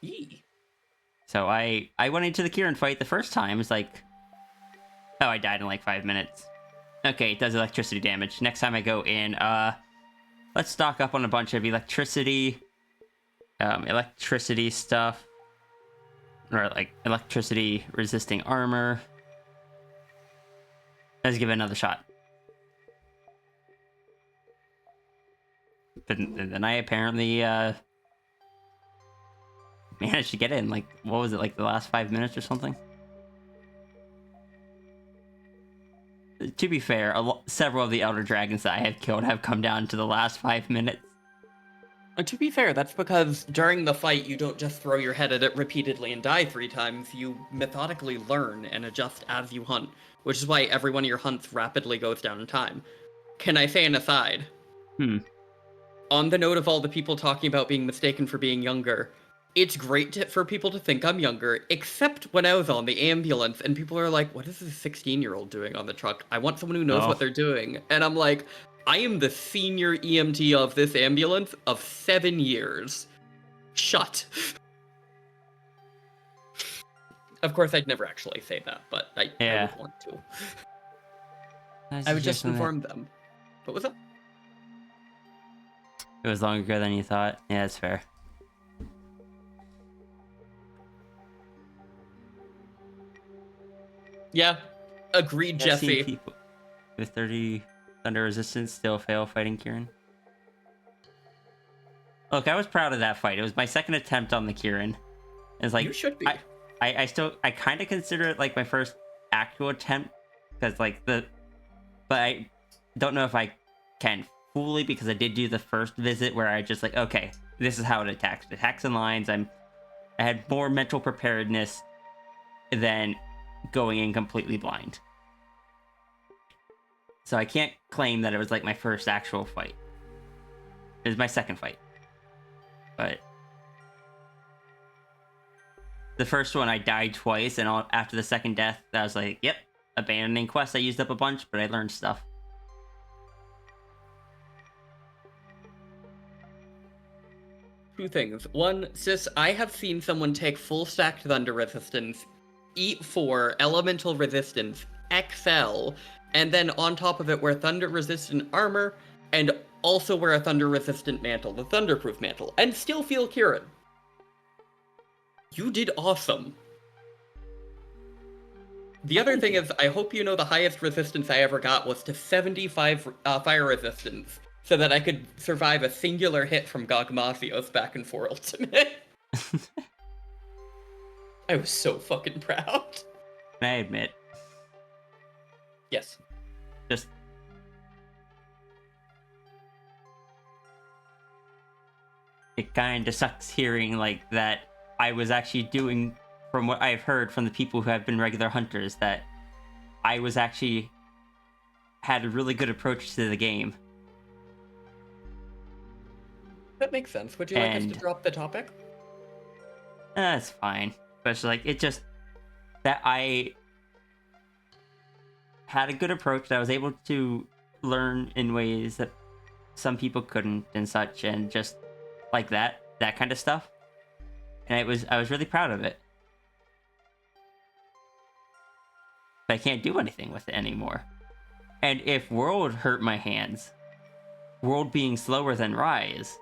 Yee. So I went into the Kieran fight the first time. It's like, oh, I died in like 5 minutes. Okay, it does electricity damage. Next time I go in, let's stock up on a bunch of electricity stuff. Or like electricity resisting armor. Let's give it another shot. But then I apparently managed to get it in like, what was it, like the last 5 minutes or something? to be fair, several of the Elder Dragons that I have killed have come down to the last 5 minutes. To be fair, that's because during the fight, you don't just throw your head at it repeatedly and die 3 times. You methodically learn and adjust as you hunt, which is why every one of your hunts rapidly goes down in time. Can I say an aside? On the note of all the people talking about being mistaken for being younger, it's great for people to think I'm younger, except when I was on the ambulance and people are like, what is this 16-year-old doing on the truck? I want someone who knows what they're doing. And I'm like, I am the senior EMT of this ambulance of 7 years. Shut. Of course, I'd never actually say that, but I would want to. I would just inform them. What was that? It was longer ago than you thought. Yeah, that's fair. Yeah, agreed, I've seen Jesse. people with 30 Thunder Resistance still fail fighting Kieran. Look, I was proud of that fight. It was my second attempt on the Kieran. It's like You should be. I kind of consider it like my first actual attempt because but I don't know if I can fully because I did do the first visit where I just like, okay, this is how it attacks. It attacks in lines. I had more mental preparedness than going in completely blind. So I can't claim that it was like my first actual fight. It was my second fight. But the first one I died twice, and after the second death, I was like, yep, abandoning quest. I used up a bunch, but I learned stuff. Two things. One, sis, I have seen someone take full stacked Thunder Resistance, eat 4 Elemental Resistance, XL, and then on top of it wear Thunder Resistant armor, and also wear a Thunder Resistant mantle, the Thunderproof mantle, and still feel Kieran. You did awesome. The other thing is, I hope you know the highest resistance I ever got was to 75 fire resistance, so that I could survive a singular hit from Gogmasios back in 4 Ultimate. I was so fucking proud. I admit, Yes. just it kind of sucks hearing like that I was actually doing, from what I've heard from the people who have been regular hunters, that I was actually had a really good approach to the game. That makes sense. Would you like us to drop the topic? That's fine. Especially like it just that I had a good approach that I was able to learn in ways that some people couldn't and such, and just like that kind of stuff. And I was really proud of it. But I can't do anything with it anymore. And if World hurt my hands, World being slower than Rise,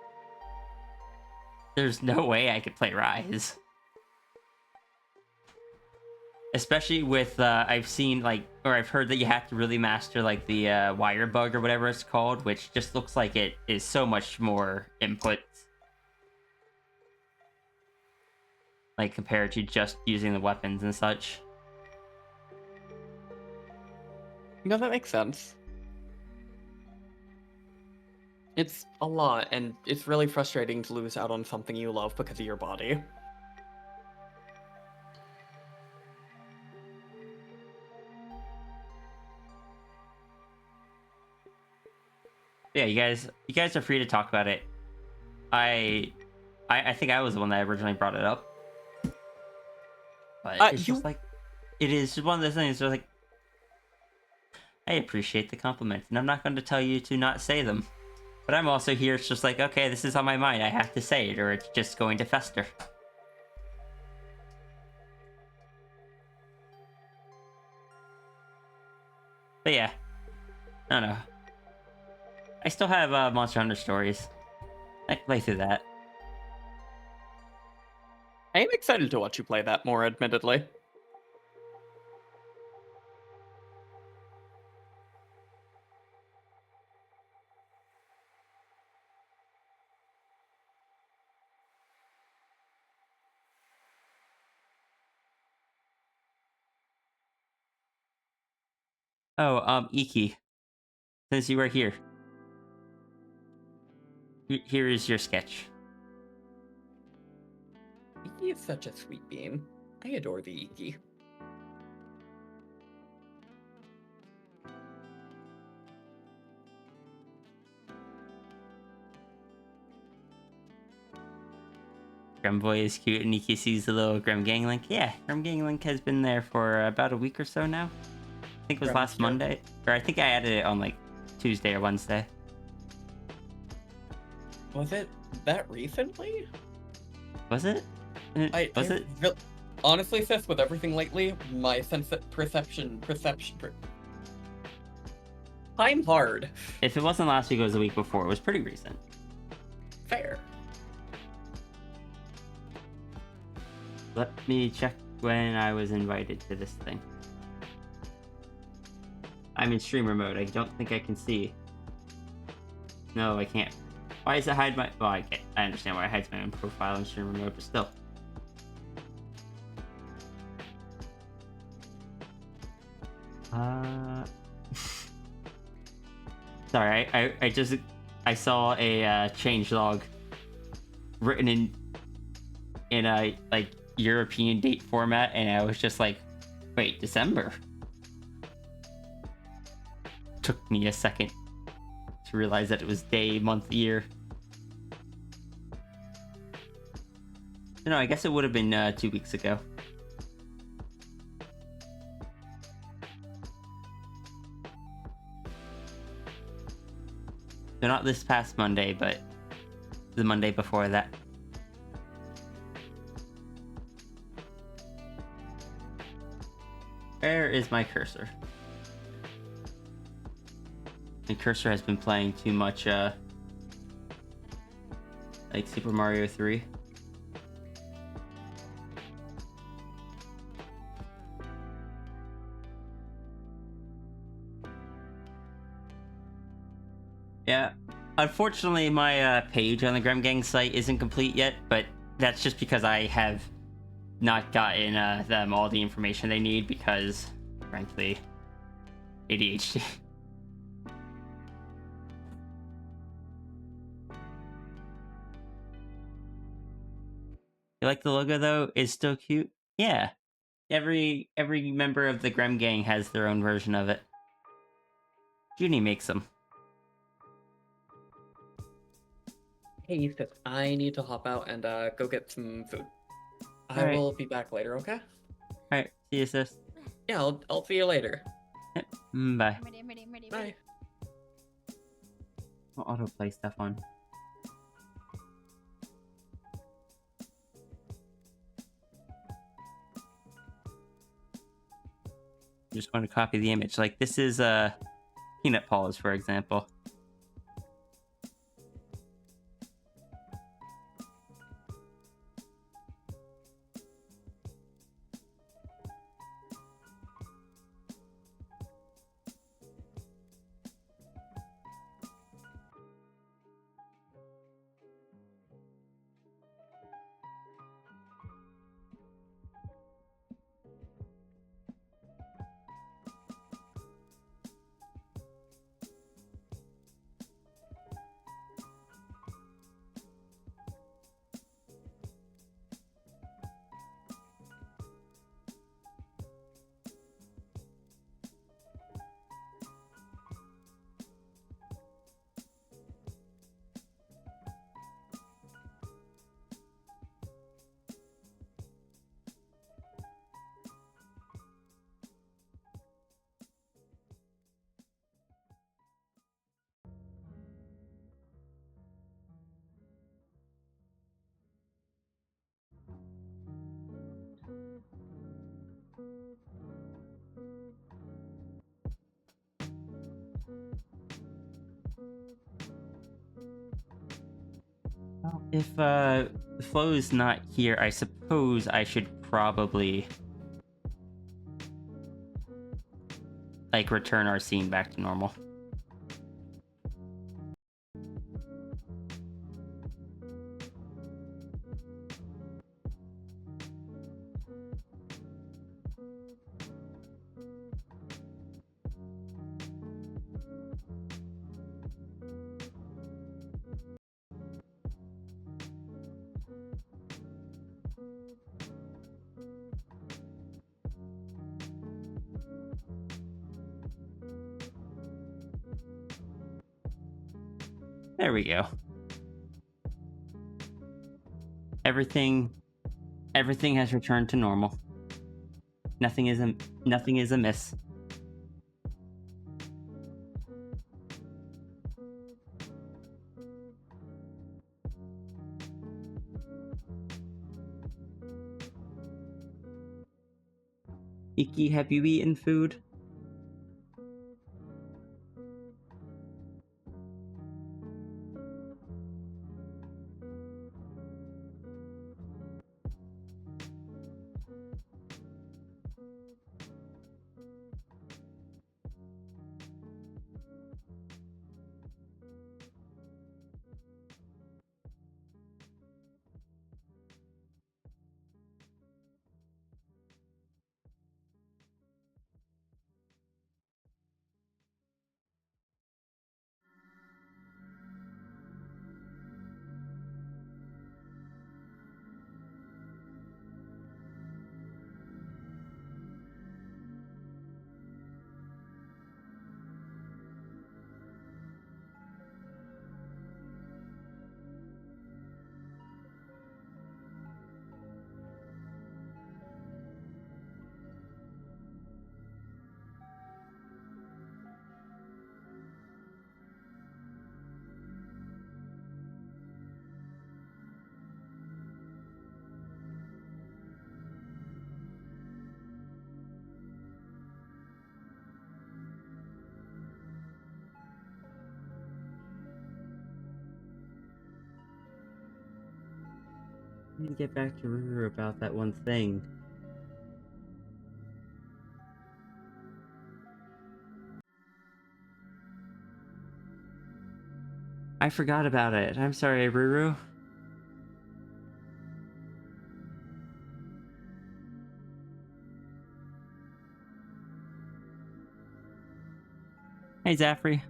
there's no way I could play Rise. Especially with, I've seen, like, or I've heard that you have to really master, like, the wire bug or whatever it's called, which just looks like it is so much more input. Like, compared to just using the weapons and such. No, that makes sense. It's a lot, and it's really frustrating to lose out on something you love because of your body. Yeah, you guys are free to talk about it. I think I was the one that originally brought it up. But it's just like, it is just one of those things where like, I appreciate the compliment, and I'm not going to tell you to not say them. But I'm also here, it's just like, okay, this is on my mind, I have to say it, or it's just going to fester. But yeah, I don't know. I still have Monster Hunter Stories. I can play through that. I am excited to watch you play that more, admittedly. Oh, Iki, since you were here, here is your sketch. Iki is such a sweet bean. I adore the Iki. Boy is cute, and Iki sees the little Grim Gangling. Yeah, Grim Gangling has been there for about a week or so now. I think it was last Grum's Monday, or I think I added it on like Tuesday or Wednesday. Was it that recently? Was it? Was it? Honestly, sis, with everything lately, my perception. I'm hard. If it wasn't last week, it was the week before. It was pretty recent. Fair. Let me check when I was invited to this thing. I'm in streamer mode. I don't think I can see. No, I can't. Why does it hide my... Well, I understand why it hides my own profile in streamer mode, but still. Sorry, I saw a change log written in a like European date format, and I was just like, wait, December? Took me a second to realize that it was day, month, year. No, I guess it would have been 2 weeks ago. So not this past Monday, but the Monday before that. Where is my cursor? My cursor has been playing too much, like Super Mario 3. Yeah, unfortunately my page on the Grem Gang site isn't complete yet, but that's just because I have not gotten them all the information they need because, frankly, ADHD. You like the logo though? It's still cute. Yeah, every member of the Grem Gang has their own version of it. Junie makes them. Hey, sis, I need to hop out and go get some food. I Alright. will be back later, okay? Alright, see you, sis. Yeah, I'll see you later. Yep. Bye. I'm ready. Bye. I'll autoplay stuff on. Just want to copy the image. Like this is peanut paws, for example. Well, if Flo is not here, I suppose I should probably like return our scene back to normal. There we go. Everything has returned to normal. Nothing is amiss. Iki, have you eaten food? I need to get back to Ruru about that one thing. I forgot about it. I'm sorry, Ruru. Hey, Zaffrey.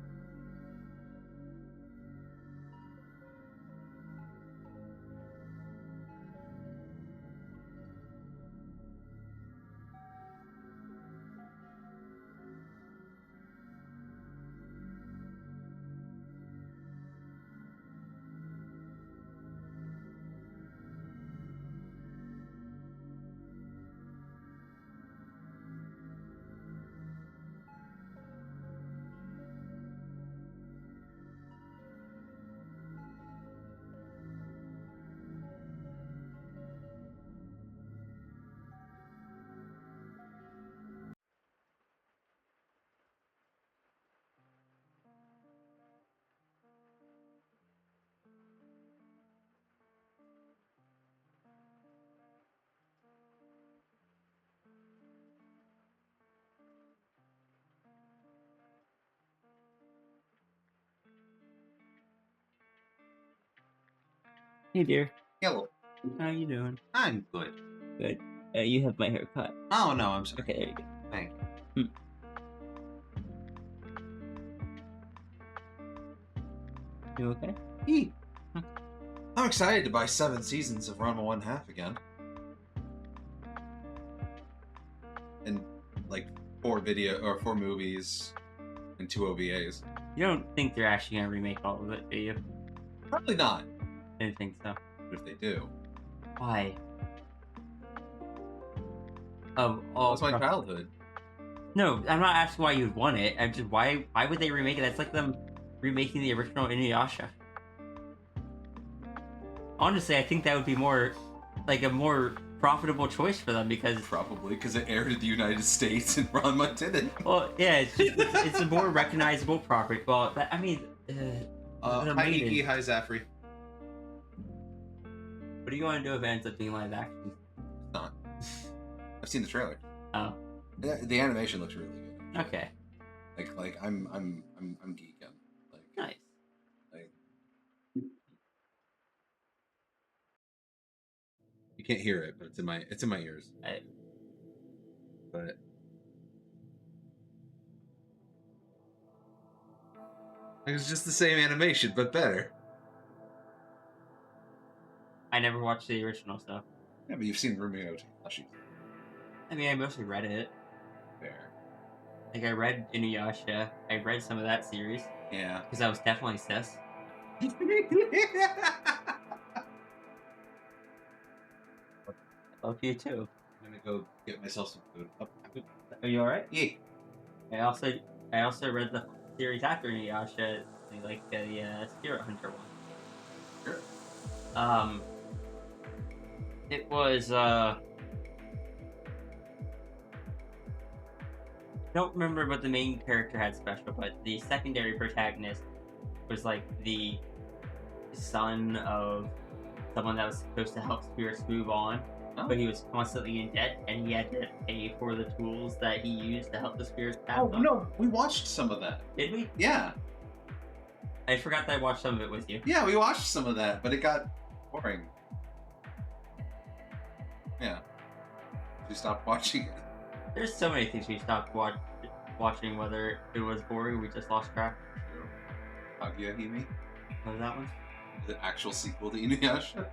Hey, dear. Hello. How you doing? I'm good. Good. You have my haircut. Oh no, I'm sorry. Okay, there you go. Thank you. You okay? Eee. I'm excited to buy 7 seasons of Ranma 1/2 again. And like 4 movies and 2 OVAs. You don't think they're actually gonna remake all of it, do you? Probably not. I didn't think so. But if they do. Why? Of all That's my childhood. No, I'm not asking why you'd want it. I'm just why would they remake it? That's like them remaking the original Inuyasha. Honestly, I think that would be more like a more profitable choice for them because Probably because it aired in the United States and Ranma didn't. well, yeah, it's a more recognizable property. Well, I mean, they're Hi made Iki, in- hi Zaffrey. What are you going to do if it ends up being live action? It's not. I've seen the trailer. Oh, The animation looks really good. okay, Like I'm geeking. Like nice. like you can't hear it, but it's in my ears. But it's just the same animation, but better. I never watched the original stuff. Yeah, but you've seen Rumio Takashi. I mean, I mostly read it. Fair. Like I read Inuyasha. I read some of that series Yeah. because I was definitely cis. Love you too. I'm gonna go get myself some food. Oh, Are you alright? yeah. I also read the series after Inuyasha, like the Spirit Hunter one. Sure. It was I don't remember what the main character had special, but the secondary protagonist was like the son of someone that was supposed to help spirits move on, but he was constantly in debt, and he had to pay for the tools that he used to help the spirits pass Oh on. no, we watched some of that. Did we? Yeah, I forgot that I watched some of it with you. yeah, we watched some of that, but it got boring. Yeah, we stopped watching it. There's so many things we stopped watching, whether it was boring, we just lost track. True. Kaguya-hime, What was that one? the actual sequel to Inuyasha, that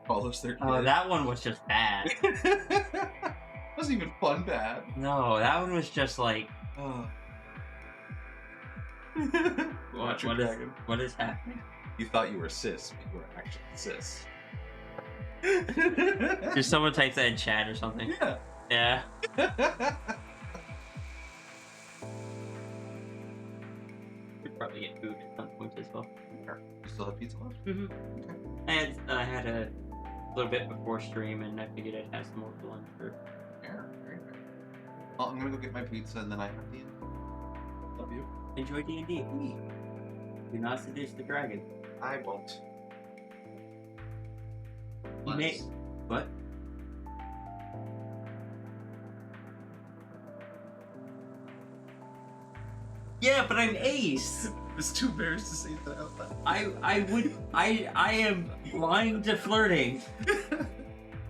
follows their kid. Oh, that one was just bad. Wasn't even fun bad. No, that one was just like, Watch your what is dragon. what is happening? You thought you were cis, but you were actually cis. Did someone type that in chat or something? Yeah. Yeah. We'd probably get food at some point as well. You still have pizza left? Mm-hmm. I had a little bit before stream, and I figured I'd have some more for lunch. Yeah, very good. Well, I'm gonna go get my pizza and then I have D&D. Love you. Enjoy D&D. Do not seduce the dragon. I won't. You may... What? Yeah, but I'm Ace. I was too embarrassed to say that out loud. I am blind to flirting.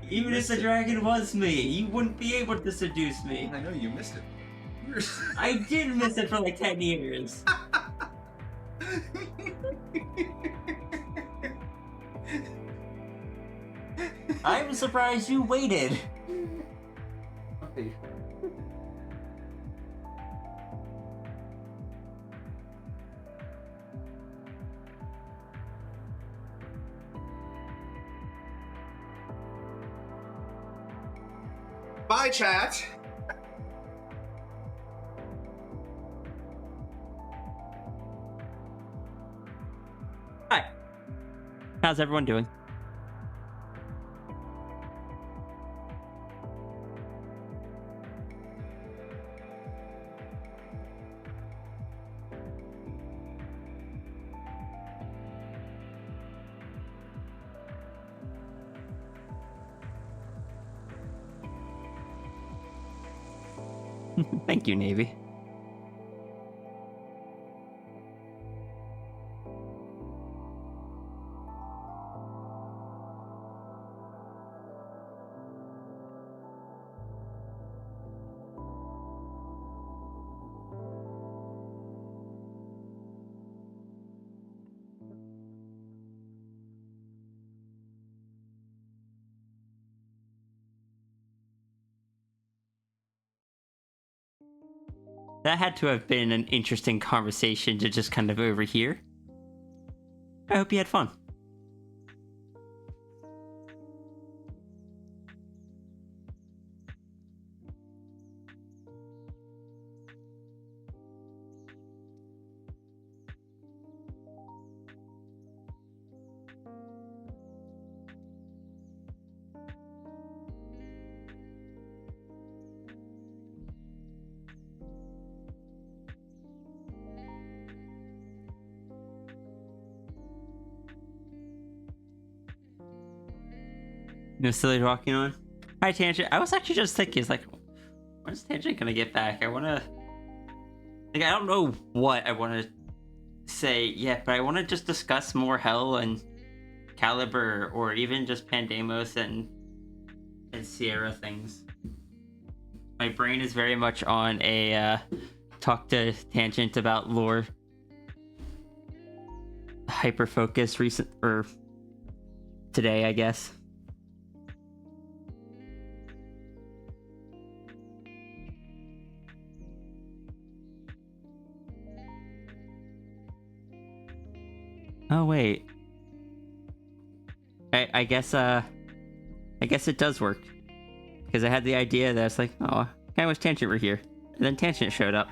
Even if the dragon was me, you wouldn't be able to seduce me. I know you missed it. I did miss it for like 10 years. I'm surprised you waited. Bye, chat. Hi. How's everyone doing? Thank you, Navy. That had to have been an interesting conversation to just kind of overhear. I hope you had fun. No silly walking on. Hi, Tangent. I was actually just thinking, it's like, when's Tangent gonna get back? I wanna... Like, I don't know what I want to say yet, but I want to just discuss more Hell and Caliber, or even just Pandemos and Sierra things. My brain is very much on a talk to Tangent about lore. Hyper focus recent, or today, I guess. Oh wait. I guess it does work. Because I had the idea that it's like, oh, I kinda wish Tangent were here. And then Tangent showed up.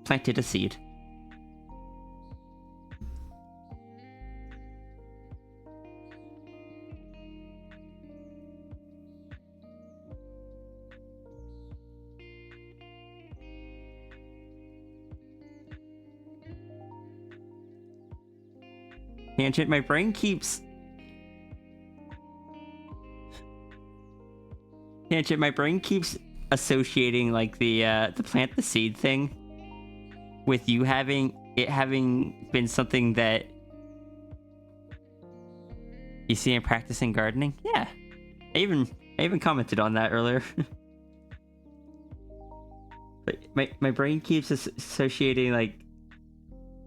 Planted a seed. Tangent, my brain keeps... Tangent, my brain keeps associating, like, the plant the seed thing with you having been something that you see in practicing gardening. Yeah. I even commented on that earlier. But my brain keeps associating, like,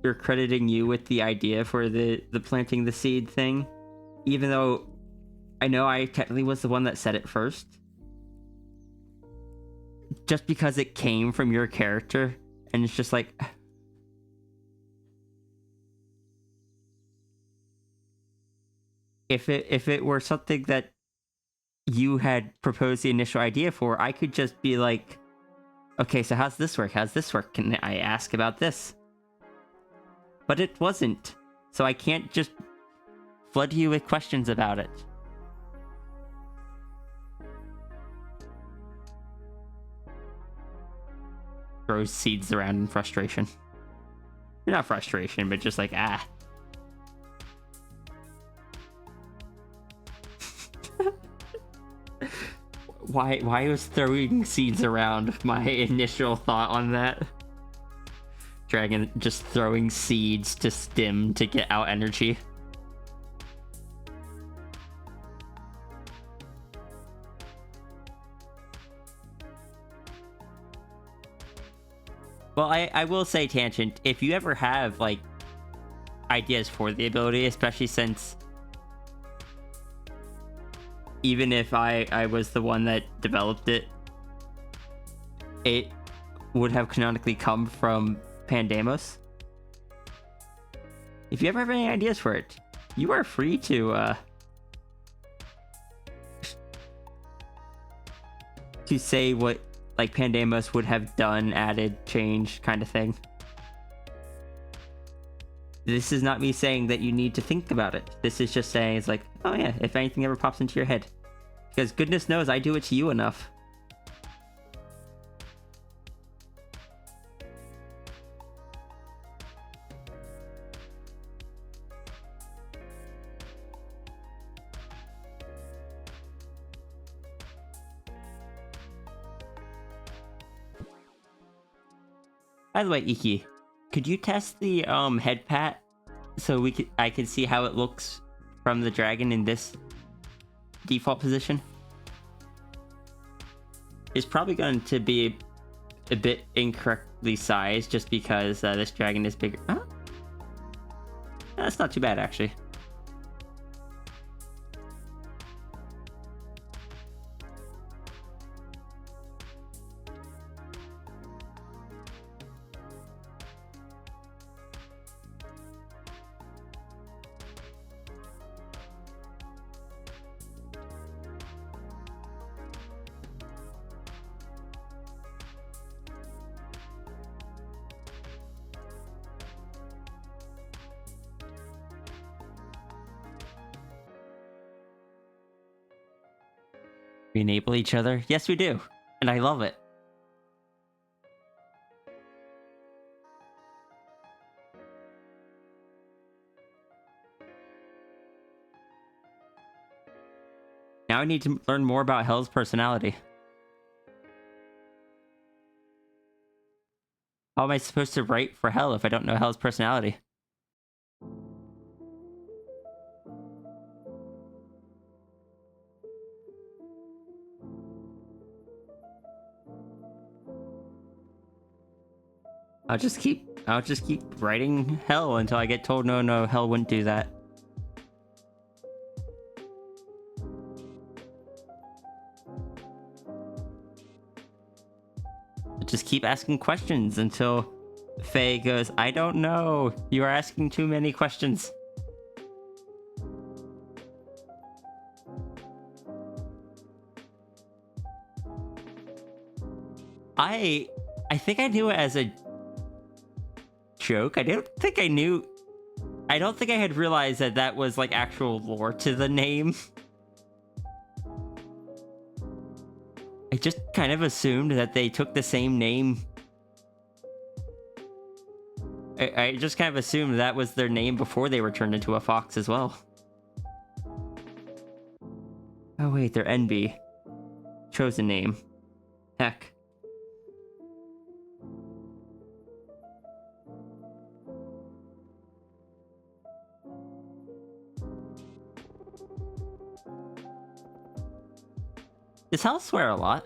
you're crediting you with the idea for the planting the seed thing, even though I know I technically was the one that said it first. Just because it came from your character, and it's just like... If it were something that you had proposed the initial idea for, I could just be like, okay, so how's this work? How's this work? Can I ask about this? But it wasn't. So I can't just flood you with questions about it. Throws seeds around in frustration. Not frustration, but just like, ah. Why was throwing seeds around my initial thought on that? Dragon just throwing seeds to stim to get out energy. Well, I will say, Tangent, if you ever have, like, ideas for the ability, especially since even if I was the one that developed it, it would have canonically come from Pandemos. If you ever have any ideas for it, you are free to say what, like, Pandemos would have done, added, changed, kind of thing. This is not me saying that you need to think about it. This is just saying, it's like, oh yeah, if anything ever pops into your head. Because goodness knows I do it to you enough. By the way, Iki, could you test the head pat so I could see how it looks from the dragon in this default position? It's probably going to be a bit incorrectly sized just because this dragon is bigger. Huh? That's not too bad, actually. We enable each other? Yes, we do. And I love it. Now I need to learn more about Hell's personality. How am I supposed to write for Hell if I don't know Hell's personality? I'll just keep writing Hell until I get told no, Hell wouldn't do that. Just keep asking questions until Faye goes, I don't know. You are asking too many questions. I think I knew it as a joke. I don't think I had realized that that was like actual lore to the name. I just kind of assumed that they took the same name. I just kind of assumed that was their name before they were turned into a fox as well. Oh wait, they're NB. Chosen name. Heck. Does Hal swear a lot?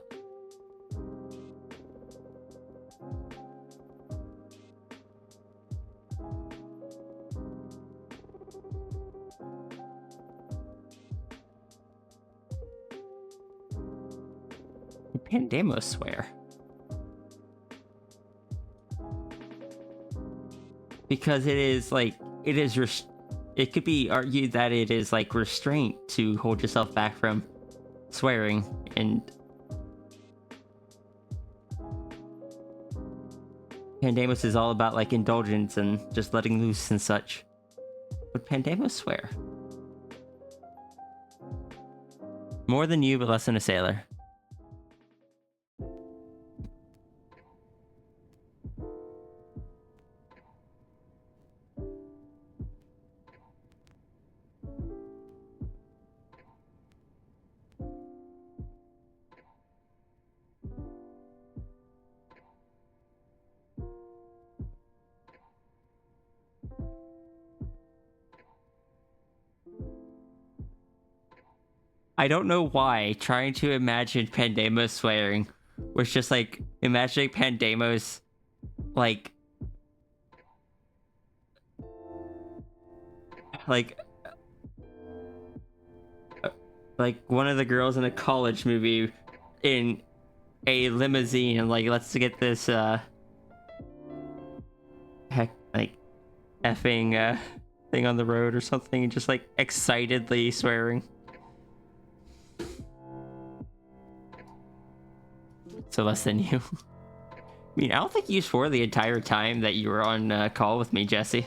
Did Pandemos swear? Because it is like, it could be argued that it is like restraint to hold yourself back from swearing, and Pandemos is all about like indulgence and just letting loose and such. Would Pandemos swear? More than you, but less than a sailor. I don't know why trying to imagine Pandemos swearing was just like imagining Pandemos like like like one of the girls in a college movie in a limousine and like, let's get this heck like effing thing on the road or something, and just like excitedly swearing. So less than you. I mean, I don't think you swore the entire time that you were on call with me, Jesse.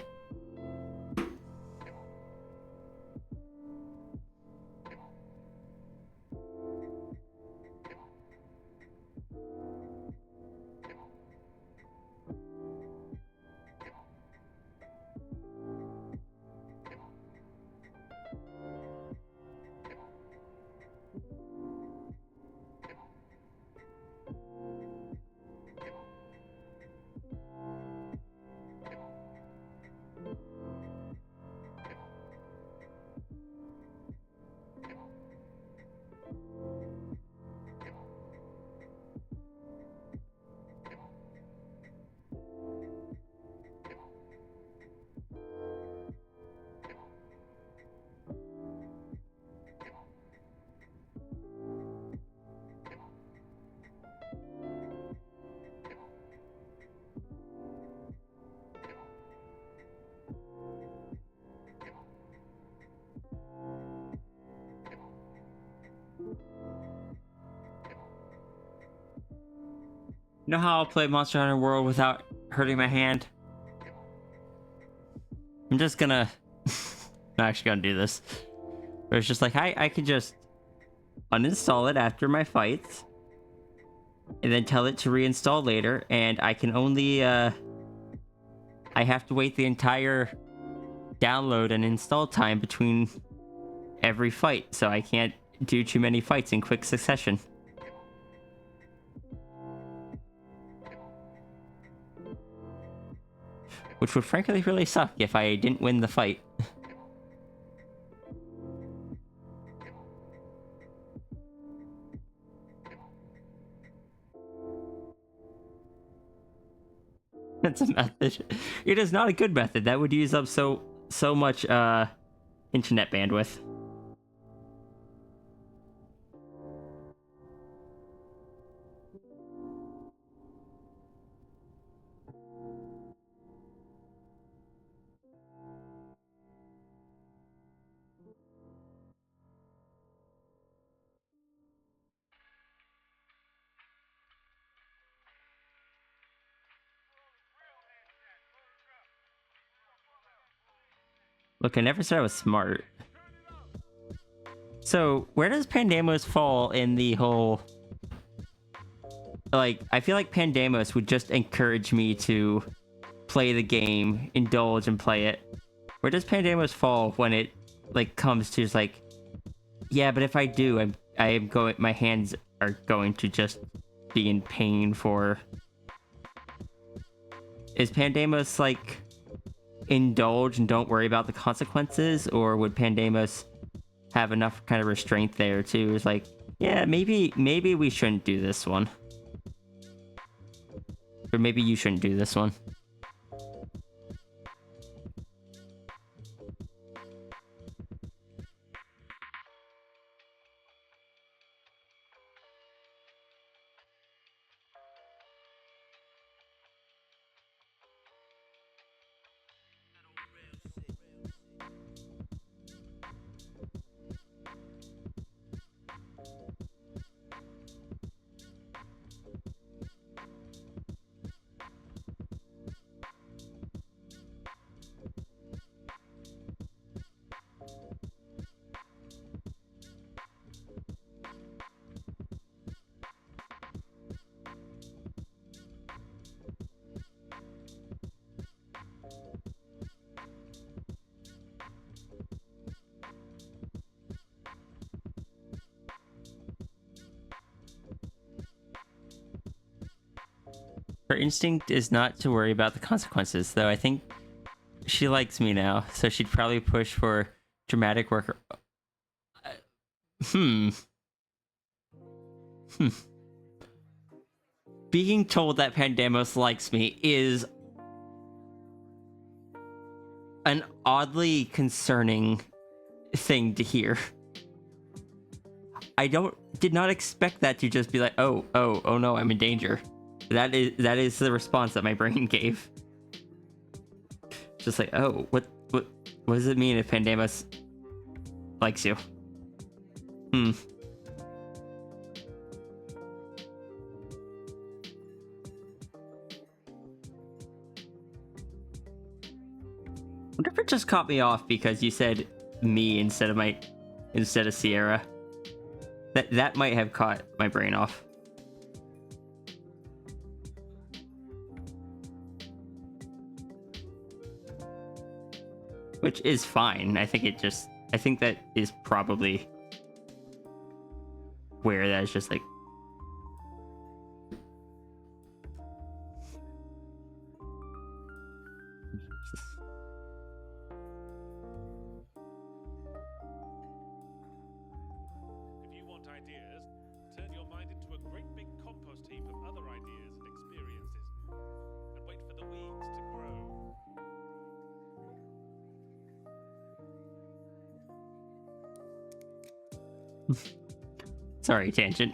You know how I'll play Monster Hunter World without hurting my hand? I'm just gonna... I'm actually gonna do this. But it's just like, I could just uninstall it after my fights, and then tell it to reinstall later, and I can only, I have to wait the entire download and install time between every fight, so I can't do too many fights in quick succession. Which would frankly really suck if I didn't win the fight. That's a method. It is not a good method. That would use up so much internet bandwidth. Look, I never said I was smart. So, where does Pandemos fall in the whole... Like, I feel like Pandemos would just encourage me to play the game, indulge and play it. Where does Pandemos fall when it, like, comes to just like, yeah, but if I do, I am going, my hands are going to just be in pain for... Is Pandemos, like, indulge and don't worry about the consequences? Or would Pandemos have enough kind of restraint there too? It's like, yeah, maybe we shouldn't do this one. Or maybe you shouldn't do this one. Her instinct is not to worry about the consequences, though I think she likes me now, so she'd probably push for dramatic work. Being told that Pandemos likes me is an oddly concerning thing to hear. I did not expect that to just be like, oh no, I'm in danger. That is the response that my brain gave. Just like, oh, what does it mean if Pandemos likes you? Wonder if it just caught me off because you said me instead of Sierra. That might have caught my brain off. Which is fine. I think that is probably where that is just like... If you want ideas, turn your mind into a great big compost heap of other ideas and experiences, and wait for the weeds to grow. Sorry, tangent.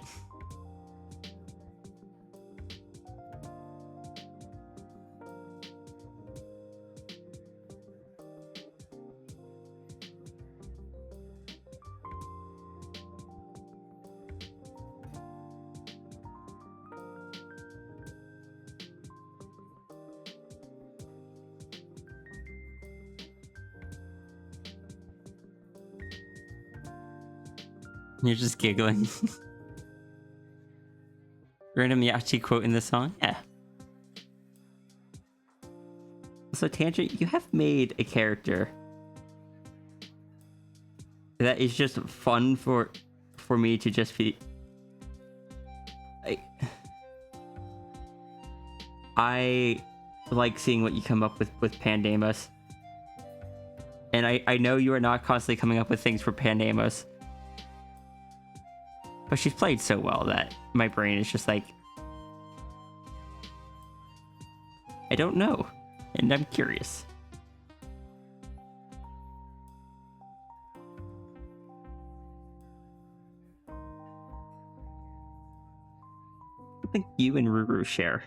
You're just giggling. Random Yachi quote in the song? Yeah. So, Tangent, you have made a character that is just fun for me to just be... I like seeing what you come up with Pandemos. And I know you are not constantly coming up with things for Pandemos. But she's played so well that my brain is just like... I don't know. And I'm curious. I think you and Ruru share.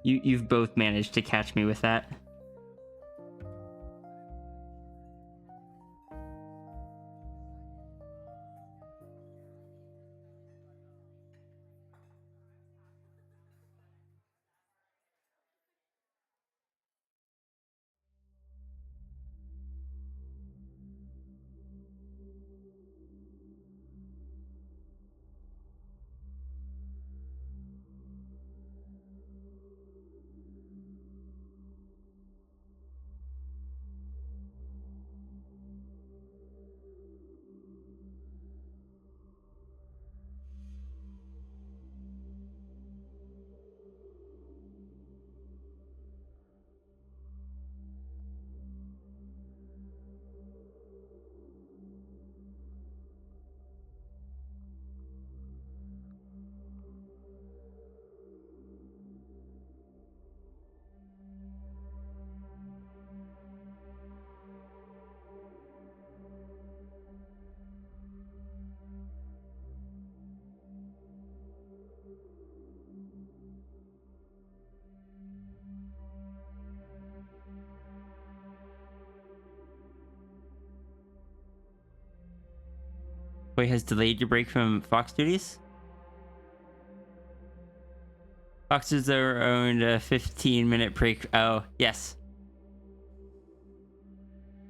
You've both managed to catch me with that. Wait, has delayed your break from Fox duties? Foxes are owned a 15-minute break. Oh, yes.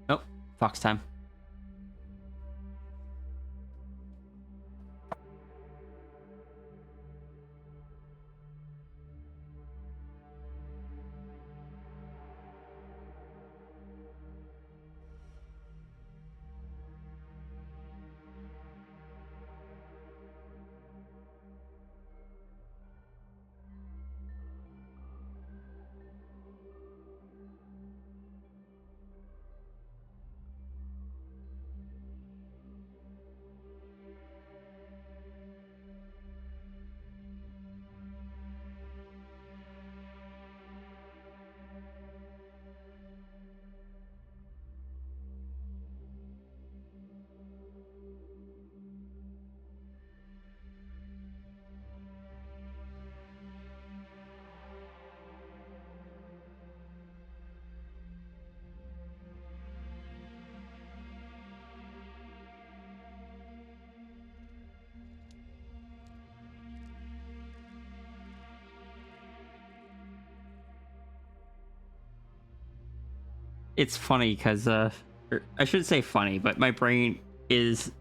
Oh, Fox time. It's funny because I shouldn't say funny, but my brain is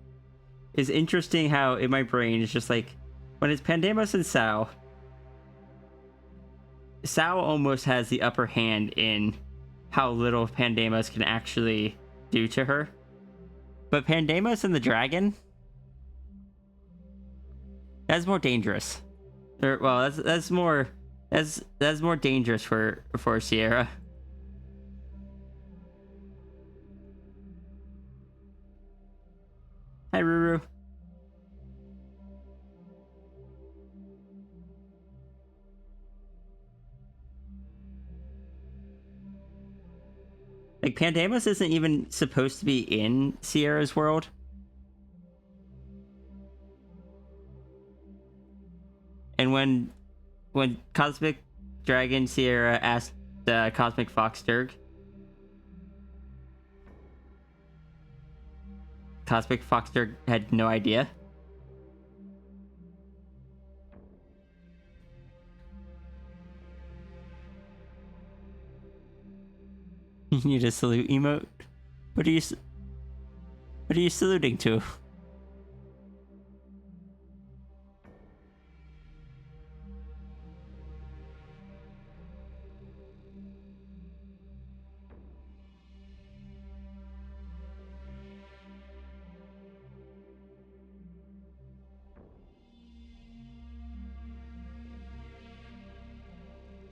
interesting how in my brain it's just like when it's Pandemos and Sao almost has the upper hand in how little Pandemos can actually do to her. But Pandemos and the dragon, that's more dangerous. Well, that's more dangerous for Sierra. Hi, Ruru. Like, Pandemos isn't even supposed to be in Sierra's world. And when Cosmic Dragon Sierra asked Cosmic Fox Dirk, Cosmic Fox Dirk had no idea. You need a salute emote? What are you saluting to?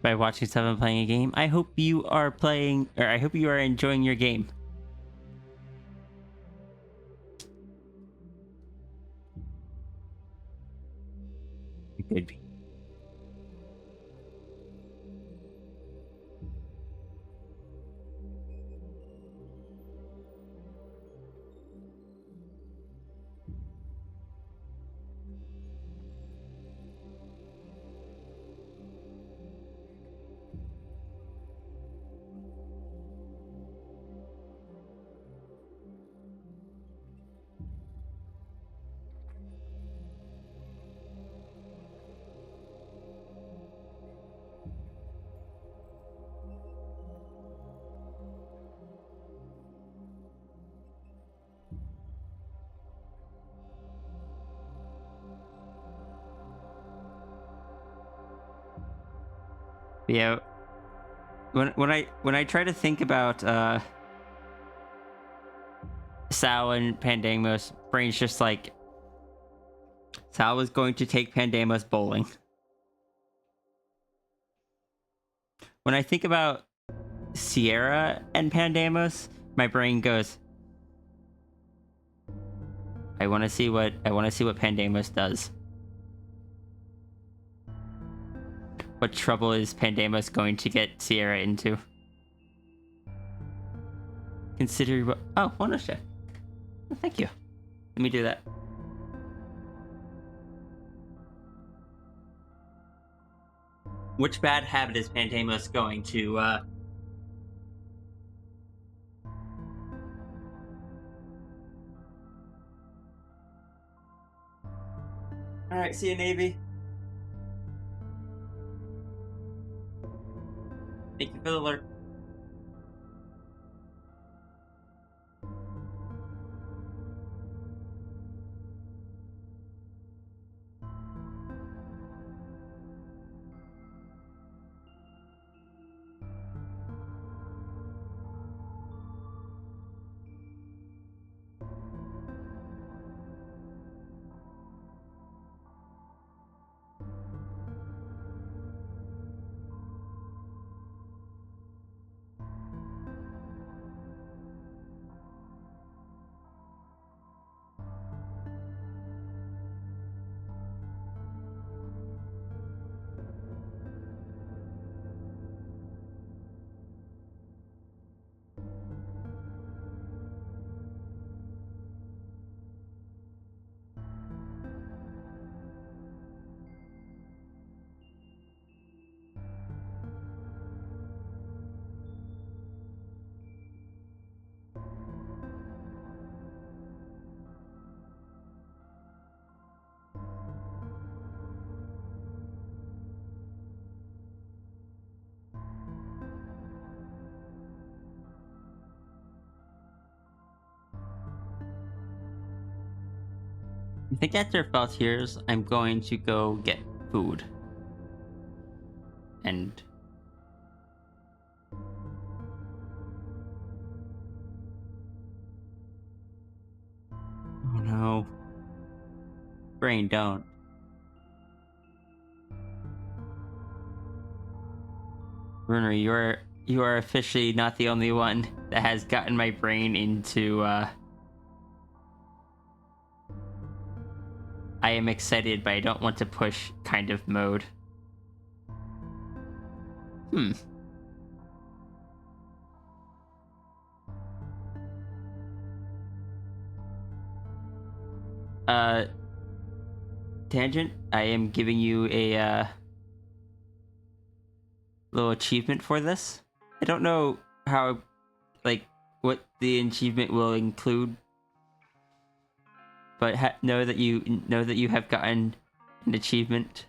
By watching someone playing a game, I hope you are playing, or I hope you are enjoying your game. You could be. Yeah. When I try to think about Sal and Pandemos, brain's just like Sal was going to take Pandemos bowling. When I think about Sierra and Pandemos, my brain goes, I want to see what Pandemos does. What trouble is Pandemos going to get Sierra into? Consider what... Oh, wonder chef. Well, thank you. Let me do that. Which bad habit is Pandemos going to, Alright, see you, Navy. Thank you for the alert. I think after Feltier's, I'm going to go get food. And... oh no. Brain, don't. Bruner, you are officially not the only one that has gotten my brain into, I am excited, but I don't want to push kind of mode. Tangent, I am giving you a, little achievement for this. I don't know how, like, what the achievement will include, but know that you have gotten an achievement.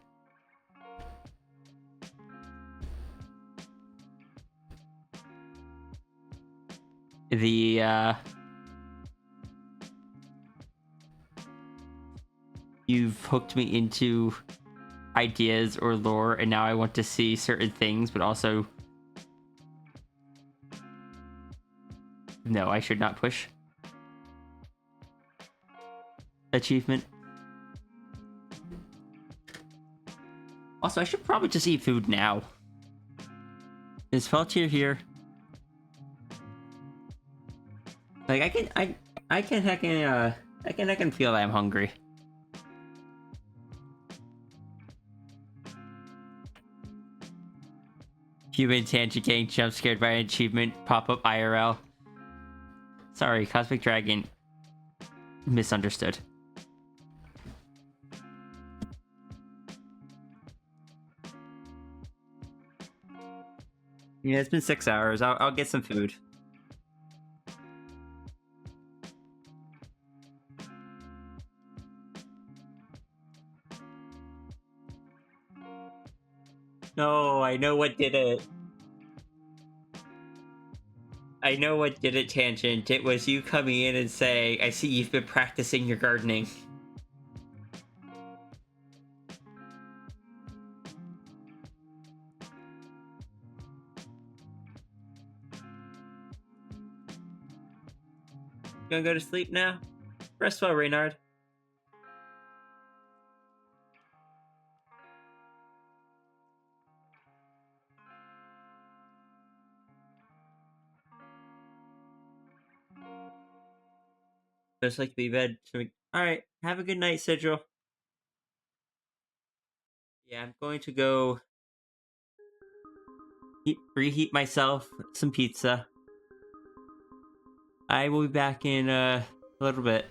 The you've hooked me into ideas or lore, and now I want to see certain things, but also... no, I should not push. Achievement. Also, I should probably just eat food now. Is Feltier here? Like, I can feel that I'm hungry. Human tangent getting jump scared by an achievement pop-up IRL. Sorry, Cosmic Dragon misunderstood. Yeah, it's been 6 hours. I'll get some food. No, I know what did it. I know what did it, Tangent. It was you coming in and saying, I see you've been practicing your gardening. You gonna go to sleep now? Rest well, Reynard. Just like to be bed. Alright, have a good night, Sigil. Yeah, I'm going to go reheat myself some pizza. I will be back in a little bit.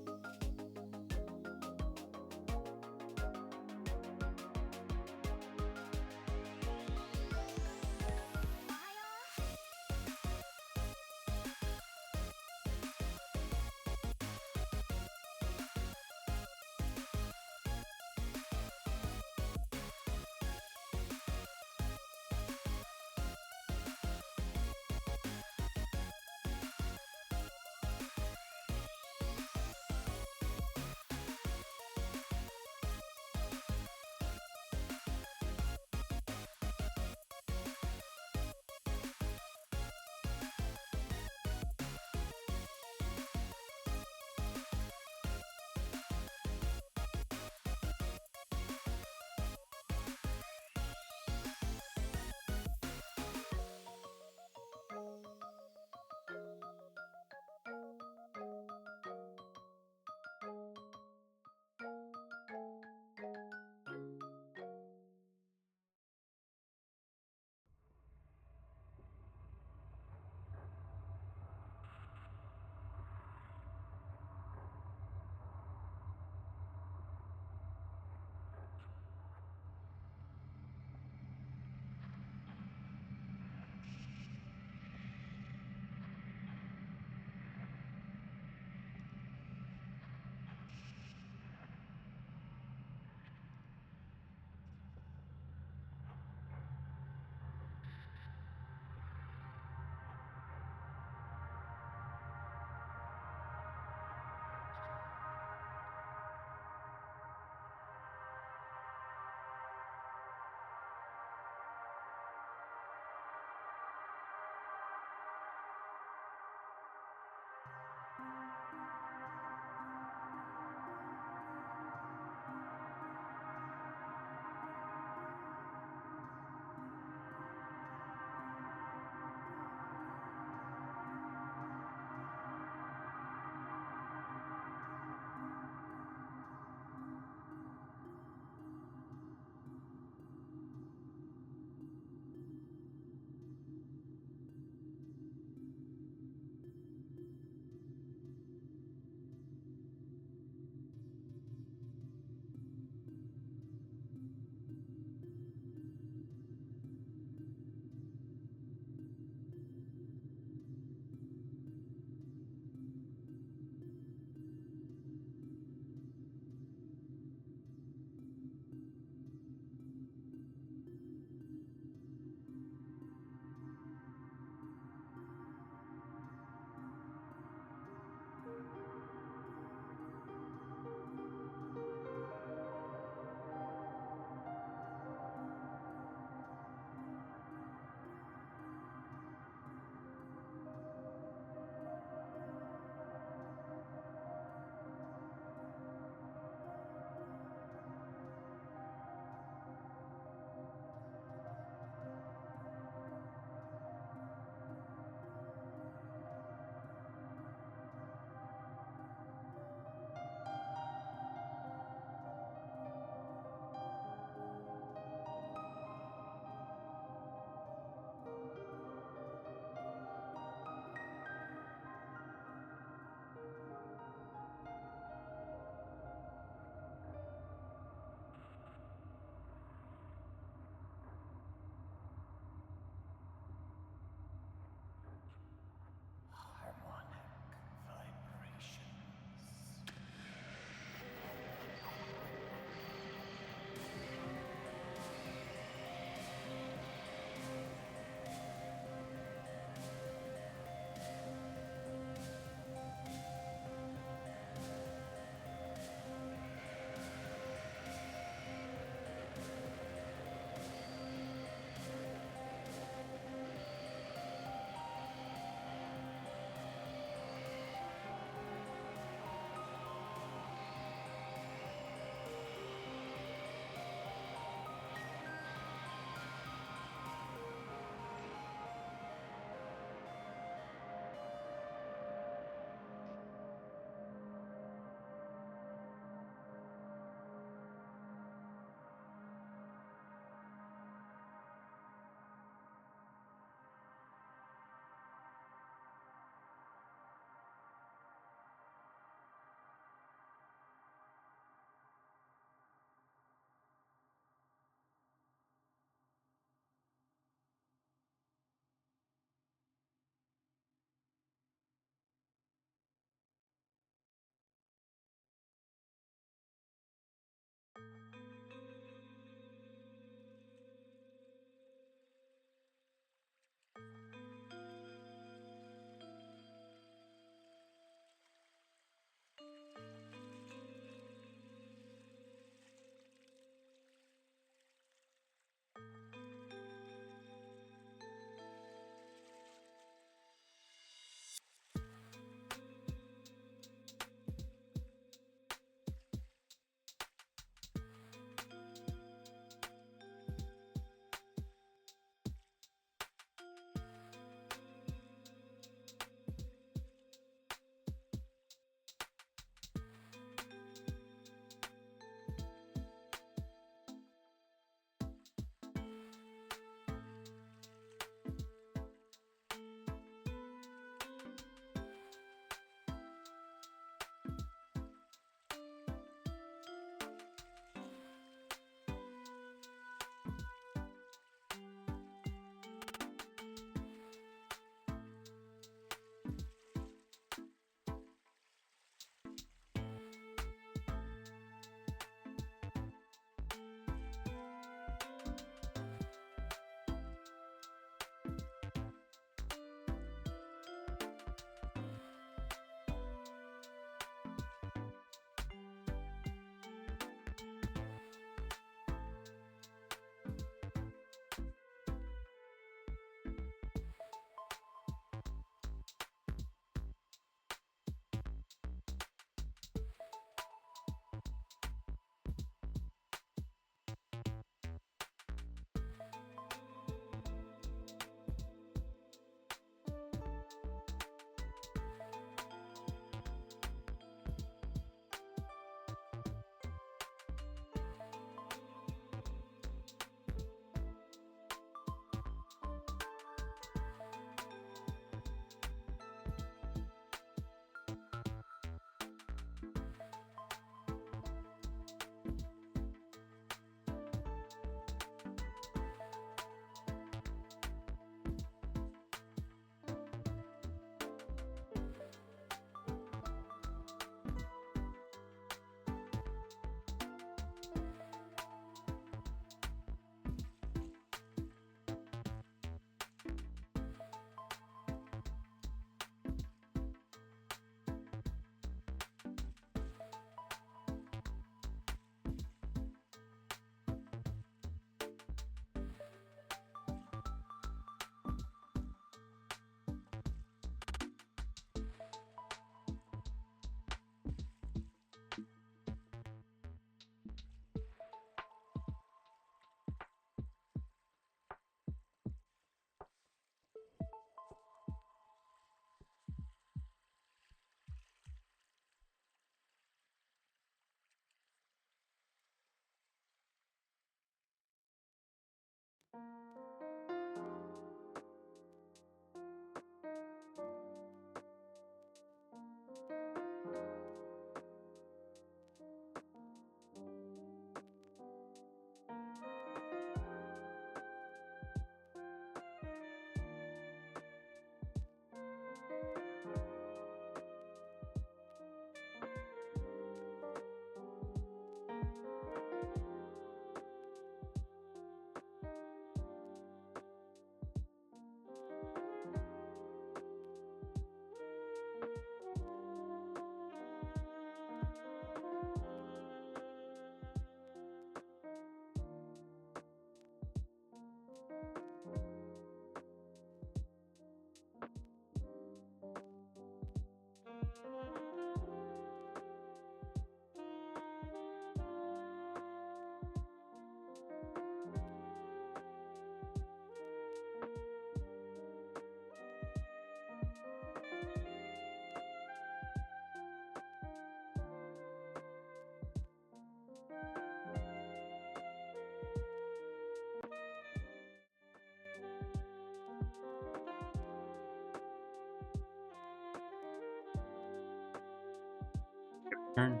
Turn.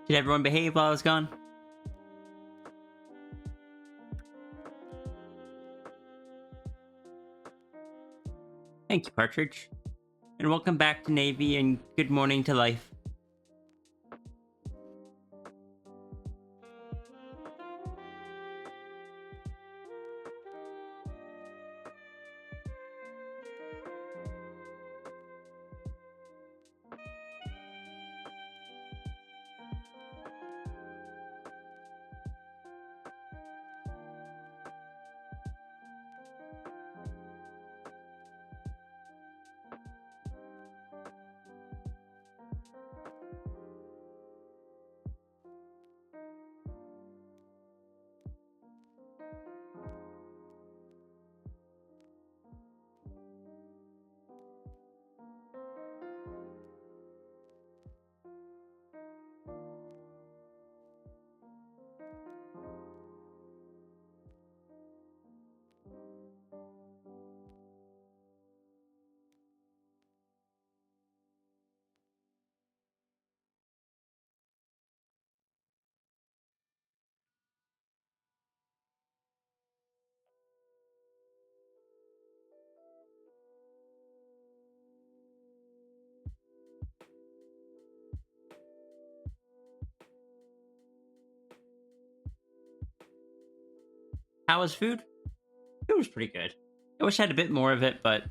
Did everyone behave while I was gone? Thank you, Partridge. And welcome back to Navy and good morning to life. How was food? It was pretty good. I wish I had a bit more of it, but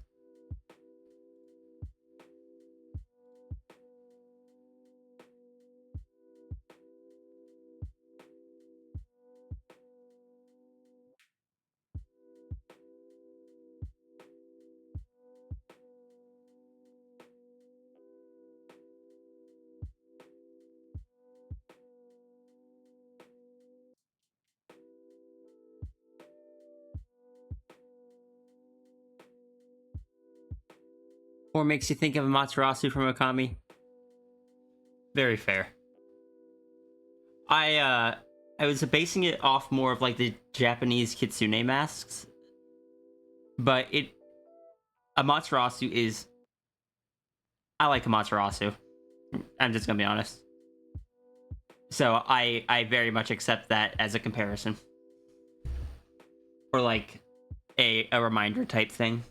or makes you think of Amaterasu from Okami. Very fair. I was basing it off more of like the Japanese kitsune masks, but Amaterasu is. I like Amaterasu. I'm just gonna be honest. So I very much accept that as a comparison, or like a reminder type thing.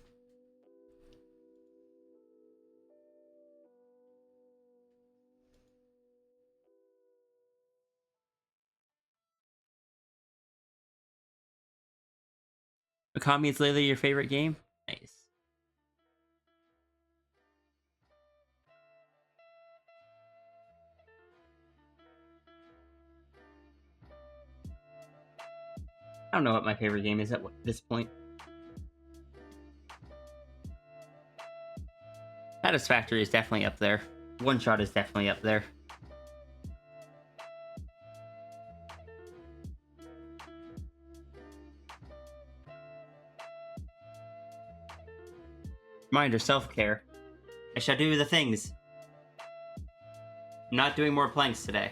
Okami is literally your favorite game? Nice. I don't know what my favorite game is at this point. Satisfactory is definitely up there. One Shot is definitely up there. Reminder, self-care. I shall do the things. I'm not doing more planks today.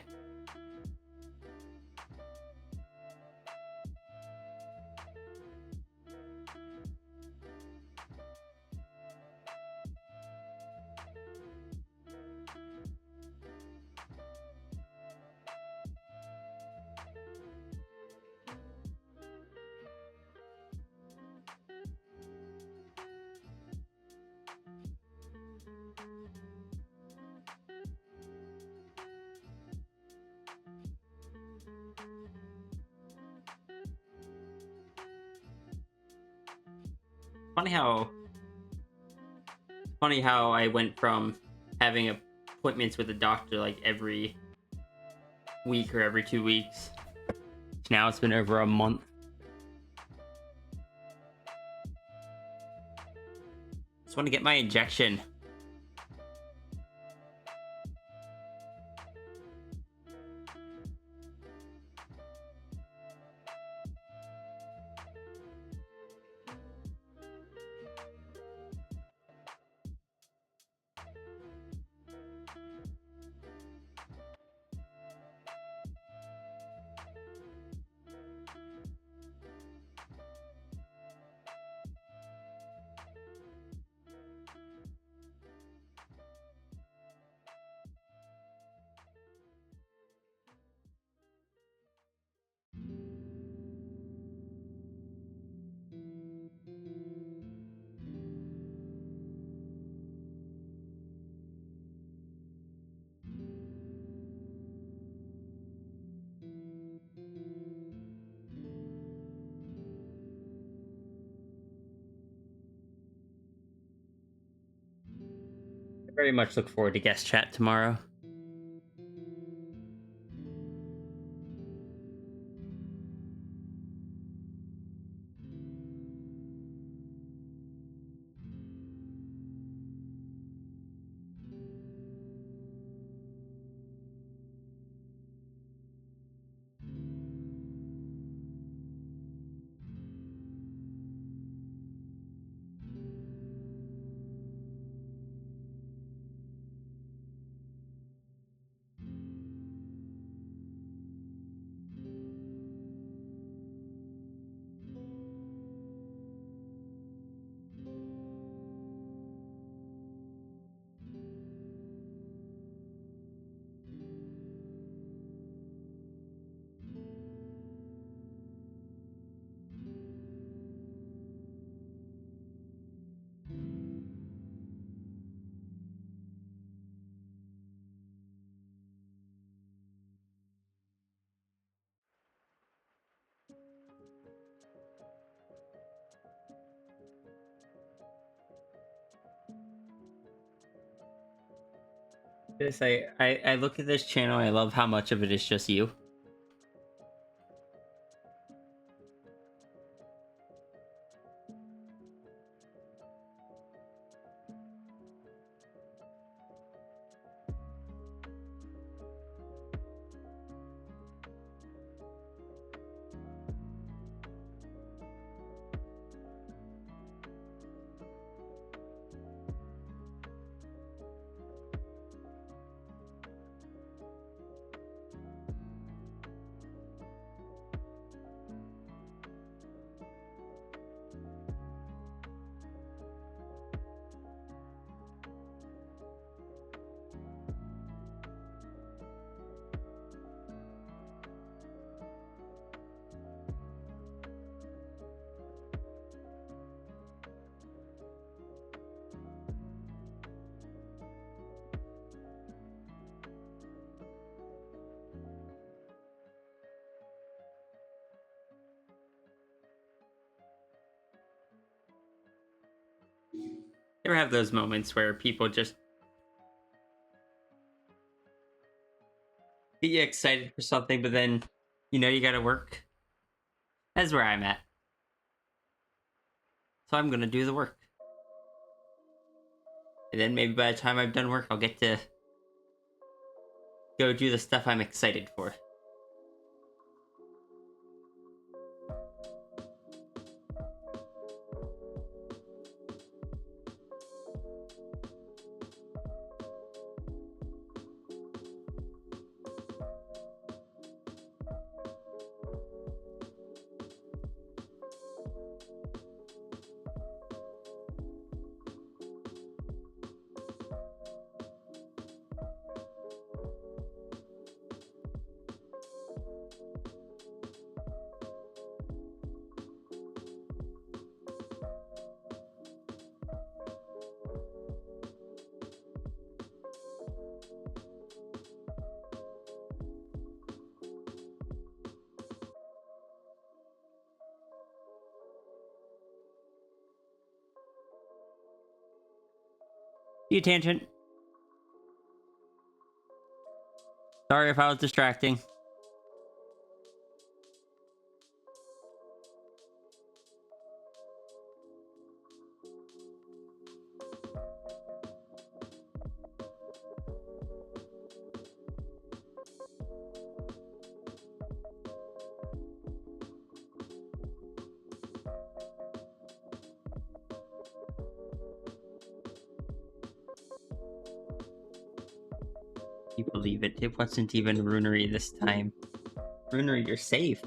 Funny how I went from having appointments with the doctor like every week or every 2 weeks to now it's been over a month. Just want to get my injection. I very much look forward to guest chat tomorrow. I look at this channel, I love how much of it is just you. You ever have those moments where people just get you excited for something, but then you know you gotta work? That's where I'm at. So I'm gonna do the work. And then maybe by the time I've done work, I'll get to go do the stuff I'm excited for. You tangent. Sorry if I was distracting. You believe it. It wasn't even runery this time. Runery, you're safe.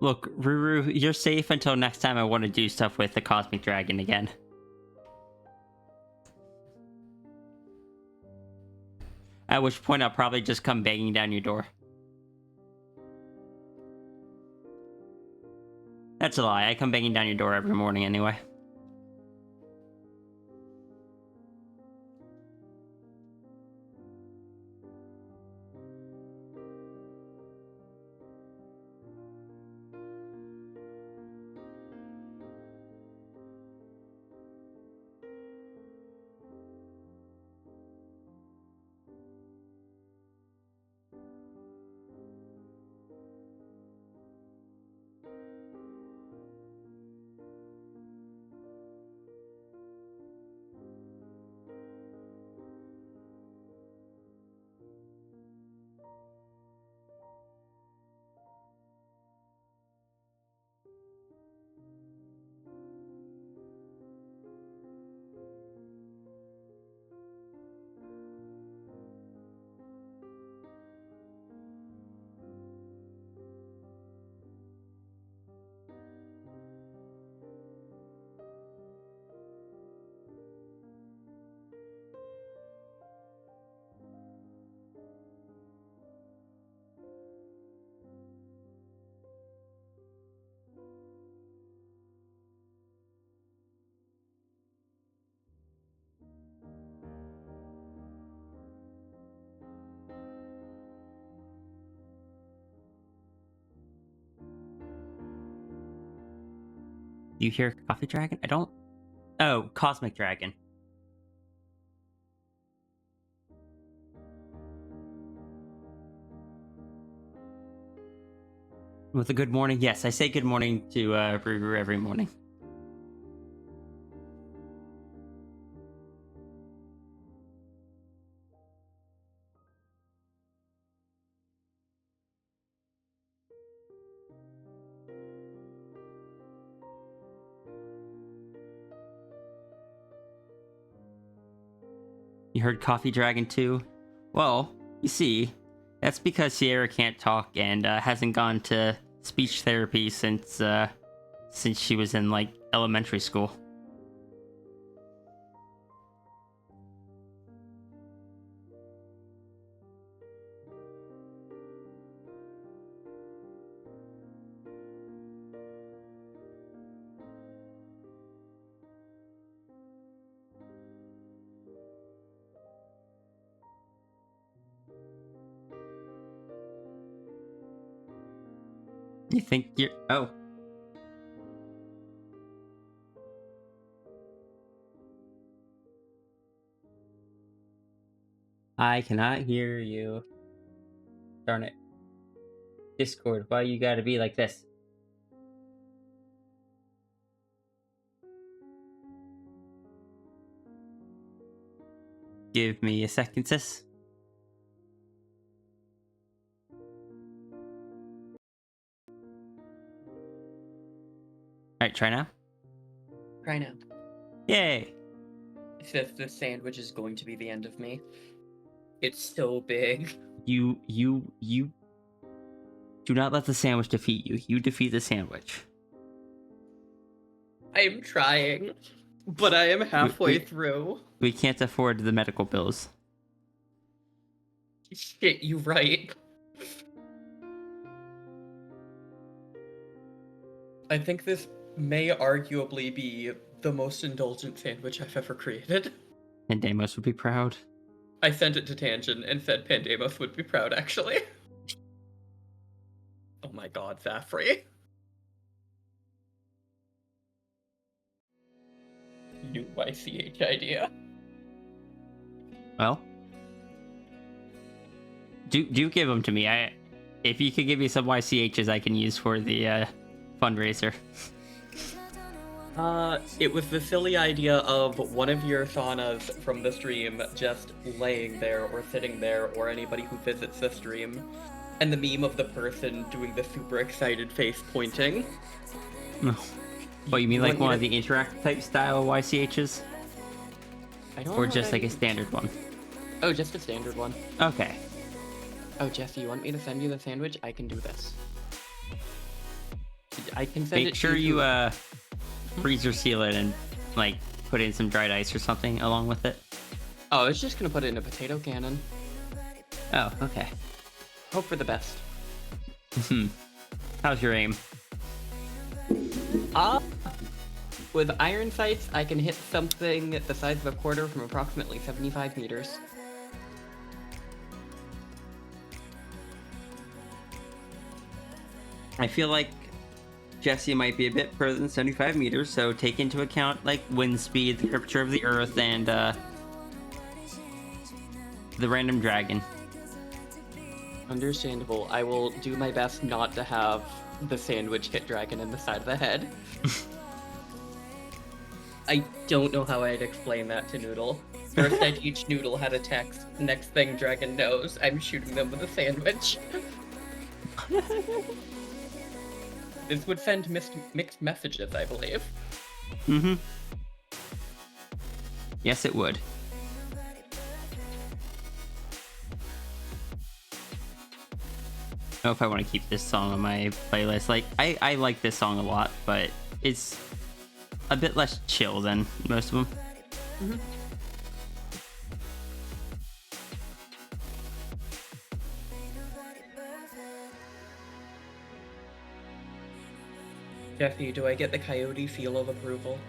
Look, Ruru, you're safe until next time I want to do stuff with the Cosmic Dragon again. At which point I'll probably just come banging down your door. That's a lie. I come banging down your door every morning anyway. You hear Coffee Dragon? I don't... Oh, Cosmic Dragon. With a good morning? Yes, I say good morning to Ruru every morning. You heard Coffee Dragon too? Well, you see, that's because Sierra can't talk and hasn't gone to speech therapy since she was in, like, elementary school. You think you're... Oh. I cannot hear you. Darn it. Discord, why you gotta be like this? Give me a second, sis. Alright, try now. Try now. Yay! It says this sandwich is going to be the end of me. It's so big. You do not let the sandwich defeat you. You defeat the sandwich. I am trying, but I am halfway through. We can't afford the medical bills. Shit, you right. I think this may arguably be the most indulgent sandwich I've ever created. And Deimos would be proud. I sent it to Tangent and said Pandemos would be proud, actually. Oh my god, Zafri. New YCH idea. Well, do give them to me. If you could give me some YCHs, I can use for the fundraiser. It was the silly idea of one of your saunas from the stream just laying there or sitting there, or anybody who visits the stream, and the meme of the person doing the super excited face pointing. No. What, you mean like want one me of to- the interact type style YCHs? I don't Or know just what like I a mean. standard one? Oh, just a standard one. Okay. Oh, Jesse, you want me to send you the sandwich? I can do this. I can send it Make to sure you through- freezer seal it and like put in some dried ice or something along with it. Oh, I was just gonna put it in a potato cannon. Oh, okay. Hope for the best. How's your aim? With iron sights, I can hit something the size of a quarter from approximately 75 meters. I feel like Jesse might be a bit further than 75 meters, so take into account like wind speed, the curvature of the earth, and the random dragon. Understandable. I will do my best not to have the sandwich hit Dragon in the side of the head. I don't know how I'd explain that to Noodle. First, I'd each Noodle had a text. Next thing Dragon knows, I'm shooting them with a sandwich. This would send mixed messages, I believe. Mm-hmm. Yes, it would. I don't know if I want to keep this song on my playlist. Like, I like this song a lot, but it's a bit less chill than most of them. Mm-hmm. Jeffy, do I get the coyote seal of approval?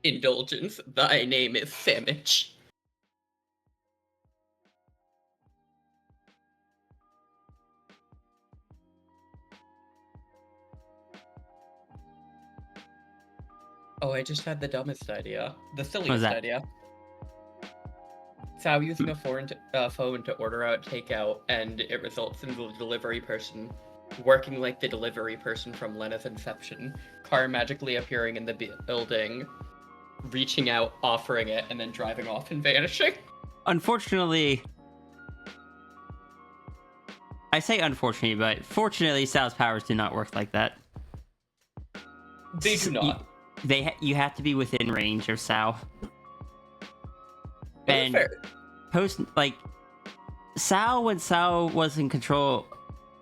Indulgence, thy name is Sandwich. Oh, I just had the dumbest idea. The silliest that? idea. Sao using a phone to order out takeout, and it results in the delivery person working like the delivery person from Lena's Inception. Car magically appearing in the building, reaching out, offering it, and then driving off and vanishing. Unfortunately, I say unfortunately, but fortunately, Sal's powers do not work like that. They do not. You have to be within range of Sal. That's And fair. Sal, when Sal was in control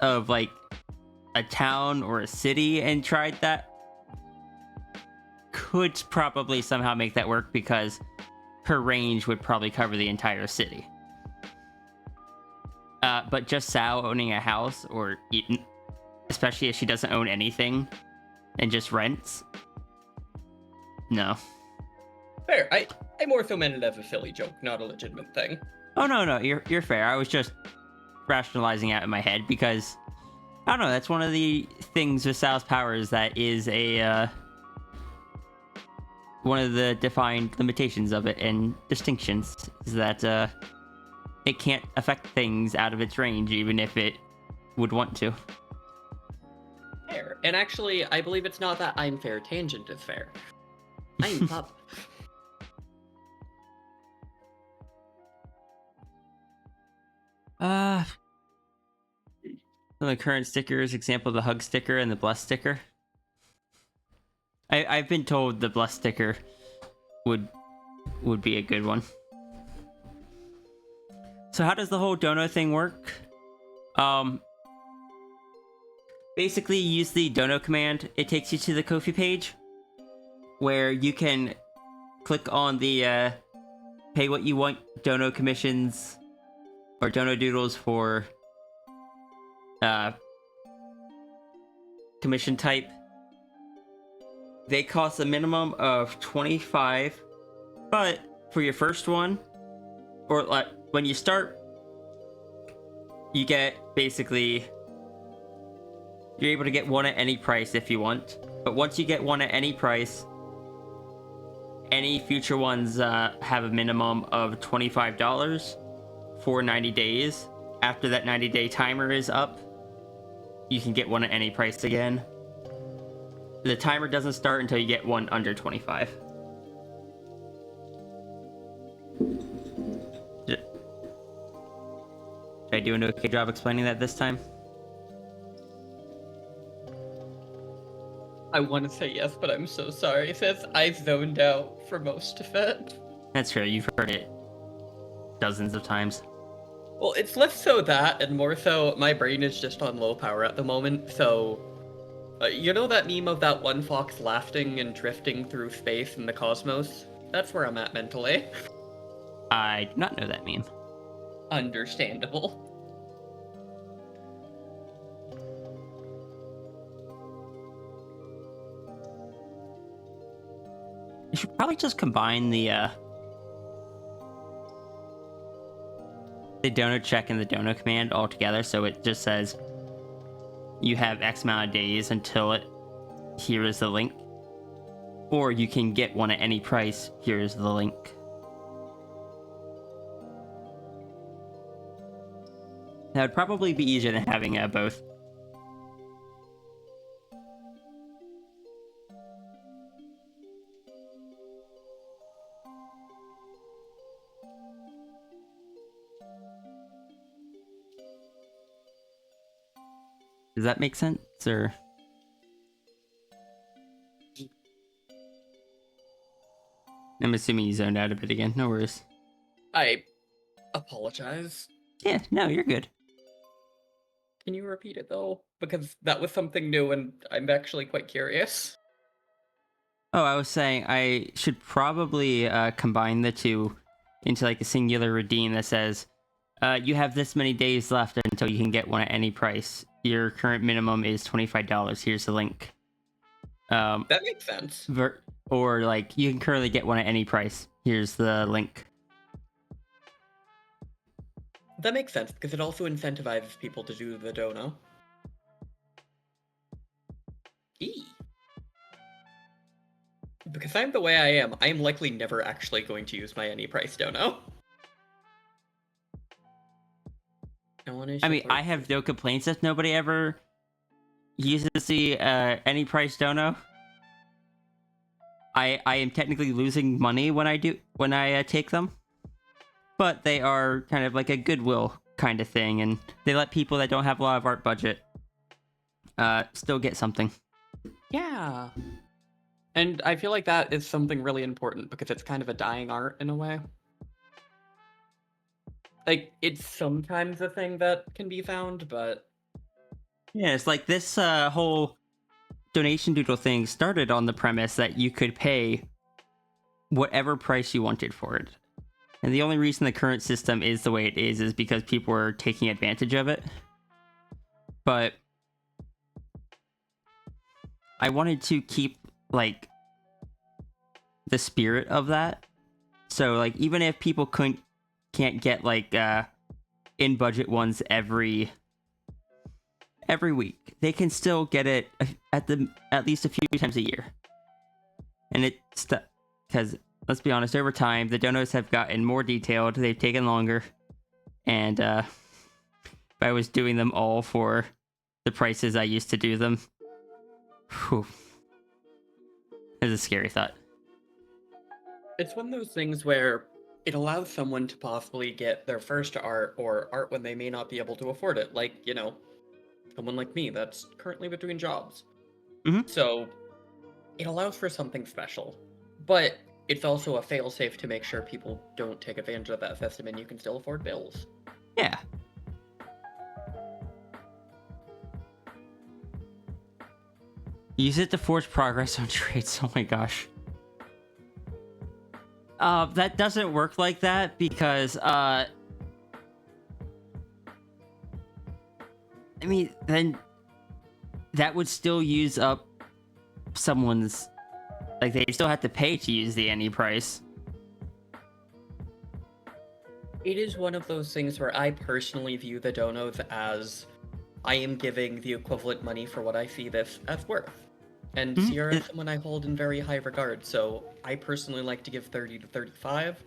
of like a town or a city and tried that, could probably somehow make that work because her range would probably cover the entire city. But just Sal owning a house, or especially if she doesn't own anything and just rents, no. Fair. I more so meant it as a silly joke, not a legitimate thing. Oh no, you're fair. I was just rationalizing out in my head because I don't know. That's one of the things with Sal's powers that is a one of the defined limitations of it and distinctions is that it can't affect things out of its range, even if it would want to. Fair. And actually, I believe it's not that I'm fair. Tangent is fair. I'm up. Some of the current stickers, example the hug sticker and the bless sticker. I've been told the bless sticker would be a good one. So how does the whole dono thing work? Basically you use the dono command. It takes you to the Ko-fi page where you can click on the pay what you want dono commissions or dono doodles for commission type. They cost a minimum of 25, but for your first one, or like when you start, you get basically, you're able to get one at any price if you want. But once you get one at any price, any future ones have a minimum of $25 for 90 days. After that 90-day timer is up, you can get one at any price again. The timer doesn't start until you get one under 25. Did I do an okay job explaining that this time? I want to say yes, but I'm so sorry. It says I zoned out for most of it. That's fair, you've heard it dozens of times. Well, it's less so that, and more so my brain is just on low power at the moment, so... you know that meme of that one fox laughing and drifting through space in the cosmos? That's where I'm at mentally. I do not know that meme. Understandable. You should probably just combine the dono check and the dono command all together, so it just says you have X amount of days until it. Here is the link. Or you can get one at any price. Here is the link. That would probably be easier than having both. Does that make sense, or? I'm assuming you zoned out a bit again. No worries. I apologize. Yeah, no, you're good. Can you repeat it though? Because that was something new and I'm actually quite curious. Oh, I was saying I should probably combine the two into like a singular redeem that says, you have this many days left until you can get one at any price. Your current minimum is $25. Here's the link. That makes sense. Or like, you can currently get one at any price. Here's the link. That makes sense, because it also incentivizes people to do the dono. Because I'm the way I am likely never actually going to use my any price dono. I mean, I have no complaints if nobody ever uses the any price dono. I am technically losing money when I take them, but they are kind of like a goodwill kind of thing, and they let people that don't have a lot of art budget still get something. Yeah. And I feel like that is something really important because it's kind of a dying art in a way. Like, it's sometimes a thing that can be found, but... Yeah, it's like this whole donation doodle thing started on the premise that you could pay whatever price you wanted for it. And the only reason the current system is the way it is because people are taking advantage of it. But I wanted to keep, like, the spirit of that. So, like, even if people can't get, like, in-budget ones every every week. They can still get it at least a few times a year. And it's because let's be honest, over time the donos have gotten more detailed. They've taken longer, and if I was doing them all for the prices I used to do them, whew, it's a scary thought. It's one of those things where it allows someone to possibly get their first art or art when they may not be able to afford it. Like, someone like me that's currently between jobs. Mhm. So it allows for something special. But it's also a failsafe to make sure people don't take advantage of that system and you can still afford bills. Yeah. Use it to forge progress on trades. Oh my gosh. That doesn't work like that because, I mean, then that would still use up someone's, like, they still have to pay to use the any price. It is one of those things where I personally view the donos as I am giving the equivalent money for what I see this as worth. And Sierra is someone I hold in very high regard, so I personally like to give 30 to 35.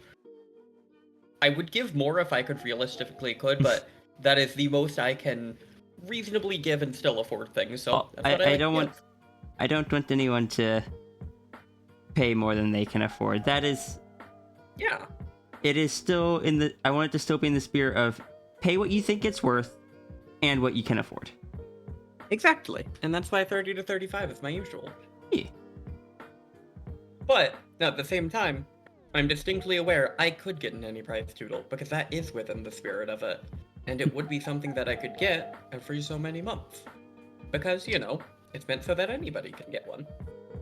I would give more if I could realistically could, but that is the most I can reasonably give and still afford things, so that's what I like to give. I don't want anyone to pay more than they can afford. That is... Yeah. It is still in the... I want it to still be in the spirit of pay what you think it's worth and what you can afford. Exactly. And that's why 30 to 35 is my usual. Yeah. But, at the same time, I'm distinctly aware I could get an any price Doodle, because that is within the spirit of it. And it would be something that I could get every so many months. Because, it's meant so that anybody can get one.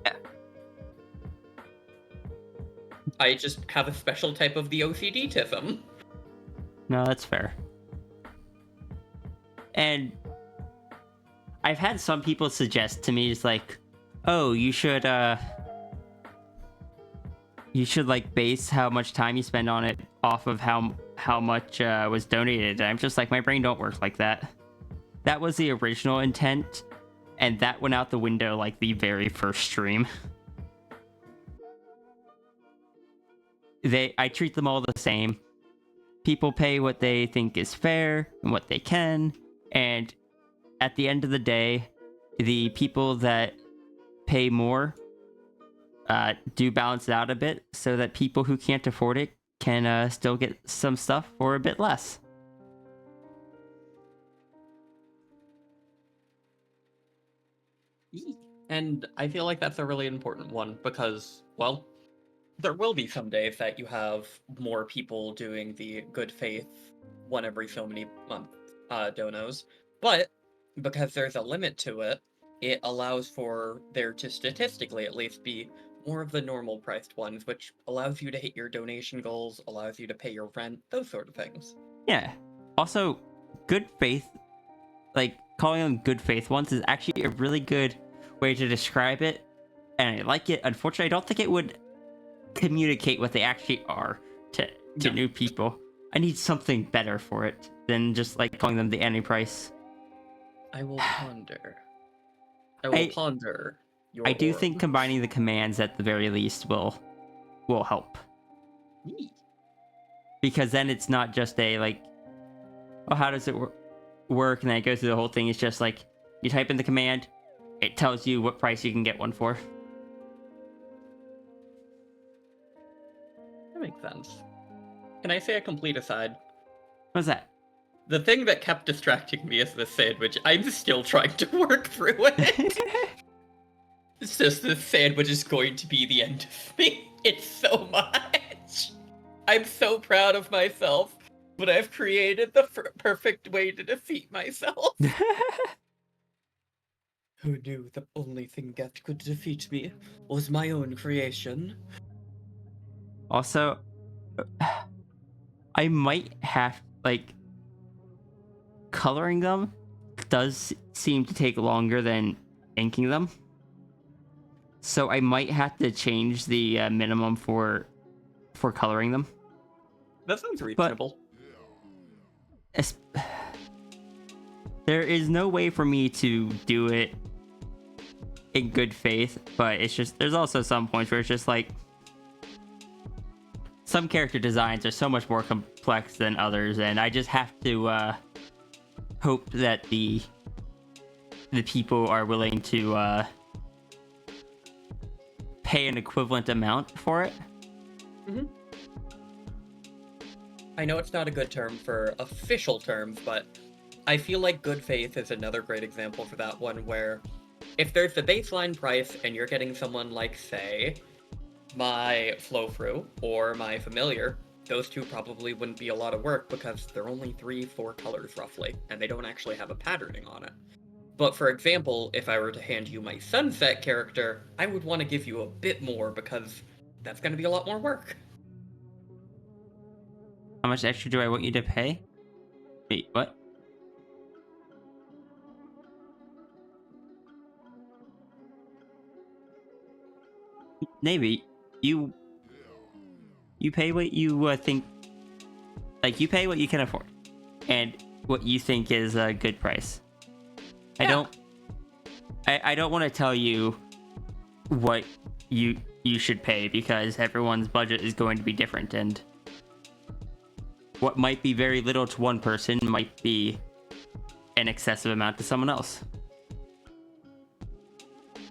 Yeah. I just have a special type of the OCD-tism. No, that's fair. And I've had some people suggest to me, it's like, oh, you should like base how much time you spend on it off of how much was donated. I'm just like, my brain don't work like that. That was the original intent, and that went out the window like the very first stream. I treat them all the same. People pay what they think is fair and what they can, and at the end of the day, the people that pay more do balance it out a bit so that people who can't afford it can still get some stuff for a bit less. And I feel like that's a really important one because, well, there will be some days that you have more people doing the good faith one every so many month donos, but because there's a limit to it, it allows for there to statistically at least be more of the normal priced ones, which allows you to hit your donation goals, allows you to pay your rent, those sort of things. Yeah. Also, good faith, like calling them good faith ones, is actually a really good way to describe it, and I like it. Unfortunately, I don't think it would communicate what they actually are to new people. I need something better for it than just like calling them the any price. I will ponder. I ponder. I do think combining the commands at the very least will help. Because then it's not just a like, oh, how does it work? And then it goes through the whole thing. It's just like, you type in the command, it tells you what price you can get one for. That makes sense. Can I say a complete aside? What's that? The thing that kept distracting me is the sandwich. I'm still trying to work through it. It's just this sandwich is going to be the end of me. It's so much. I'm so proud of myself, but I've created the perfect way to defeat myself. Who knew the only thing that could defeat me was my own creation? Also, I might have, like, coloring them does seem to take longer than inking them. So I might have to change the minimum for coloring them. That sounds reasonable. there is no way for me to do it in good faith, but it's just there's also some points where it's just like some character designs are so much more complex than others, and I just have to hope that the people are willing to pay an equivalent amount for it. Mm-hmm. I know it's not a good term for official terms, but I feel like good faith is another great example for that one, where if there's the baseline price and you're getting someone like, say, my flow-through or my familiar, those two probably wouldn't be a lot of work because they're only 3-4 colors roughly, and they don't actually have a patterning on it. But for example, if I were to hand you my sunset character, I would want to give you a bit more because that's going to be a lot more work. How much extra do I want you to pay? Wait, what? Navy, you pay what you think, like you pay what you can afford, and what you think is a good price. Yeah. I don't want to tell you what you should pay because everyone's budget is going to be different, and what might be very little to one person might be an excessive amount to someone else.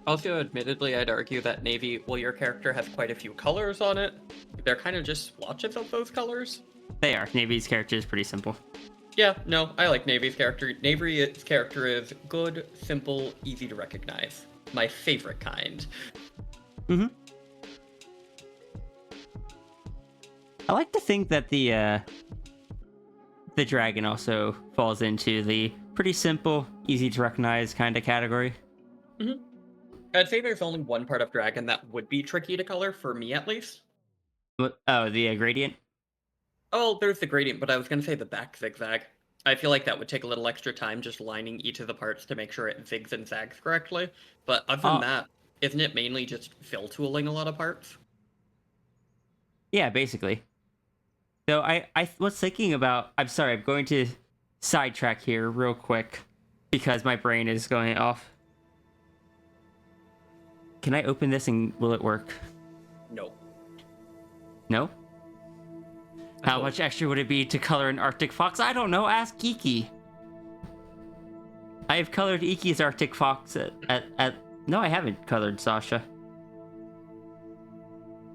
Also, admittedly, I'd argue that Navy, while your character has quite a few colors on it, they're kind of just swatches of those colors. They are. Navy's character is pretty simple. Yeah, no, I like Navy's character. Navy's character is good, simple, easy to recognize. My favorite kind. Mm-hmm. I like to think that the dragon also falls into the pretty simple, easy to recognize kind of category. Mm-hmm. I'd say there's only one part of dragon that would be tricky to color, for me at least. What? Oh, the gradient? Oh, there's the gradient, but I was going to say the back zigzag. I feel like that would take a little extra time just lining each of the parts to make sure it zigs and zags correctly. But other than that, isn't it mainly just fill tooling a lot of parts? Yeah, basically. So I was thinking about... I'm sorry, I'm going to sidetrack here real quick because my brain is going off. Can I open this and will it work? No. No? How much extra would it be to color an Arctic fox? I don't know. Ask Iki. I have colored Iki's Arctic fox at... No, I haven't colored Sasha.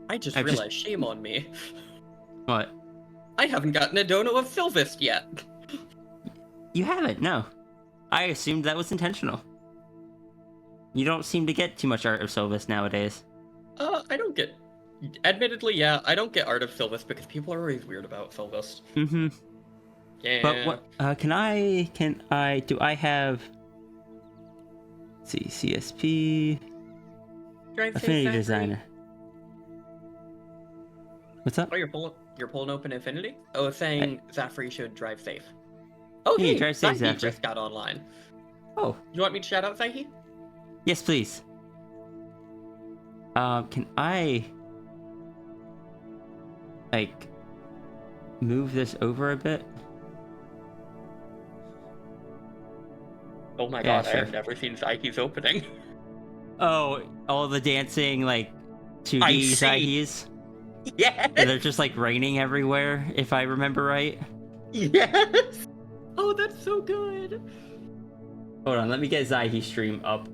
I just realized, shame on me. What? I haven't gotten a dono of Sylvist yet. You haven't? No. I assumed that was intentional. You don't seem to get too much art of Sylvis nowadays. I don't get... Admittedly, yeah, I don't get art of Sylvis because people are always weird about Sylvis. Mm-hmm. Yeah. But what, do I have... Let's see, CSP... Drive Affinity Safe Designer. What's up? Oh, you're pulling open Infinity? Oh, it's saying Zafri should drive safe. Oh, Hey, hey, drive safe, Zahi Zafri. just got online. Oh, You want me to shout out Zahi? yes, please. Can I... like... move this over a bit? Oh my Yeah, god, sure. I have never seen Zahi's opening. Oh, all the dancing, like, I 2D see. Zahis? Yes! And they're just, like, raining everywhere, if I remember right. Yes! Oh, that's so good! Hold on, let me get Zahi's stream up.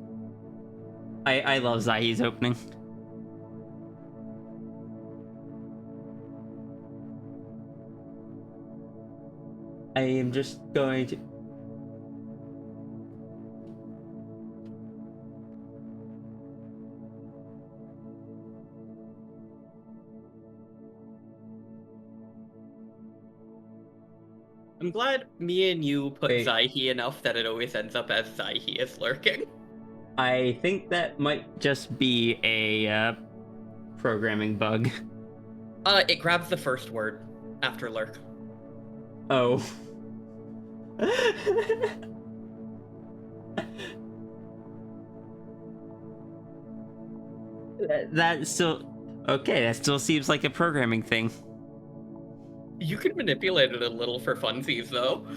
I love Zahi's opening. I am just going to... I'm glad me and you put Wait. Zahi enough that it always ends up as Zahi is lurking. I think that might just be a programming bug. It grabs the first word after lurk. Oh. That still... Okay, that still seems like a programming thing. You can manipulate it a little for funsies, though.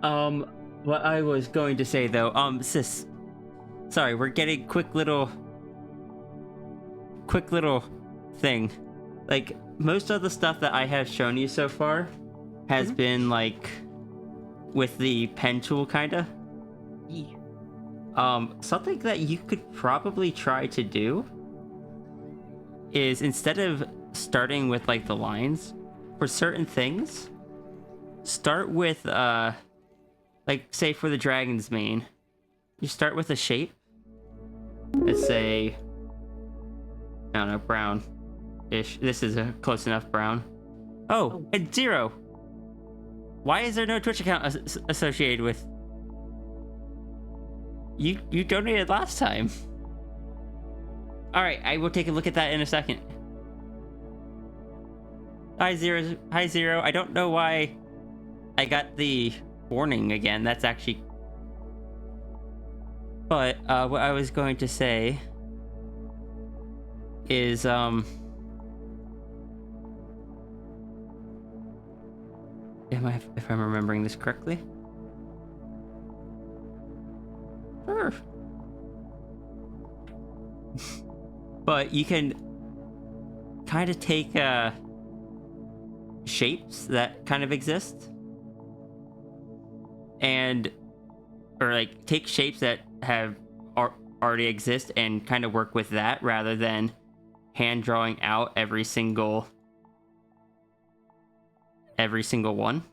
What I was going to say though, sis, sorry, we're getting quick little thing. Like, most of the stuff that I have shown you so far has been like with the pen tool kinda. Yeah. Something that you could probably try to do is, instead of starting with like the lines for certain things, start with like, say for the dragon's mane, you start with a shape. Let's say, I don't know, brown-ish. This is a close enough brown. Oh, and 0. Why is there no Twitch account associated with? You donated last time. All right, I will take a look at that in a second. Hi Zero. I don't know why I got the warning again. That's actually. But what I was going to say is if I'm remembering this correctly. Sure. But you can kind of take shapes that kind of exist, or like take shapes that have already exist and kind of work with that, rather than hand drawing out every single one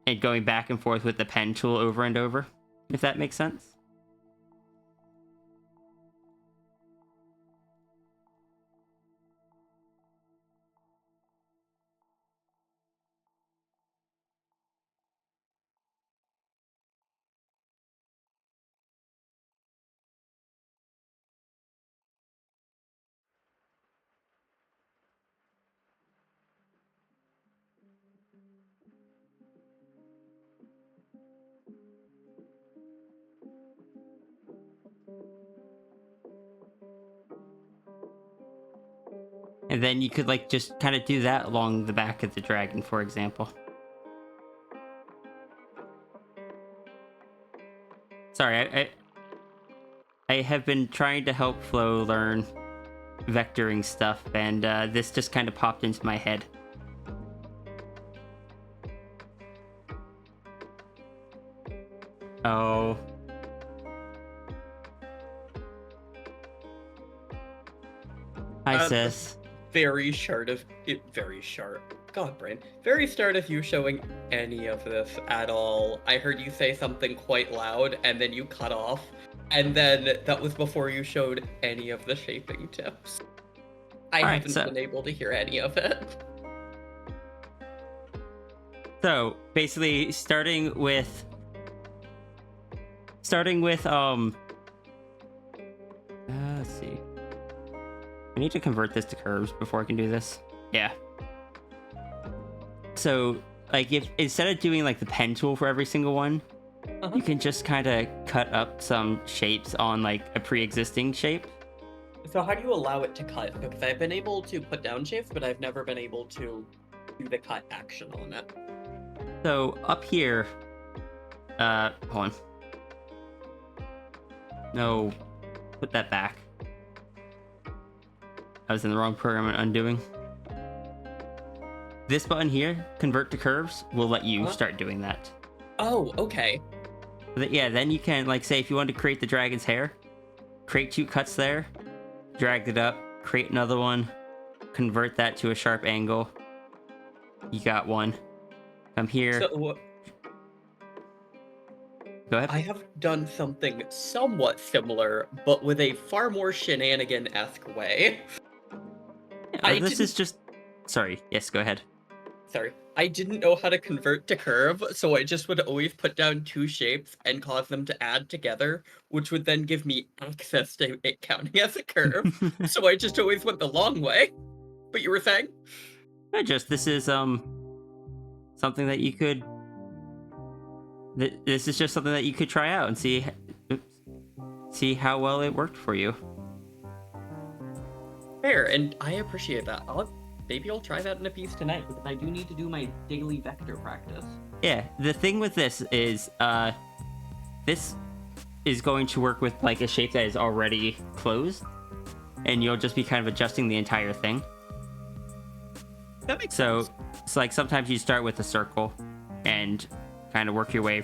and going back and forth with the pen tool over and over, if that makes sense. And then you could like just kind of do that along the back of the dragon, for example. Sorry, I have been trying to help Flo learn vectoring stuff, and this just kind of popped into my head. Oh. Hi, sis. Very start of you showing any of this at all. I heard you say something quite loud and then you cut off, and then that was before you showed any of the shaping tips. I haven't been able to hear any of it. So basically starting with let's see. I need to convert this to curves before I can do this. Yeah. So, like, if instead of doing like the pen tool for every single one, you can just kind of cut up some shapes on like a pre-existing shape. So how do you allow it to cut? Because I've been able to put down shapes, but I've never been able to do the cut action on it. So up here, hold on. No, put that back. I was in the wrong program and undoing. This button here, convert to curves, will let you start doing that. Oh, okay. Yeah, then you can, like, say if you want to create the dragon's hair, create 2 cuts there, drag it up, create another one, convert that to a sharp angle. You got one. Come here. So, go ahead. I have done something somewhat similar, but with a far more shenanigan-esque way. This is just... Sorry, yes, go ahead. Sorry. I didn't know how to convert to curve, so I just would always put down 2 shapes and cause them to add together, which would then give me access to it counting as a curve. So I just always went the long way. But you were saying? This is something that you could... This is just something that you could try out and see how well it worked for you. Fair, and I appreciate that. maybe I'll try that in a piece tonight, because I do need to do my daily vector practice. Yeah, the thing with this is going to work with like a shape that is already closed, and you'll just be kind of adjusting the entire thing. That makes So sense. it's like sometimes you start with a circle and kind of work your way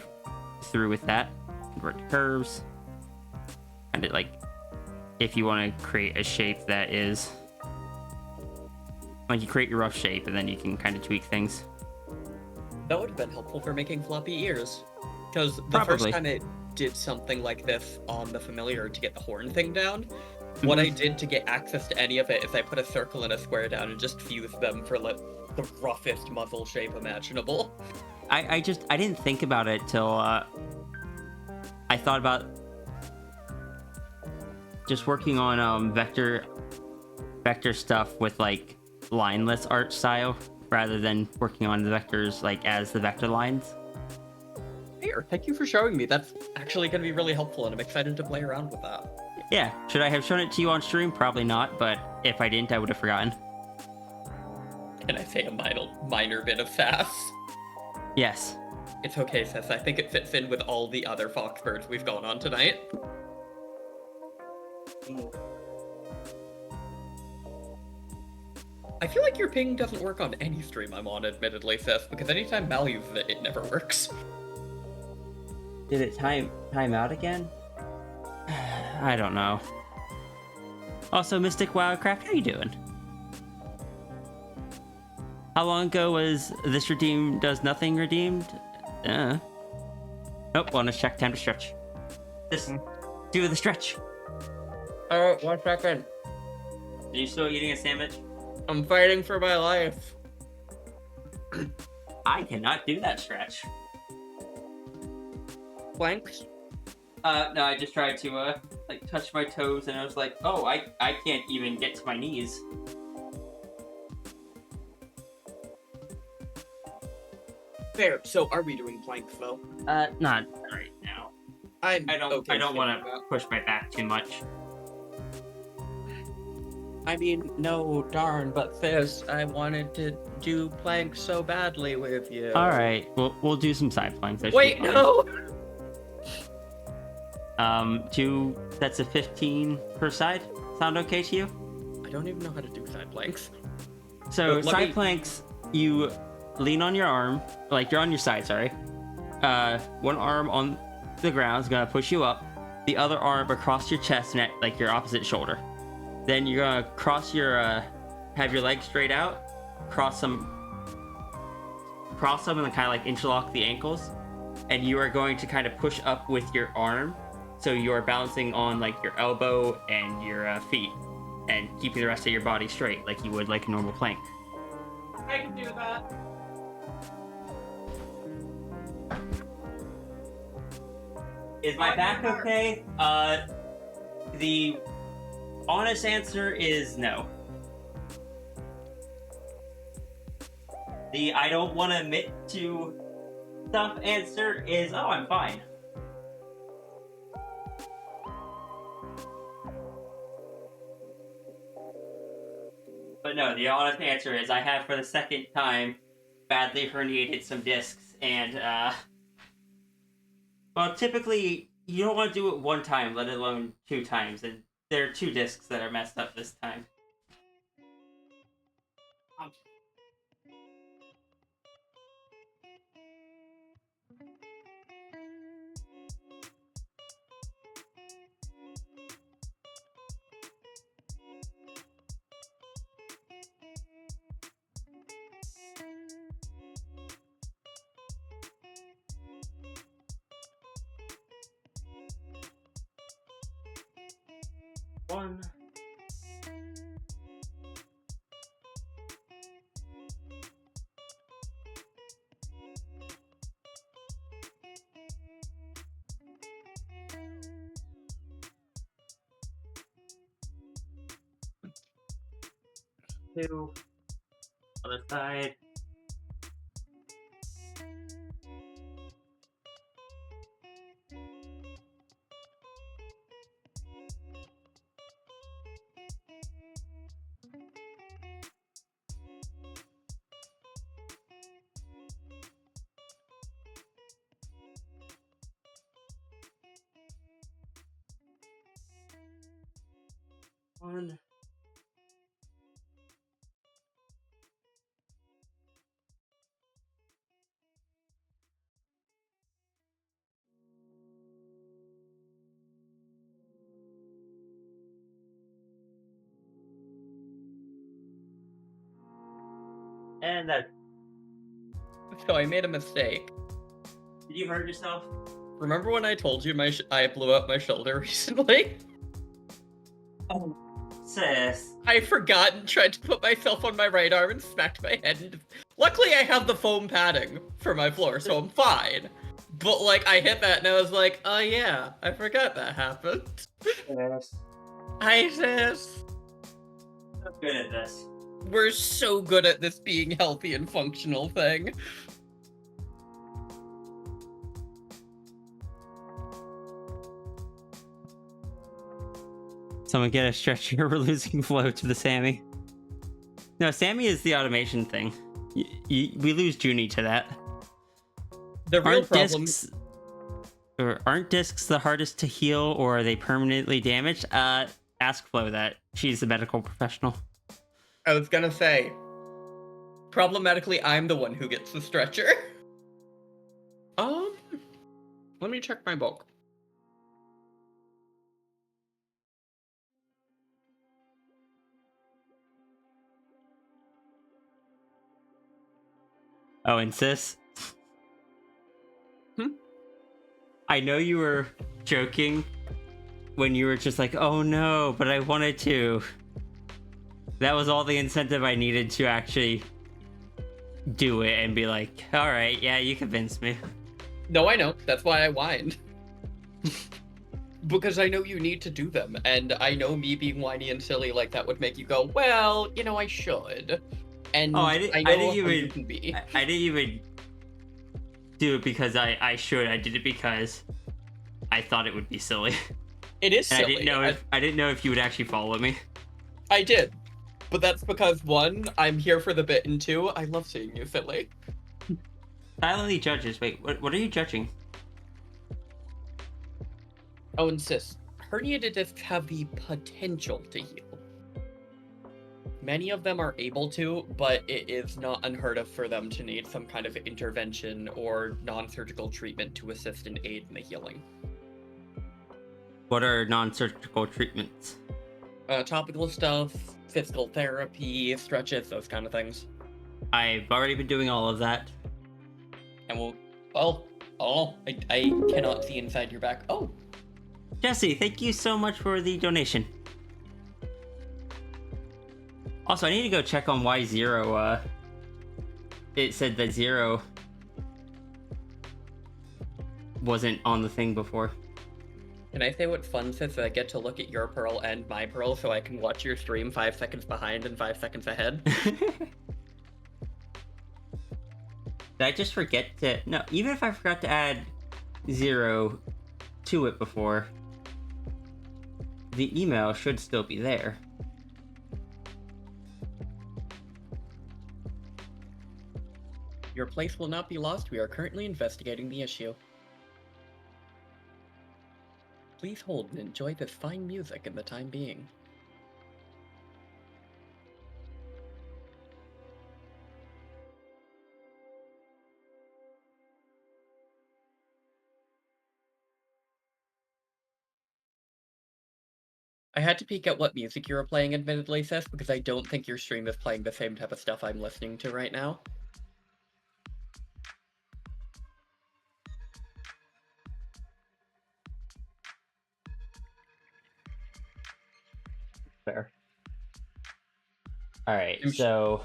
through with that, convert to curves, and it like if you want to create a shape that is like you create your rough shape and then you can kind of tweak things. That would have been helpful for making floppy ears. Because the Probably. first time I did something like this on the familiar to get the horn thing down, what I did to get access to any of it is I put a circle and a square down and just fused them for like the roughest muzzle shape imaginable. I didn't think about it till I thought about just working on vector stuff with like lineless art style rather than working on the vectors like as the vector lines. Here, thank you for showing me. That's actually going to be really helpful, and I'm excited to play around with that. Yeah, should I have shown it to you on stream? Probably not, but if I didn't, I would have forgotten. Can I say a minor bit of sass? Yes. It's okay, sis. I think it fits in with all the other Foxbirds we've gone on tonight. I feel like your ping doesn't work on any stream I'm on, admittedly, sis, because anytime Mal uses it, it never works. Did it time out again? I don't know. Also, Mystic Wildcraft, how you doing? How long ago was this redeem does nothing redeemed? Nope, wellness check, time to stretch. Just do the stretch. Alright, 1 second. Are you still eating a sandwich? I'm fighting for my life. I cannot do that stretch. Planks? No, I just tried to, like, touch my toes, and I was like, oh, I can't even get to my knees. Fair. So, are we doing planks, though? Not right now. I don't want to push my back too much. I mean, no, darn, but sis, I wanted to do planks so badly with you. Alright, we'll do some side planks. That should Wait, be fine. no! 2 sets of 15 per side. Sound okay to you? I don't even know how to do side planks. So Let side me- planks, you lean on your arm, like you're on your side, sorry. One arm on the ground is gonna push you up. The other arm across your chest and at like your opposite shoulder. Then you're gonna cross your, have your legs straight out, cross them, and then kind of like interlock the ankles. And you are going to kind of push up with your arm. So you are balancing on like your elbow and your feet and keeping the rest of your body straight like you would like a normal plank. I can do that. Is my back okay? The honest answer is no. The I don't want to admit to stuff answer is, oh, I'm fine. But no, the honest answer is I have for the second time badly herniated some discs, and well, typically you don't want to do it 1 time, let alone 2 times, and there are 2 discs that are messed up this time. One. Two. Other side. on. And that. So I made a mistake. Did you hurt yourself? Remember when I told you I blew up my shoulder recently? Oh, sis. I forgot and tried to put myself on my right arm and smacked my head into... Luckily, I have the foam padding for my floor, so I'm fine. But, like, I hit that and I was like, oh yeah, I forgot that happened. Yes. Hi, sis. I'm good at this. We're so good at this being healthy and functional thing. Someone get a stretcher. We're losing flow to the Sammy. No, Sammy is the automation thing. We lose Junie to that. The real problem... Aren't discs the hardest to heal, or are they permanently damaged? Ask Flo that. She's a medical professional. I was gonna say, problematically, I'm the one who gets the stretcher. Let me check my book. Oh, and sis? I know you were joking when you were just like, oh no, but I wanted to. That was all the incentive I needed to actually do it and be like, all right, yeah, you convinced me. No, I know. That's why I whined. Because I know you need to do them, and I know me being whiny and silly like that would make you go, well, you know, I should. And I didn't even do it because I should. I did it because I thought it would be silly. It is And silly. I didn't know if you would actually follow me. I did. But that's because, one, I'm here for the bit, and two, I love seeing you silly. Silently judges. Wait, what are you judging? Oh, and sis, herniated discs have the potential to heal. Many of them are able to, but it is not unheard of for them to need some kind of intervention or non-surgical treatment to assist and aid in the healing. What are non-surgical treatments? Topical stuff, physical therapy, stretches, those kind of things. I've already been doing all of that. And I cannot see inside your back. Oh! Jesse, thank you so much for the donation. Also, I need to go check on why Zero, it said that Zero wasn't on the thing before. Can I say what's fun, sis? I get to look at your pearl and my pearl so I can watch your stream 5 seconds behind and 5 seconds ahead? Did I just forget to... No, even if I forgot to add Zero to it before, the email should still be there. Your place will not be lost. We are currently investigating the issue. Please hold and enjoy this fine music in the time being. I had to peek at what music you were playing, admittedly, sis, because I don't think your stream is playing the same type of stuff I'm listening to right now. Fair. Alright, so...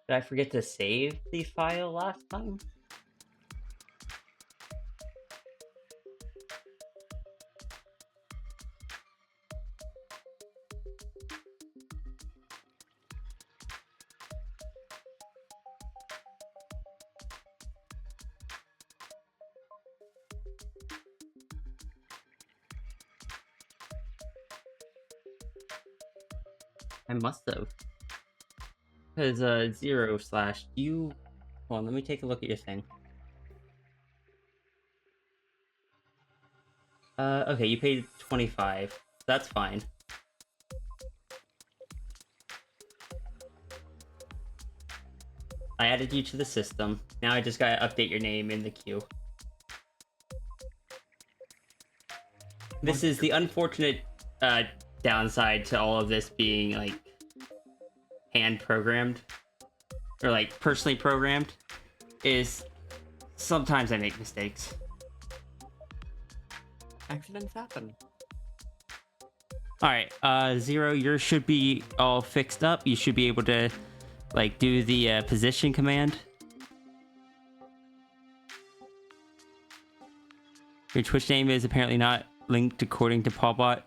Did I forget to save the file last time? I must have. Because 0/ you. Hold on, let me take a look at your thing. Okay, you paid 25. That's fine. I added you to the system. Now I just gotta update your name in the queue. This is the unfortunate downside to all of this being like hand programmed or like personally programmed is sometimes I make mistakes. Accidents happen. All right, 0, yours should be all fixed up. You should be able to like do the position command. Your Twitch name is apparently not linked according to Paulbot.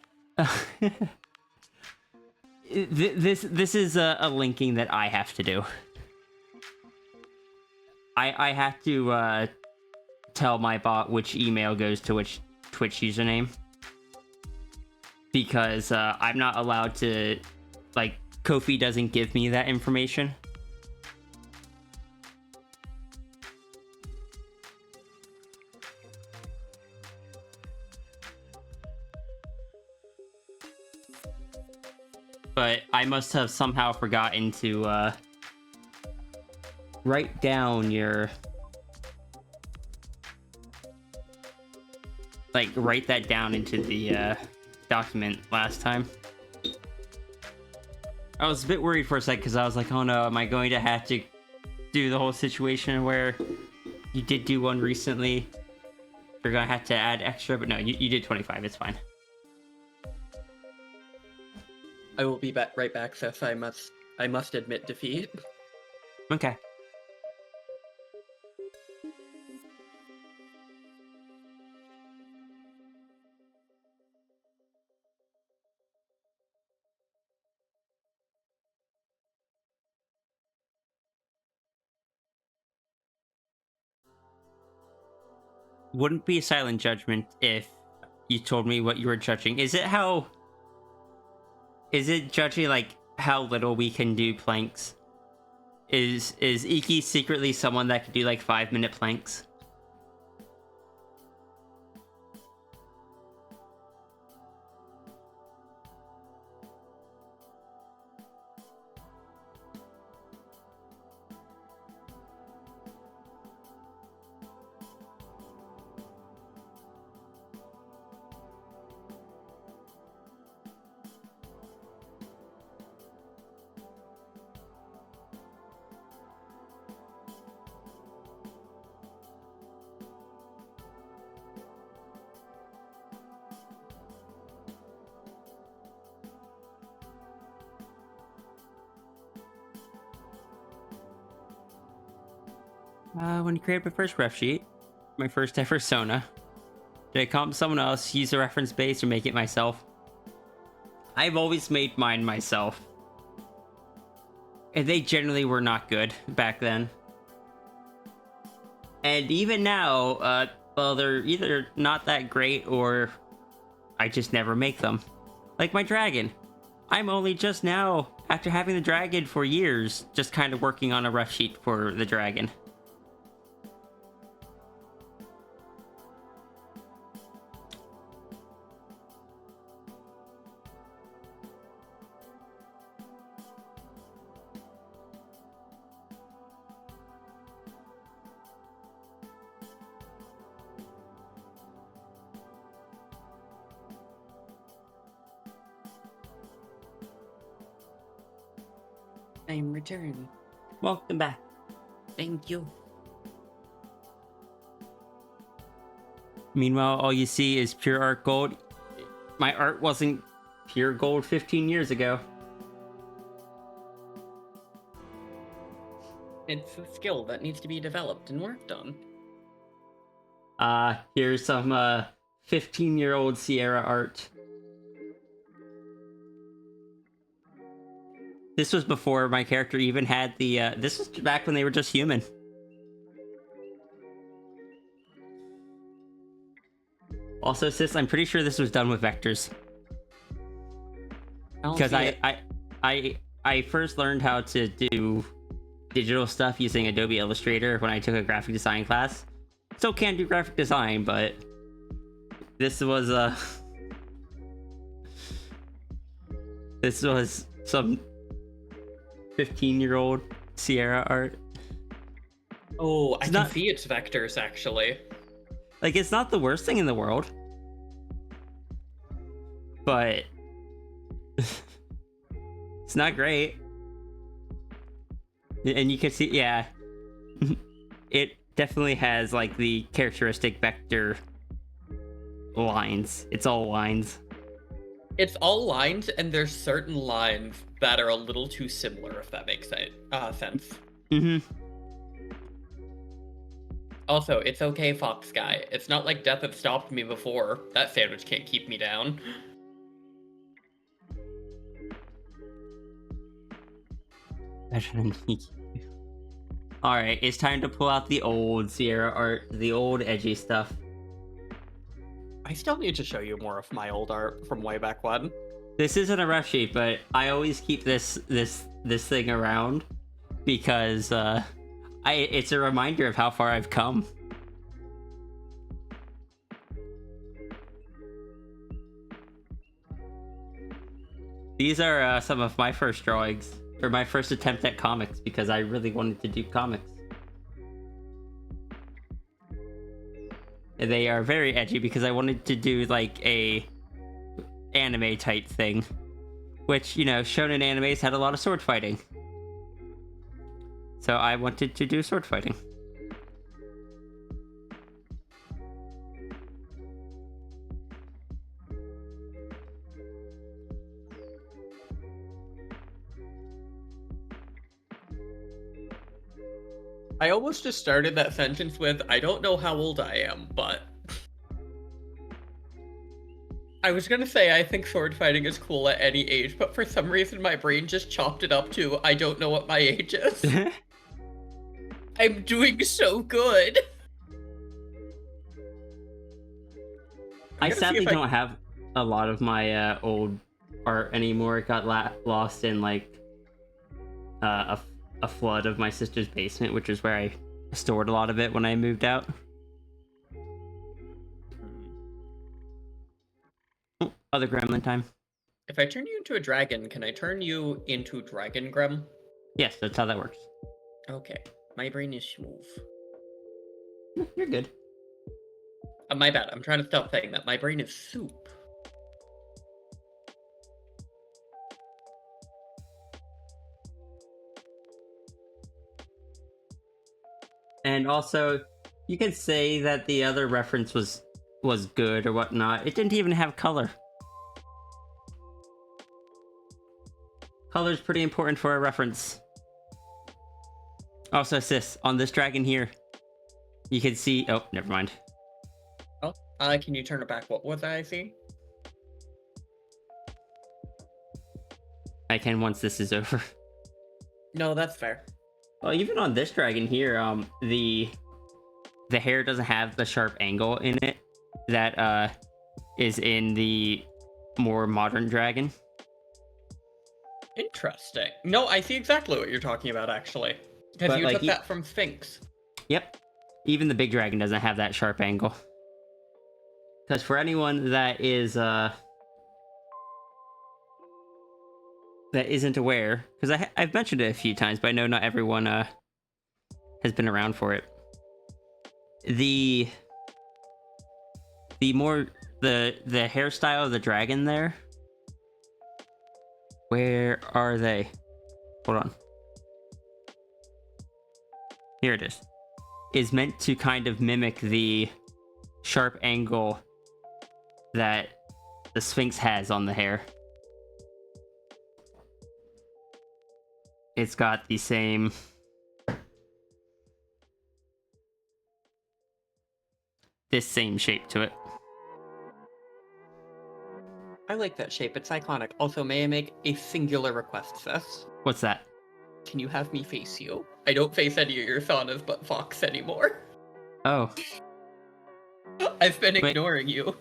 This is a linking that I have to do. I have to tell my bot which email goes to which Twitch username, because I'm not allowed to, like, Ko-fi doesn't give me that information. But I must have somehow forgotten to write down your... like, write that down into the document last time. I was a bit worried for a sec because I was like, oh no, am I going to have to do the whole situation where you did do one recently? You're gonna have to add extra, but no, you did 25, it's fine. I will be right back, Seth. I must admit defeat. Okay. Wouldn't be a silent judgment if you told me what you were judging. Is it judging like how little we can do planks? Is Iki secretly someone that could do like 5-minute planks? When you create my first ref sheet, my first ever Sona, did I comp someone else, use a reference base, or make it myself? I've always made mine myself. And they generally were not good back then. And even now, well, they're either not that great or I just never make them. Like my dragon. I'm only just now, after having the dragon for years, just kind of working on a ref sheet for the dragon. I'm returned. Welcome back. Thank you. Meanwhile, all you see is pure art gold. My art wasn't pure gold 15 years ago. It's a skill that needs to be developed and worked on. Here's some 15-year-old Sierra art. This was before my character even had the, this was back when they were just human. Also, sis, I'm pretty sure this was done with vectors. Because I I first learned how to do digital stuff using Adobe Illustrator when I took a graphic design class. Still can't do graphic design, but this was this was some 15-year-old Sierra art. Oh, I It's can not- see its vectors actually. Like, it's not the worst thing in the world, but it's not great. And you can see, yeah, it definitely has like the characteristic vector lines. It's all lines. It's all lines, and there's certain lines that are a little too similar, if that makes sense. Mm-hmm. Also, it's okay, Fox Guy. It's not like death had stopped me before. That sandwich can't keep me down. Alright, it's time to pull out the old Sierra art, the old edgy stuff. I still need to show you more of my old art from way back when. This isn't a rough sheet, but I always keep this thing around because it's a reminder of how far I've come. These are some of my first drawings, or my first attempt at comics, because I really wanted to do comics. And they are very edgy because I wanted to do like a anime type thing, which, you know, shonen animes had a lot of sword fighting. So I wanted to do sword fighting. I almost just started that sentence with, I don't know how old I am, but... I was gonna say I think sword fighting is cool at any age, but for some reason my brain just chopped it up to, I don't know what my age is. I'm doing so good! I gonna see sadly if don't have a lot of my old art anymore. It got lost in like a flood of my sister's basement, which is where I stored a lot of it when I moved out. Oh, other gremlin time. If I turn you into a dragon, can I turn you into Dragon Grem? Yes, that's how that works. Okay. My brain is smooth. You're good. My bad. I'm trying to stop saying that. My brain is soup. And also, you could say that the other reference was good or whatnot. It didn't even have color. Color's pretty important for a reference. Also, sis, on this dragon here, you can see... Oh, never mind. Oh, can you turn it back? What was I seeing? I can once this is over. No, that's fair. Well, even on this dragon here, the hair doesn't have the sharp angle in it that is in the more modern dragon. Interesting. No, I see exactly what you're talking about, actually. Because But, you like, took that from Sphinx. Yep. Even the big dragon doesn't have that sharp angle. Because for anyone that is that isn't aware, because I've mentioned it a few times, but I know not everyone has been around for it. The hairstyle of the dragon there. Where are they? Hold on. Here it is. Is meant to kind of mimic the sharp angle that the Sphinx has on the hair. It's got the same... this same shape to it. I like that shape. It's iconic. Also, may I make a singular request, sis? What's that? Can you have me face you? I don't face any of your saunas but Fox anymore. Oh. I've been Wait. ignoring you.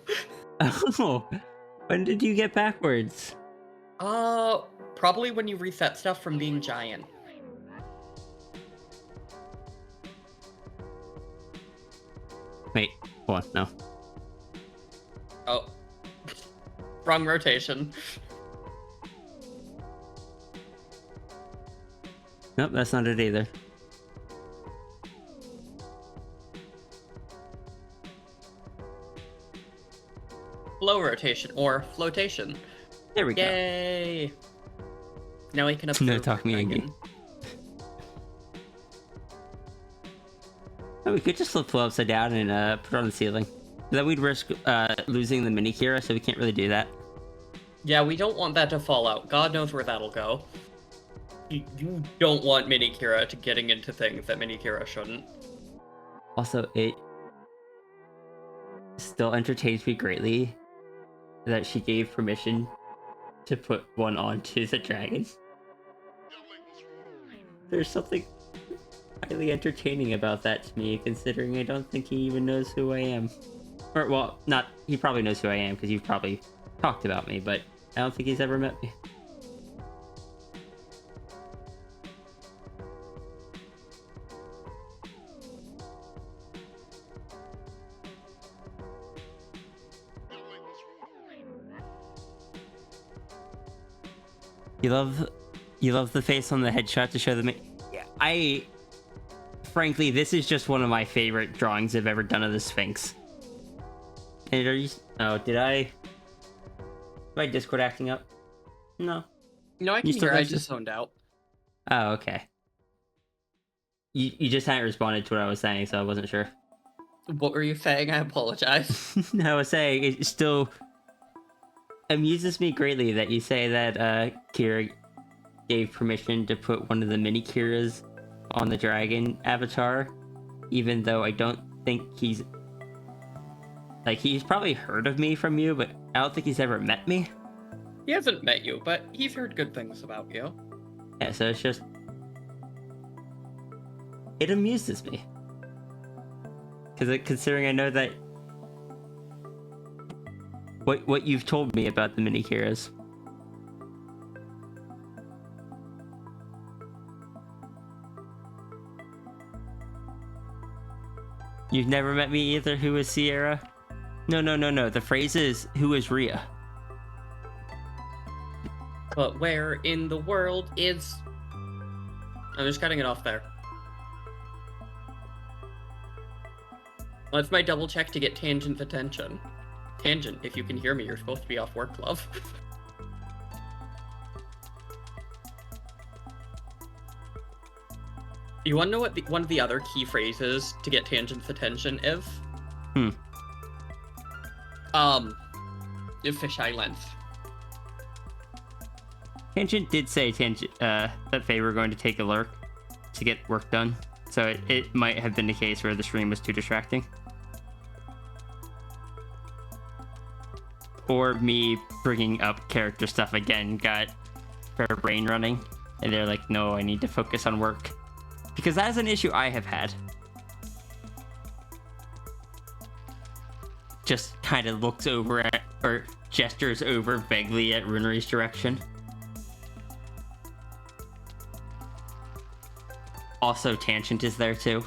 Oh. When did you get backwards? Probably when you reset stuff from being giant. Wait, hold on, no. Oh. Wrong rotation. Nope, that's not it either. Flow rotation or flotation. There we go. Yay! Now we can observe No the talk me dragon. again. Oh, we could just flip Flo upside down and put it on the ceiling. Then we'd risk losing the mini Kira, so we can't really do that. Yeah, we don't want that to fall out. God knows where that'll go. You don't want Mini Kira to getting into things that Mini Kira shouldn't. Also, it still entertains me greatly that she gave permission to put one onto the dragon. There's something highly entertaining about that to me, considering I don't think he even knows who I am. Or, well, not, he probably knows who I am, because you've probably talked about me, but I don't think he's ever met me. You love the face on the headshot to show the yeah, frankly, this is just one of my favorite drawings I've ever done of the Sphinx. And are you? Oh, did I? My Discord acting up? No. No, I You can still hear. I have just to- zoned out. Oh, okay. You just hadn't responded to what I was saying, so I wasn't sure. What were you saying? I apologize. I was saying it still amuses me greatly that you say that Kira gave permission to put one of the mini Kiras on the dragon avatar, even though I don't think he's probably heard of me from you, but I don't think he's ever met me. He hasn't met you, but he's heard good things about you. Yeah, so it's just it amuses me because considering I know that what you've told me about the mini Kiras. You've never met me either. Who is Sierra? No. The phrase is, who is Rhea? But where in the world is... I'm just cutting it off there. That's my double check to get Tangent's attention. Tangent, if you can hear me, you're supposed to be off work, love. You want to know what one of the other key phrases to get Tangent's attention is? Fisheye lens. Tangent did say that they were going to take a lurk to get work done, so it might have been the case where the stream was too distracting. Or me bringing up character stuff again got her brain running, and they're like, no, I need to focus on work. Because that is an issue I have had. Just kind of looks over at, or gestures over vaguely at Runery's direction. Also, Tangent is there too.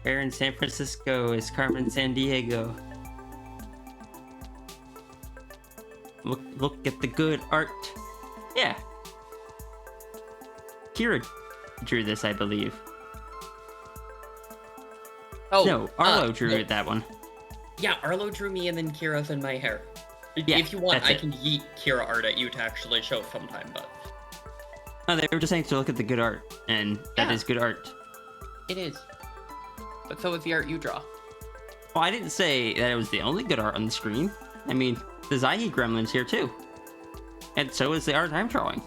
Where in San Francisco is Carmen San Diego? Look at the good art. Yeah. Kira drew this, I believe. Oh, No, Arlo drew no. that one. Yeah, Arlo drew me and then Kira's in my hair. Yeah, If you want, that's I it. can yeet Kira art at you to actually show sometime, but... No, they were just saying to look at the good art, and that Yeah. is good art. It is. But so is the art you draw. Well, I didn't say that it was the only good art on the screen. I mean, the Zyhe Gremlin's here too. And so is the art I'm drawing.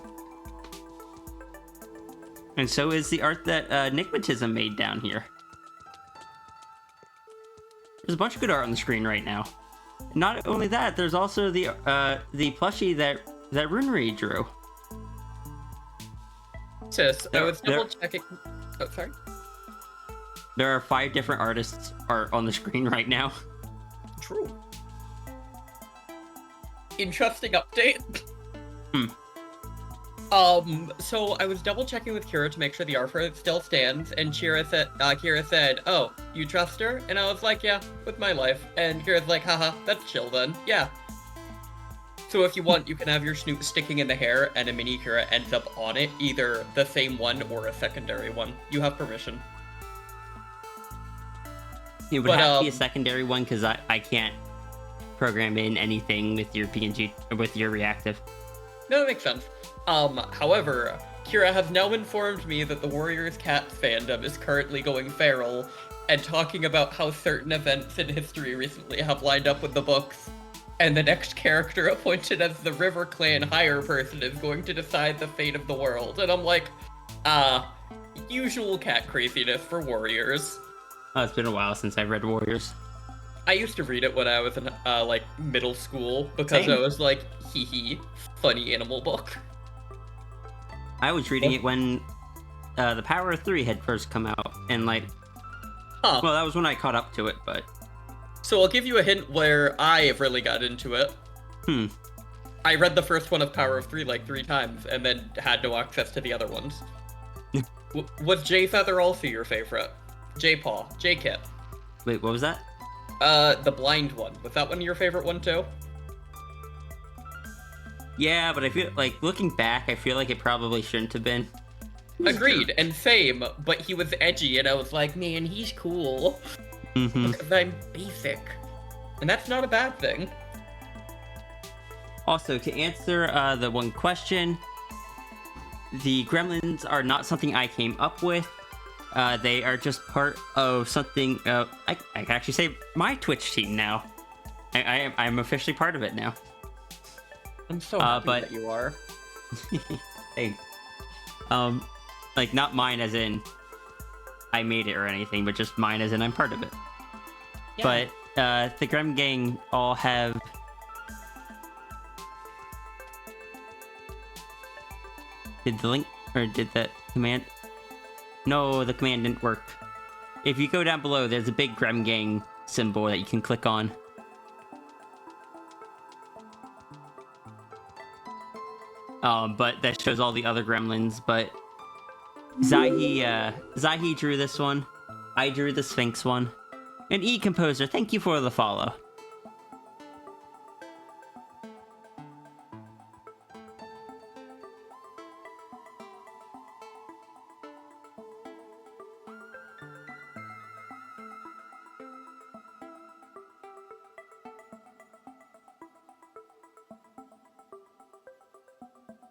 And so is the art that Nigmatism made down here. There's a bunch of good art on the screen right now. Not only that, there's also the plushie that Runery drew. Tis, I was There- double checking. Oh, sorry. There are 5 different artists art on the screen right now. True. Interesting update. So I was double checking with Kira to make sure the offer still stands, and Kira said, "Oh, you trust her?" And I was like, "Yeah, with my life." And Kira's like, "Haha, that's chill then." Yeah. So if you want, you can have your snoot sticking in the hair, and a mini Kira ends up on it, either the same one or a secondary one. You have permission. It would But, have to be a secondary one because I can't program in anything with your PNG with your reactive. No, that makes sense. However, Kira has now informed me that the Warriors Cat fandom is currently going feral and talking about how certain events in history recently have lined up with the books, and the next character appointed as the River Clan higher person is going to decide the fate of the world. And I'm like, usual cat craziness for Warriors. Oh, it's been a while since I've read Warriors. I used to read it when I was in, like, middle school, because Same. I was like, hee hee, funny animal book. I was reading it when the Power of 3 had first come out, and like, Huh. well, that was when I caught up to it, but So I'll give you a hint where I have really got into it. I read the first one of Power of 3 like 3 times, and then had no access to the other ones. Was J Feather also your favorite? J Paw, J Kit. wait, what was that? The blind one. Was that one your favorite one too? Yeah, but I feel like looking back, I feel like it probably shouldn't have been. Agreed, and same, but he was edgy, and I was like, man, he's cool. Mm-hmm. Because I'm basic. And that's not a bad thing. Also, to answer the one question, the gremlins are not something I came up with. They are just part of something. I can actually say my Twitch team now. I'm officially part of it now. I'm so happy but- that you are. Hey, like not mine as in I made it or anything, but just mine as in I'm part of it. But the Grem Gang all have. Did the link or did that command? No, the command didn't work. If you go down below, there's a big Grem Gang symbol that you can click on. But that shows all the other gremlins. But Zahi drew this one. I drew the Sphinx one. And E Composer, thank you for the follow.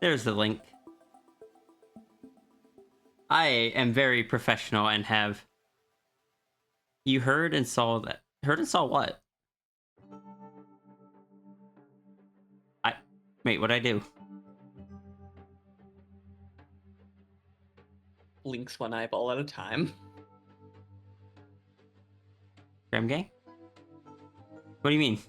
There's the link. I am very professional and have... You heard and saw that. Heard and saw what? Wait, what'd I do? Links one eyeball at a time. Grem Gang? What do you mean?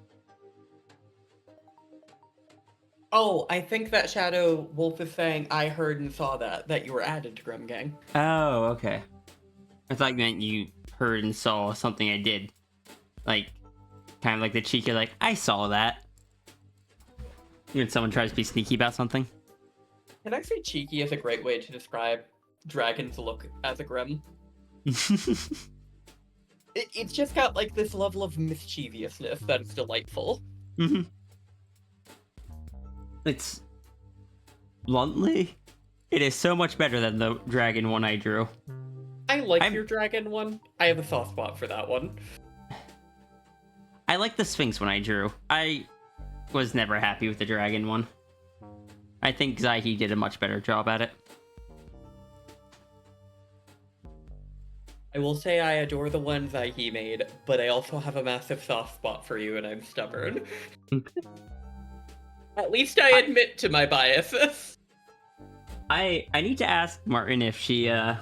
Oh, I think that Shadow Wolf is saying I heard and saw that you were added to Grim Gang. Oh, okay. I thought you meant you heard and saw something I did. Like, kind of like the cheeky, like, I saw that. When someone tries to be sneaky about something. Can I say cheeky is a great way to describe Dragon's look as a Grim? It's just got like this level of mischievousness that is delightful. Mm-hmm. It's... Bluntly, it is so much better than the dragon one I drew. I like your dragon one. I have a soft spot for that one. I like the Sphinx one I drew. I was never happy with the dragon one. I think Zahi did a much better job at it. I will say I adore the ones that he made, but I also have a massive soft spot for you, and I'm stubborn. At least I admit to my biases. I need to ask Martin if she had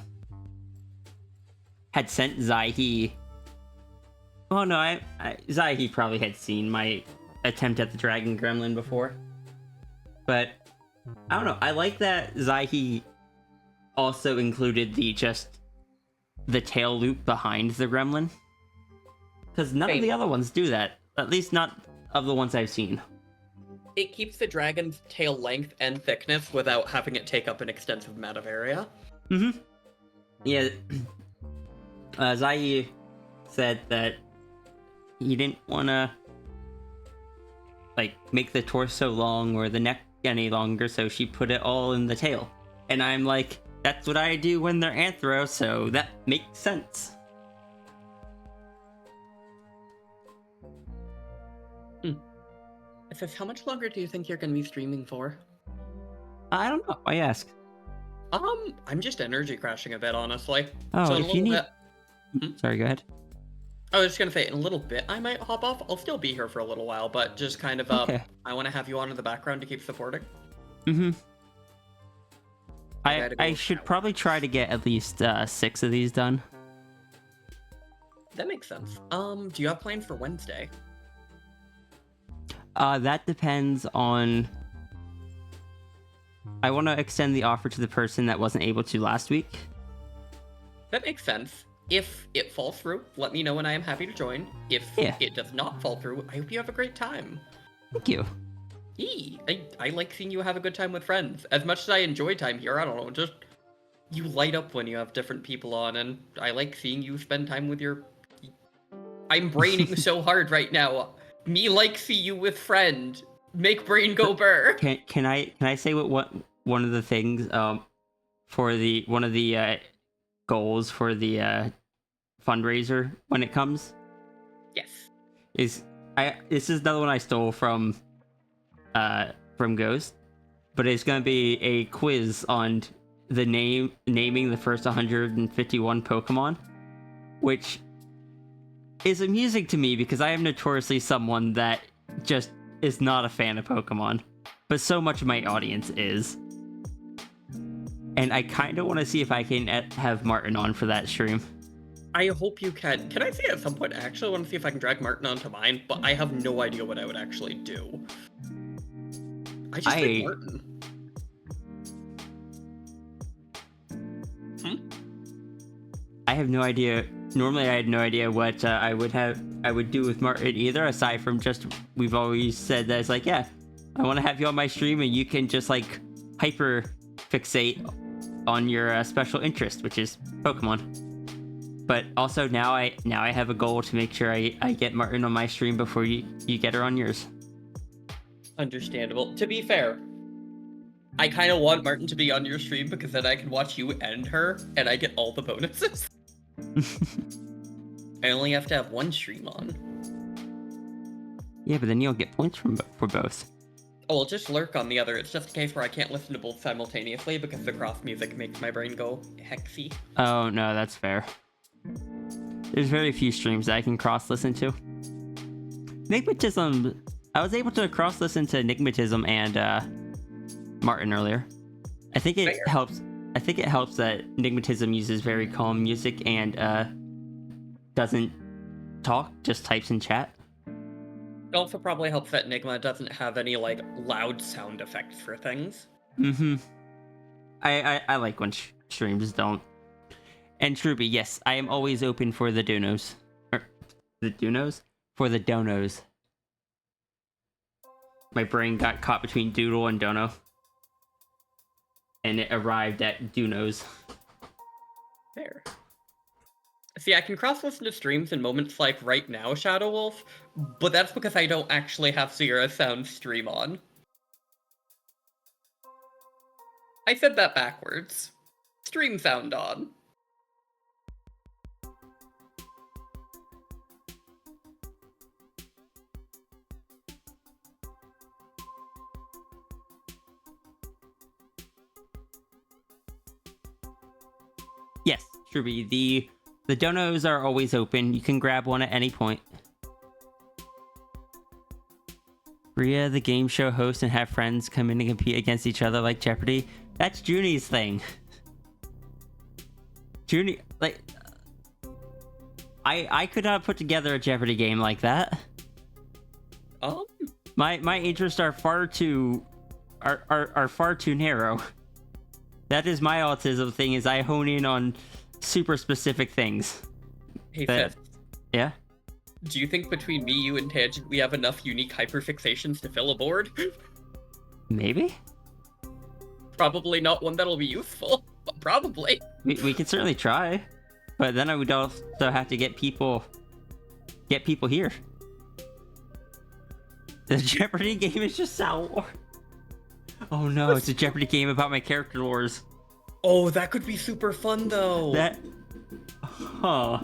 sent Zahi. Oh no, Zahi probably had seen my attempt at the Dragon Gremlin before. But I don't know. I like that Zahi also included the tail loop behind the gremlin. Because none of the other ones do that. At least not of the ones I've seen. It keeps the dragon's tail length and thickness without having it take up an extensive amount of area. Mm-hmm. Yeah. Zai said that he didn't want to like make the torso long or the neck any longer, so she put it all in the tail. And I'm like, that's what I do when they're anthro, so that makes sense. It says, how much longer do you think you're going to be streaming for? I don't know. I ask. I'm just energy crashing a bit, honestly. Oh, So if you need... Sorry, go ahead. I was just going to say, in a little bit, I might hop off. I'll still be here for a little while, but just kind of, Okay. I want to have you on in the background to keep supporting. Mm-hmm. gotta go I with should that. probably try to get at least 6 of these done. That makes sense. Do you have plans for Wednesday? That depends on... I want to extend the offer to the person that wasn't able to last week. That makes sense. If it falls through, let me know and I am happy to join. If Yeah. it does not fall through, I hope you have a great time. Thank you. I like seeing you have a good time with friends. As much as I enjoy time here, I don't know, just... You light up when you have different people on, and I like seeing you spend time with your... I'm braining so hard right now. Me like see you with friend. Make brain go burr. Can I say what one of the things for the one of the goals for the fundraiser when it comes Yes. is this is another one I stole from Ghost, but it's gonna be a quiz on the naming the first 151 Pokemon, which is amusing to me because I am notoriously someone that just is not a fan of Pokemon, but so much of my audience is. And I kind of want to see if I can have Martin on for that stream. I hope you can. Can I say at some point, I actually want to see if I can drag Martin onto mine, but I have no idea what I would actually do. I just like Martin. I have no idea. Normally, I had no idea what I would do with Martin either, aside from just we've always said that it's like, yeah, I want to have you on my stream and you can just like hyper fixate on your special interest, which is Pokemon. But also now I have a goal to make sure I get Martin on my stream before you get her on yours. Understandable. To be fair, I kind of want Martin to be on your stream because then I can watch you and her, and I get all the bonuses. I only have to have one stream on. Yeah, but then you'll get points for both. Oh, I'll just lurk on the other. It's just a case where I can't listen to both simultaneously because the cross music makes my brain go hexy. Oh, no, that's fair. There's very few streams that I can cross-listen to. Enigmatism... I was able to cross-listen to Enigmatism and Martin earlier. I think it helps. I think it helps that Enigmatism uses very calm music and doesn't talk, just types in chat. It also probably helps that Enigma doesn't have any, like, loud sound effects for things. Mm-hmm. I like when streams don't. And Truby, yes, I am always open for the donos. The donos? For the donos. My brain got caught between Doodle and Dono. And it arrived at Dunos. Fair. See, I can cross-listen to streams in moments like right now, Shadow Wolf, but that's because I don't actually have Sierra Sound stream on. I said that backwards. Stream sound on. Yes, Truby, the donos are always open. You can grab one at any point. Rhea, the game show host, and have friends come in and compete against each other like Jeopardy. That's Junie's thing. Junie, like... I could not put together a Jeopardy game like that. My interests are far too... are far too narrow. That is my autism thing, is I hone in on super specific things. Hey, That- Fifth, Yeah? do you think between me, you, and Tangent we have enough unique hyperfixations to fill a board? Maybe? Probably not one that'll be useful, but probably. We can certainly try. But then I would also have to get people here. The Jeopardy game is just Sal. Oh no, it's a Jeopardy game about my character lores. Oh, that could be super fun though. That... Huh.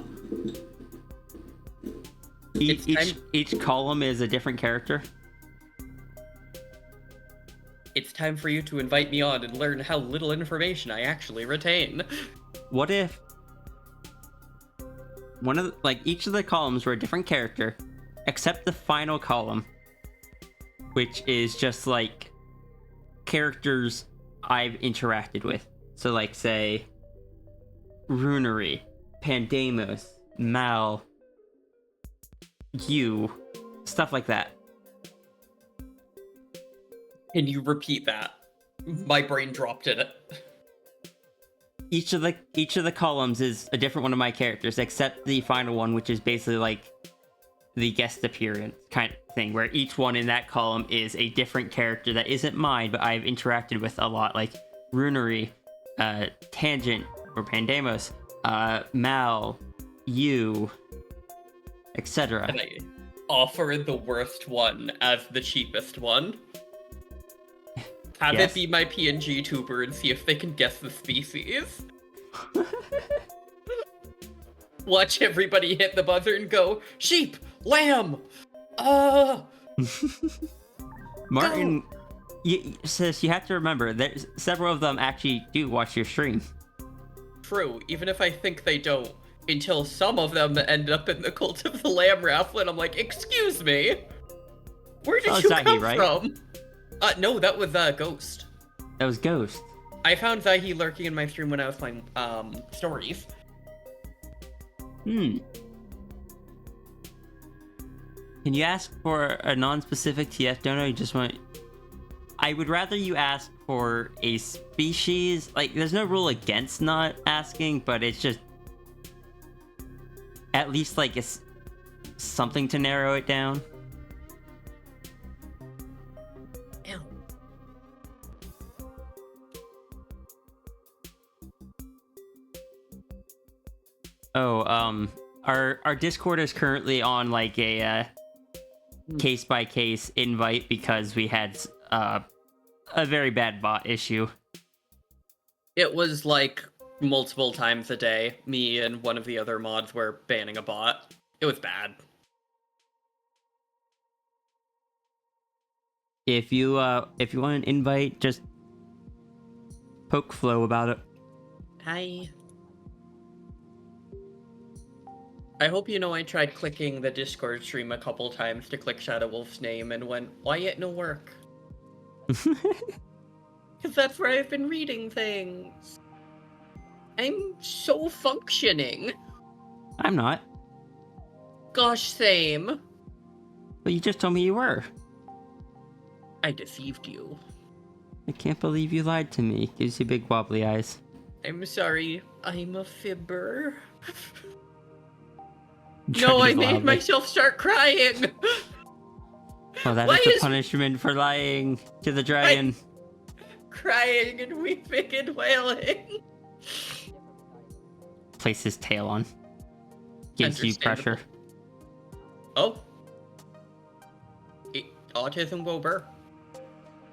It's Each column is a different character. It's time for you to invite me on and learn how little information I actually retain. What if each of the columns were a different character, except the final column, which is just like characters I've interacted with. So like say Runery, Pandemos, Mal, you, stuff like that. Can you repeat that? My brain dropped in it. Each of the columns is a different one of my characters, except the final one, which is basically like the guest appearance kind of thing, where each one in that column is a different character that isn't mine, but I've interacted with a lot, like Runery, Tangent, or Pandemos, Mal, you, etc. And I offer the worst one as the cheapest one. Have Yes. it be my PNG tuber and see if they can guess the species. Watch everybody hit the buzzer and go, sheep, lamb, Martin, sis, you have to remember, there's several of them actually do watch your stream. True, even if I think they don't, until some of them end up in the Cult of the Lamb raffle, and I'm like, excuse me, where did Oh, you Zahi, come right? from? No, that was Ghost. That was Ghost. I found Zahi lurking in my stream when I was playing stories. Can you ask for a non-specific TF donor? You just want... I would rather you ask for a species. Like, there's no rule against not asking, but it's just... At least, like, it's something to narrow it down. Ew. Oh, our Discord is currently on, like, a case-by-case invite because we had a very bad bot issue. It was like multiple times a day. Me and one of the other mods were banning a bot. It was bad. If you want an invite, just poke Flo about it. Hi. I hope you know I tried clicking the Discord stream a couple times to click Shadow Wolf's name and went, why it no work? Because that's where I've been reading things. I'm so functioning. I'm not. Gosh, same. But you just told me you were. I deceived you. I can't believe you lied to me. Gives you big wobbly eyes. I'm sorry. I'm a fibber. Judges No, I made loudly. myself start crying. Oh, that Why is the is- punishment for lying to the dragon. Crying and weeping and wailing. Place his tail on. Gives you pressure. Oh. Autism Wilbur.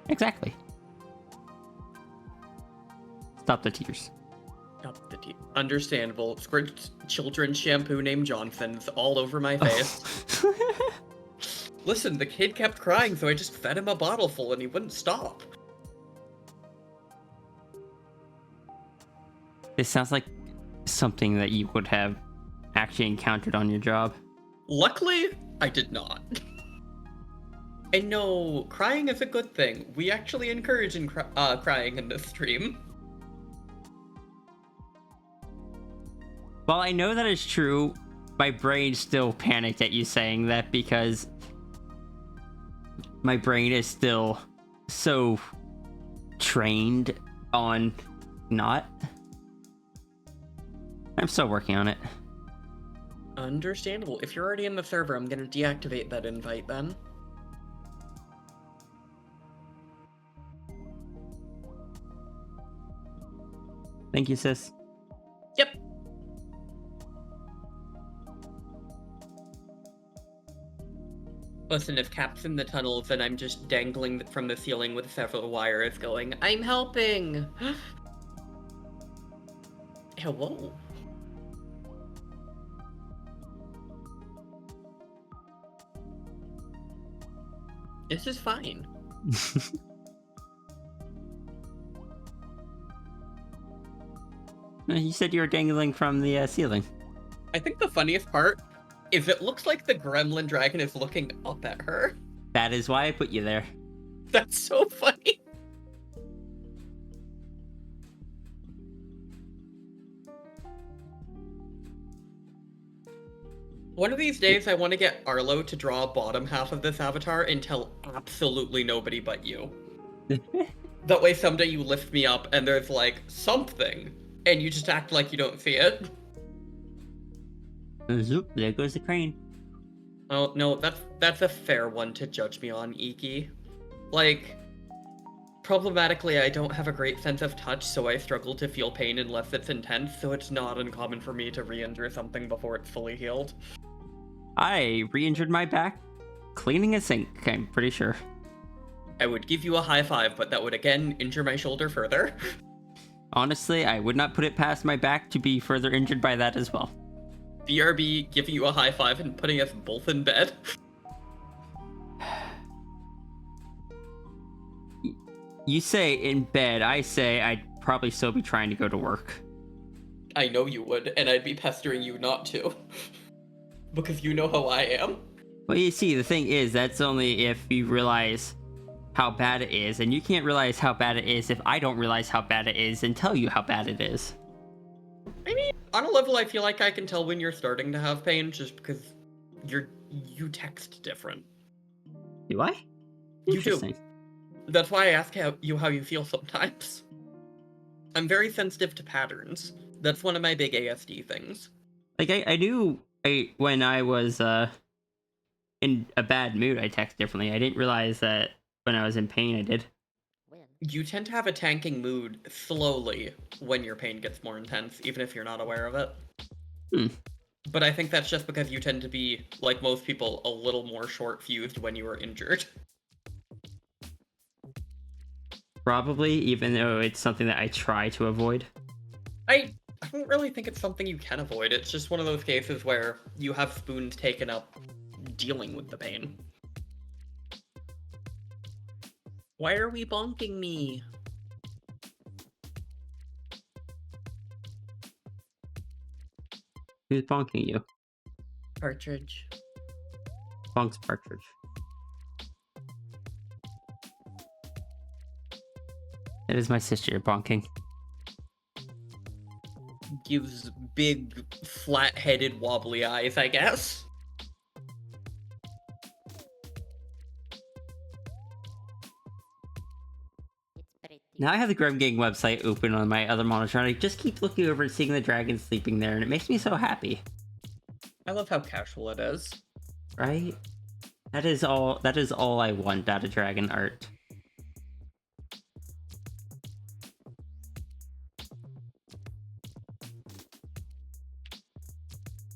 Exactly. Stop the tears. Stop the Understandable. Squirt children's shampoo named Johnson's all over my face. Listen, the kid kept crying, so I just fed him a bottle full and he wouldn't stop. This sounds like something that you would have actually encountered on your job. Luckily, I did not. And no, crying is a good thing. We actually encourage crying in this stream. While I know that is true, my brain still panicked at you saying that because my brain is still so trained on not. I'm still working on it. Understandable. If you're already in the server, I'm gonna deactivate that invite then. Thank you, sis. Yep. Listen, if Cap's in the tunnels, then I'm just dangling from the ceiling with several wires going, I'm helping! Hello? This is fine. You said you were dangling from the ceiling. I think the funniest part is it looks like the gremlin dragon is looking up at her. That is why I put you there. That's so funny. One of these days, I want to get Arlo to draw a bottom half of this avatar and tell absolutely nobody but you. That way someday you lift me up and there's like something, and you just act like you don't see it. Zoop, there goes the crane. Oh, no, that's a fair one to judge me on, Iki. Like, problematically, I don't have a great sense of touch, so I struggle to feel pain unless it's intense, so it's not uncommon for me to re-injure something before it's fully healed. I re-injured my back cleaning a sink, I'm pretty sure. I would give you a high five, but that would again injure my shoulder further. Honestly, I would not put it past my back to be further injured by that as well. BRB giving you a high five and putting us both in bed. You say in bed, I say I'd probably still be trying to go to work. I know you would, and I'd be pestering you not to. Because you know how I am. Well, you see, the thing is, that's only if you realize how bad it is, and you can't realize how bad it is if I don't realize how bad it is and tell you how bad it is. I mean, on a level, I feel like I can tell when you're starting to have pain just because you text different. Do I? You do. Interesting. That's why I ask how you feel sometimes. I'm very sensitive to patterns. That's one of my big ASD things. Like, I knew when I was in a bad mood, I text differently. I didn't realize that when I was in pain, I did. You tend to have a tanking mood slowly when your pain gets more intense, even if you're not aware of it. But I think that's just because you tend to be, like most people, a little more short-fused when you are injured. Probably, even though it's something that I try to avoid. I don't really think it's something you can avoid. It's just one of those cases where you have spoons taken up dealing with the pain. Why are we bonking me? Who's bonking you? Partridge. Bonks Partridge. It is my sister you're bonking. Gives big, flat-headed, wobbly eyes, I guess. Now I have the Grim Gang website open on my other monitor, and I just keep looking over and seeing the dragon sleeping there, and it makes me so happy. I love how casual it is. Right? That is all I want out of dragon art.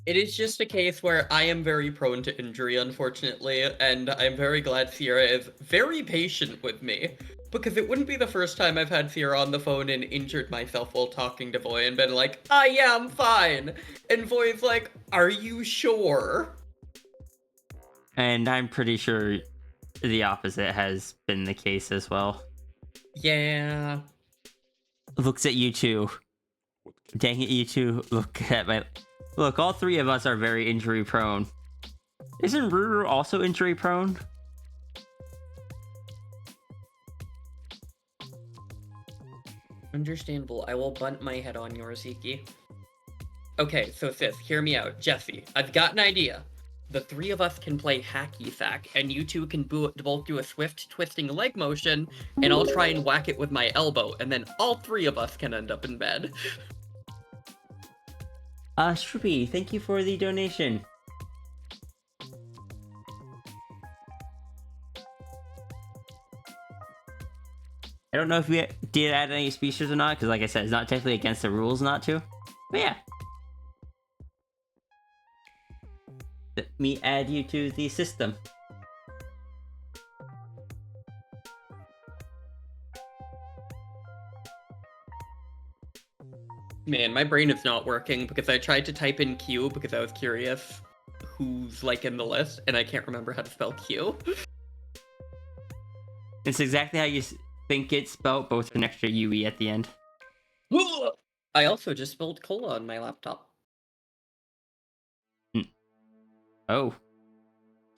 It is just a case where I am very prone to injury, unfortunately, and I'm very glad Sierra is very patient with me. Because it wouldn't be the first time I've had Sierra on the phone and injured myself while talking to Voy and been like, yeah, I'm fine. And Voy's like, are you sure? And I'm pretty sure the opposite has been the case as well. Yeah. Looks at you two. Dang it, you two. Look, all three of us are very injury prone. Isn't Ruru also injury prone? Understandable. I will bunt my head on yours, Iki. Okay, so sis, hear me out. Jesse, I've got an idea. the three of us can play hacky sack, and you two can both do a swift twisting leg motion, and I'll try and whack it with my elbow, and then all three of us can end up in bed. Shrupi, thank you for the donation. I don't know if we did add any species or not, because like I said, it's not technically against the rules not to. But yeah. Let me add you to the system. Man, my brain is not working because I tried to type in Q because I was curious who's like in the list, and I can't remember how to spell Q. It's exactly how you think it's spelled, but with an extra UE at the end. I also just spelled cola on my laptop. Oh.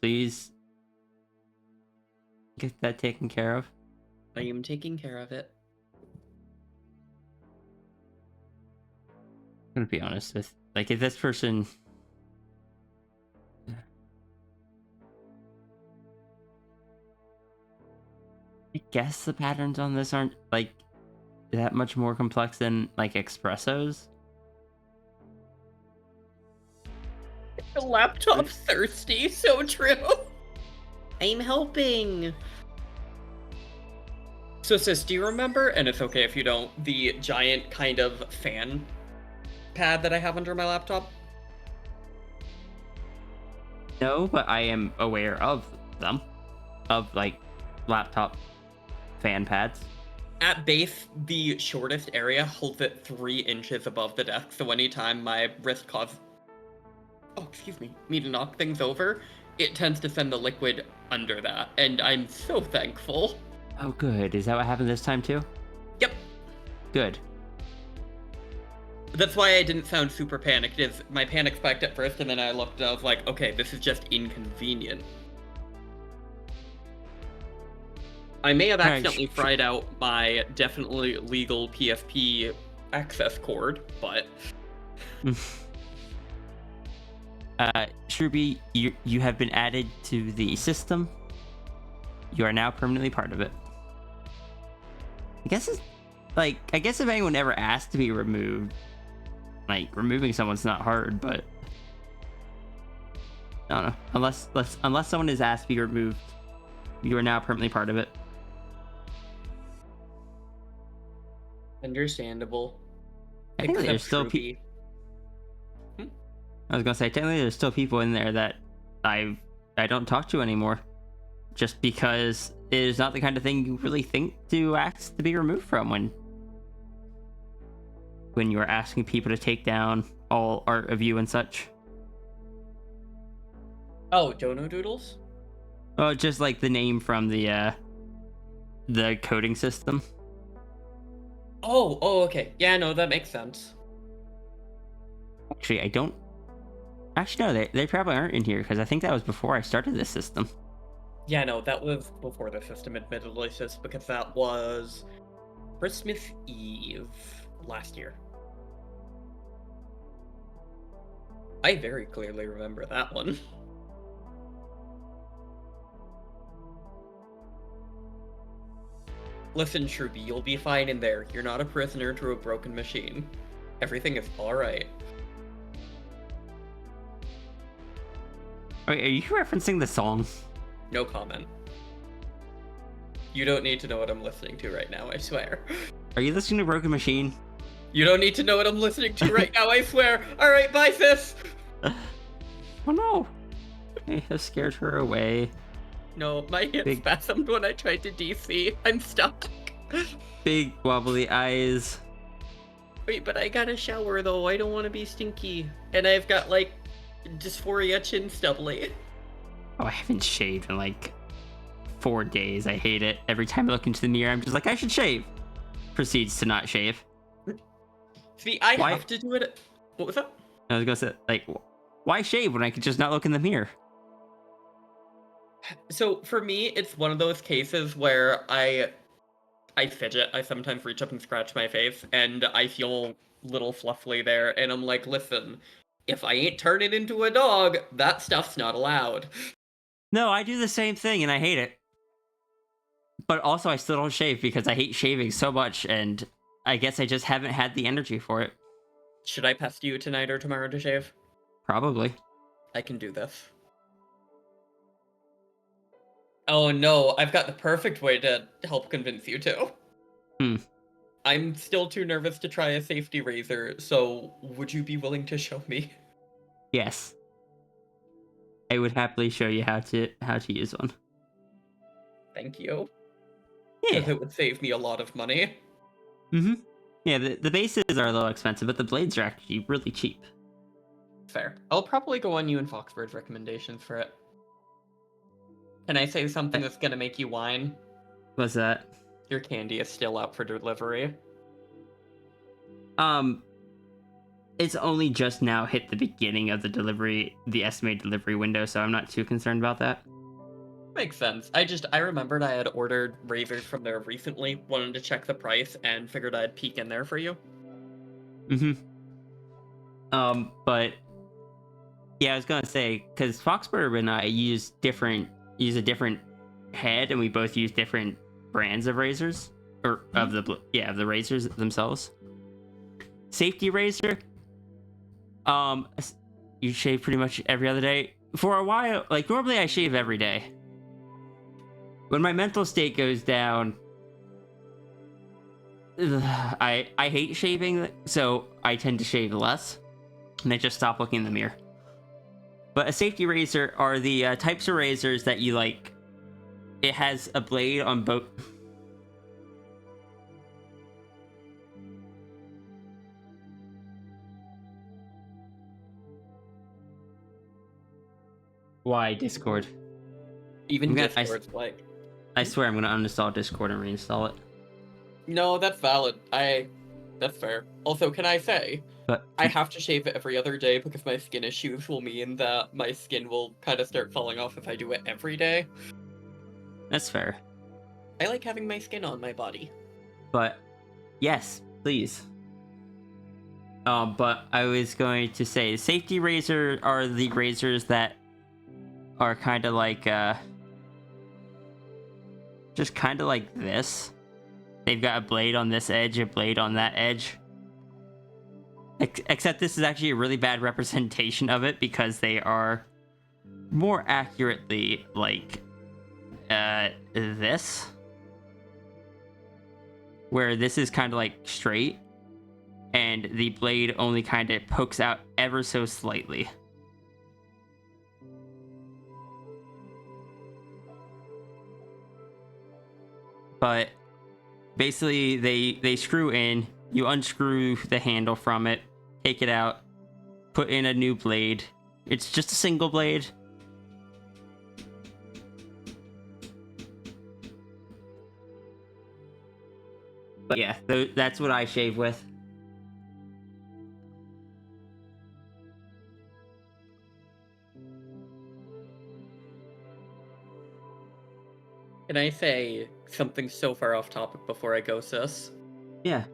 Please get that taken care of. I am taking care of it. I'm gonna be honest with, like, if this person... I guess the patterns on this aren't, like, that much more complex than, like, espressos. The laptop's thirsty, so true. I'm helping. So sis, do you remember, and it's okay if you don't, the giant kind of fan pad that I have under my laptop? No, but I am aware of them. Of, like, laptop fan pads. At base, the shortest area holds it 3 inches above the desk, so anytime my wrist causes me to knock things over, it tends to send the liquid under that, and I'm so thankful. Oh, good. Is that what happened this time, too? Yep. Good. That's why I didn't sound super panicked, is my panic spiked at first, and then I looked and I was like, okay, this is just inconvenient. I may have accidentally fried out my definitely legal PSP access cord, but... Shrubi, you have been added to the system. You are now permanently part of it. I guess it's, like, I guess if anyone ever asked to be removed, like, removing someone's not hard, but... I don't know. Unless someone is asked to be removed, you are now permanently part of it. Understandable. I think there's still people... I was gonna say, technically there's still people in there that I don't talk to anymore. Just because it is not the kind of thing you really think to ask to be removed from when you are asking people to take down all art of you and such. Oh, Dono Doodles? Oh, just like the name from the coding system. Oh, okay. Yeah, no, that makes sense. Actually, I don't... Actually, no, they probably aren't in here, because I think that was before I started this system. Yeah, no, that was before the system, admittedly, sis, because that was Christmas Eve last year. I very clearly remember that one. Listen, Shrubi, you'll be fine in there. You're not a prisoner to a broken machine. Everything is alright. Wait, are you referencing the song? No comment. You don't need to know what I'm listening to right now, I swear. Are you listening to Broken Machine? You don't need to know what I'm listening to right now, I swear. Alright, bye, sis! Oh no! I have scared her away. No, my hand spasmed when I tried to DC. I'm stuck. Big wobbly eyes. Wait, but I got a shower though. I don't want to be stinky. And I've got like dysphoria chin stubbly. Oh, I haven't shaved in like 4 days. I hate it. Every time I look into the mirror, I'm just like, I should shave. Proceeds to not shave. See, I have to do it. What was that? I was gonna say, like, why shave when I could just not look in the mirror? So for me, it's one of those cases where I fidget. I sometimes reach up and scratch my face, and I feel little fluffly there, and I'm like, listen, if I ain't turning into a dog, that stuff's not allowed. No, I do the same thing and I hate it. But also, I still don't shave because I hate shaving so much, and I guess I just haven't had the energy for it. Should I pest you tonight or tomorrow to shave? Probably. I can do this. Oh no, I've got the perfect way to help convince you to. Hmm. I'm still too nervous to try a safety razor, so would you be willing to show me? Yes. I would happily show you how to use one. Thank you. Yeah. Because it would save me a lot of money. Mm-hmm. Yeah, the bases are a little expensive, but the blades are actually really cheap. Fair. I'll probably go on you and Foxbird's recommendations for it. Can I say something that's gonna make you whine? What's that? Your candy is still out for delivery. It's only just now hit the beginning of the estimated delivery window, so I'm not too concerned about that. Makes sense. I remembered I had ordered razors from there recently, wanted to check the price, and figured I'd peek in there for you. Mm-hmm. But yeah, I was gonna say, because Foxbird and I use a different head, and we both use different brands of razors, or of the razors themselves. Safety razor, you shave pretty much every other day. For a while, like normally I shave every day. When my mental state goes down, I hate shaving, so I tend to shave less, and I just stop looking in the mirror. But a safety razor are the types of razors that you like. It has a blade on both. Why Discord? Even I Discord's like... swear I'm gonna uninstall Discord and reinstall it. No, that's valid. That's fair. Also, can I say, But I have to shave it every other day because my skin issues will mean that my skin will kind of start falling off if I do it every day. that's fair. I like having my skin on my body. But yes, please. But I was going to say safety razor are the razors that are kind of like just kind of like this. They've got a blade on this edge, a blade on that edge. Except this is actually a really bad representation of it because they are more accurately like this, where this is kind of like straight and the blade only kind of pokes out ever so slightly. But basically they screw in, you unscrew the handle from it, take it out, put in a new blade. It's just a single blade. But yeah, that's what I shave with. Can I say something so far off topic before I go, sis? Yeah.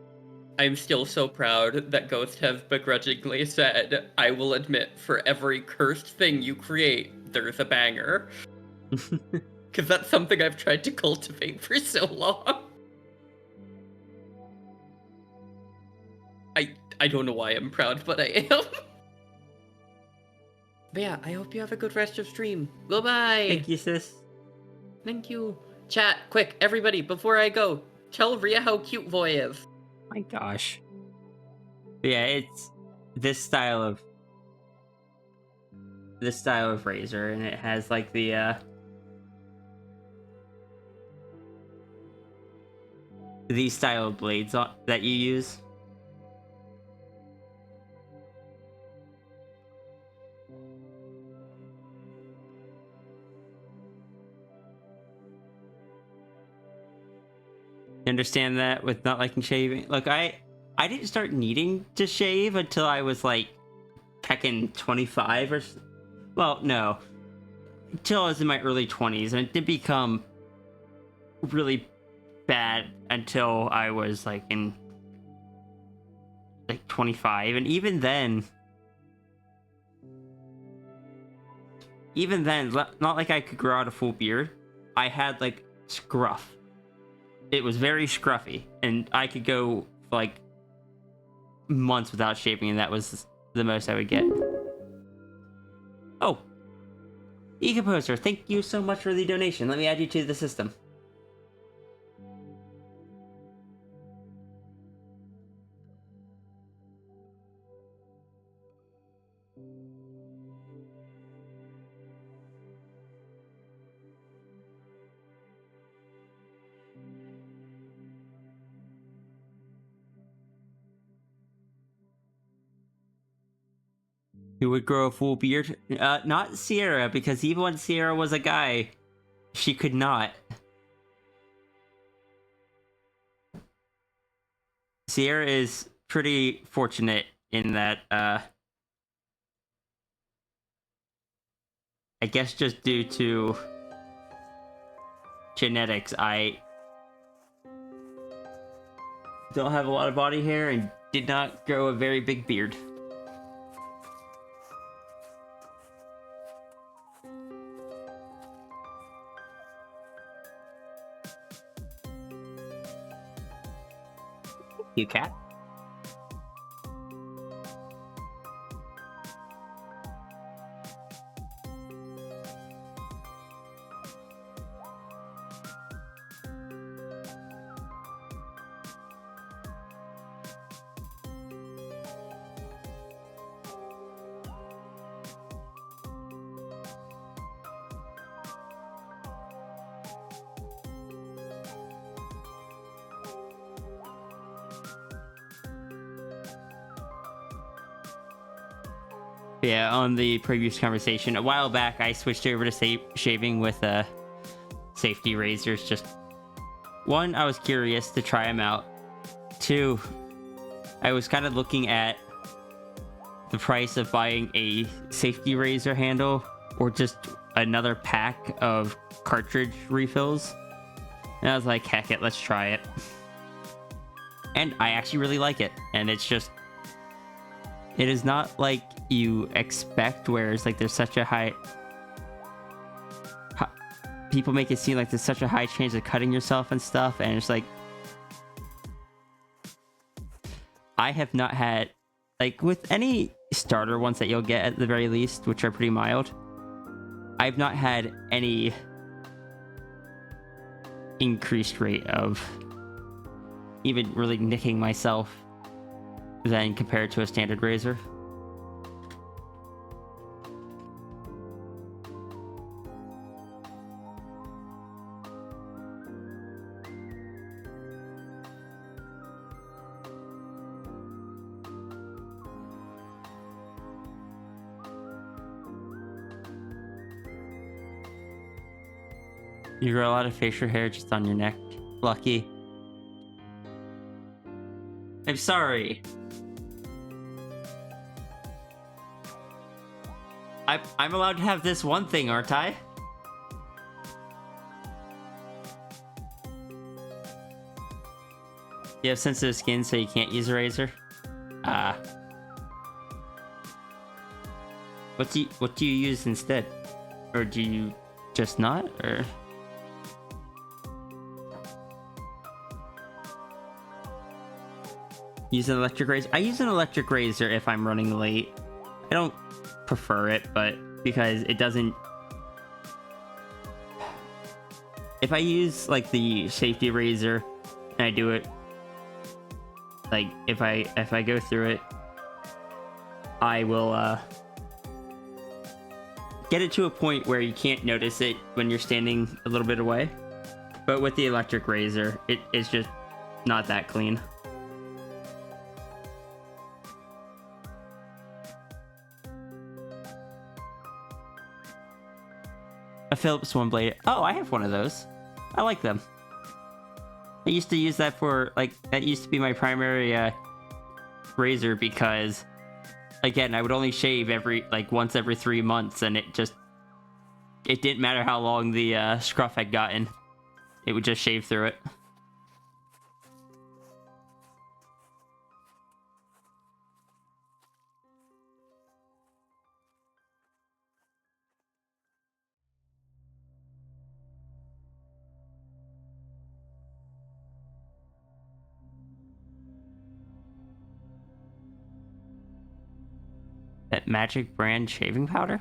I'm still so proud that Ghost have begrudgingly said, I will admit for every cursed thing you create, there's a banger. Because that's something I've tried to cultivate for so long. I don't know why I'm proud, but I am. But yeah, I hope you have a good rest of stream. Goodbye! Thank you, sis. Thank you. Chat, quick, everybody, before I go, tell Rhea how cute Voy is. My gosh. Yeah, it's this style of razor, and it has like the these style of blades that you use. Understand that with not liking shaving. Look, I didn't start needing to shave until I was like heckin' 25 or well, no, until I was in my early 20s, and it did become really bad until I was like in like 25, and even then even then, not like I could grow out a full beard. I had like scruff. It was very scruffy, and I could go like months without shaving, and that was the most I would get. Oh, Ecomposer, thank you so much for the donation. Let me add you to the system. Who would grow a full beard? Not Sierra, because even when Sierra was a guy, she could not. Sierra is pretty fortunate in that, I guess just due to genetics, I don't have a lot of body hair and did not grow a very big beard. You cat? Yeah, on the previous conversation, a while back, I switched over to shaving with safety razors. Just one, I was curious to try them out. Two, I was kind of looking at the price of buying a safety razor handle or just another pack of cartridge refills. And I was like, heck it, let's try it. And I actually really like it. And it's just, it is not like you expect, where it's like there's such a high people make it seem like there's such a high chance of cutting yourself and stuff, and it's like, I have not had, like, with any starter ones that you'll get at the very least, which are pretty mild, I've not had any increased rate of even really nicking myself than compared to a standard razor. You grow a lot of facial hair just on your neck. Lucky. I'm sorry. I'm allowed to have this one thing, aren't I? You have sensitive skin, so you can't use a razor? Ah. What do you use instead? Or do you just not? Or... use an electric razor? I use an electric razor if I'm running late. I don't prefer it, but because it doesn't... if I use like the safety razor and I do it, like if I go through it, I will get it to a point where you can't notice it when you're standing a little bit away. But with the electric razor, it's just not that clean. A Phillips one blade. Oh, I have one of those. I like them. I used to use that for, like, that used to be my primary razor because, again, I would only shave once every 3 months, and it didn't matter how long the scruff had gotten. It would just shave through it. That magic brand shaving powder?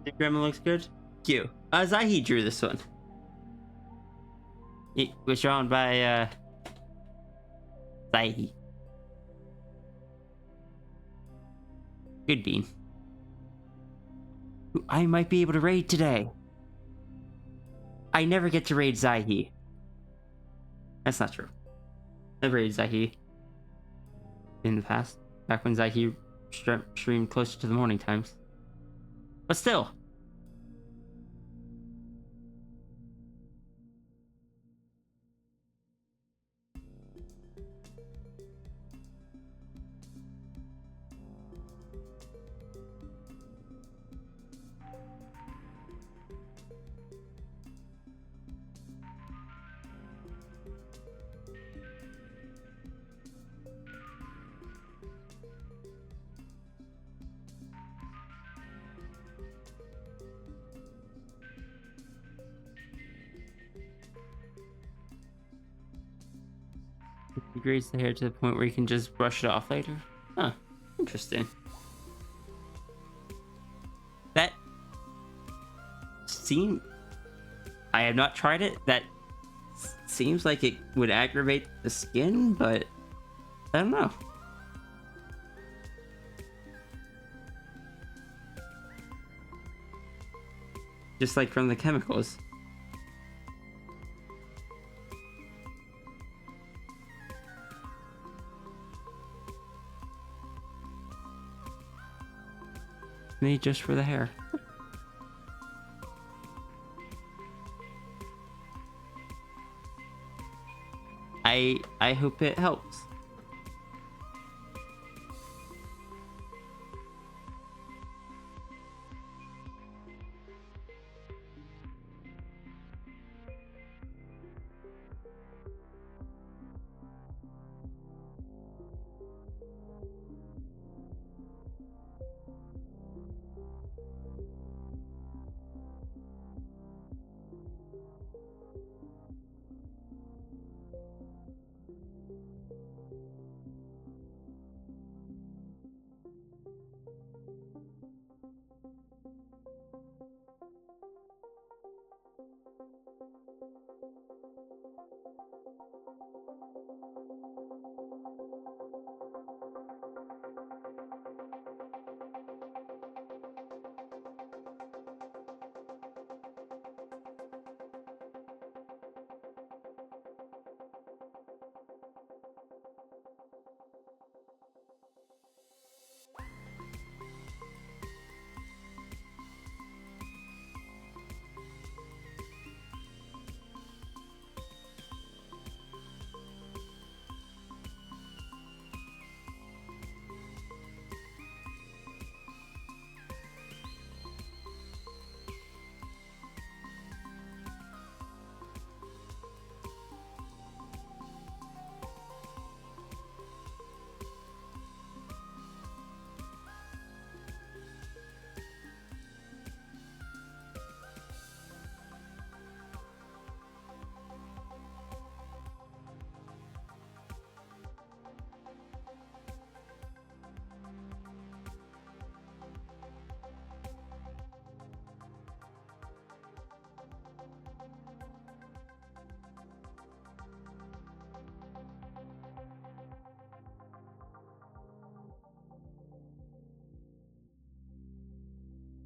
The gremlin looks good. Cute. Zahi drew this one. It was drawn by Zahi. Good bean. Who I might be able to raid today. I never get to raid Zahi. That's not true. I've raided Zahi in the past, back when Zahi streamed closer to the morning times. But still. It degrades the hair to the point where you can just brush it off later. Huh. Interesting. That seems... I have not tried it. That seems like it would aggravate the skin, but I don't know. Just like from the chemicals. Made just for the hair. I hope it helps.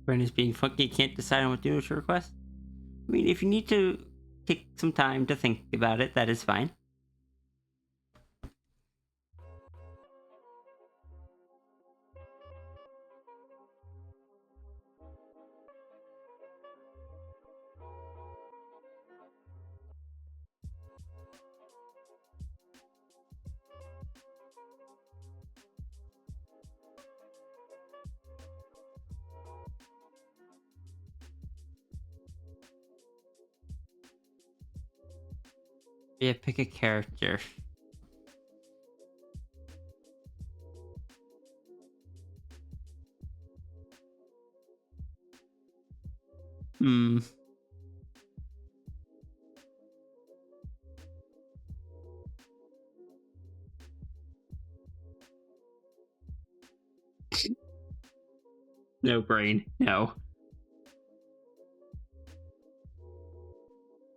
Brain is being funky, can't decide on what Doodles to request. I mean, if you need to take some time to think about it, that is fine. Yeah, pick a character. Hmm. No brain. No.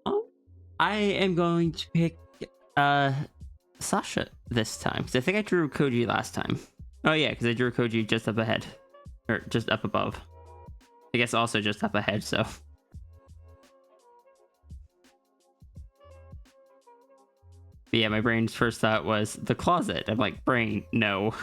Oh, I am going to pick Sasha this time because I think I drew Koji last time. Oh yeah, because I drew Koji just up ahead, or just up above. I guess also just up ahead. So. But yeah, my brain's first thought was the closet. I'm like, brain, no.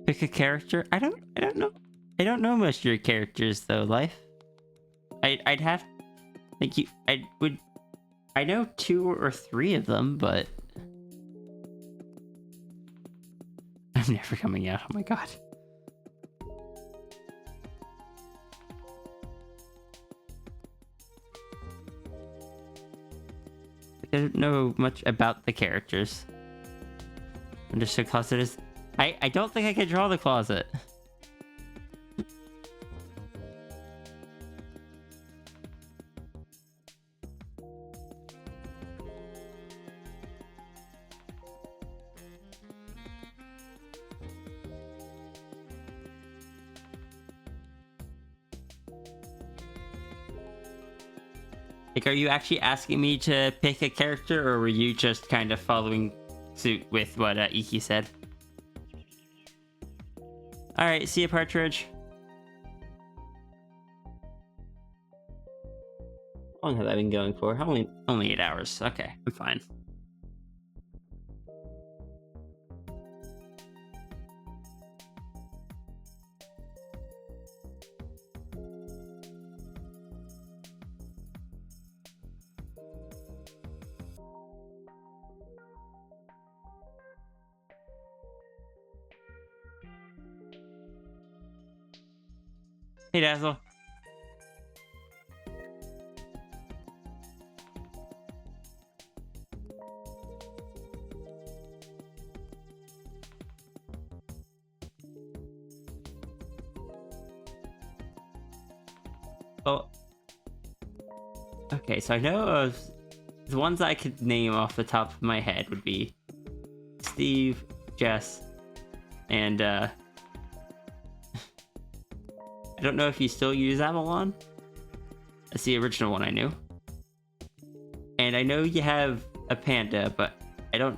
Pick a character. I don't know. I don't know most of your characters though, Life. I'd have like you. I know 2 or 3 of them, but I'm never coming out. Oh my god. I don't know much about the characters. I'm just a closet is. I don't think I can draw the closet. Like, are you actually asking me to pick a character, or were you just kind of following suit with what Iki said? Alright, see you, Partridge. How long have I been going for? Only 8 hours. Okay, I'm fine. Hey, Dazzle. Oh. Okay, so I know of the ones I could name off the top of my head would be Steve, Jess, and I don't know if you still use Avalon. That's the original one I knew. And I know you have a panda, but I don't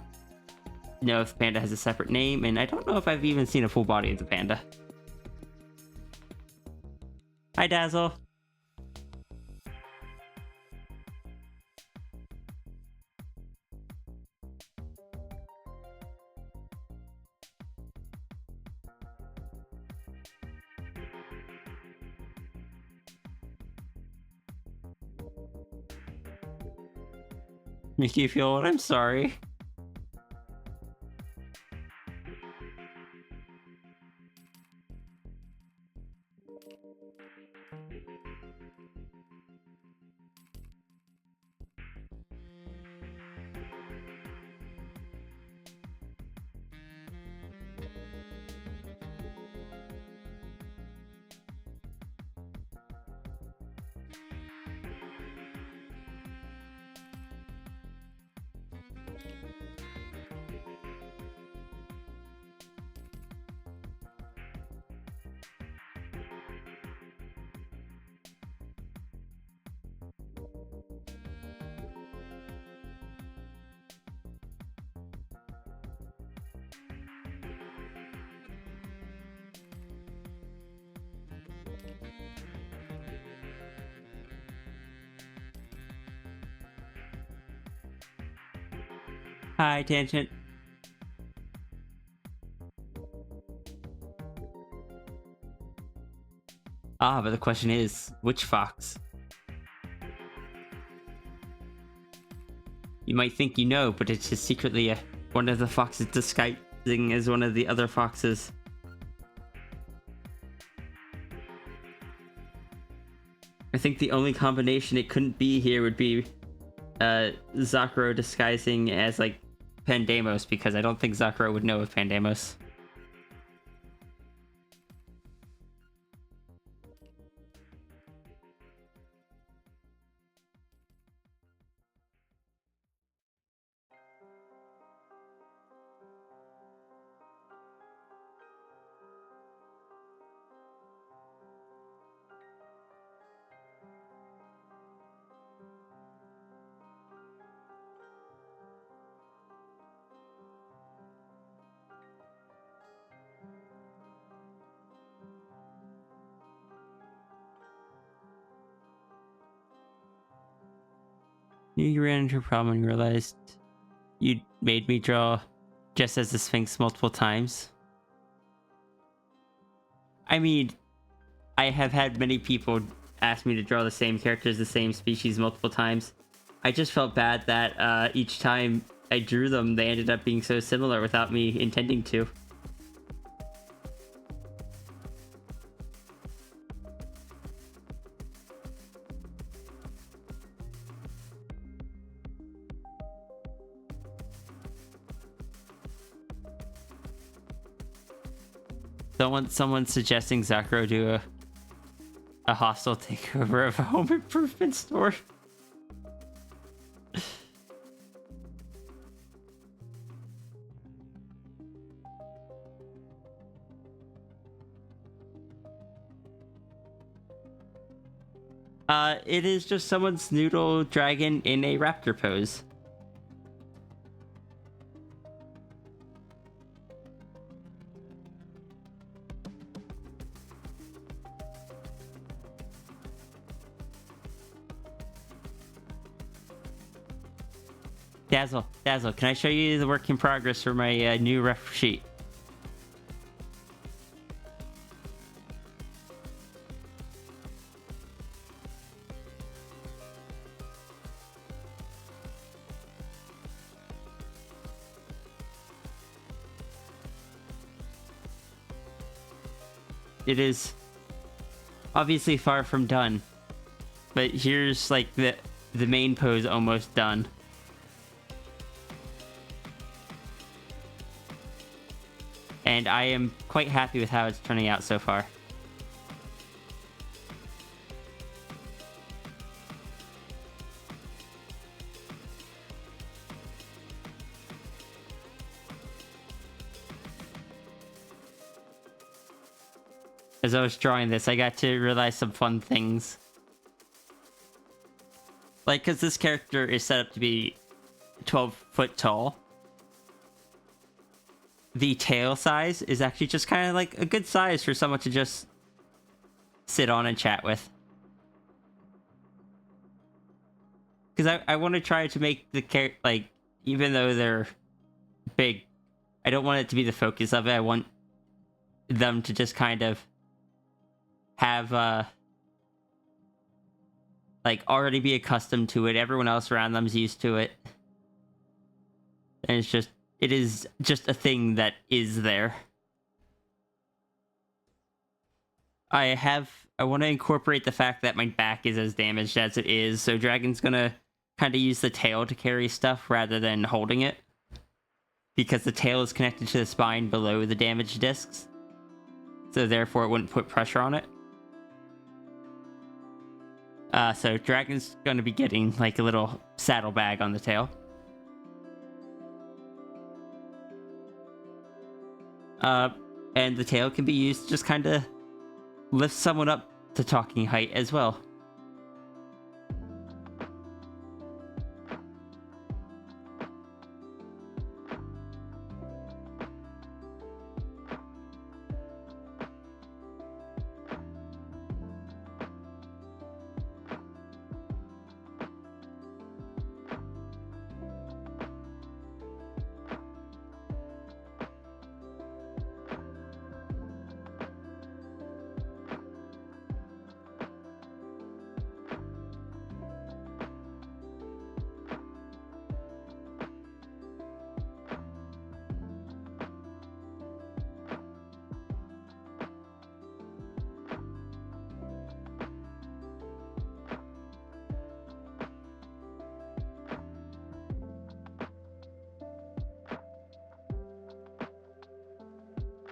know if panda has a separate name, and I don't know if I've even seen a full body of the panda. Hi, Dazzle. Make you feel what? I'm sorry. Hi, Tangent. Ah, but the question is, which fox? You might think you know, but it's just secretly one of the foxes disguising as one of the other foxes. I think the only combination it couldn't be here would be Zakuro disguising as like Pandemos, because I don't think Zakuro would know of Pandemos. You ran into a problem and realized you made me draw just as the Sphinx multiple times. I mean, I have had many people ask me to draw the same characters, the same species multiple times. I just felt bad that each time I drew them, they ended up being so similar without me intending to. Someone's suggesting Zakuro do a hostile takeover of a home improvement store. It is just someone's noodle dragon in a raptor pose. Dazzle, can I show you the work in progress for my new ref sheet? It is obviously far from done, but here's like the main pose almost done. And I am quite happy with how it's turning out so far. As I was drawing this, I got to realize some fun things. Like, because this character is set up to be 12 foot tall. The tail size is actually just kind of like a good size for someone to just sit on and chat with. Because I want to try to make the character, like, even though they're big, I don't want it to be the focus of it. I want them to just kind of have, like, already be accustomed to it. Everyone else around them's used to it. And it is just a thing that is there. I want to incorporate the fact that my back is as damaged as it is, so Dragon's gonna kind of use the tail to carry stuff rather than holding it. Because the tail is connected to the spine below the damaged discs. So therefore it wouldn't put pressure on it. So Dragon's gonna be getting like a little saddlebag on the tail. And the tail can be used to just kind of lift someone up to talking height as well.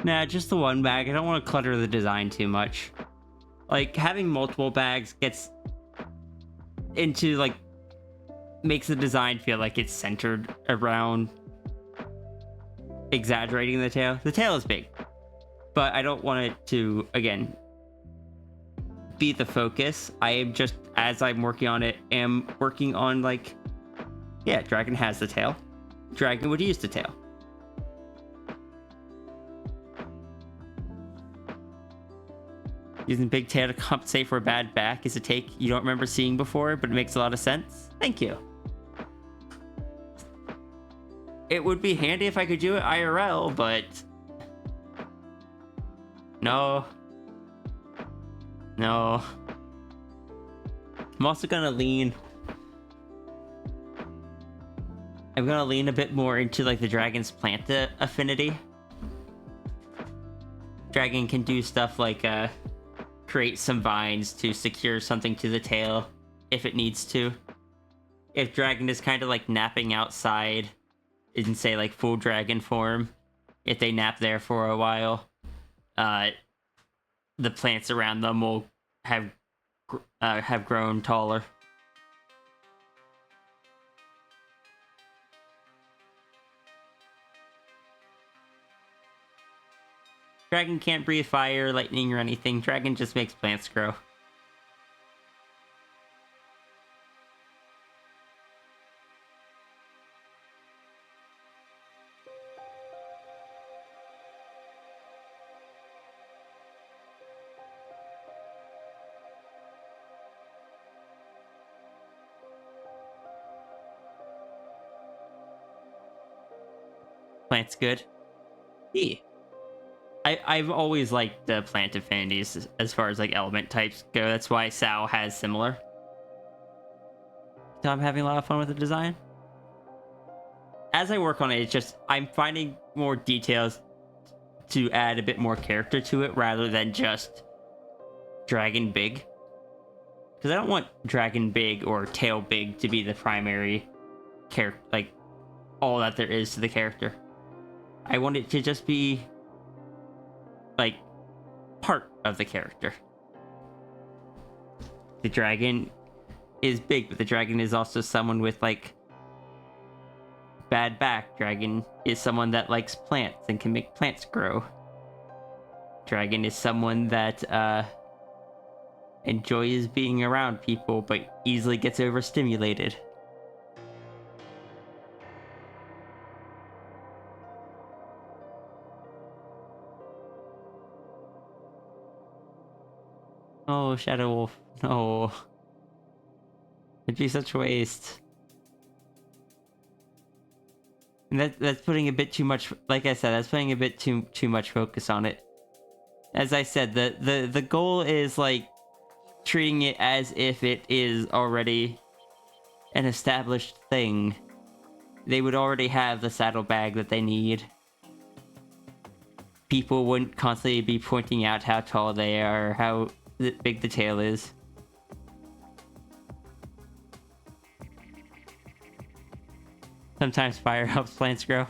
Nah, just the one bag. I don't want to clutter the design too much. Like, having multiple bags gets into, like, makes the design feel like it's centered around exaggerating the tail. The tail is big, but I don't want it to, again, be the focus. I am just, as I'm working on it, am working on, like, yeah, dragon has the tail. Dragon would use the tail. Using big tail to compensate for a bad back is a take you don't remember seeing before, but it makes a lot of sense. Thank you. It would be handy if I could do it IRL, but... No. No. I'm also gonna lean... I'm gonna lean a bit more into, like, the dragon's plant affinity. Dragon can do stuff like, create some vines to secure something to the tail if it needs to. If dragon is kind of, like, napping outside... in, say, like, full dragon form, if they nap there for a while, the plants around them will have grown taller. Dragon can't breathe fire, lightning, or anything. Dragon just makes plants grow. Plant's good. Yeah. I've always liked the plant affinities as far as, like, element types go. That's why Sao has similar. So I'm having a lot of fun with the design. As I work on it, it's just, I'm finding more details to add a bit more character to it rather than just dragon big. Because I don't want dragon big or tail big to be the primary character, like, all that there is to the character. I want it to just be, like, part of the character. The dragon is big, but the dragon is also someone with, like, bad back. Dragon is someone that likes plants and can make plants grow. Dragon is someone that, enjoys being around people, but easily gets overstimulated. Oh, Shadow Wolf. No. It'd be such a waste. And that's putting a bit too much, like I said, that's putting a bit too much focus on it. As I said, the goal is, like, treating it as if it is already an established thing. They would already have the saddlebag that they need. People wouldn't constantly be pointing out how tall they are, how big the tail is. Sometimes fire helps plants grow.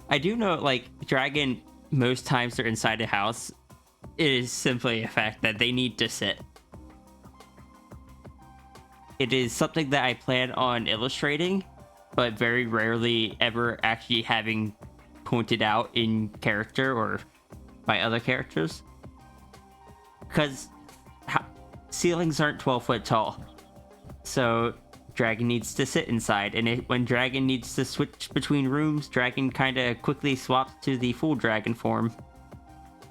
I do know, like, dragon, most times they're inside a house, it is simply a fact that they need to sit. It is something that I plan on illustrating, but very rarely ever actually having pointed out in character or by other characters. Because ceilings aren't 12 foot tall. So dragon needs to sit inside, and when dragon needs to switch between rooms, dragon kind of quickly swaps to the full dragon form.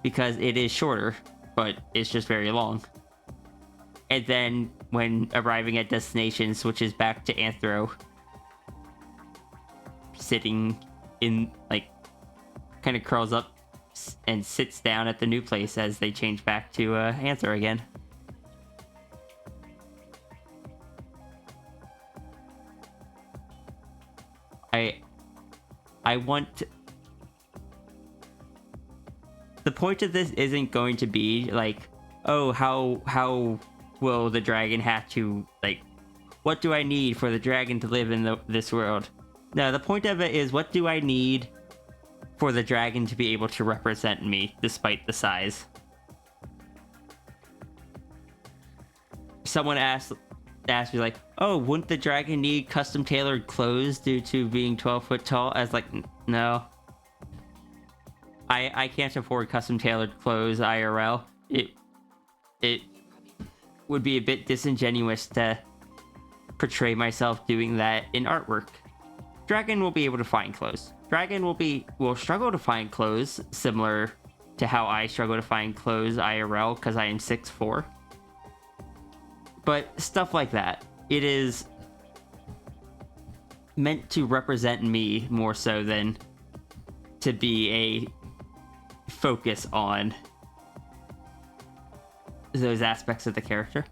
Because it is shorter, but it's just very long. And then when arriving at destination, switches back to Anthro. Sitting in, like, kind of curls up and sits down at the new place as they change back to Anthro again. I want... The point of this isn't going to be, like, oh, how will the dragon have to, like, what do I need for the dragon to live in this world? No, the point of it is, what do I need for the dragon to be able to represent me despite the size. Someone asked me like, oh, wouldn't the dragon need custom tailored clothes due to being 12 foot tall? I was like, no. I can't afford custom tailored clothes IRL. It would be a bit disingenuous to portray myself doing that in artwork. Dragon will be able to find clothes. Dragon will struggle to find clothes, similar to how I struggle to find clothes IRL because I am 6'4". But stuff like that. It is meant to represent me more so than to be a focus on those aspects of the character.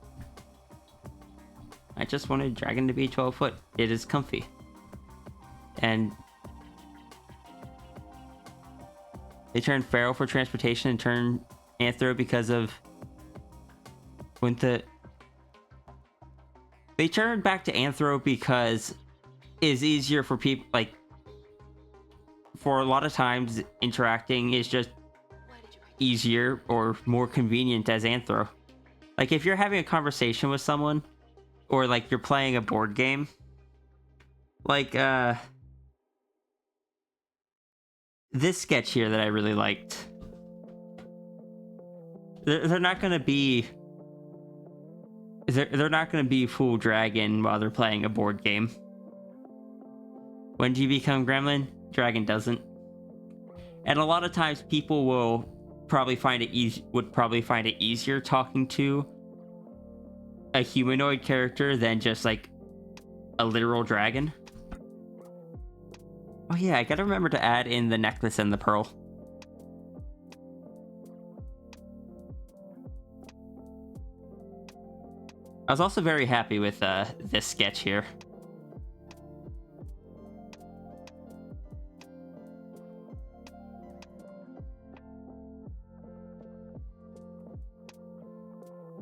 I just wanted Dragon to be 12 foot. It is comfy. And they turned feral for transportation and turned anthro because of they turned back to anthro because it's easier for people, like, for a lot of times interacting is just easier or more convenient as anthro. Like, if you're having a conversation with someone, or like you're playing a board game, like this sketch here that I really liked, they're not gonna be full dragon while they're playing a board game. When do you become gremlin? Dragon doesn't. And a lot of times people would probably find it easier talking to a humanoid character than just like a literal dragon. Oh yeah, I gotta remember to add in the necklace and the pearl. I was also very happy with this sketch here.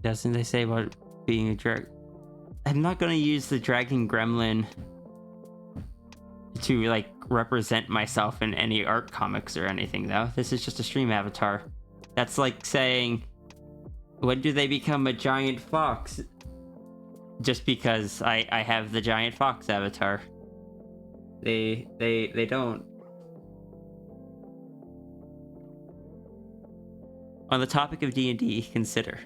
Doesn't they say about being a drag? I'm not gonna use the dragon gremlin to like represent myself in any art comics or anything though. This is just a stream avatar. That's like saying, when do they become a giant fox? Just because I have the giant fox avatar. They don't. On the topic of D&D, consider.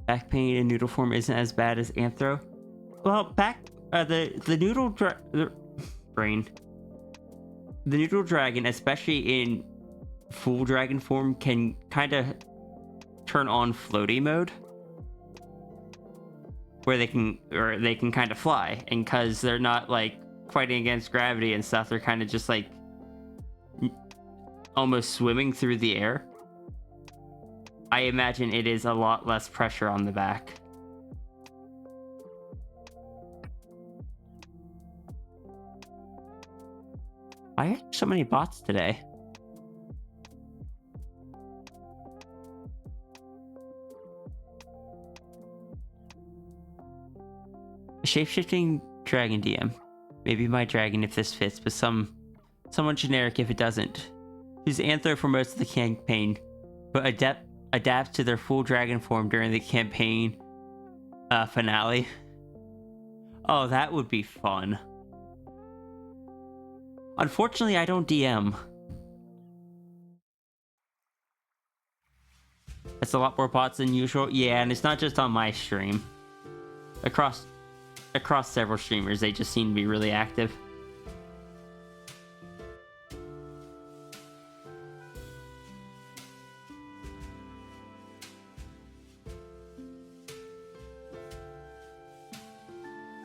Back pain in noodle form isn't as bad as anthro. Well, the noodle dragon, especially in full dragon form, can kind of turn on floaty mode, where they can kind of fly, and because they're not like fighting against gravity and stuff, they're kind of just like almost swimming through the air. I imagine it is a lot less pressure on the back. Why are there so many bots today? Shapeshifting dragon DM. Maybe my dragon if this fits, but someone generic if it doesn't. Who's anthro for most of the campaign, but adapts to their full dragon form during the campaign finale. Oh, that would be fun. Unfortunately, I don't DM. That's a lot more bots than usual. Yeah, and it's not just on my stream. Across several streamers, they just seem to be really active.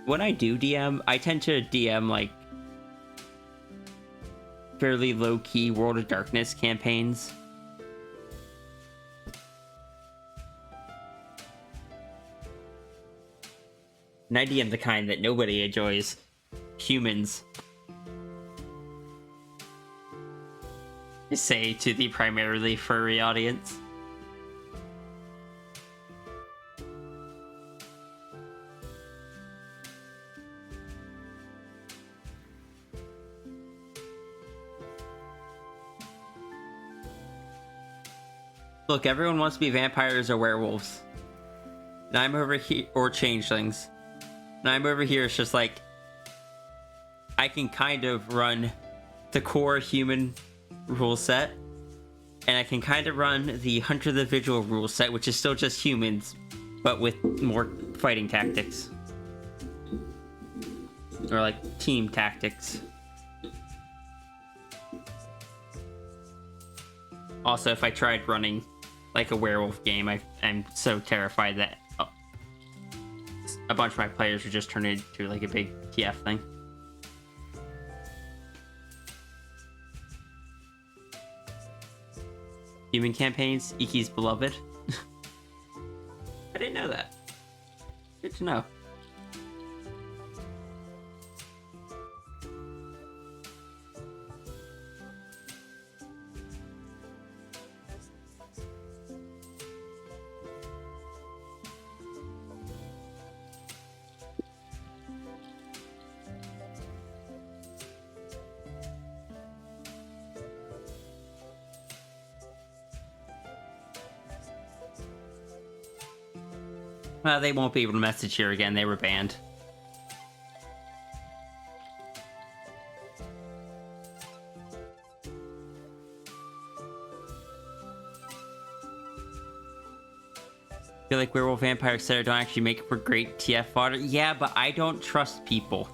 When I do DM, I tend to DM like fairly low-key World of Darkness campaigns. And I DM the kind that nobody enjoys. Humans. say to the primarily furry audience. Look, everyone wants to be vampires or werewolves. And I'm over here, or changelings. And I'm over here, it's just like, I can kind of run the core human rule set, and I can kind of run the Hunter the Vigil rule set, which is still just humans, but with more fighting tactics. Or like team tactics. Also, if I tried running like a werewolf game, I'm so terrified that a bunch of my players would just turn it into like a big TF thing. Human campaigns, Iki's beloved. I didn't know that. Good to know. Well, they won't be able to message here again. They were banned. I feel like Werewolf Vampire Etc. don't actually make for great TF fodder. Yeah, but I don't trust people.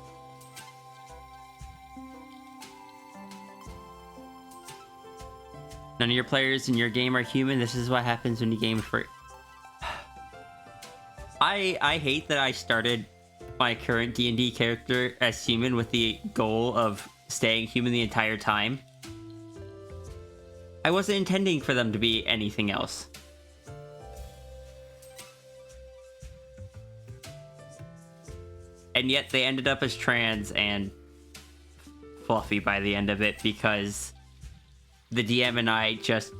None of your players in your game are human. This is what happens when you game for... I hate that I started my current D&D character as human with the goal of staying human the entire time. I wasn't intending for them to be anything else. And yet they ended up as trans and fluffy by the end of it because the DM and I just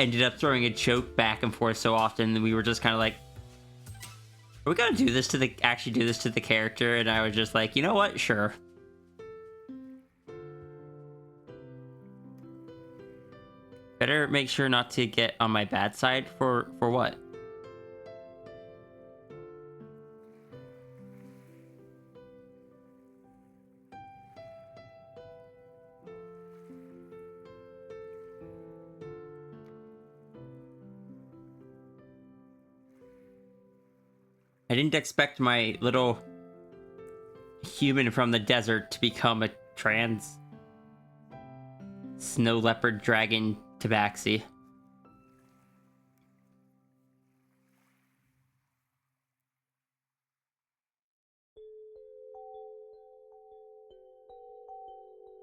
ended up throwing a joke back and forth so often that we were just kind of like, are we gonna do this to the character? And I was just like, you know what? Sure. Better make sure not to get on my bad side for what? I didn't expect my little human from the desert to become a trans snow leopard dragon tabaxi.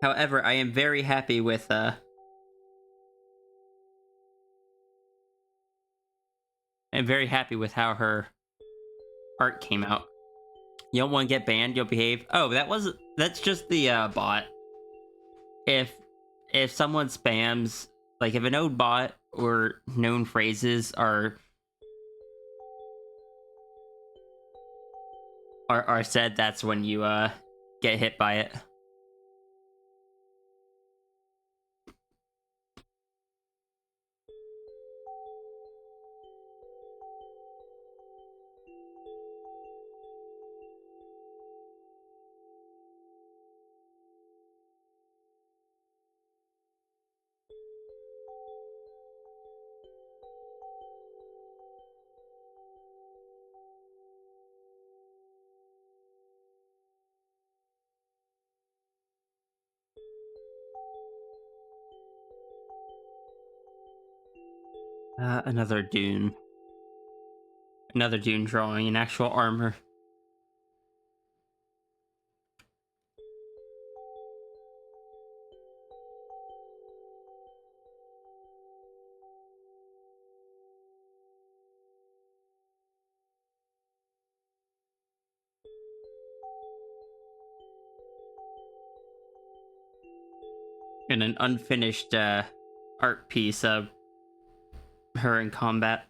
However, I am very happy with I'm very happy with how her art came out. You don't want to get banned, you'll behave. Oh, that's just the bot. If someone spams, like if a known bot or known phrases are said, that's when you get hit by it. Another Dune. Another Dune drawing in actual armor. And an unfinished art piece of her in combat.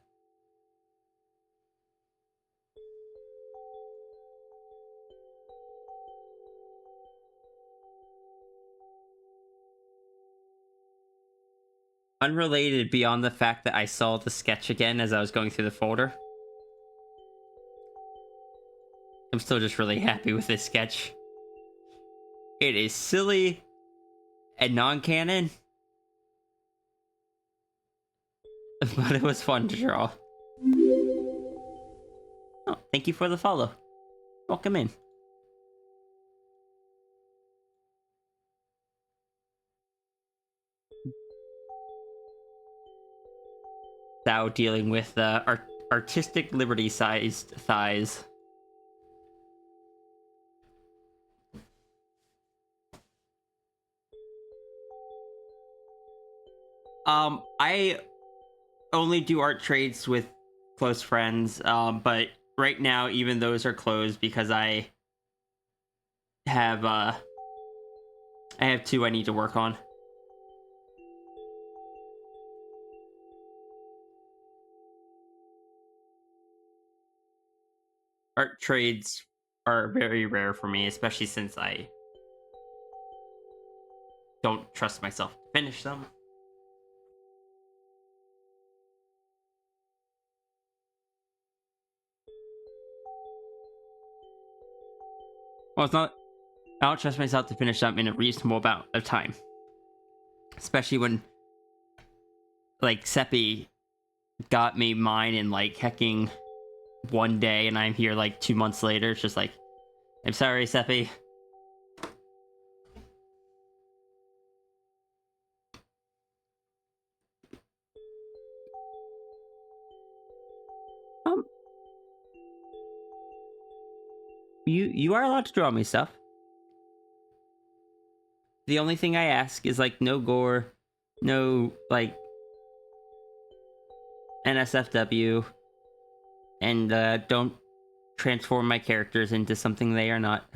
Unrelated beyond the fact that I saw the sketch again as I was going through the folder. I'm still just really happy with this sketch. It is silly and non-canon, but it was fun to draw. Oh, thank you for the follow. Welcome in. Thou dealing with artistic liberty-sized thighs. I only do art trades with close friends, but right now even those are closed because I have two I need to work on. Art trades are very rare for me, especially since I don't trust myself to finish them. Well, it's not. I don't trust myself to finish them in a reasonable amount of time. Especially when, like, Seppi got me mine in, like, hecking one day, and I'm here, like, 2 months later. It's just like, I'm sorry, Seppi. You are allowed to draw me stuff. The only thing I ask is, like, no gore, no, like, NSFW, and don't transform my characters into something they are not.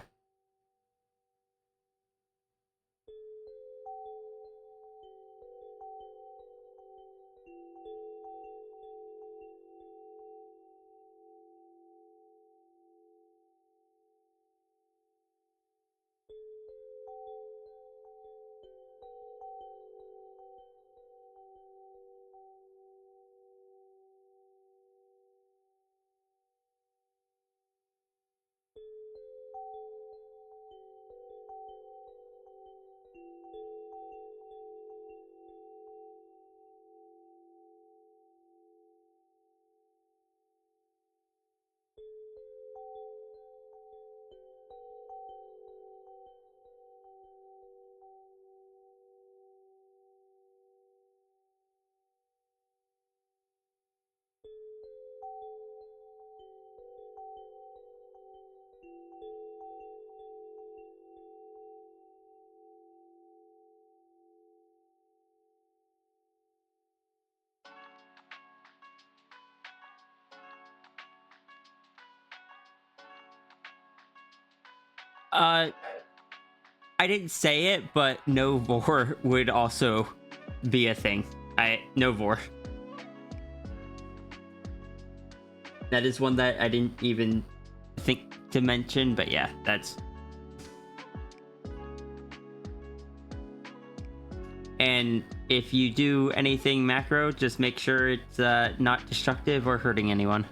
I didn't say it, but no vor would also be a thing. No vor. That is one that I didn't even think to mention, but yeah, that's... And if you do anything macro, just make sure it's not destructive or hurting anyone.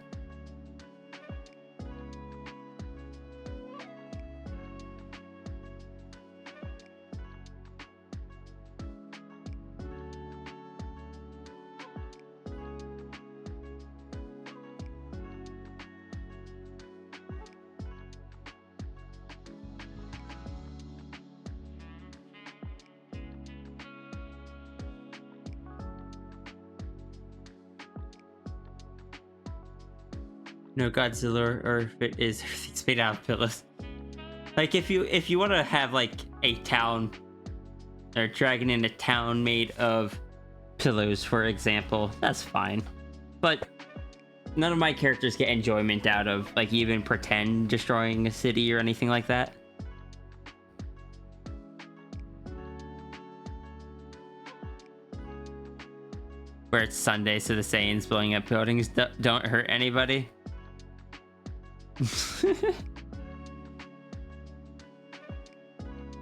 No Godzilla, or if it is, everything's made out of pillows. Like, if you want to have, like, a town, or dragon in a town made of pillows, for example, that's fine. But none of my characters get enjoyment out of, like, even pretend destroying a city or anything like that. where it's Sunday, so the Saiyans blowing up buildings don't hurt anybody.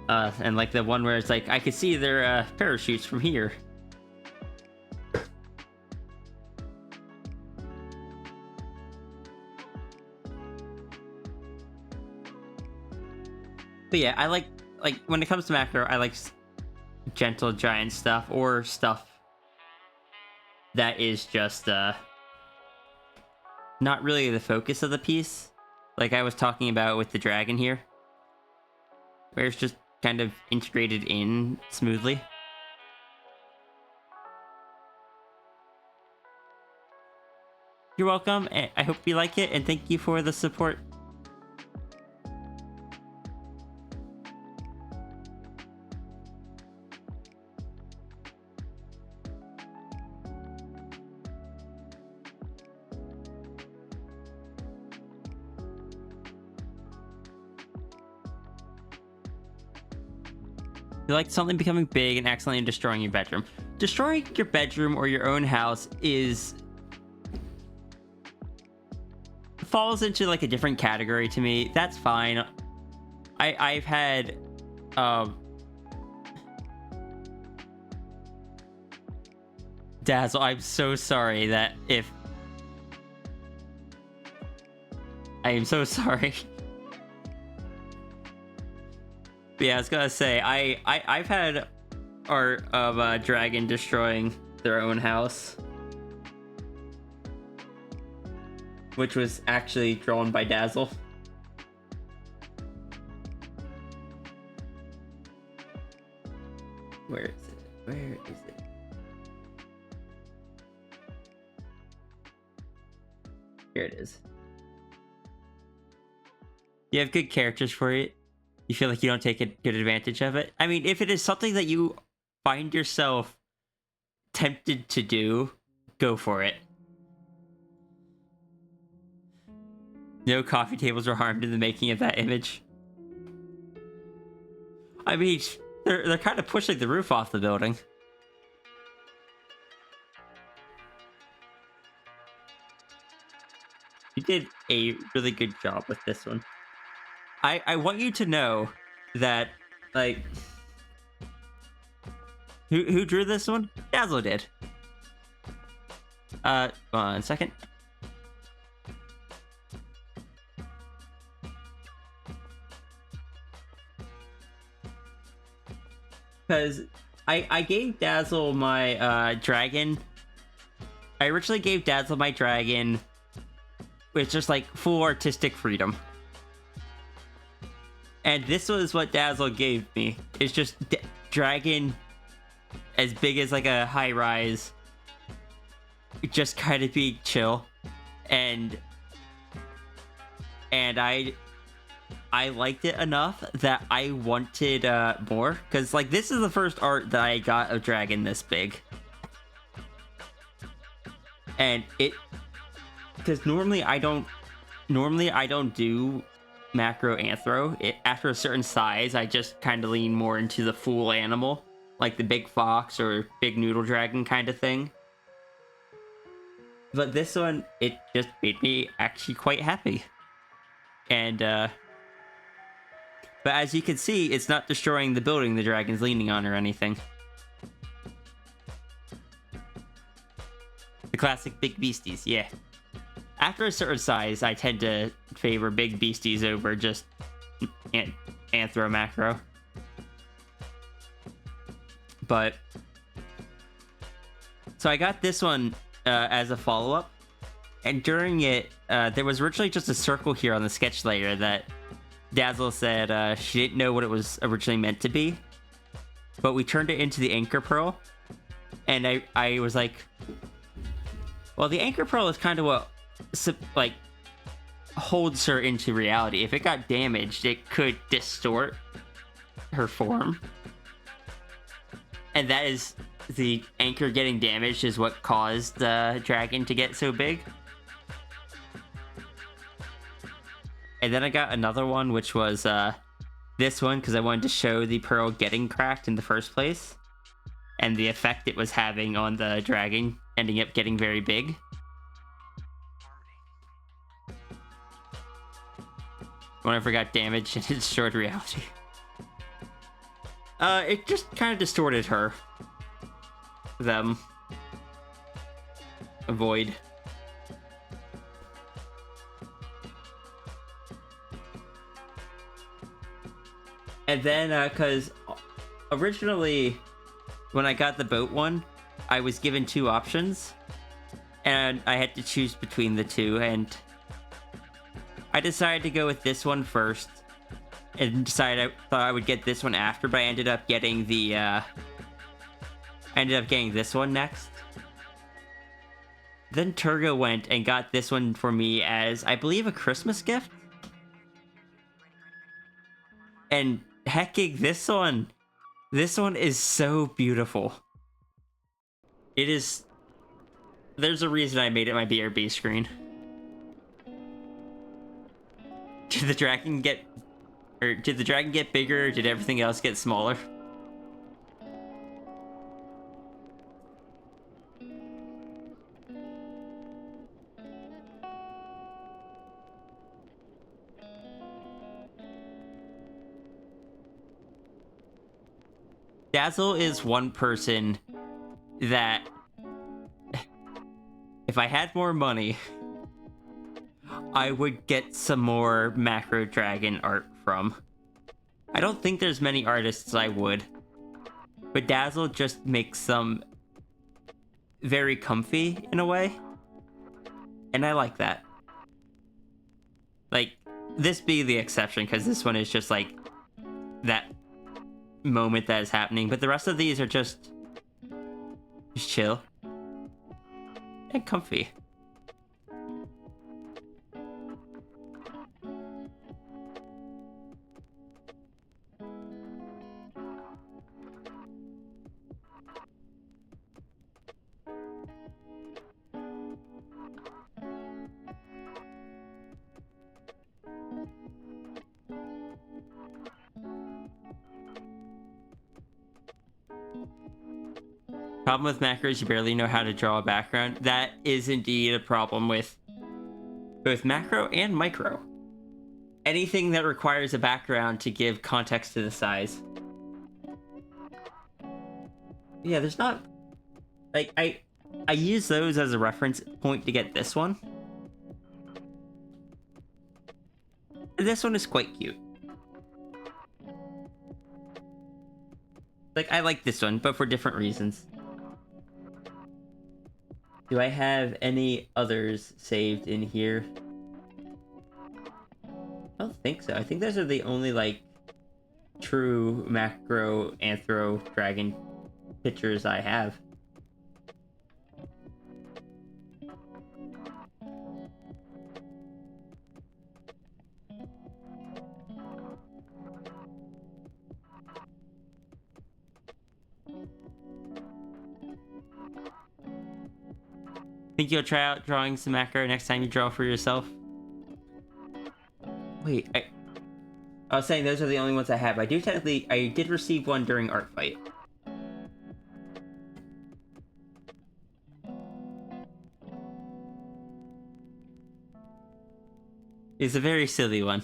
And like the one where it's like, I could see their parachutes from here. But yeah, I like when it comes to macro, I like gentle giant stuff or stuff that is just not really the focus of the piece, like I was talking about with the dragon here, where it's just kind of integrated in smoothly. You're welcome. I hope you like it, and thank you for the support. You like something becoming big and accidentally destroying your bedroom. Destroying your bedroom or your own house falls into like a different category to me. That's fine. I've had Dazzle, I'm so sorry that if I am so sorry. But yeah, I was gonna say, I've had art of a dragon destroying their own house, which was actually drawn by Dazzle. Where is it? Where is it? Here it is. You have good characters for it. You feel like you don't take good advantage of it. I mean, if it is something that you find yourself tempted to do, go for it. No coffee tables were harmed in the making of that image. I mean, they're kind of pushing the roof off the building. You did a really good job with this one. I want you to know that, like, who drew this one? Dazzle did. One second. Because I gave Dazzle my dragon. I originally gave Dazzle my dragon with just like full artistic freedom. And this was what Dazzle gave me. It's just dragon as big as like a high rise. Just kind of be chill. And I liked it enough that I wanted more. Because like this is the first art that I got of dragon this big. And because normally I don't do macro anthro. After a certain size, I just kind of lean more into the full animal, like the big fox or big noodle dragon kind of thing. But this one, it just made me actually quite happy. And but as you can see, it's not destroying the building the dragon's leaning on or anything. The classic big beasties, yeah. After a certain size, I tend to favor big beasties over just anthro macro. But so I got this one as a follow-up, and during it, there was originally just a circle here on the sketch layer that Dazzle said she didn't know what it was originally meant to be, but we turned it into the anchor pearl, and I was like, well, the anchor pearl is kind of what like holds her into reality. If it got damaged, it could distort her form, and that is the anchor getting damaged is what caused the dragon to get so big. And then I got another one, which was this one, because I wanted to show the pearl getting cracked in the first place and the effect it was having on the dragon ending up getting very big. Whenever got damaged and it destroyed reality. It just kind of distorted her. Them. Avoid. And then, because originally, when I got the boat one, I was given 2 options. And I had to choose between the 2, and I decided to go with this one first. And decided I thought I would get this one after, but I ended up getting the, this one next. Then Turgo went and got this one for me as, I believe, a Christmas gift. And hecking this one is so beautiful. It is. There's a reason I made it my BRB screen. Did the dragon get bigger, or did everything else get smaller? Dazzle is one person that, if I had more money, I would get some more Macro Dragon art from. I don't think there's many artists I would, but Dazzle just makes them very comfy in a way, and I like that. Like, this being the exception, because this one is just like that moment that is happening, but the rest of these are just chill and comfy. Problem with macros, you barely know how to draw a background. That is indeed a problem with both macro and micro. Anything that requires a background to give context to the size. Yeah, there's not... Like, I use those as a reference point to get this one. This one is quite cute. Like, I like this one, but for different reasons. Do I have any others saved in here? I don't think so. I think those are the only, like, true macro anthro dragon pictures I have. Think you'll try out drawing some macro next time you draw for yourself? Wait, I was saying those are the only ones I have. I did receive one during Art Fight. It's a very silly one.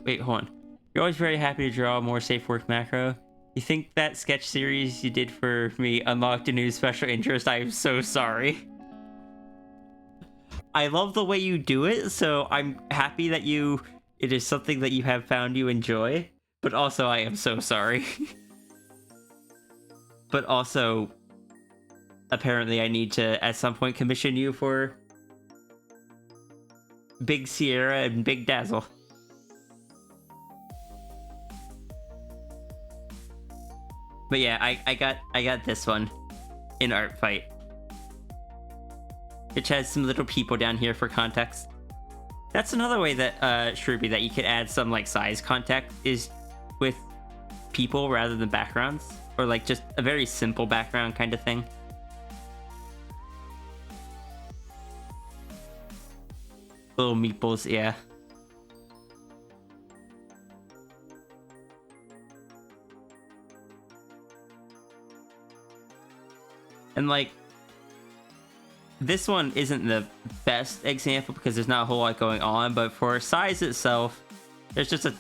Wait, hold on. You're always very happy to draw more safe work macro. You think that sketch series you did for me unlocked a new special interest? I am so sorry. I love the way you do it, so I'm happy that it is something that you have found you enjoy, but also I am so sorry. But also, apparently I need to at some point commission you for Big Sierra and Big Dazzle. But yeah, I got this one in Art Fight, which has some little people down here for context. That's another way that Shruby, that you could add some like size context is with people rather than backgrounds, or like just a very simple background kind of thing. Little meeples, yeah. And like, this one isn't the best example because there's not a whole lot going on, but for size itself, there's just a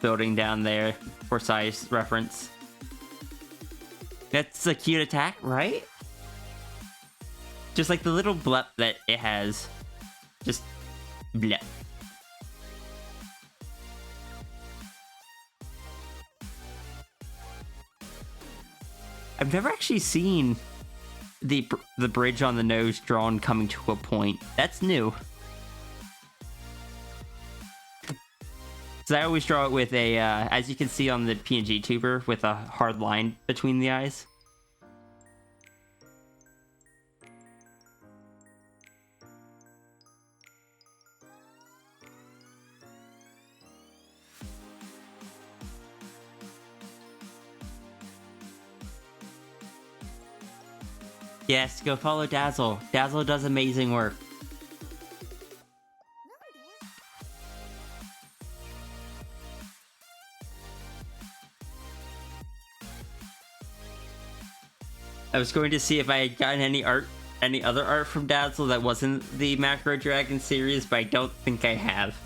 building down there for size reference. That's a cute attack, right? Just like the little blep that it has. Just blep. I've never actually seen the bridge on the nose drawn coming to a point. That's new. So I always draw it with a, as you can see on the PNG tuber, with a hard line between the eyes. Yes, go follow Dazzle. Dazzle does amazing work. I was going to see if I had gotten any other art from Dazzle that wasn't the Macro Dragon series, but I don't think I have.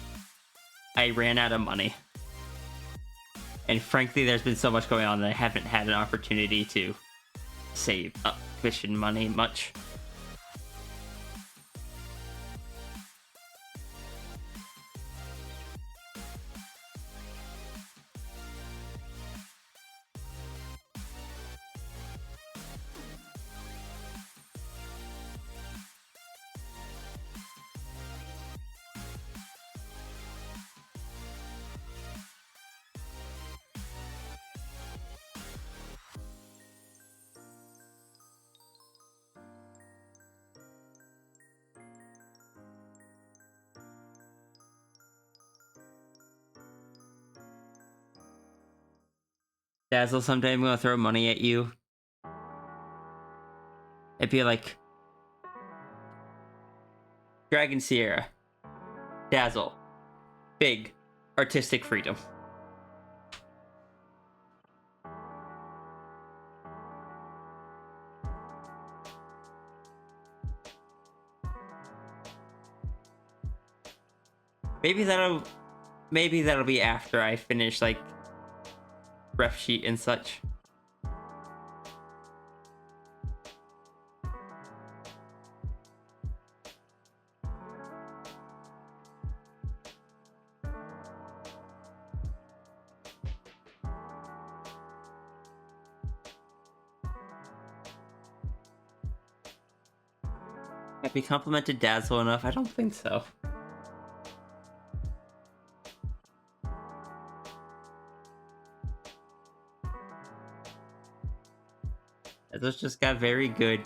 I ran out of money. And frankly, there's been so much going on that I haven't had an opportunity to save up commission money much. Dazzle, someday I'm gonna throw money at you. It'd be like Dragon Sierra, Dazzle, big artistic freedom. Maybe that'll be after I finish like ref sheet and such. Have we complimented Dazzle enough? I don't think so. Dazzle's just got very good.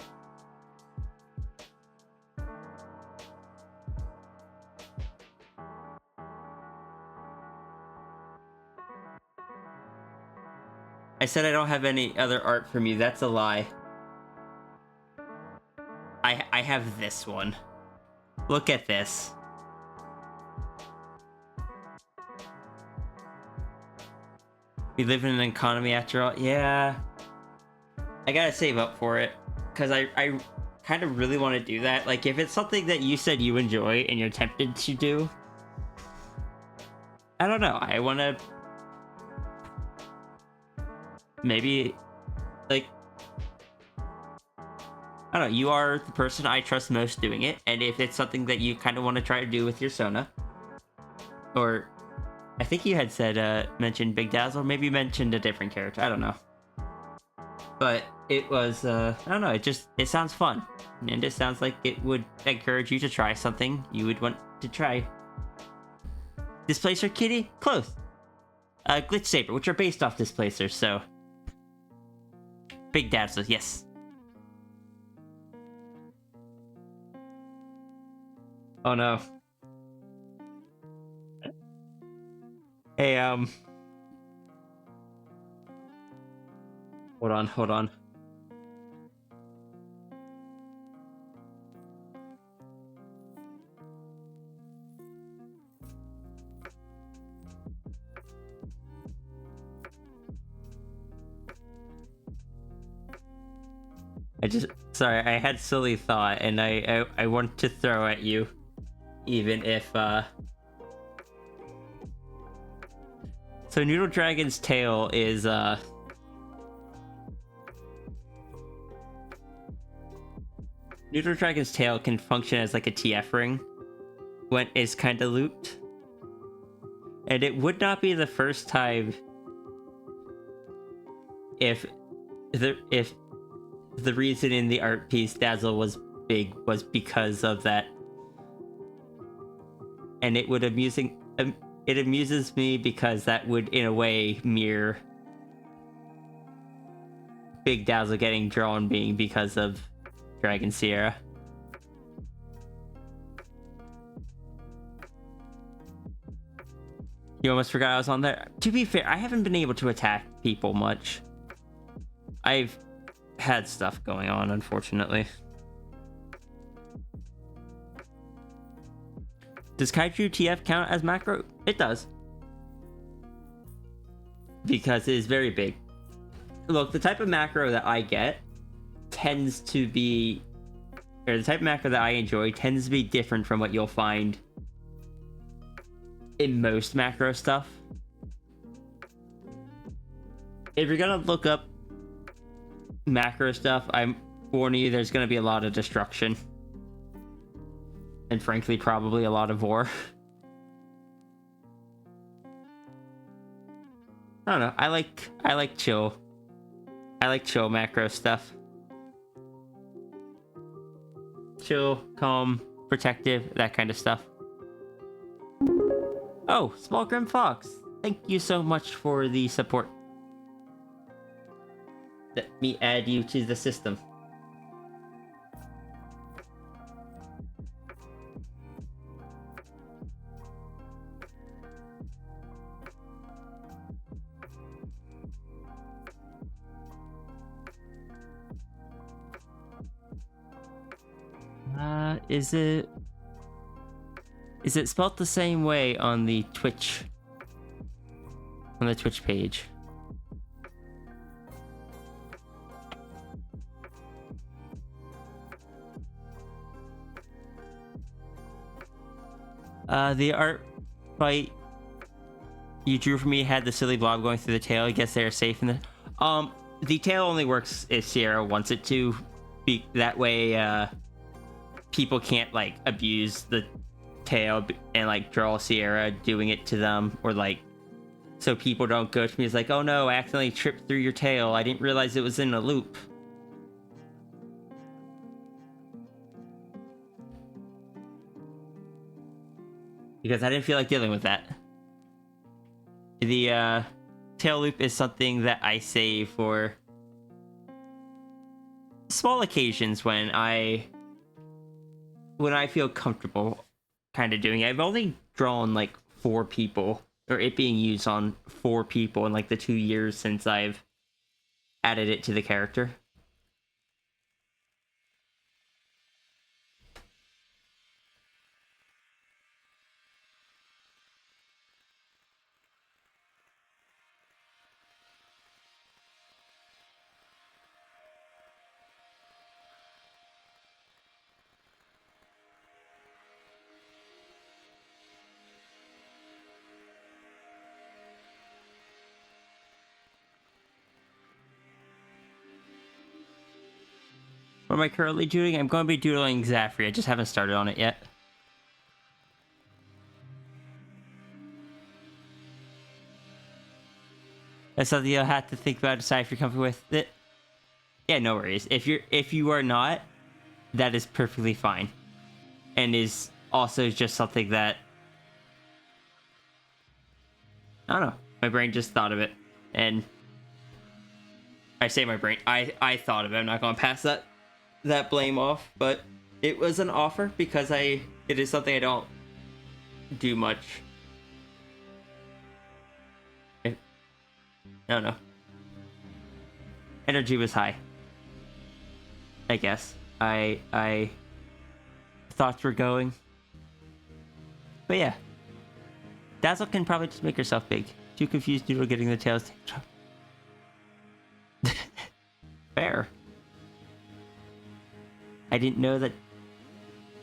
I said I don't have any other art from you. That's a lie. I have this one. Look at this. We live in an economy after all. Yeah. I gotta save up for it. Because I kind of really want to do that. Like, if it's something that you said you enjoy and you're tempted to do, I don't know. I want to maybe, like, I don't know. You are the person I trust most doing it. And if it's something that you kind of want to try to do with your Sona, or I think you had said, mentioned Big Dazzle, maybe you mentioned a different character. I don't know. But it was, I don't know, it sounds fun. And it sounds like it would encourage you to try something you would want to try. Displacer Kitty? Close. Glitch Saber, which are based off Displacer, so. Big Dazzle, yes. Oh no. Hey, Hold on. Sorry, I had silly thought, and I want to throw at you, even if, So Noodle Dragon's tail is, Noodle Dragon's tail can function as like a TF ring when it's kind of looped. And it would not be the first time if the reason in the art piece Dazzle was big was because of that. And it would it amuses me because that would in a way mirror Big Dazzle getting drawn being because of Dragon Sierra. You almost forgot I was on there. To be fair, I haven't been able to attack people much. I've had stuff going on, unfortunately. Does Kaiju TF count as macro? It does. Because it is very big. Look, the type of macro that I get tends to be... Or the type of macro that I enjoy tends to be different from what you'll find in most macro stuff. If you're gonna look up macro stuff, I'm warning you there's gonna be a lot of destruction. And frankly, probably a lot of war. I don't know. I like chill. I like chill macro stuff. Chill, calm, protective, that kind of stuff. Oh, Small Grim Fox. Thank you so much for the support. Let me add you to the system. Is it spelled the same way on the Twitch? On the Twitch page? The art fight you drew for me had the silly blob going through the tail. I guess they're safe in the tail only works if Sierra wants it to be that way. People can't like abuse the tail and like draw Sierra doing it to them, or like so people don't go to me as like, oh no, I accidentally tripped through your tail, I didn't realize it was in a loop. Because I didn't feel like dealing with that. The tail loop is something that I save for small occasions when I feel comfortable kind of doing it. I've only drawn like 4 people, or it being used on 4 people in like the 2 years since I've added it to the character. What am I currently doing? I'm going to be doodling Zafri. I just haven't started on it yet. That's something you'll have to think about, decide if you're comfortable with it. Yeah, no worries. If you are not, that is perfectly fine. And is also just something that I don't know. My brain just thought of it. And I say my brain. I thought of it. I'm not gonna pass that blame off, but it was an offer because it is something I don't do much. I don't know. Energy was high, I guess. I thoughts were going, but yeah. Dazzle can probably just make herself big. Too confused due to getting the tails. Fair. I didn't know that.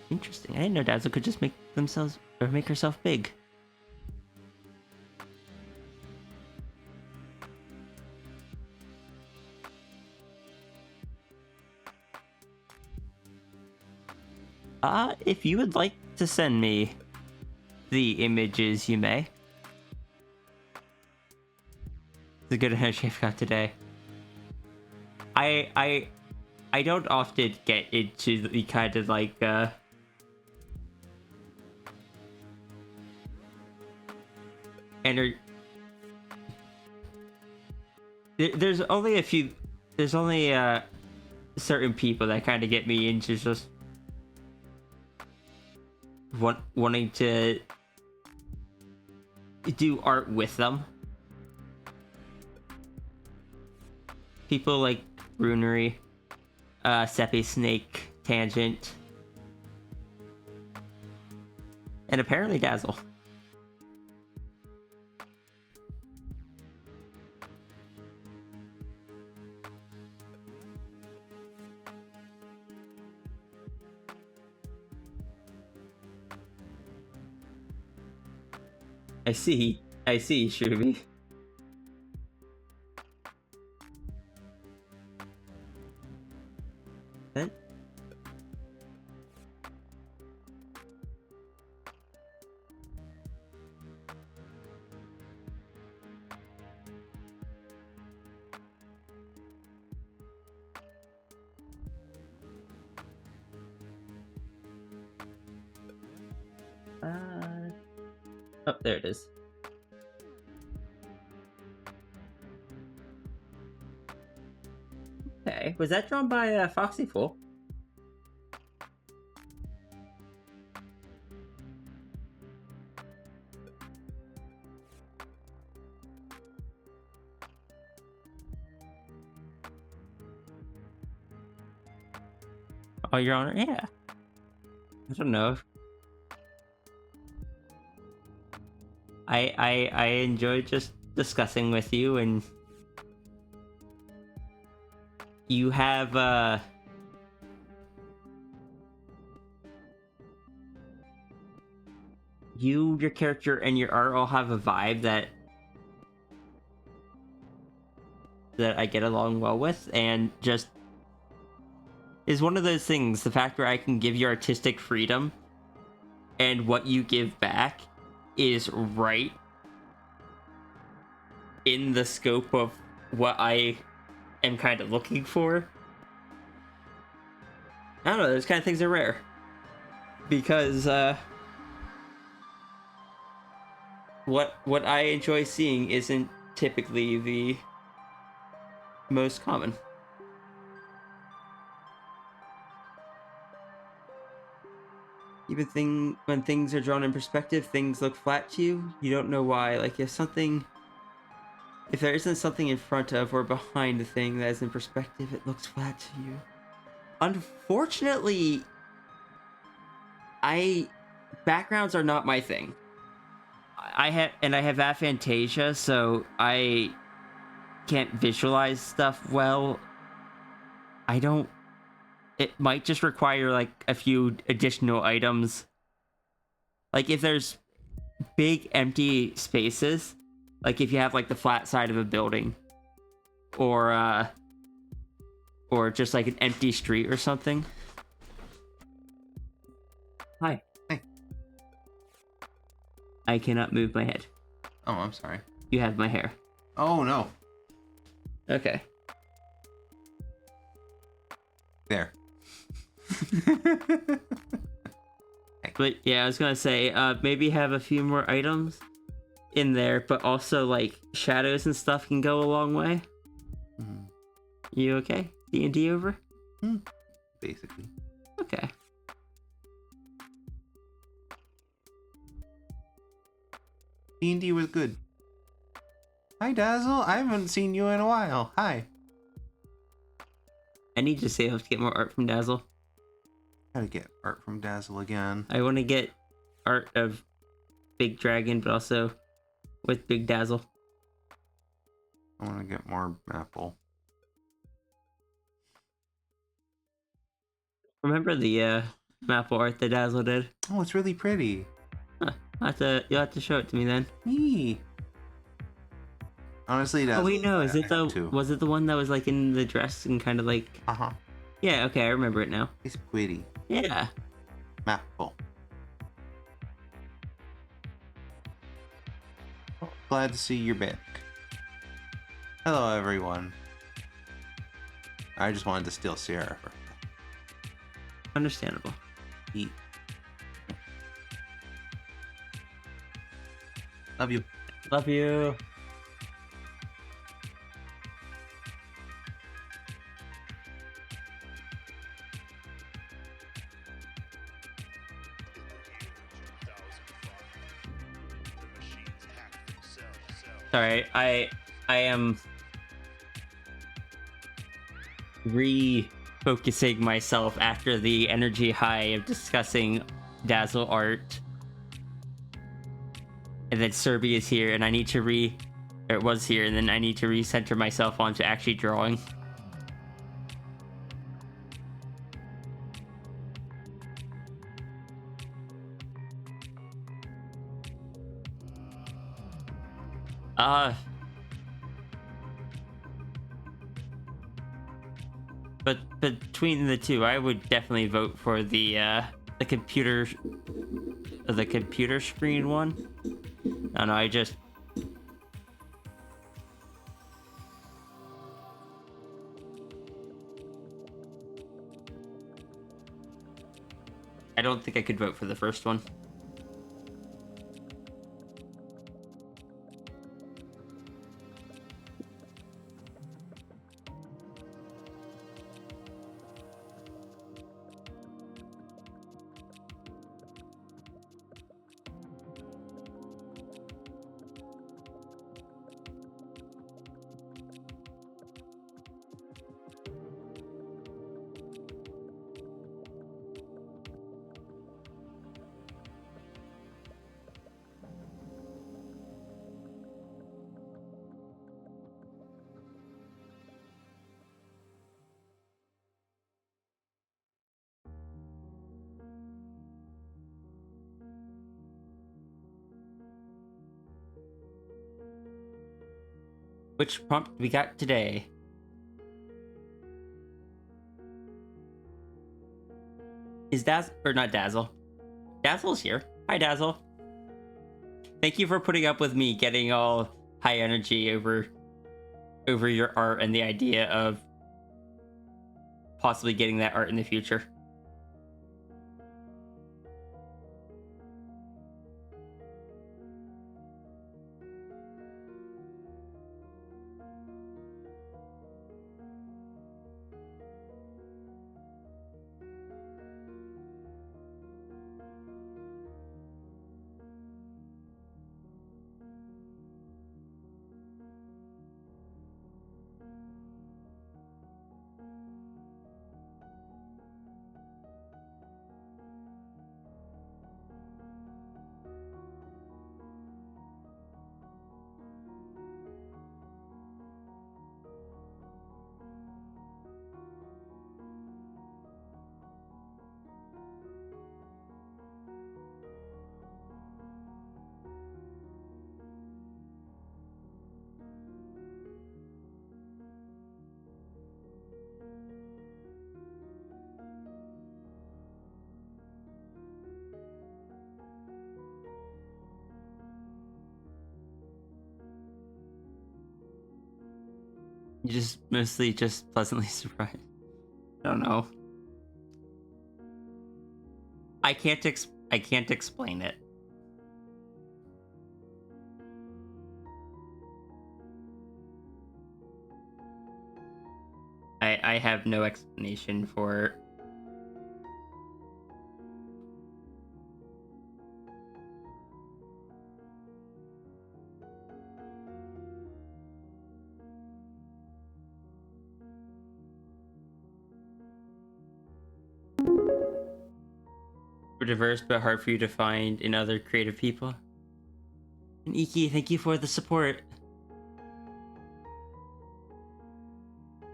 Interesting. I didn't know Dazzle could just make themselves or make herself big. If you would like to send me the images, you may. It's a good energy I've got today. I don't often get into the kind of like there's only a few. There's only certain people that kind of get me into just wanting to do art with them. People like Runery, Seppi Snake, Tangent, and apparently Dazzle. I see, Shubi. What? Oh, there it is. Okay, was that drawn by Foxy Fool? Oh, Your Honor, yeah. I don't know. I enjoy just discussing with you, and you have your character and your art all have a vibe that I get along well with, and just is one of those things, the fact where I can give you artistic freedom and what you give back is right in the scope of what I am kind of looking for. I don't know, those kind of things are rare. Because what I enjoy seeing isn't typically the most common. Even when things are drawn in perspective, things look flat to you. You don't know why. Like if there isn't something in front of or behind the thing that is in perspective, it looks flat to you. Unfortunately, backgrounds are not my thing. I have aphantasia, so I can't visualize stuff well. It might just require like a few additional items. Like if there's big empty spaces, like if you have like the flat side of a building, or just like an empty street or something. Hi. Hey. I cannot move my head. Oh, I'm sorry. You have my hair. Oh no. Okay. There. But yeah, I was gonna say, maybe have a few more items in there, but also like shadows and stuff can go a long way. Mm-hmm. You okay? D&D over? Basically. Okay. D&D was good. Hi, Dazzle. I haven't seen you in a while. Hi. I need to save to get more art from Dazzle. Gotta get art from Dazzle again. I want to get art of Big Dragon, but also with Big Dazzle. I want to get more Apple. Remember the map art that Dazzle did? Oh, it's really pretty. Huh. You'll have to show it to me then. Yee. Honestly, that's. Oh wait, no, is it the too. was it the one that was like in the dress and kind of like? Uh-huh. Yeah, okay, I remember it now. It's pretty. Yeah. Mouthful. Glad to see you're back. Hello, everyone. I just wanted to steal Sarah. Understandable. Eat. Love you. Love you. Sorry, I am refocusing myself after the energy high of discussing Dazzle art. And then Serby is here, and I need to it was here, and then I need to recenter myself onto actually drawing. But between the two, I would definitely vote for the computer screen one. I don't know, I don't think I could vote for the first one. Which prompt we got today? Is not Dazzle? Dazzle's here. Hi, Dazzle. Thank you for putting up with me getting all high energy over your art and the idea of possibly getting that art in the future. You just mostly just pleasantly surprised. I don't know. I can't explain it. I have no explanation for. We're diverse but hard for you to find in other creative people. And Iki, thank you for the support.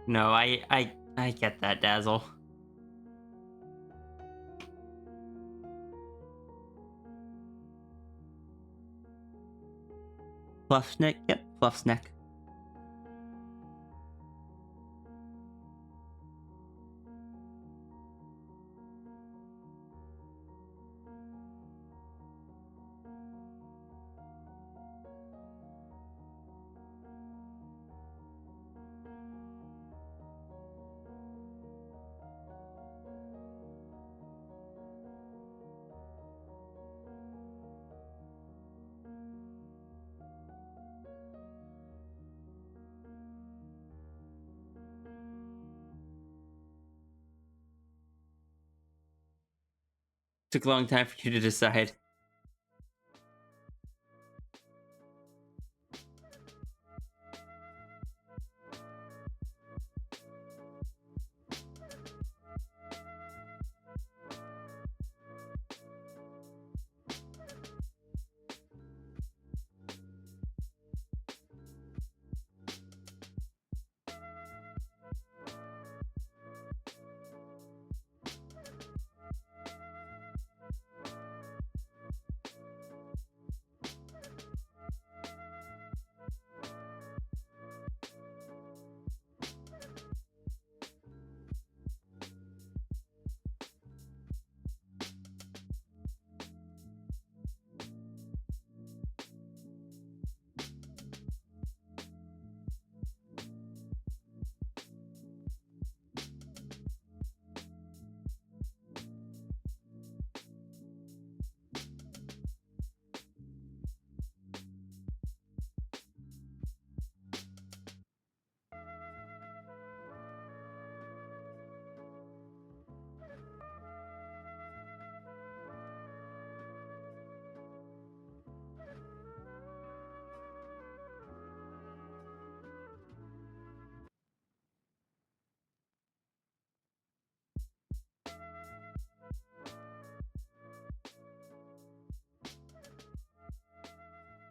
No, I get that, Dazzle. Fluffsnick? Yep, Fluffsneck. Took a long time for you to decide.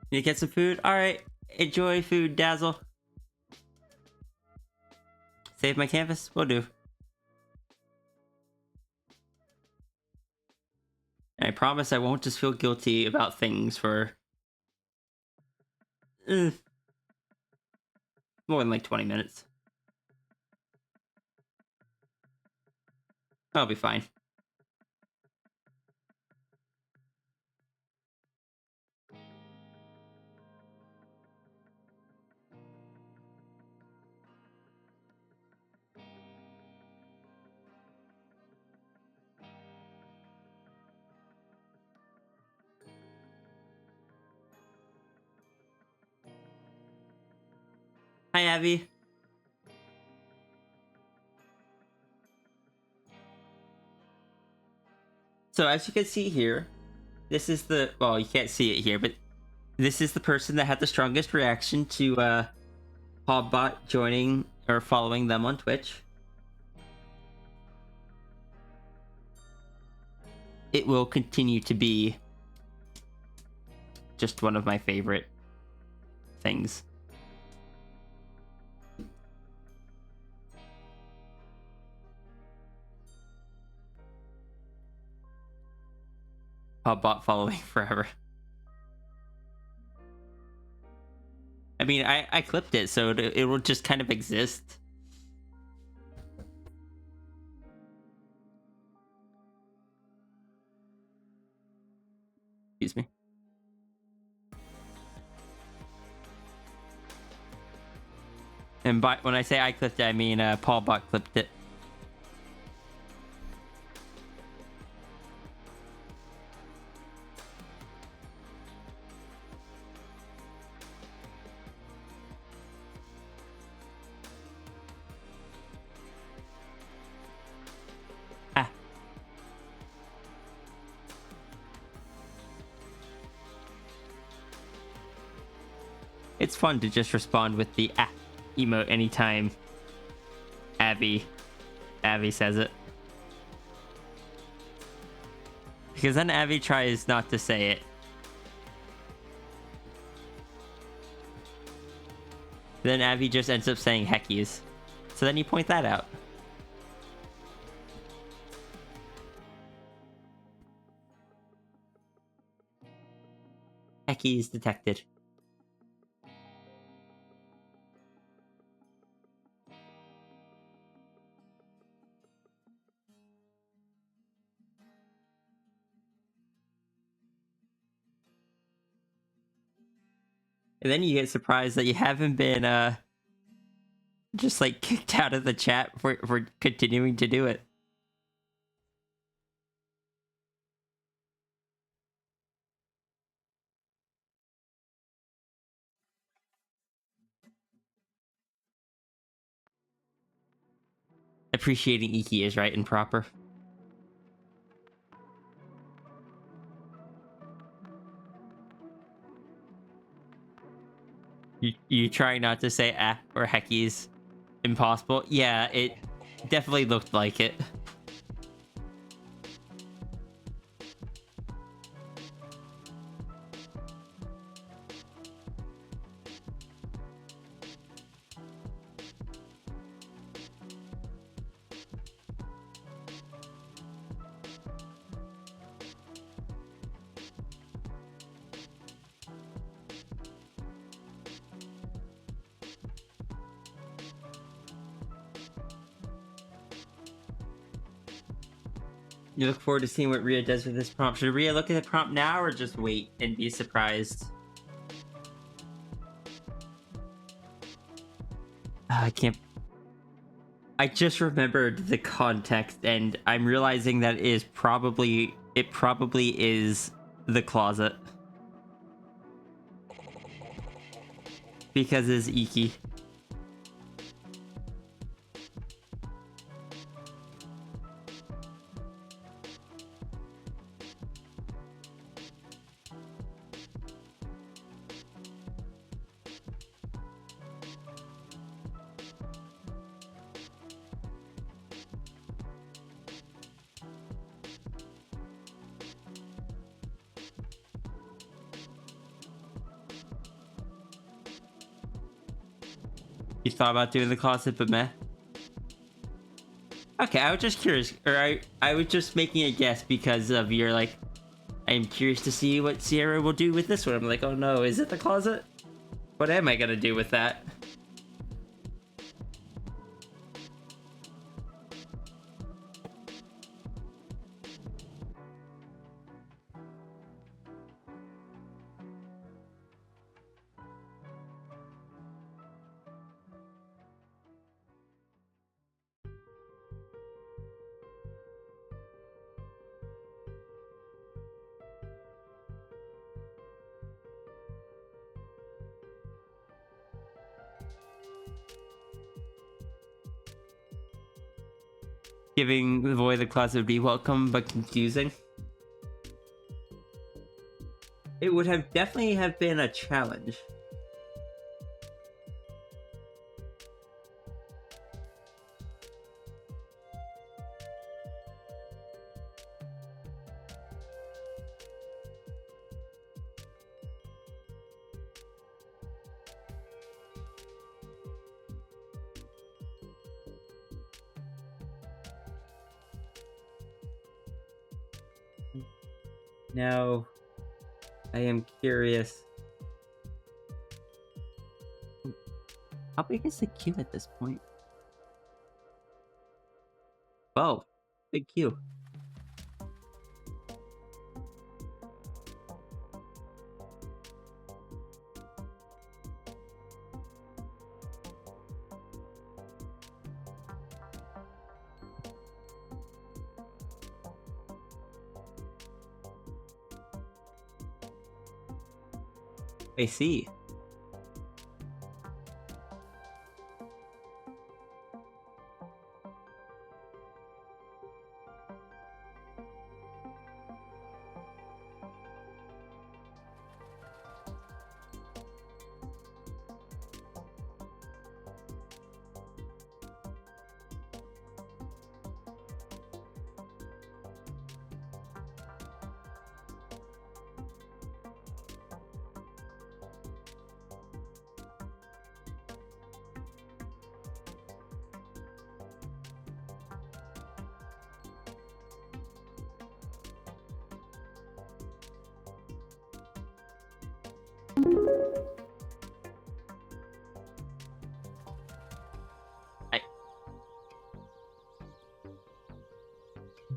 You get some food? Alright. Enjoy food, Dazzle. Save my canvas? Will do. And I promise I won't just feel guilty about things for... more than like 20 minutes. I'll be fine. Hi, Abby. So as you can see here, this is the... well, you can't see it here, but this is the person that had the strongest reaction to Hobbot joining or following them on Twitch. It will continue to be just one of my favorite things. Hobbot following forever. I mean, I clipped it, so it will just kind of exist. Excuse me. And when I say I clipped it, I mean Paul Bot clipped it. Ah. It's fun to just respond with the ah emote anytime Abby says it. Because then Abby tries not to say it. Then Abby just ends up saying heckies. So then you point that out. Heckies detected. And then you get surprised that you haven't been just like kicked out of the chat for continuing to do it. Appreciating Iki is right and proper. You try not to say ah or heckies impossible. Yeah, it definitely looked like it. You look forward to seeing what Rhea does with this prompt. Should Rhea look at the prompt now or just wait and be surprised? I can't... I just remembered the context and I'm realizing that it probably is the closet. Because it's Iki. You thought about doing the closet, but meh. Okay, I was just curious, or I was just making a guess because of your like. I'm curious to see what Sierra will do with this one. I'm like, oh no, is it the closet? What am I gonna do with that? Giving the boy the closet would be welcome but confusing. It would have definitely have been a challenge. Now, I am curious. How big is the queue at this point? Whoa, big queue. I see.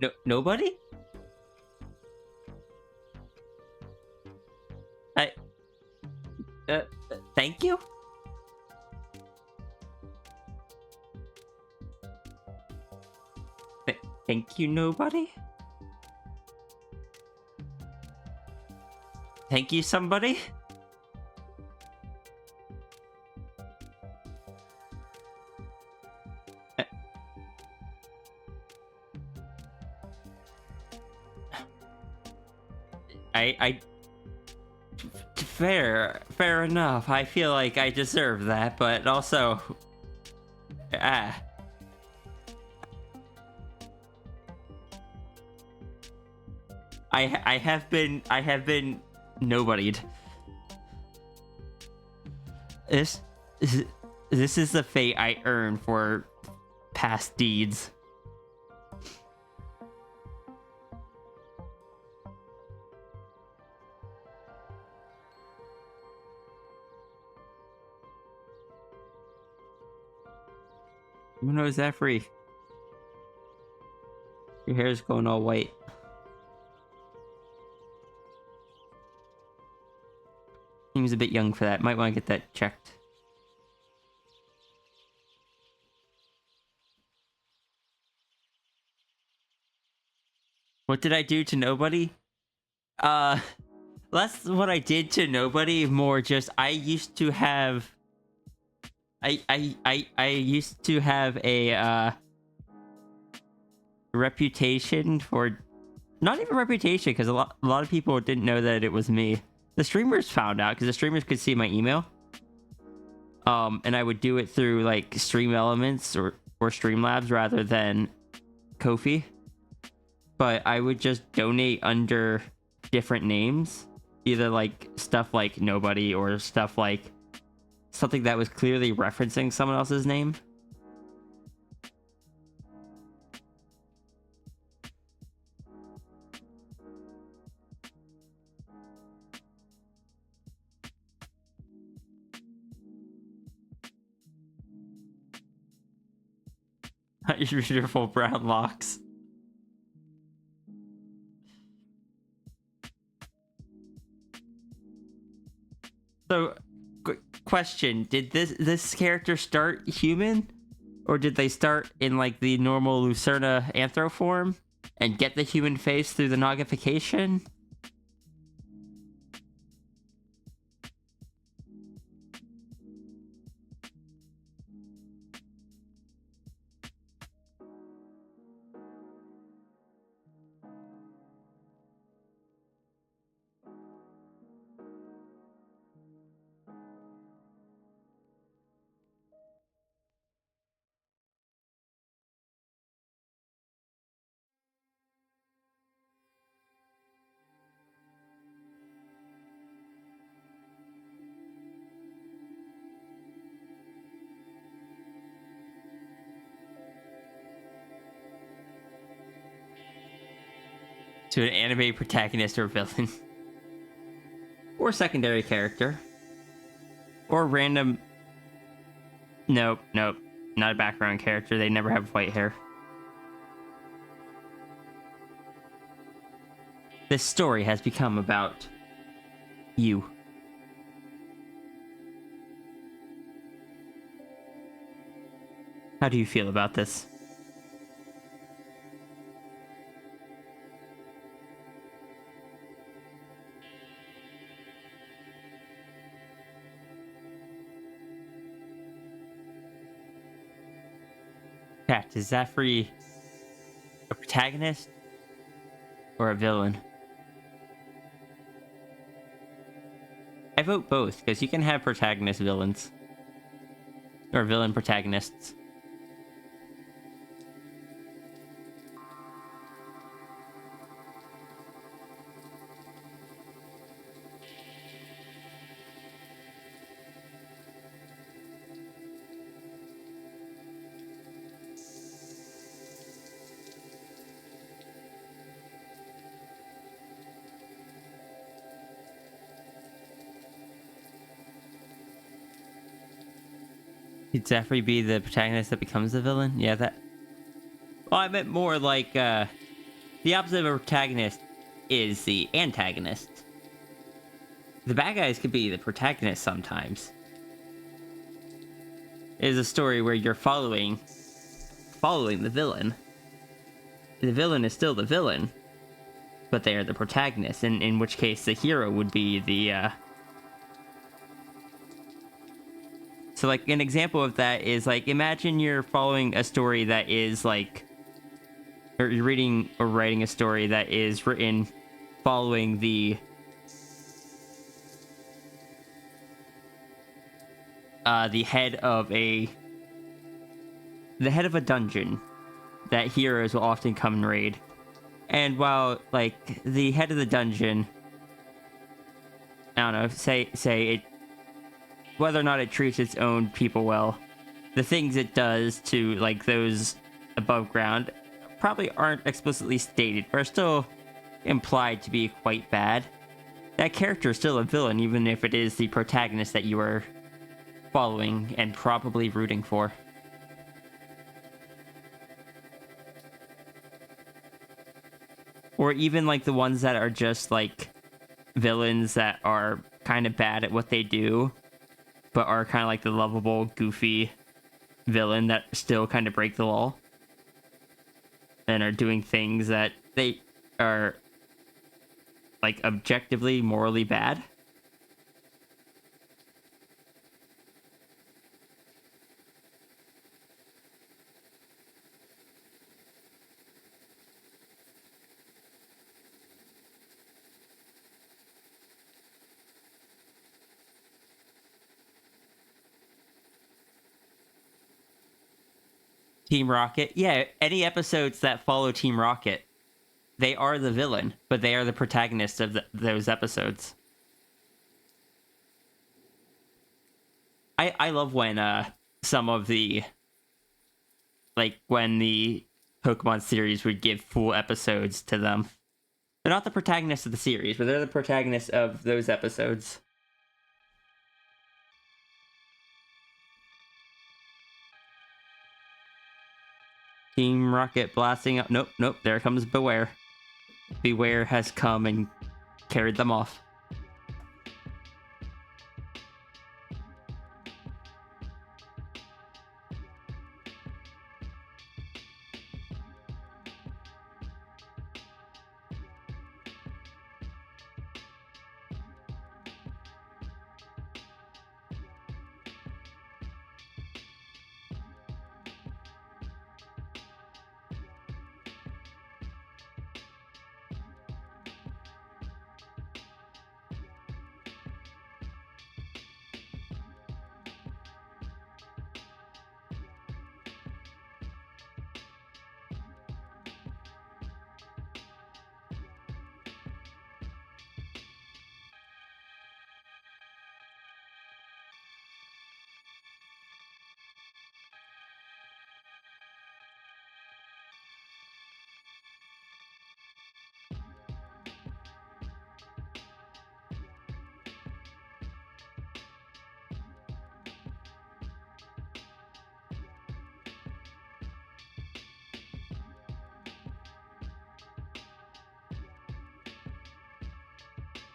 No, nobody? I... Thank you? Thank you, nobody? Thank you, somebody? I fair enough. I feel like I deserve that, but also, I have been nobodied. This is the fate I earn for past deeds. Who knows that free? Your hair's going all white. Seems a bit young for that. Might want to get that checked. What did I do to nobody? Less what I did to nobody, more just I used to have I used to have a reputation for, not even reputation, because a lot of people didn't know that it was me. The streamers found out because the streamers could see my email. And I would do it through like Stream Elements or Streamlabs rather than Ko-fi. But I would just donate under different names, either like stuff like nobody or stuff like something that was clearly referencing someone else's name. Your beautiful brown locks. So, question: did this character start human, or did they start in like the normal Lucerna anthro form and get the human face through the nogification? To an anime protagonist or villain. Or secondary character. Or random... Nope. Not a background character. They never have white hair. This story has become about you. How do you feel about this? Chat, is Zafri a protagonist or a villain? I vote both, because you can have protagonist villains. Or villain protagonists. Could Zephyr be the protagonist that becomes the villain? Yeah, that... Well, I meant more like, the opposite of a protagonist is the antagonist. The bad guys could be the protagonist sometimes. is a story where you're following the villain. The villain is still the villain, but they are the protagonist, and in which case the hero would be the So like an example of that is like, imagine you're following a story that is like, or you're reading or writing a story that is written following the head of a dungeon that heroes will often come and raid. And while like the head of the dungeon, I don't know, say it, whether or not it treats its own people well, the things it does to like those above ground probably aren't explicitly stated, but are still implied to be quite bad. That character is still a villain, even if it is the protagonist that you are following and probably rooting for. Or even like the ones that are just like villains that are kind of bad at what they do, but are kind of like the lovable, goofy villain that still kind of break the law and are doing things that they are like objectively morally bad. Team Rocket. Yeah, any episodes that follow Team Rocket, they are the villain, but they are the protagonists of those episodes. I love when some of the, like when the Pokemon series would give full episodes to them. They're not the protagonists of the series, but they're the protagonists of those episodes. Team Rocket blasting up. Nope, there comes Beware. Beware has come and carried them off.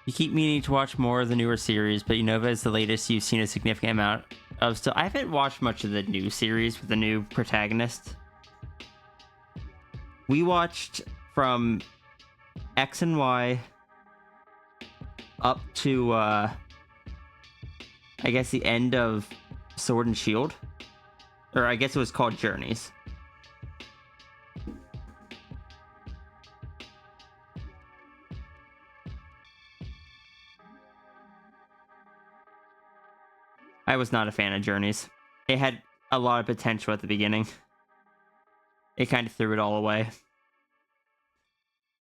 You keep meaning to watch more of the newer series, but Unova is the latest you've seen a significant amount of stuff. I haven't watched much of the new series with the new protagonist. We watched from X and Y up to, I guess the end of Sword and Shield. Or I guess it was called Journeys. I was not a fan of Journeys. It had a lot of potential at the beginning. It kind of threw it all away.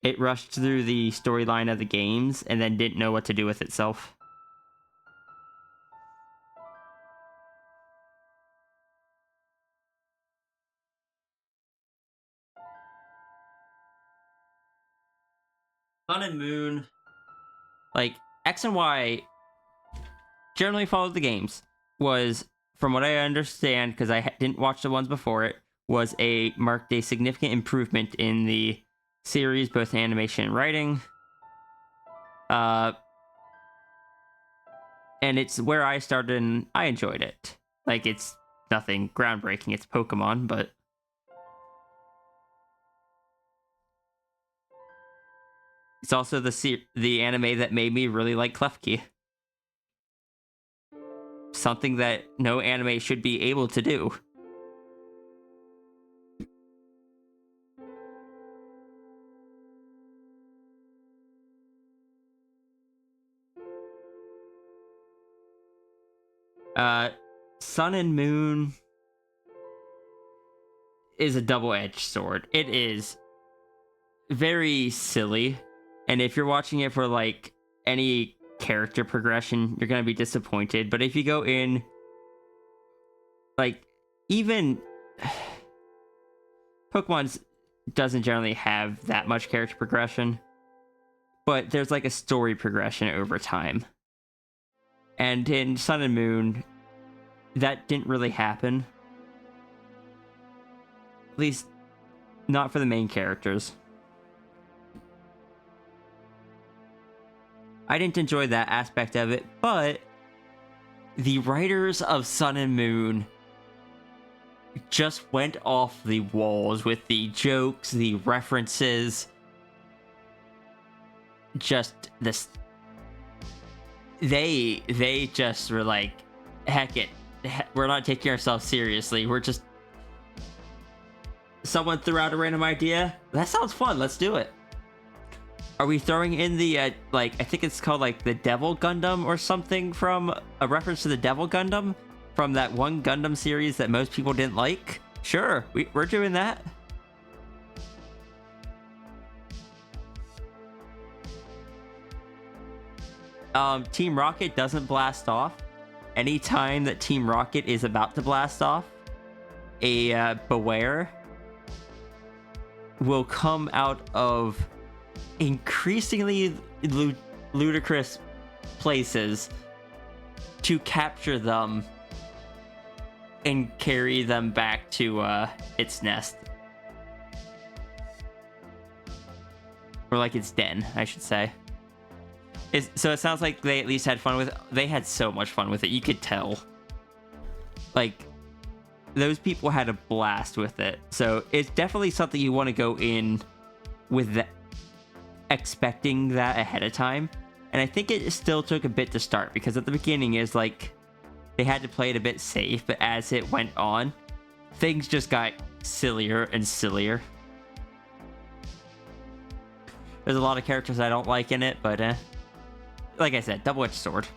It rushed through the storyline of the games and then didn't know what to do with itself. Sun and Moon, like X and Y, generally followed the games. Was, from what I understand, because I didn't watch the ones before it, marked a significant improvement in the series, both in animation and writing. And it's where I started, and I enjoyed it. Like, it's nothing groundbreaking. It's Pokemon, but it's also the anime that made me really like Klefki. Something that no anime should be able to do. Sun and Moon is a double-edged sword. It is very silly, and if you're watching it for like any character progression, you're gonna be disappointed. But if you go in, like, even Pokemon's doesn't generally have that much character progression, but there's like a story progression over time. And in Sun and Moon, that didn't really happen. At least, not for the main characters. I didn't enjoy that aspect of it, but the writers of Sun and Moon just went off the walls with the jokes, the references, just this. They just were like, heck it, we're not taking ourselves seriously. We're just. Someone threw out a random idea. That sounds fun. Let's do it. Are we throwing in the, like, I think it's called, like, the Devil Gundam or something, from a reference to the Devil Gundam from that one Gundam series that most people didn't like? Sure, we're doing that. Team Rocket doesn't blast off. Anytime that Team Rocket is about to blast off, a Beware will come out of increasingly ludicrous places to capture them and carry them back to its nest. Or like its den, I should say. So it sounds like they at least had fun with it. They had so much fun with it, you could tell. Like, those people had a blast with it. So it's definitely something you want to go in with that, expecting that ahead of time. And I think it still took a bit to start, because at the beginning is like they had to play it a bit safe, but as it went on, things just got sillier and sillier. There's a lot of characters I don't like in it, but like I said, double-edged sword.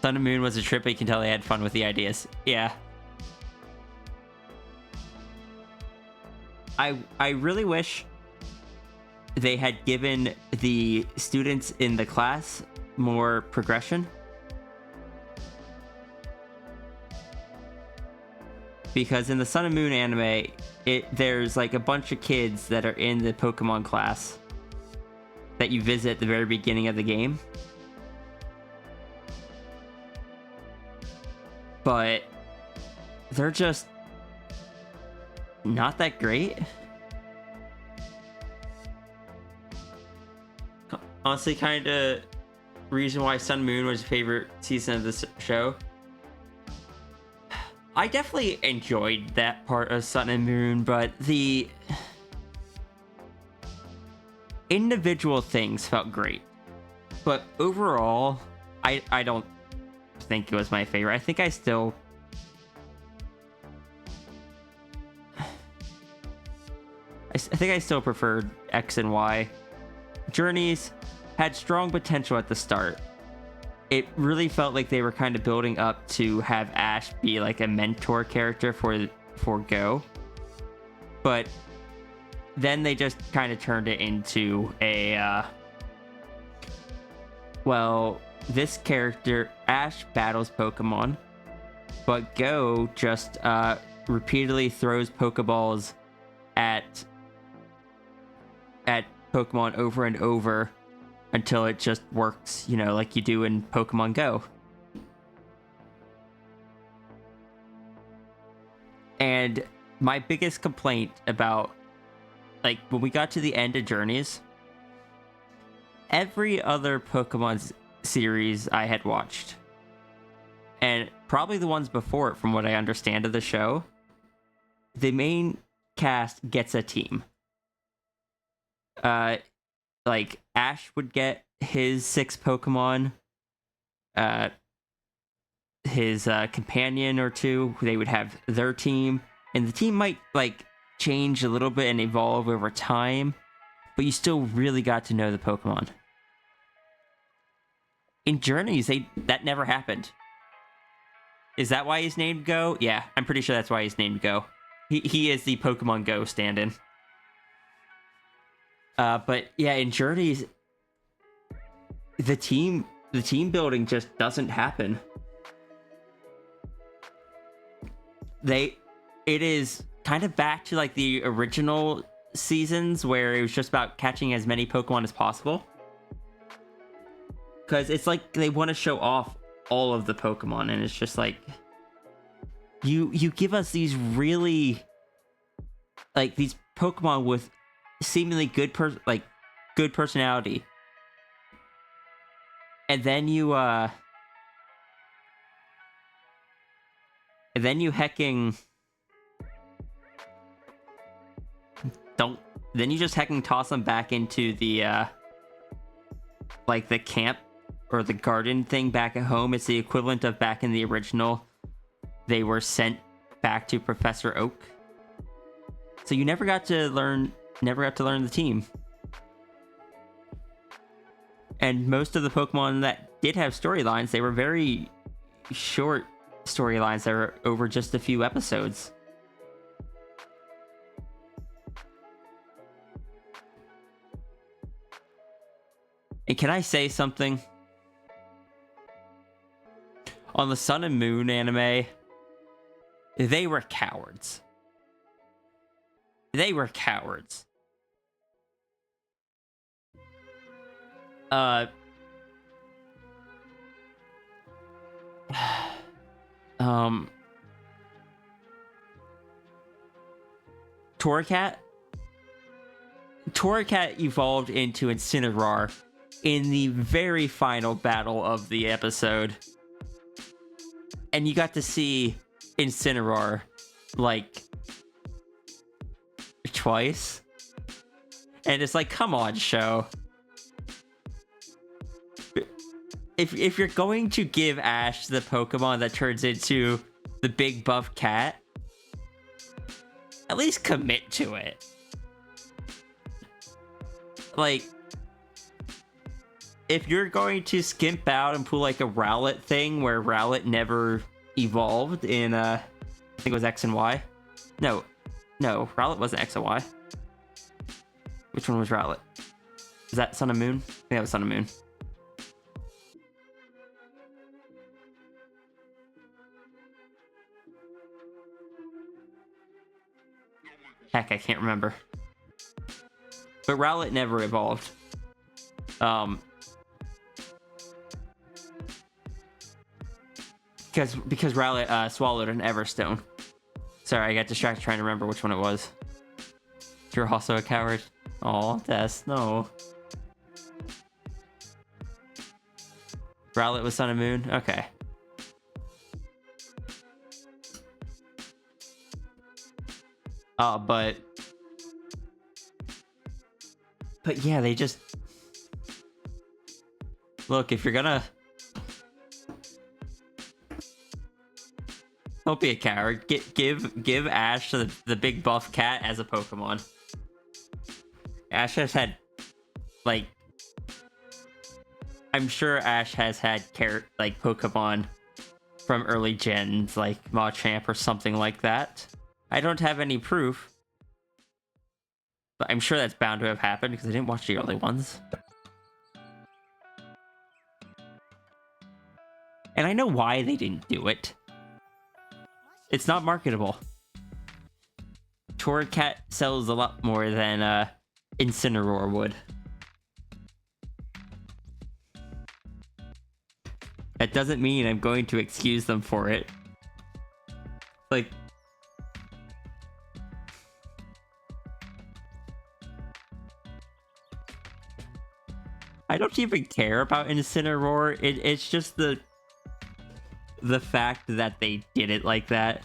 Sun and Moon was a trip, but you can tell they had fun with the ideas. Yeah. I really wish they had given the students in the class more progression. Because in the Sun and Moon anime, there's like a bunch of kids that are in the Pokemon class that you visit at the very beginning of the game. But they're just not that great. Honestly, kind of reason why Sun and Moon was your favorite season of this show. I definitely enjoyed that part of Sun and Moon, but the individual things felt great. But overall, I don't think it was my favorite. I think I still preferred X and Y. Journeys had strong potential at the start. It really felt like they were kind of building up to have Ash be like a mentor character for Go. But then they just kind of turned it into a well, this character, Ash, battles Pokemon, but Go just repeatedly throws Pokeballs at Pokemon over and over until it just works, you know, like you do in Pokemon Go. And my biggest complaint about, like, when we got to the end of Journeys, every other Pokemon series I had watched, and probably the ones before it, from what I understand of the show, the main cast gets a team. Like Ash would get his 6 Pokemon, his companion or 2, they would have their team, and the team might like change a little bit and evolve over time, but you still really got to know the Pokemon. In Journeys, that never happened. Is that why he's named Go? Yeah, I'm pretty sure that's why he's named Go. He is the Pokemon Go stand-in. But yeah, in Journeys, the team building just doesn't happen. It is kind of back to like the original seasons where it was just about catching as many Pokemon as possible. Because it's like they want to show off all of the Pokemon, and it's just like you give us these really like these Pokemon with seemingly good personality, and then you hecking then you just hecking toss them back into the like the camp or the garden thing back at home. It's the equivalent of back in the original, they were sent back to Professor Oak. So you never got to learn the team. And most of the Pokemon that did have storylines, they were very short storylines that were over just a few episodes. And can I say something? On the Sun and Moon anime, they were cowards. They were cowards. Torracat evolved into Incineroar in the very final battle of the episode. And you got to see Incineroar like twice. And it's like, come on, show. If you're going to give Ash the Pokemon that turns into the big buff cat, at least commit to it. Like, if you're going to skimp out and pull like a Rowlet thing where Rowlet never evolved in I think it was X and Y. No, Rowlet wasn't X and Y. Which one was Rowlet? Is that Sun and Moon? I think that was Sun and Moon. Heck, I can't remember. But Rowlet never evolved. Because Rowlet swallowed an Everstone. Sorry, I got distracted trying to remember which one it was. You're also a coward. Aw, Tess, no. Rowlet was Sun and Moon? Okay. But yeah, they just... Look, if you're gonna... Don't be a coward. Give Ash the big buff cat as a Pokemon. Ash has had, like... I'm sure Ash has had Pokemon from early gens, like Machamp or something like that. I don't have any proof, but I'm sure that's bound to have happened because I didn't watch the early ones. And I know why they didn't do it. It's not marketable. Torracat sells a lot more than Incineroar would. That doesn't mean I'm going to excuse them for it. Like... I don't even care about Incineroar. It's just the fact that they did it like that.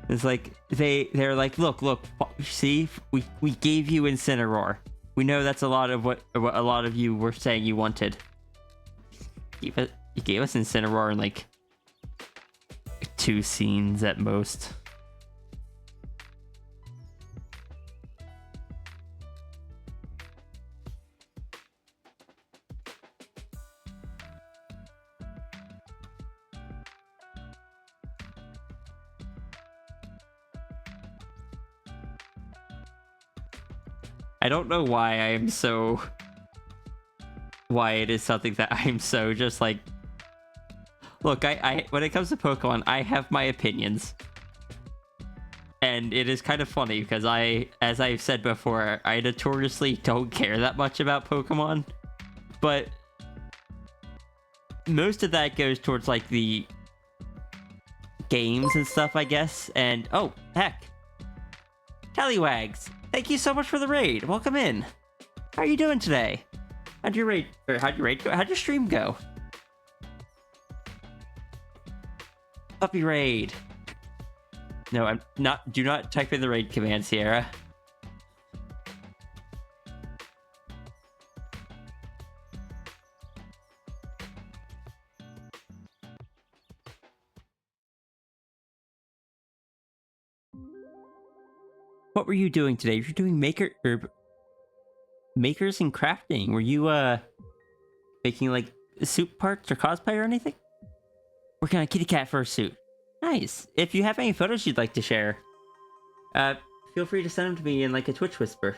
It's like they're like, look, see, we gave you Incineroar. We know that's a lot of what a lot of you were saying you wanted. You gave us Incineroar in like 2 scenes at most. I don't know why it is something that I'm so just like, look, I when it comes to Pokemon, I have my opinions. And it is kind of funny because as I've said before, I notoriously don't care that much about Pokemon. But most of that goes towards like the games and stuff, I guess. And oh, heck. Tallywags, thank you so much for the raid. Welcome in. How are you doing today? How'd your raid go? How'd your stream go? Puppy raid. No, I'm not. Do not type in the raid command, Sierra. What were you doing today? You're doing makers and crafting. Were you making like soup parts or cosplay or anything? Working on a kitty cat fursuit. Nice. If you have any photos you'd like to share, feel free to send them to me in like a Twitch whisper.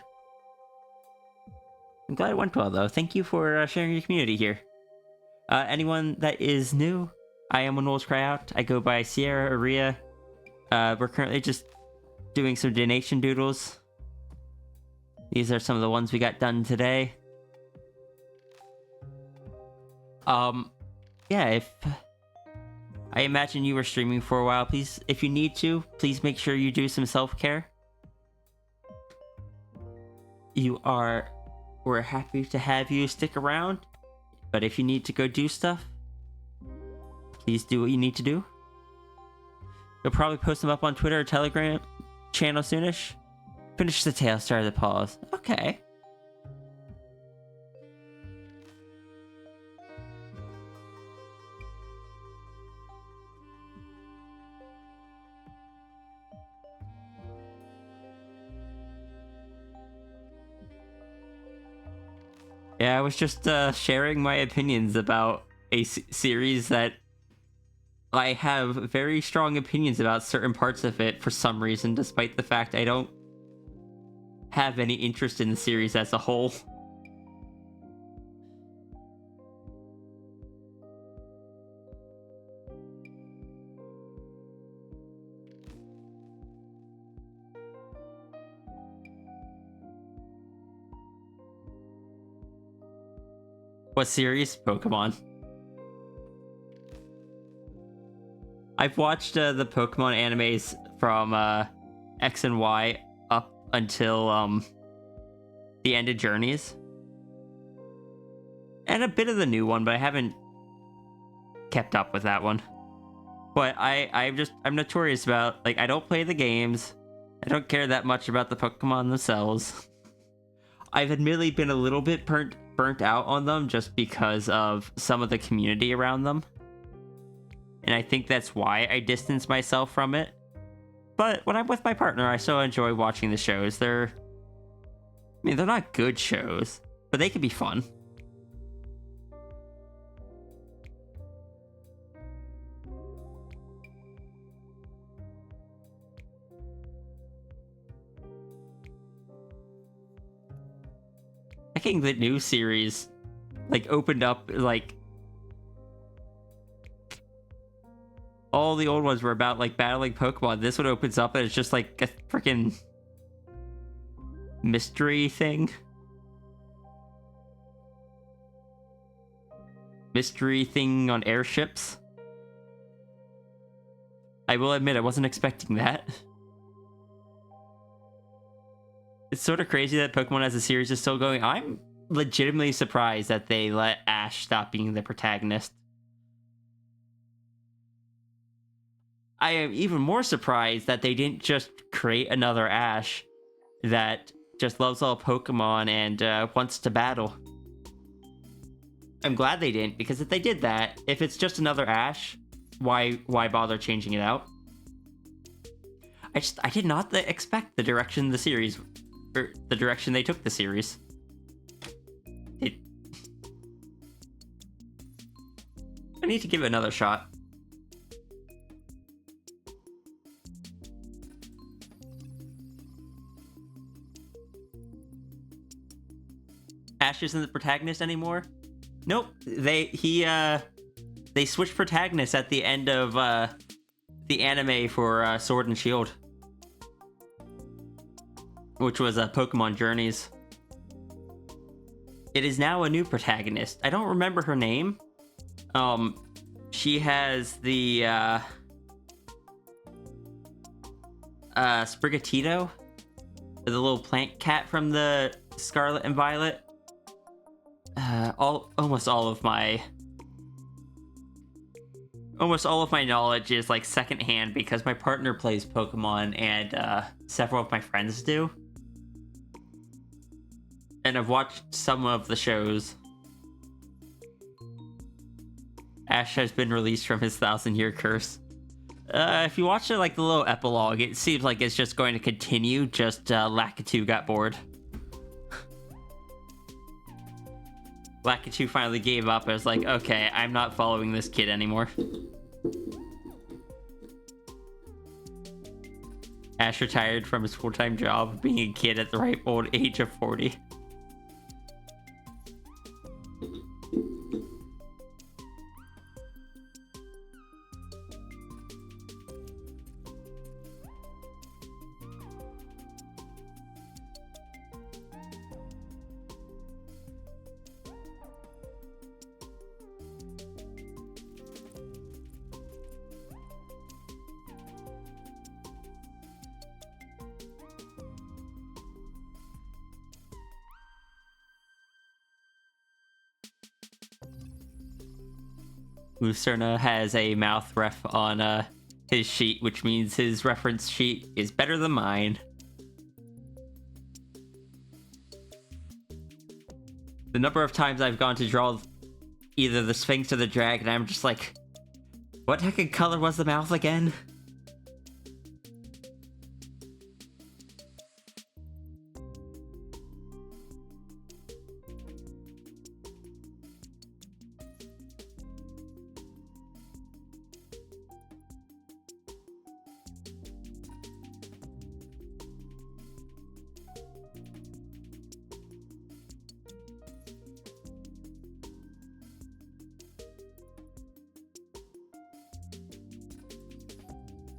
I'm glad it went well though. Thank you for sharing your community here. Anyone that is new, I am When Wolves Cry Out. I go by Sierra Aria. We're currently just doing some donation doodles. These are some of the ones we got done today. Yeah, if I imagine you were streaming for a while, please, if you need to, please make sure you do some self-care. We're happy to have you stick around, but if you need to go do stuff, please do what you need to do. You'll probably post them up on Twitter or Telegram channel soonish. Finish the tail, start the pause. Okay. Yeah, I was just sharing my opinions about a series that I have very strong opinions about certain parts of it for some reason, despite the fact I don't have any interest in the series as a whole. What series? Pokemon. I've watched the Pokemon animes from X and Y up until the end of Journeys. And a bit of the new one, but I haven't kept up with that one. But I'm notorious about, like, I don't play the games. I don't care that much about the Pokemon themselves. I've admittedly been a little bit burnt out on them just because of some of the community around them. And I think that's why I distance myself from it. But when I'm with my partner, I still enjoy watching the shows. They're not good shows, but they can be fun. I think the new series, like, opened up, like, all the old ones were about, like, battling Pokemon. This one opens up and it's just, like, a freaking mystery thing. Mystery thing on airships. I will admit, I wasn't expecting that. It's sort of crazy that Pokemon as a series is still going. I'm legitimately surprised that they let Ash stop being the protagonist. I am even more surprised that they didn't just create another Ash that just loves all Pokemon and wants to battle. I'm glad they didn't, because if they did that, if it's just another Ash, why bother changing it out? I did not expect the direction the series, or the direction they took the series. I need to give it another shot. Ash isn't the protagonist anymore? Nope. They switched protagonists at the end of the anime for Sword and Shield, which was Pokemon Journeys. It is now a new protagonist. I don't remember her name. She has the Sprigatito, the little plant cat from the Scarlet and Violet. Almost all of my knowledge is like secondhand because my partner plays Pokemon and several of my friends do. And I've watched some of the shows. Ash has been released from his 1,000-year curse. If you watch it, like the little epilogue, it seems like it's just going to continue. Just Lakitu got bored. Lakitu finally gave up. I was like, okay, I'm not following this kid anymore. Ash retired from his full-time job of being a kid at the ripe old age of 40. Lucerna has a mouth ref on his sheet, which means his reference sheet is better than mine. The number of times I've gone to draw either the Sphinx or the dragon, I'm just like, what heck of color was the mouth again?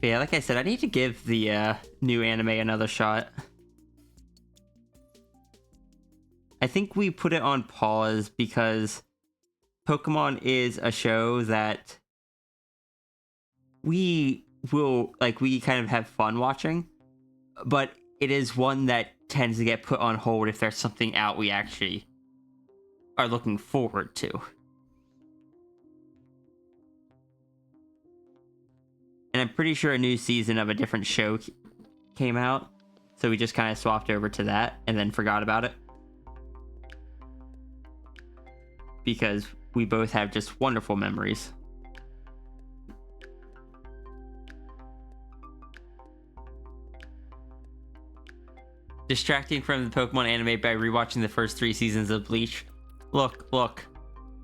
But yeah, like I said, I need to give the new anime another shot. I think we put it on pause because Pokemon is a show that we kind of have fun watching, but it is one that tends to get put on hold if there's something out we actually are looking forward to. And I'm pretty sure a new season of a different show came out, so we just kind of swapped over to that and then forgot about it. Because we both have just wonderful memories. Distracting from the Pokemon anime by rewatching the first 3 seasons of Bleach. Look.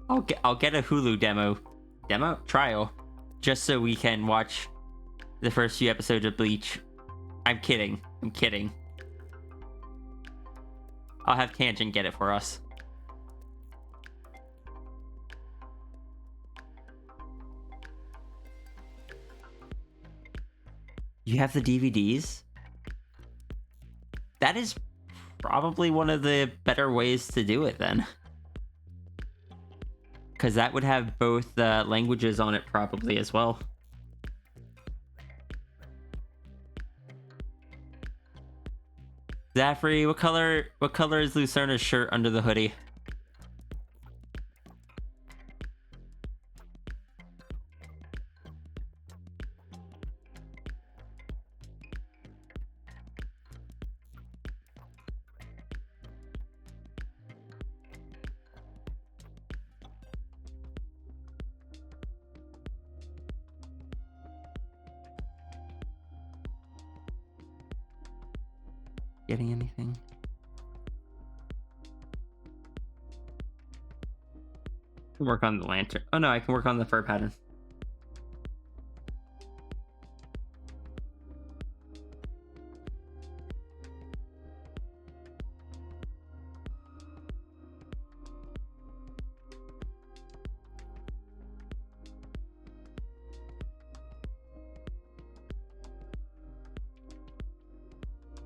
I'll get a Hulu trial, just so we can watch the first few episodes of Bleach. I'm kidding. I'll have Tangent get it for us. You have the DVDs? That is probably one of the better ways to do it then. Because that would have both languages on it probably as well. Zafri, what color is Lucerna's shirt under the hoodie? getting anything? I can work on the lantern. Oh no, I can work on the fur pattern.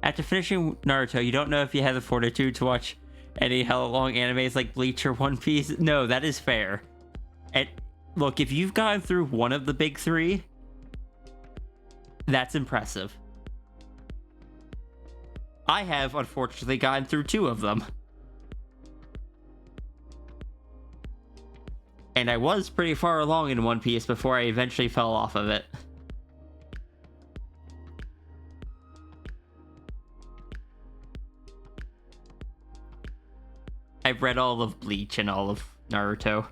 After finishing Naruto, you don't know if you have the fortitude to watch any hella long animes like Bleach or One Piece. No, that is fair. And look, if you've gotten through one of the big three, that's impressive. I have, unfortunately, gotten through two of them. And I was pretty far along in One Piece before I eventually fell off of it. I've read all of Bleach and all of Naruto.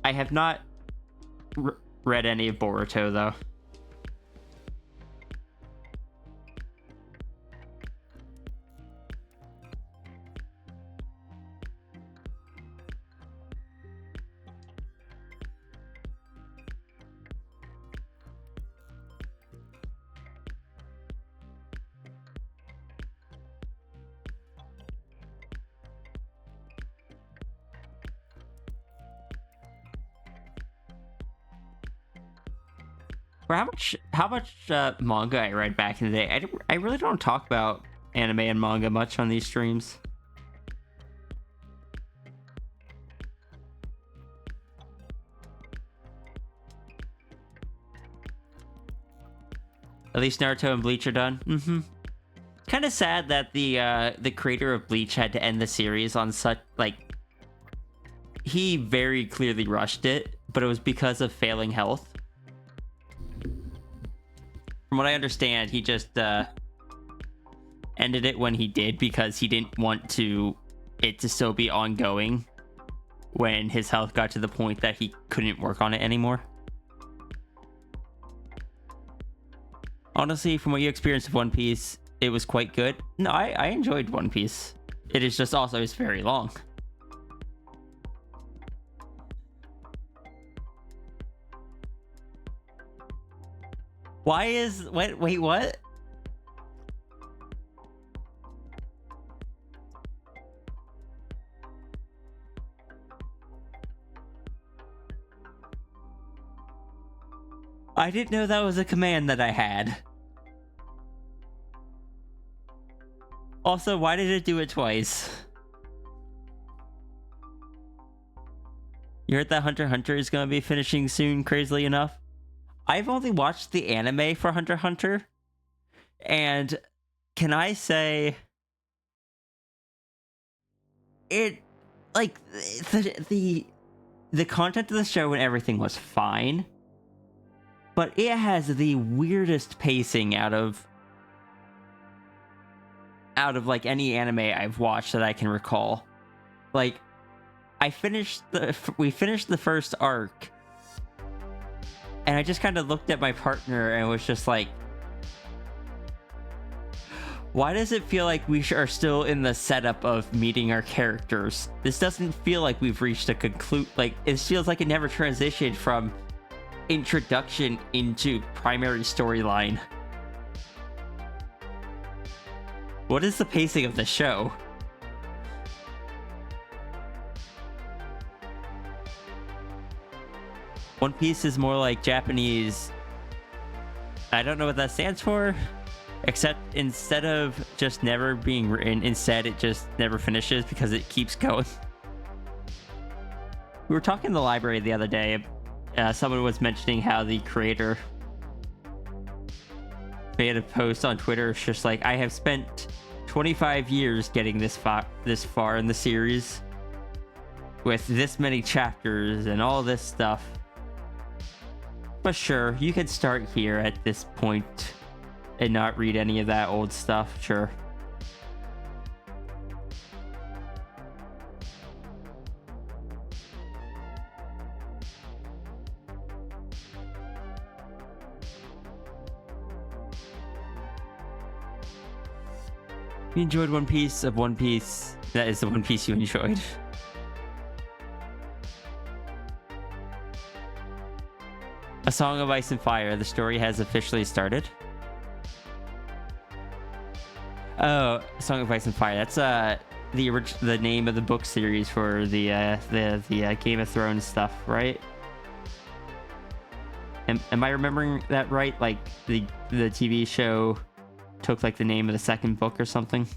I have not read any of Boruto, though. For how much manga I read back in the day, I really don't talk about anime and manga much on these streams. At least Naruto and Bleach are done. Kind of sad that the creator of Bleach had to end the series on such, like, he very clearly rushed it, but it was because of failing health. From what I understand, he just ended it when he did because he didn't want it to still be ongoing when his health got to the point that he couldn't work on it anymore. Honestly, from what you experienced with One Piece, it was quite good. No, I enjoyed One Piece. It is just also it's very long. Wait, what? I didn't know that was a command that I had. Also, why did it do it twice? You heard that Hunter x Hunter is gonna be finishing soon, crazily enough? I've only watched the anime for Hunter x Hunter, and can I say it, like, the content of the show and everything was fine, but it has the weirdest pacing out of like any anime I've watched that I can recall. Like, we finished the first arc, and I just kind of looked at my partner and was just like, why does it feel like we are still in the setup of meeting our characters? This doesn't feel like we've reached a conclude. Like, it feels like it never transitioned from introduction into primary storyline. What is the pacing of the show? One Piece is more like Japanese. I don't know what that stands for, except instead of just never being written, instead it just never finishes because it keeps going. We were talking in the library the other day. Someone was mentioning how the creator made a post on Twitter. It's just like, I have spent 25 years getting this far in the series with this many chapters and all this stuff. But sure, you could start here at this point and not read any of that old stuff, sure. You enjoyed One Piece of One Piece. That is the One Piece you enjoyed. A Song of Ice and Fire. The story has officially started. Oh, Song of Ice and Fire. That's the name of the book series for the Game of Thrones stuff, right? Am I remembering that right? Like the TV show took like the name of the second book or something?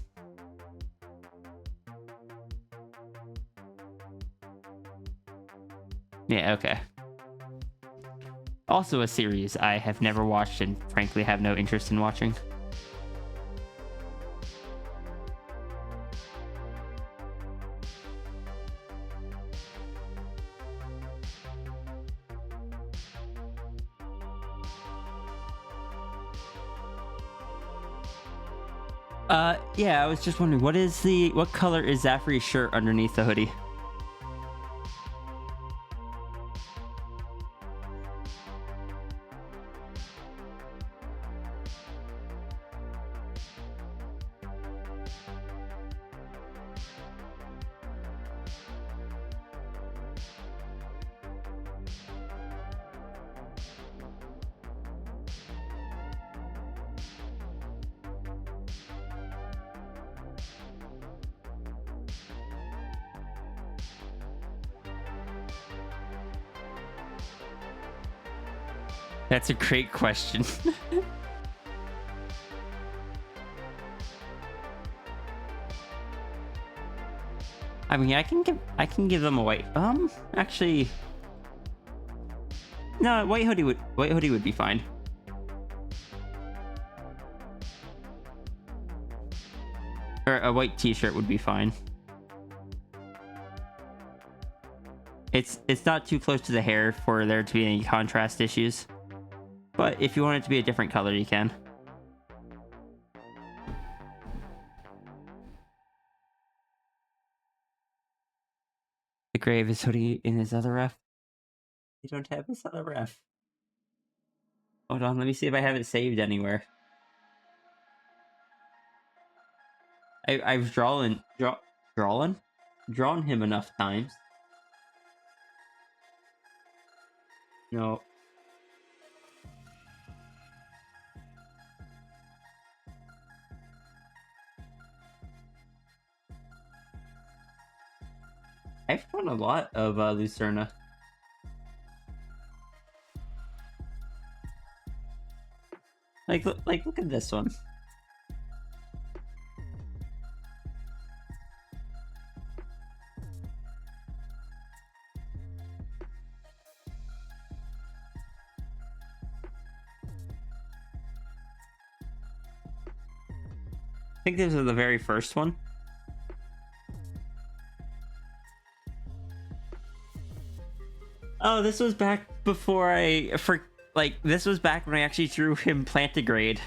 Yeah, okay. Also a series I have never watched and frankly have no interest in watching. Yeah, I was just wondering, what color is Zafri's shirt underneath the hoodie? That's a great question. I mean, I can give them a white. Actually, no, white hoodie would be fine. Or a white t-shirt would be fine. It's not too close to the hair for there to be any contrast issues. But if you want it to be a different color, you can. The grave is hoodie in his other ref. You don't have his other ref. Hold on, let me see if I have it saved anywhere. I've drawn him enough times. No. I've drawn a lot of Lucerna. Like look at this one. I think this is the very first one. Oh, this was back before this was back when I actually drew him plantigrade.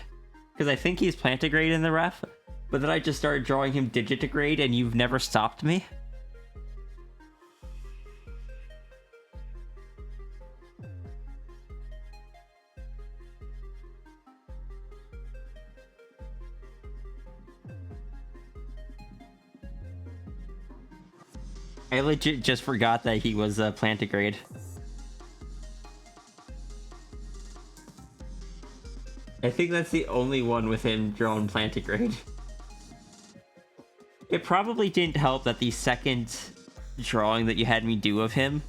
Because I think he's plantigrade in the ref. But then I just started drawing him digitigrade and you've never stopped me. I legit just forgot that he was plantigrade. I think that's the only one with him drawn plantigrade. It probably didn't help that the second drawing that you had me do of him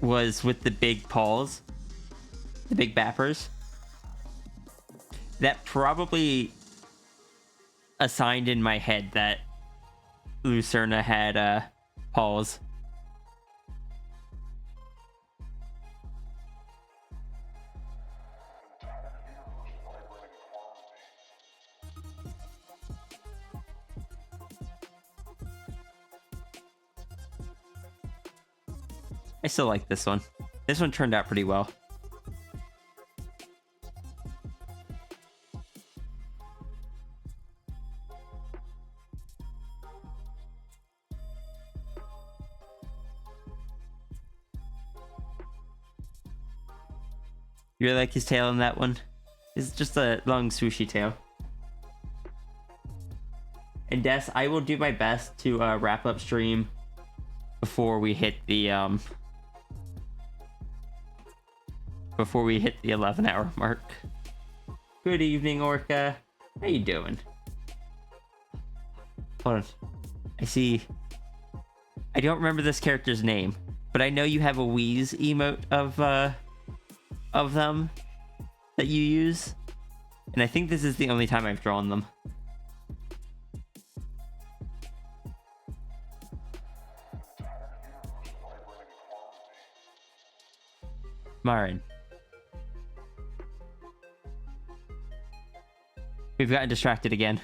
was with the big paws, the big bappers. That probably assigned in my head that Lucerna had paws. I still like this one. This one turned out pretty well. You really like his tail in that one? It's just a long swooshy tail. And Des, I will do my best to wrap up stream before we hit the 11-hour mark. Good evening, Orca. How you doing? Hold on. I see. I don't remember this character's name, but I know you have a Wheeze emote of them that you use, and I think this is the only time I've drawn them. Marin. We've gotten distracted again.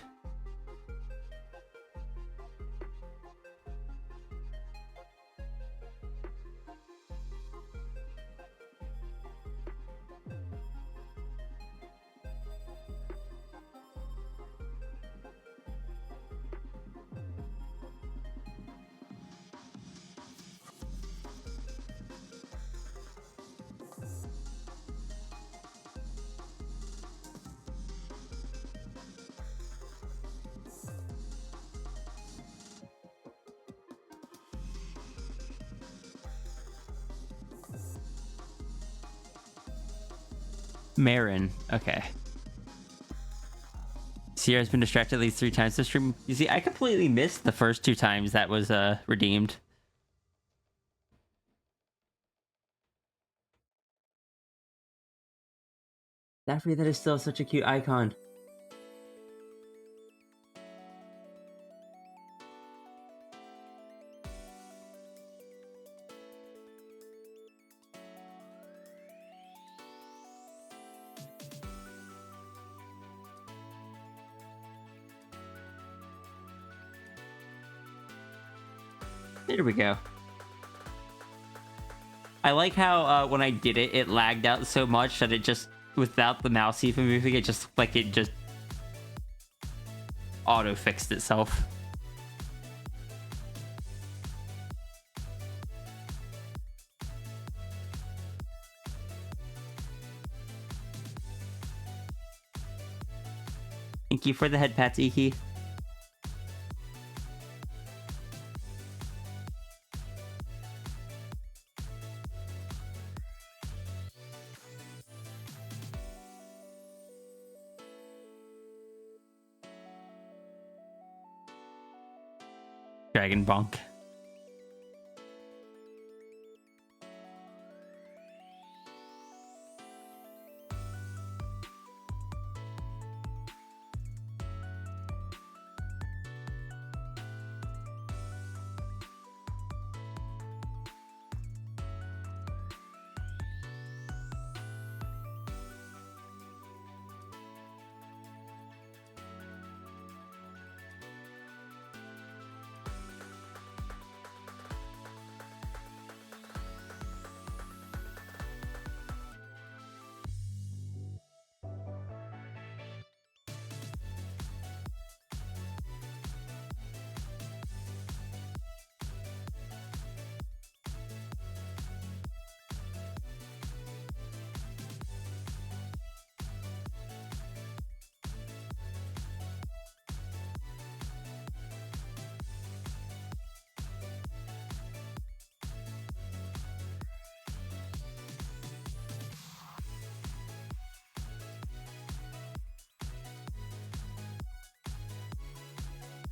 Marin. Okay. Sierra's been distracted at least 3 times this stream. You see, I completely missed the first 2 times that was redeemed. Daphne, that is still such a cute icon. There we go. I like how when I did it, it lagged out so much that it just, without the mouse even moving, it just like it just auto-fixed itself. Thank you for the head pats, Iki. Dragon Bonk.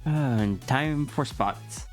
And time for spots.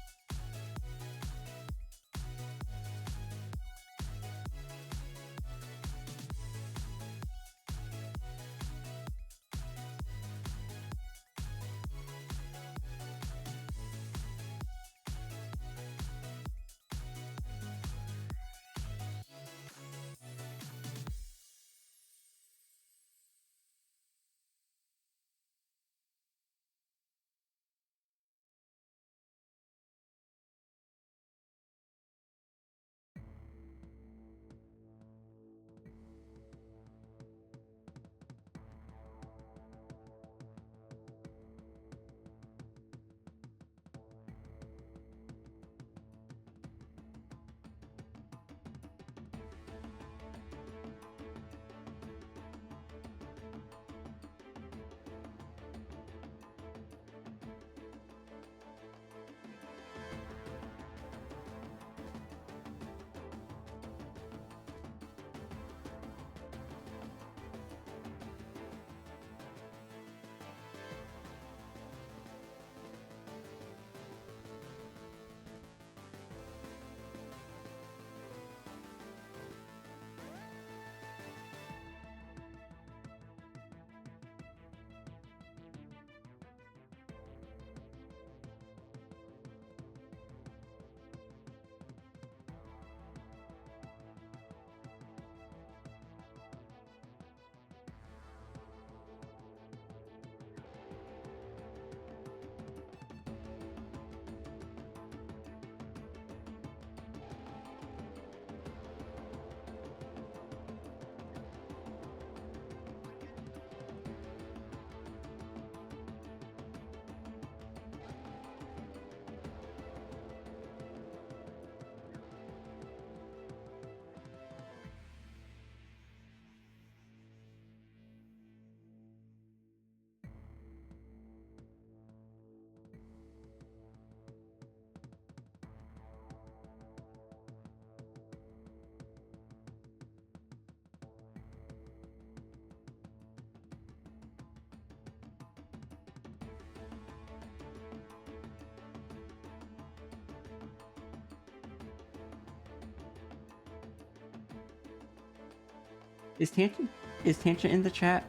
Is Tangent in the chat?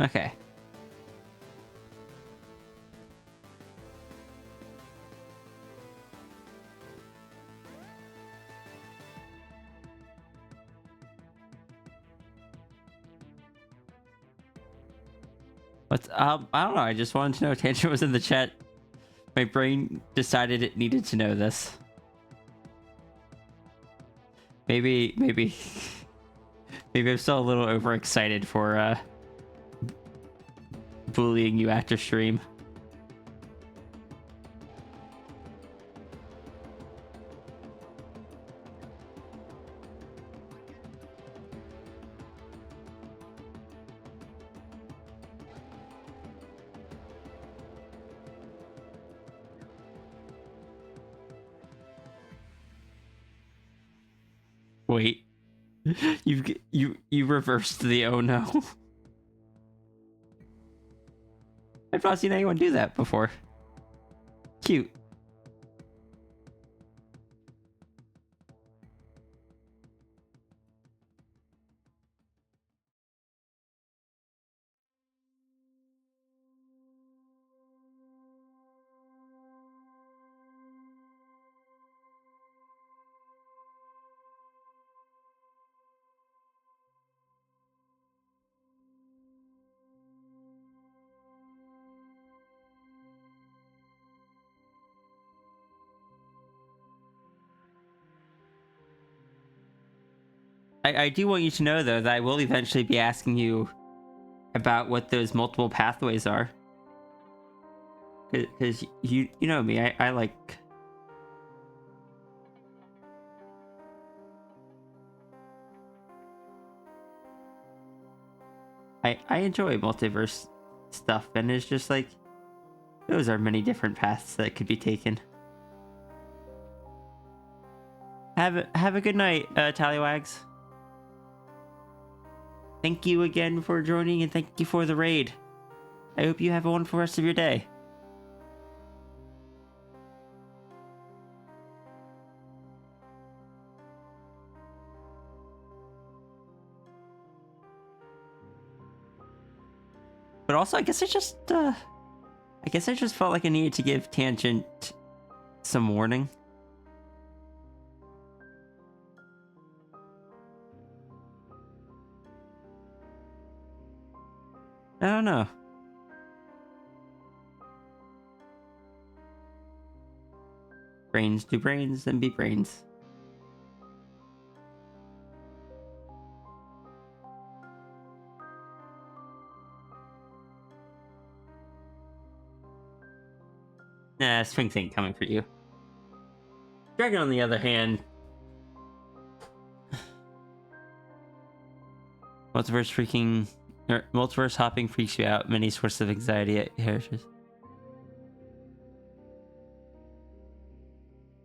Okay. What's I don't know. I just wanted to know if Tangent was in the chat. My brain decided it needed to know this. Maybe maybe I'm still a little overexcited for bullying you after stream. Wait. You reversed the oh no. I've not seen anyone do that before. Cute. I do want you to know, though, that I will eventually be asking you about what those multiple pathways are. Because you know me, I like... I enjoy multiverse stuff, and it's just like... Those are many different paths that could be taken. Have a good night, Tallywags. Thank you again for joining, and thank you for the raid. I hope you have a wonderful rest of your day. But also, I guess I just felt like I needed to give Tangent some warning. I don't know. Brains do brains and be brains. Nah, Swing Thing coming for you. Dragon, on the other hand, multiverse hopping freaks you out. Many sources of anxiety at heritage.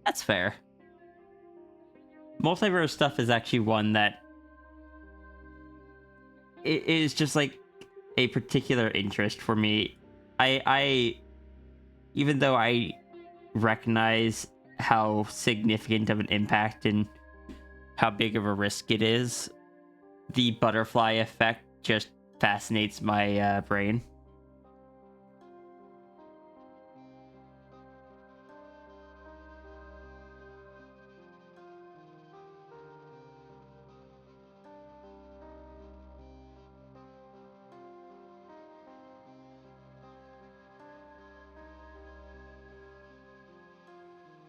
That's fair. Multiverse stuff is actually one that it is just like a particular interest for me. I even though I recognize how significant of an impact and how big of a risk it is, the butterfly effect just fascinates my brain.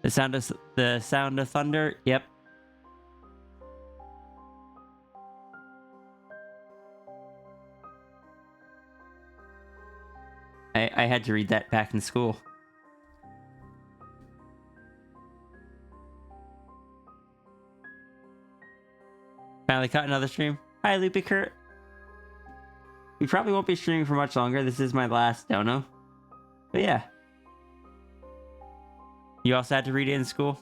The sound of thunder. Yep. I had to read that back in school. Finally caught another stream. Hi, Loopy Kurt. We probably won't be streaming for much longer. This is my last dono. But yeah. You also had to read it in school?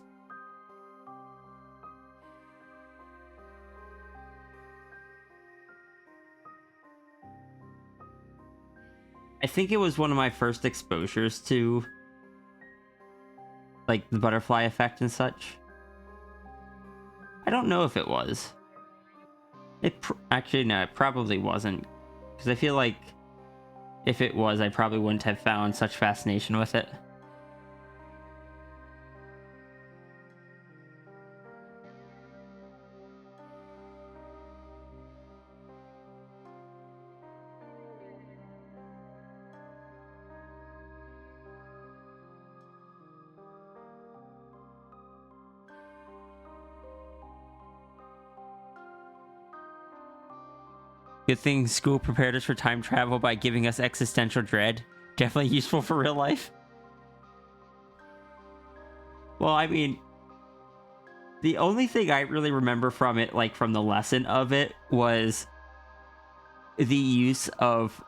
I think it was one of my first exposures to like the butterfly effect and such. I don't know if it was. Actually, no, it probably wasn't. Because I feel like if it was, I probably wouldn't have found such fascination with it. Good thing school prepared us for time travel by giving us existential dread. Definitely useful for real life. Well, I mean, the only thing I really remember from it, like from the lesson of it, was the use of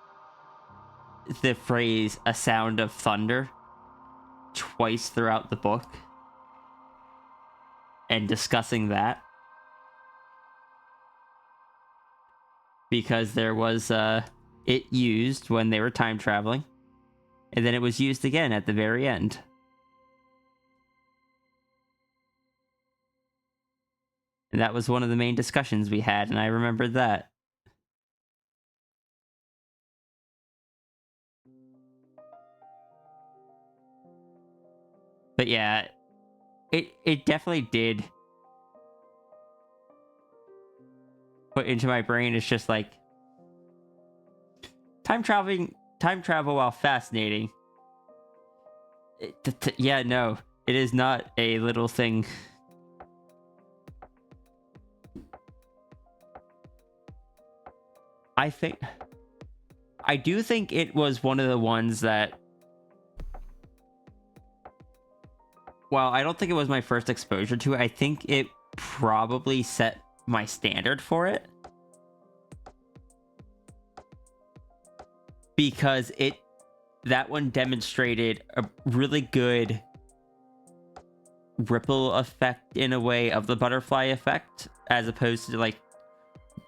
the phrase "a sound of thunder" twice throughout the book and discussing that. Because there was it used when they were time traveling, and then it was used again at the very end. And that was one of the main discussions we had, and I remembered that. But yeah, it definitely did put into my brain. It's just like time travel, while fascinating, yeah, no, it is not a little thing. I do think it was one of the ones that, while I don't think it was my first exposure to it, I think it probably set my standard for it. Because that one demonstrated a really good ripple effect in a way of the butterfly effect, as opposed to like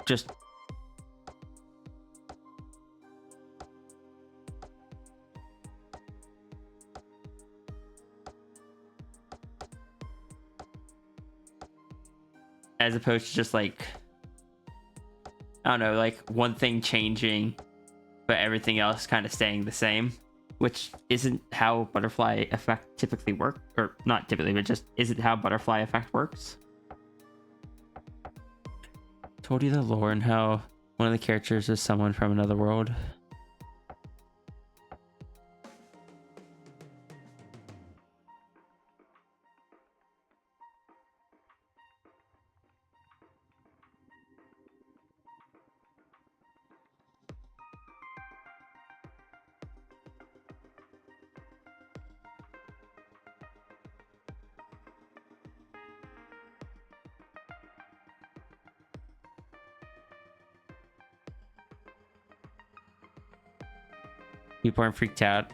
just like, I don't know, like one thing changing but everything else kind of staying the same, which isn't how butterfly effect typically work, or not typically, but just isn't how butterfly effect works. Told you the lore and how one of the characters is someone from another world. People aren't freaked out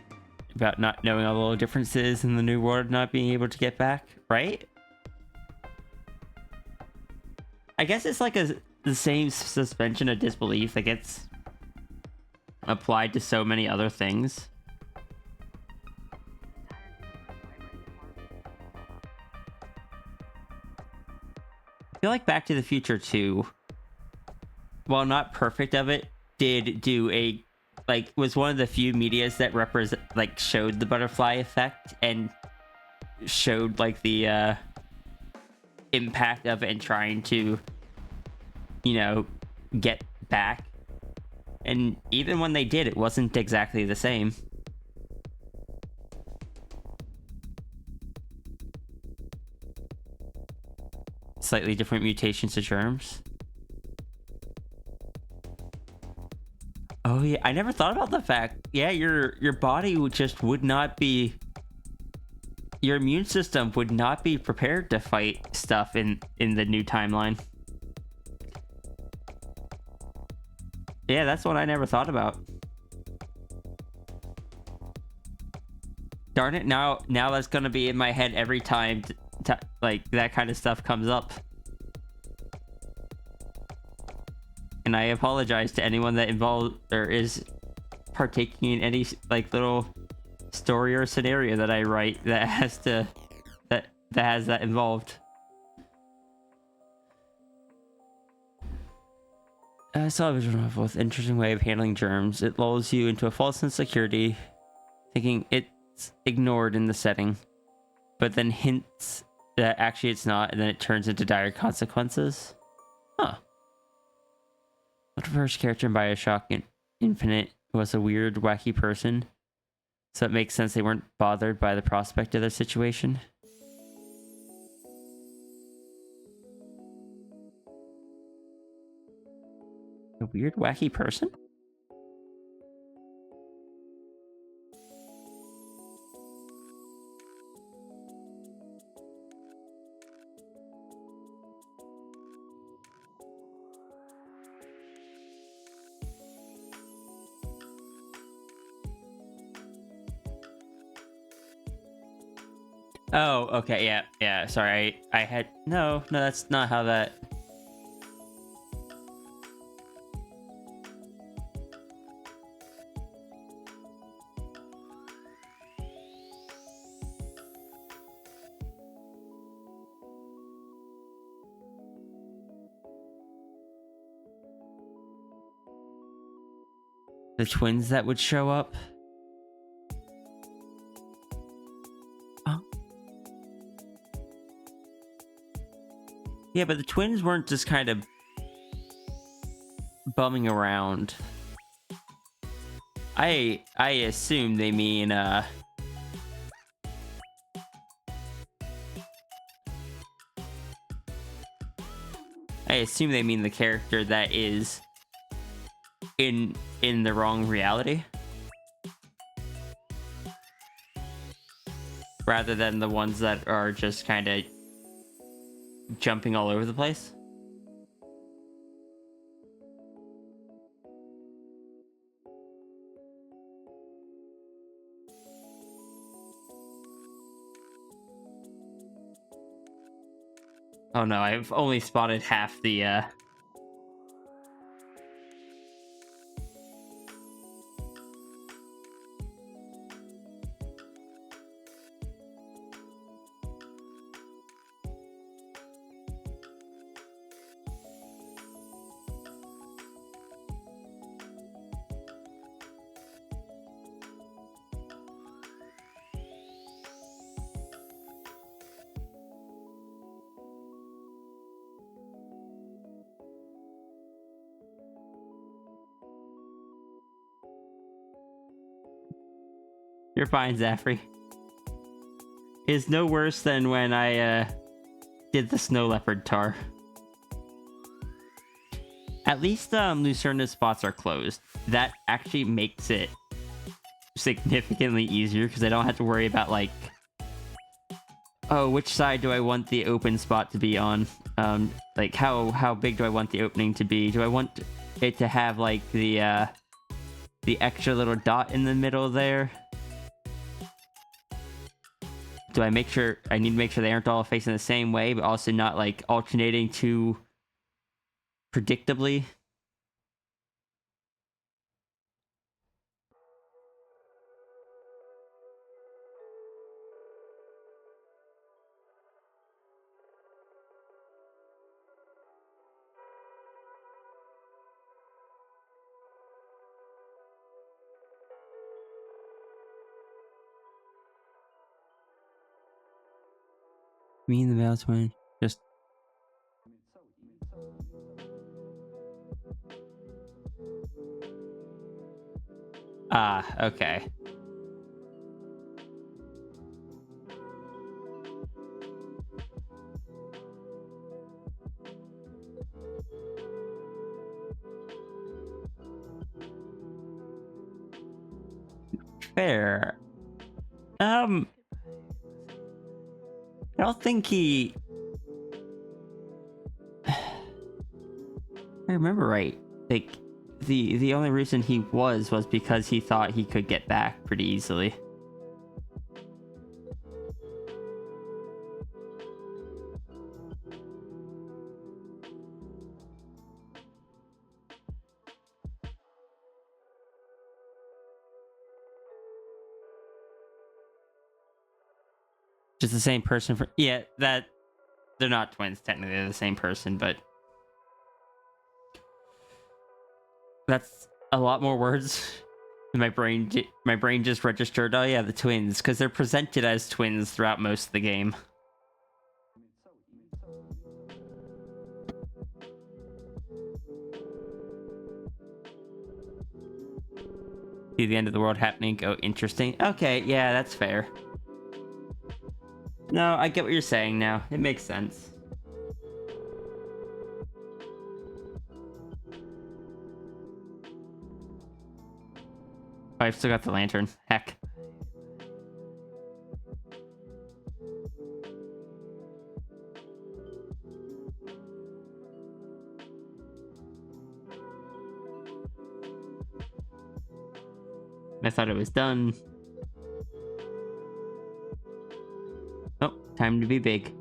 about not knowing all the little differences in the new world, not being able to get back, right? I guess it's like the same suspension of disbelief that gets applied to so many other things. I feel like Back to the Future 2, while not perfect of it, did do a, like, was one of the few medias that showed the butterfly effect and showed like the impact of it and trying to, get back. And even when they did, it wasn't exactly the same. Slightly different mutations to germs. Oh yeah, I never thought about the fact. Yeah, your body would not be, your immune system would not be prepared to fight stuff in the new timeline. Yeah, that's what I never thought about. Darn it, now that's gonna be in my head every time like that kind of stuff comes up. And I apologize to anyone that involved or is partaking in any like little story or scenario that I write that has that involved. Television novel with interesting way of handling germs. It lulls you into a false sense of security, thinking it's ignored in the setting, but then hints that actually it's not, and then it turns into dire consequences. Huh. The first character in Bioshock Infinite was a weird, wacky person, so it makes sense they weren't bothered by the prospect of their situation. A weird, wacky person? Oh, okay, yeah, sorry, I had... No, that's not how that... The twins that would show up? Oh. Yeah, but the twins weren't just kind of bumming around. I assume they mean I assume they mean the character that is in the wrong reality, rather than the ones that are just kind of jumping all over the place. Oh no, I've only spotted half the You're fine, Zaffrey. It's no worse than when I did the snow leopard tar. At least Lucerna's spots are closed. That actually makes it significantly easier because I don't have to worry about like, oh, which side do I want the open spot to be on? Like how big do I want the opening to be? Do I want it to have like the extra little dot in the middle there? Do I make sure I need to make sure they aren't all facing the same way, but also not like alternating too predictably? Me and the male twin just... Ah, okay. Fair. I don't think he... I remember right. Like, the only reason he was because he thought he could get back pretty easily. Just the same person for yeah, that they're not twins technically, they're the same person, but that's a lot more words. My brain just registered, oh yeah, the twins, because they're presented as twins throughout most of the game. See the end of the world happening. Oh, interesting. Okay, yeah, that's fair. No, I get what you're saying now. It makes sense. Oh, I've still got the lantern. Heck. I thought it was done. Oh, time to be big.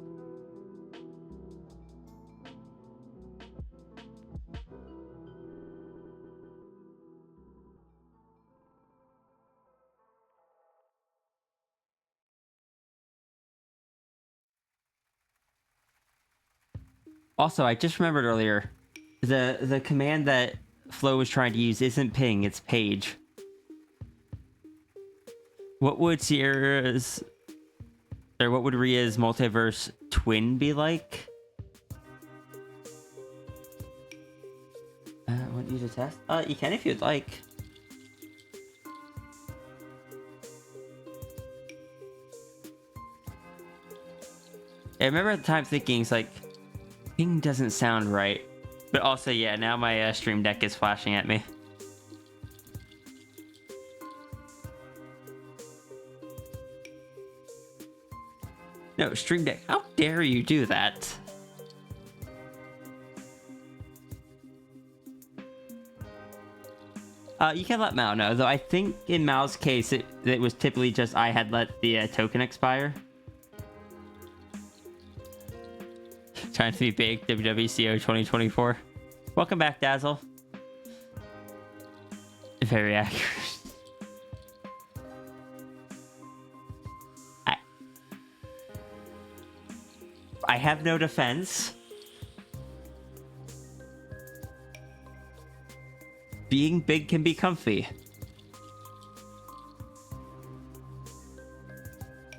Also, I just remembered earlier, the command that Flo was trying to use isn't ping, it's page. What would Sierra's, or what would Ria's multiverse twin be like? Want you to test? You can if you'd like. I remember at the time thinking, it's like, ping doesn't sound right. But also, yeah, now my stream deck is flashing at me. No, stream deck, how dare you do that? You can let Mao know, though I think in Mao's case, it was typically just I had let the token expire. Trying to be big, WWCO 2024. Welcome back, Dazzle. Very accurate. I have no defense. Being big can be comfy.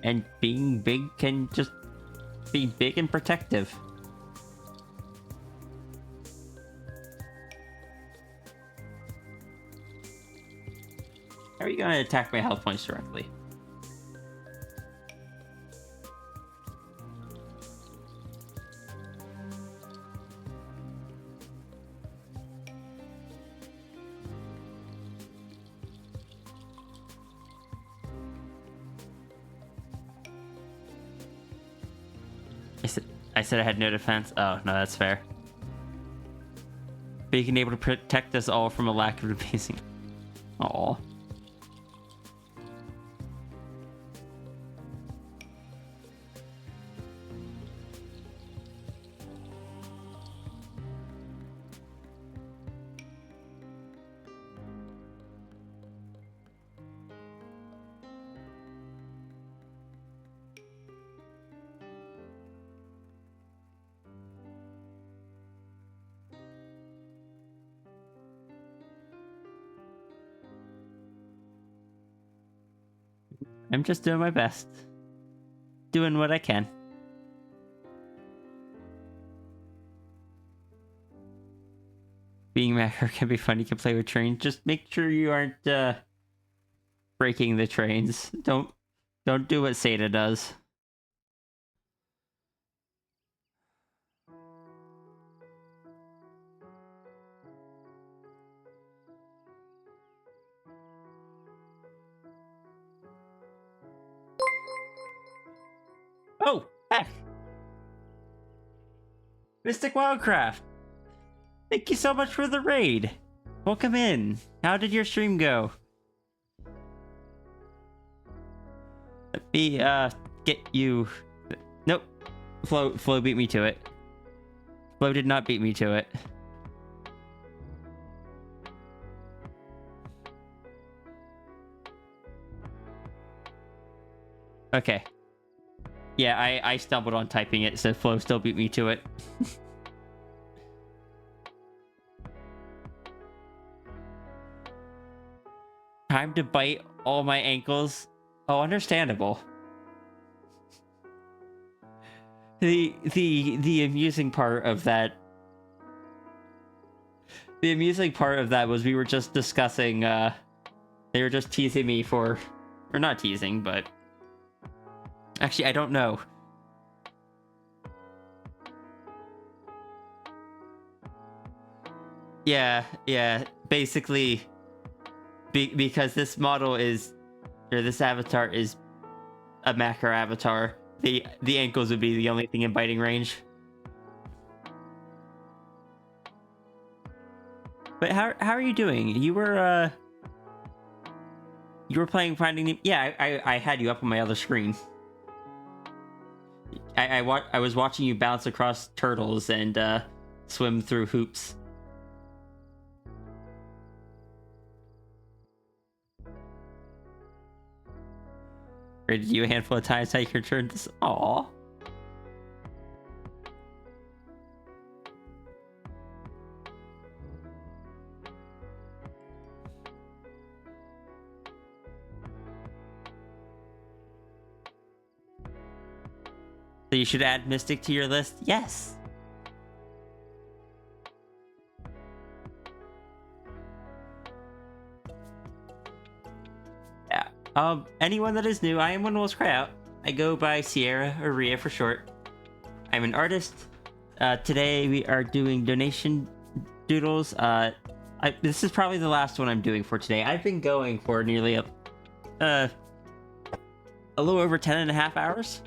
And being big can just be big and protective. How are you going to attack my health points directly? I said I had no defense. Oh, no, that's fair. Being able to protect us all from a lack of amazing. Aww. I'm just doing my best. Doing what I can. Being macro can be fun. You can play with trains. Just make sure you aren't breaking the trains. Don't do what Seda does. Oh, heck. Mystic Wildcraft. Thank you so much for the raid. Welcome in. How did your stream go? Let me get you. Nope. Flo beat me to it. Flo did not beat me to it. Okay. Yeah, I stumbled on typing it, so Flo still beat me to it. Time to bite all my ankles. Oh, understandable. The amusing part of that. The amusing part of that was we were just discussing. They were just teasing me for, or not teasing, but actually I don't know. Yeah. Basically, because this model is, or this avatar is a macro avatar, the ankles would be the only thing in biting range. But how are you doing? You were playing Finding Nemo. Yeah, I had you up on my other screen. I was watching you bounce across turtles and swim through hoops. Rated you a handful of times, take your turn. Aww. So you should add Mystic to your list? Yes. Yeah. Anyone that is new, I am one will cry out. I go by Sierra or Ria for short. I'm an artist. Today we are doing donation doodles. This is probably the last one I'm doing for today. I've been going for nearly a little over 10.5 hours.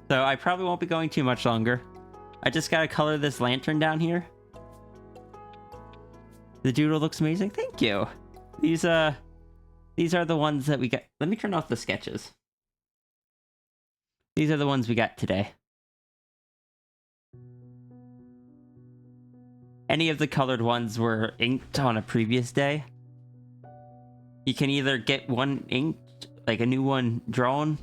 So I probably won't be going too much longer. I just gotta color this lantern down here. The doodle looks amazing. Thank you. These are the ones that we got. Let me turn off the sketches. These are the ones we got today. Any of the colored ones were inked on a previous day. You can either get one inked, like a new one drawn,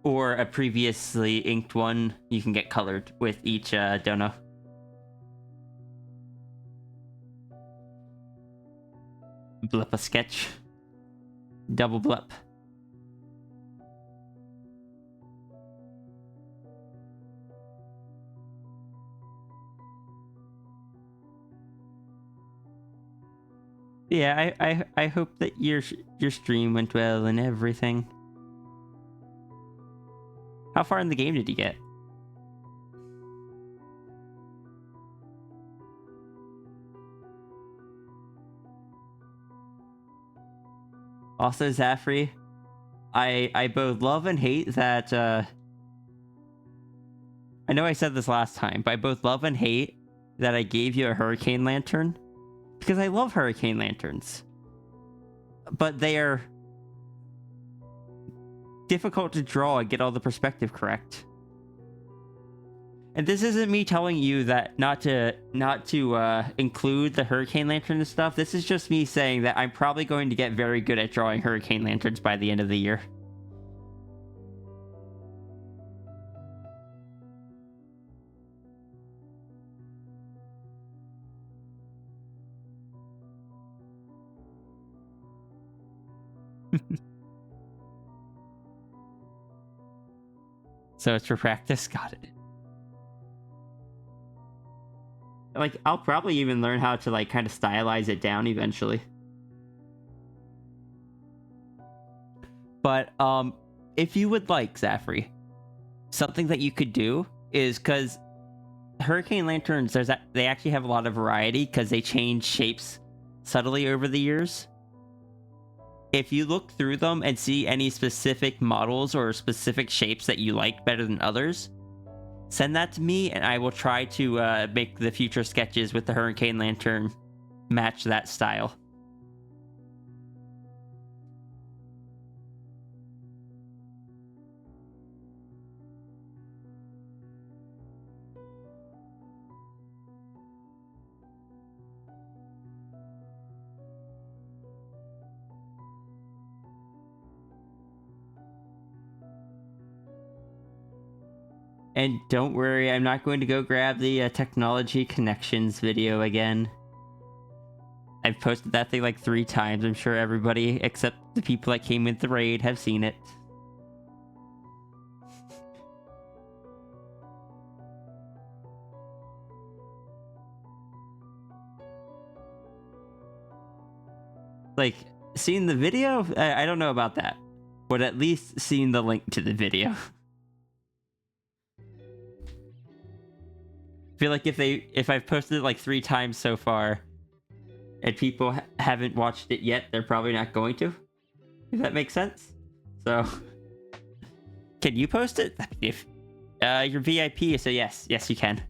or a previously inked one you can get colored with each dono. Blip a sketch. Double blip. Yeah, I hope that your stream went well and everything. How far in the game did you get? Also, Zafri, I both love and hate that, I know I said this last time, but I both love and hate that I gave you a hurricane lantern. Because I love hurricane lanterns. But they are difficult to draw and get all the perspective correct. And this isn't me telling you that not to include the hurricane lantern and stuff. This is just me saying that I'm probably going to get very good at drawing hurricane lanterns by the end of the year. So it's for practice. Got it. Like, I'll probably even learn how to, like, kind of stylize it down eventually. But, if you would like, Zafri, something that you could do is, because hurricane lanterns, they actually have a lot of variety because they change shapes subtly over the years. If you look through them and see any specific models or specific shapes that you like better than others, send that to me and I will try to make the future sketches with the hurricane lantern match that style. And don't worry, I'm not going to go grab the technology connections video again. I've posted that thing like 3 times. I'm sure everybody except the people that came with the raid have seen it. Like, seeing the video? I don't know about that. But at least seeing the link to the video. I feel like if I've posted it like 3 times so far, and people haven't watched it yet, they're probably not going to. If that makes sense. So, can you post it? If you're VIP, so yes, you can.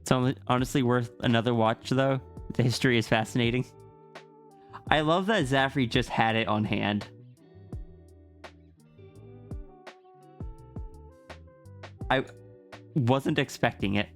It's honestly worth another watch, though. The history is fascinating. I love that Zaffrey just had it on hand. I wasn't expecting it.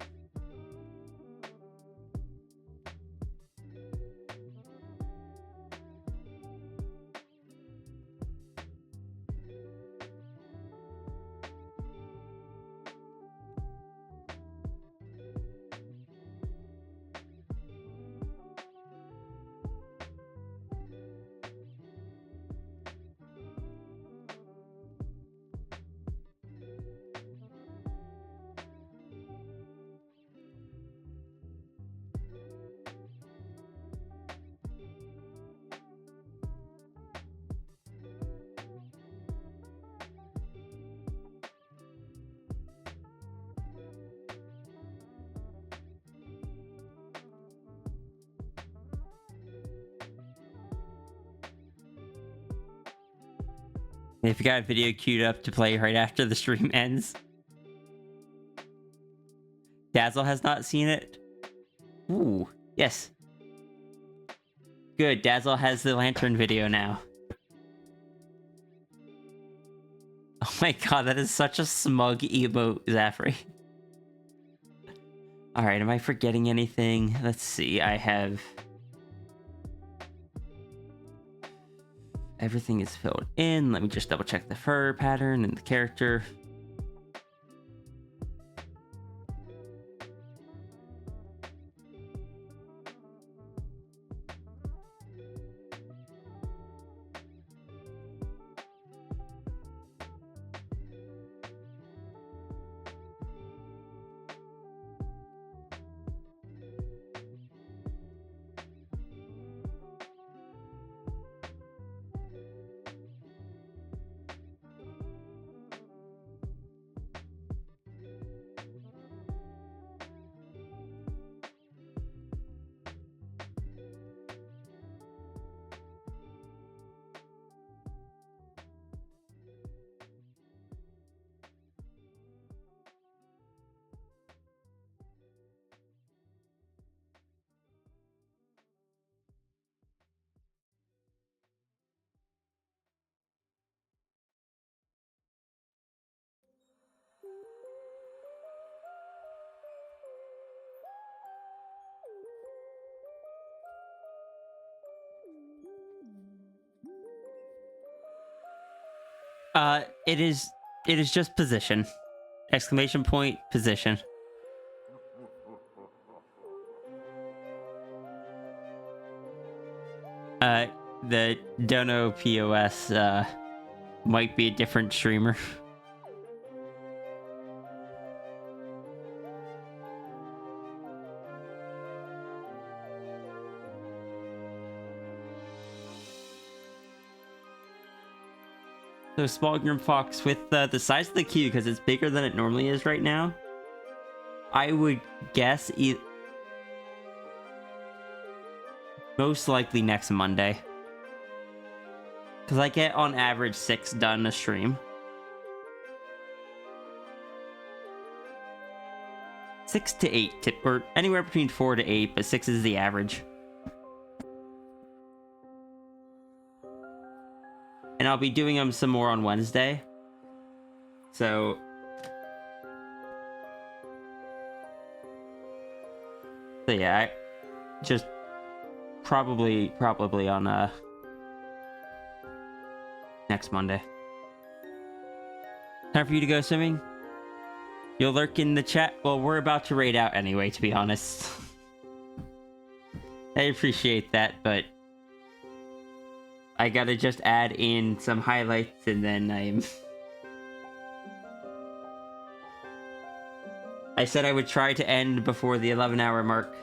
If you got a video queued up to play right after the stream ends. Dazzle has not seen it. Ooh, yes. Good, Dazzle has the lantern video now. Oh my god, that is such a smug emote, Zaffrey. Alright, am I forgetting anything? Let's see, I have... Everything is filled in. Let me just double check the fur pattern and the character. It is just position. Exclamation point, position. The Dono POS, might be a different streamer. So small grim fox with the size of the queue, because it's bigger than it normally is right now. I would guess most likely next Monday. Because I get on average 6 done a stream. 6 to 8, or anywhere between 4 to 8, but 6 is the average. And I'll be doing them some more on Wednesday. So So yeah, I just probably on next Monday. Time for you to go swimming? You'll lurk in the chat? Well, we're about to raid out anyway, to be honest. I appreciate that, but I gotta just add in some highlights and then I said I would try to end before the 11-hour mark.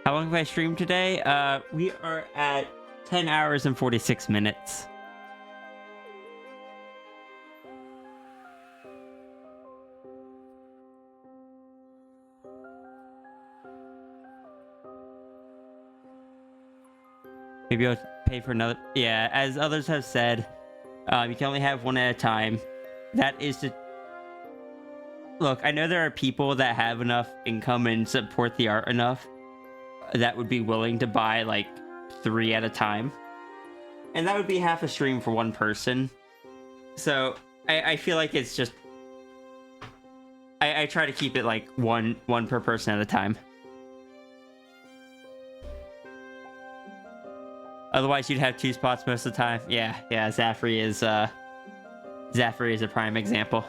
How long have I streamed today? We are at 10 hours and 46 minutes. Maybe I'll pay for another. Yeah, as others have said, you can only have one at a time. That is to... Look, I know there are people that have enough income and support the art enough that would be willing to buy like 3 at a time, and that would be half a stream for one person. So I feel like it's just I try to keep it like one per person at a time. Otherwise you'd have 2 spots most of the time. Yeah, Zafri is a prime example.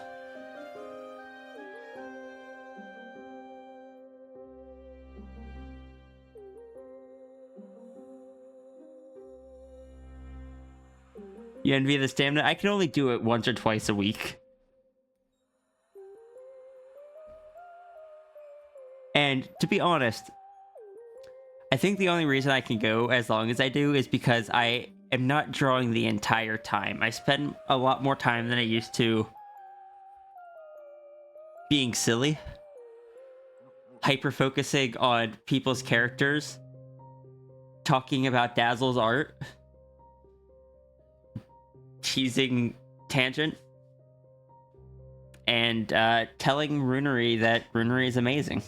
You envy the stamina? I can only do it once or twice a week. And to be honest, I think the only reason I can go as long as I do is because I am not drawing the entire time. I spend a lot more time than I used to being silly, hyper-focusing on people's characters, talking about Dazzle's art, teasing Tangent, and telling Runery that Runery is amazing.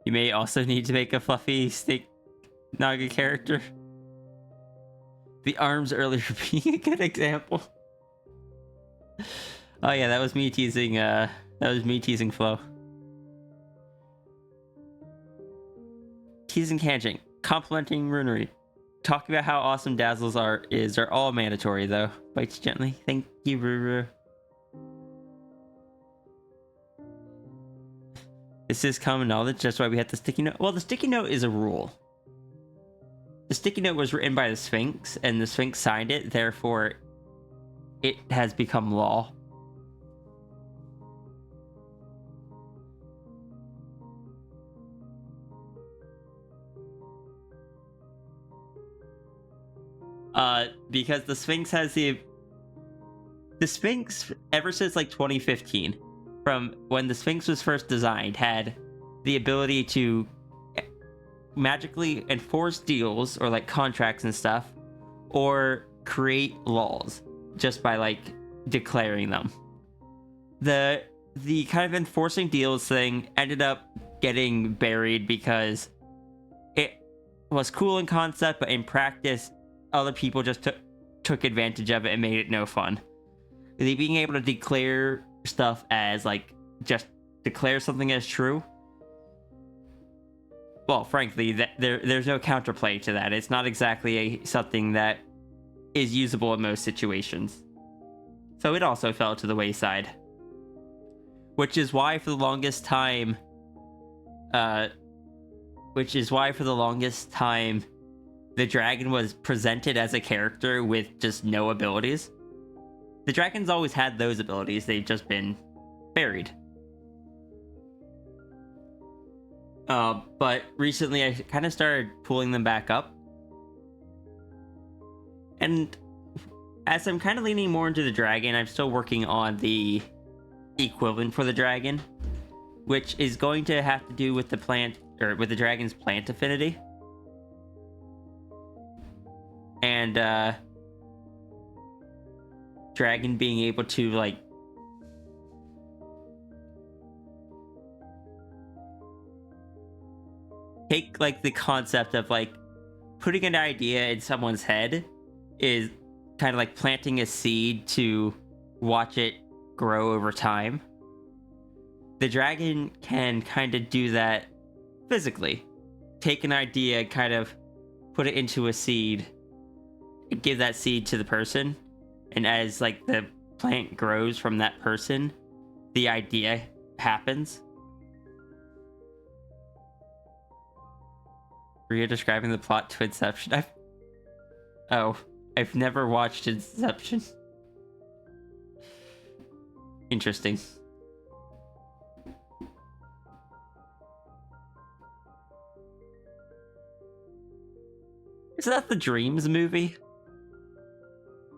You may also need to make a fluffy snake Naga character. The arms earlier being a good example. Oh yeah, that was me teasing Flo. Teasing Tangent, complimenting Runery, talking about how awesome Dazzle's art is are all mandatory though. Bites gently. Thank you, Ruru. This is common knowledge, that's why we had the sticky note. Well, the sticky note is a rule. The sticky note was written by the Sphinx, and the Sphinx signed it, therefore it has become law. Because the Sphinx has the Sphinx, ever since like 2015, from when the Sphinx was first designed, had the ability to magically enforce deals or like contracts and stuff, or create laws just by like declaring them. The kind of enforcing deals thing ended up getting buried because it was cool in concept, but in practice other people just took advantage of it and made it no fun. Being able to declare stuff as, like, just declare something as true. Well, frankly, there's no counterplay to that. It's not exactly something that is usable in most situations. So it also fell to the wayside. Which is why for the longest time, the dragon was presented as a character with just no abilities. The dragons always had those abilities, they've just been buried. But recently I kind of started pulling them back up. And as I'm kind of leaning more into the dragon, I'm still working on the equivalent for the dragon, which is going to have to do with the plant, or with the dragon's plant affinity. And, dragon being able to, like, take, like, the concept of, like, putting an idea in someone's head is kind of like planting a seed to watch it grow over time. The dragon can kind of do that physically. Take an idea, kind of put it into a seed, give that seed to the person, and as, like, the plant grows from that person, the idea happens. Were you describing the plot to Inception? I've never watched Inception. Interesting. Is that the Dreams movie?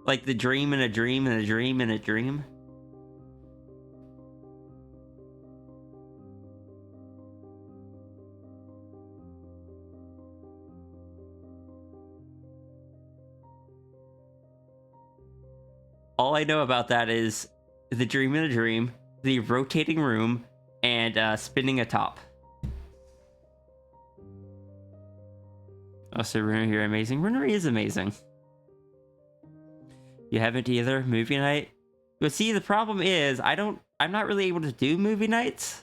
Like the dream and a dream and a dream and a dream? All I know about that is the dream in a dream, the rotating room, and spinning a top. Also, Runery, you're amazing. Runery is amazing. You haven't either? Movie night? But see, the problem is, I'm not really able to do movie nights.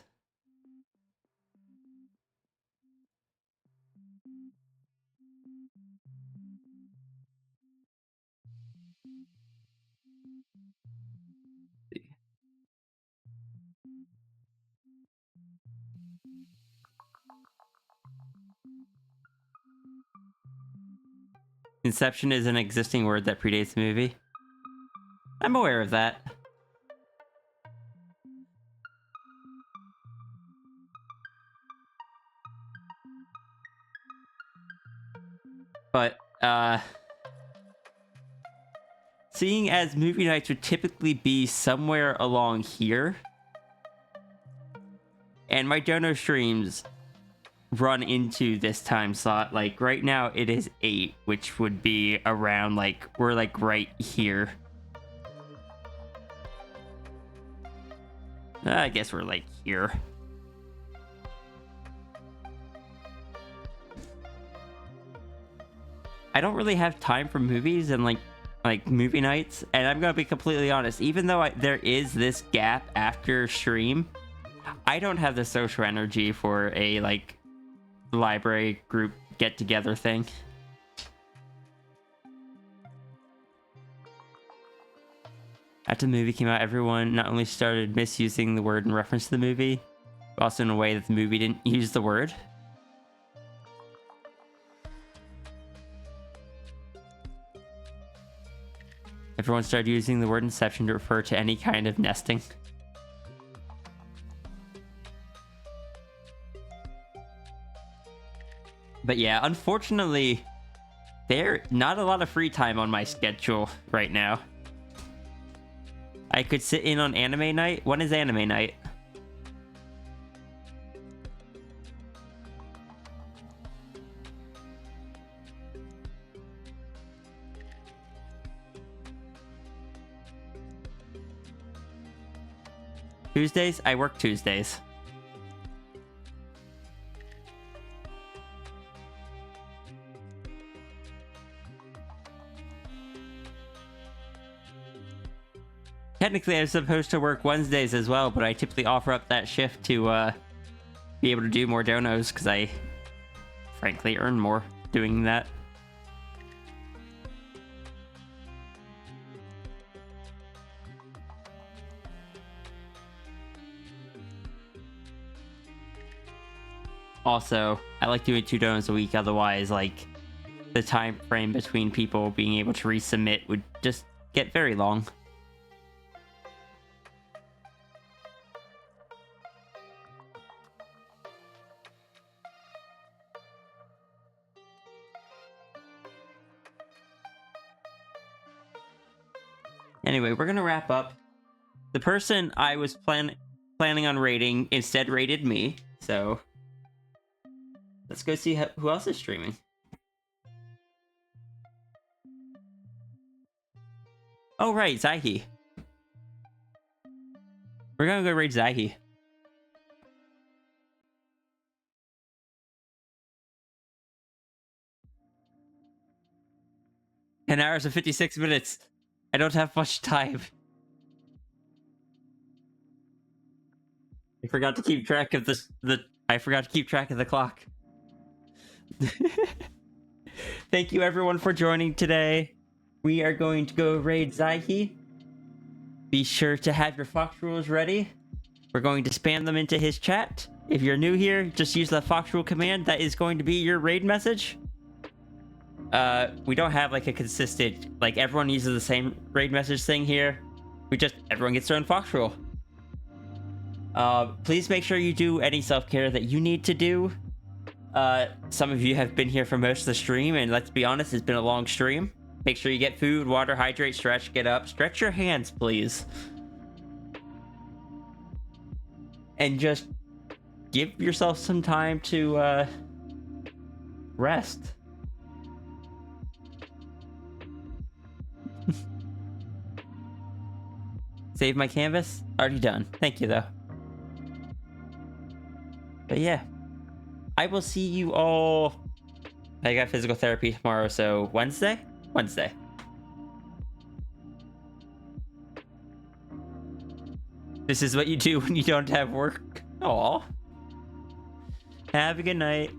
Inception is an existing word that predates the movie. I'm aware of that. But, seeing as movie nights would typically be somewhere along here, and my dono streams run into this time slot, like right now it is 8, which would be around, like, we're like right here. I guess we're like here. I don't really have time for movies and like movie nights, and I'm gonna be completely honest, even though there is this gap after stream, I don't have the social energy for a, like, library group get-together thing. After the movie came out, everyone not only started misusing the word in reference to the movie, but also in a way that the movie didn't use the word. Everyone started using the word Inception to refer to any kind of nesting. But yeah, unfortunately, there's not a lot of free time on my schedule right now. I could sit in on anime night. When is anime night? Tuesdays? I work Tuesdays. Technically, I'm supposed to work Wednesdays as well, but I typically offer up that shift to be able to do more donos because I, frankly, earn more doing that. Also, I like doing 2 donos a week, otherwise, like, the time frame between people being able to resubmit would just get very long. Anyway, we're gonna wrap up. The person I was planning on rating instead rated me, so let's go see who else is streaming. Oh right, Zaihi. We're gonna go raid Zaihi. Ten hours and 56 minutes. I don't have much time. I forgot to keep track of I forgot to keep track of the clock. Thank you everyone for joining today. We are going to go raid Zaihi. Be sure to have your Fox rules ready. We're going to spam them into his chat. If you're new here, just use the Fox rule command. That is going to be your raid message. We don't have like a consistent, like everyone uses the same raid message thing here. Everyone gets their own Fox rule. Please make sure you do any self-care that you need to do. Some of you have been here for most of the stream, and let's be honest, it's been a long stream. Make sure you get food, water, hydrate, stretch, get up. Stretch your hands, please. And just give yourself some time to, rest. Save my canvas? Already done. Thank you, though. But yeah. I will see you all... I got physical therapy tomorrow, so Wednesday? Wednesday. This is what you do when you don't have work. Aw. Have a good night.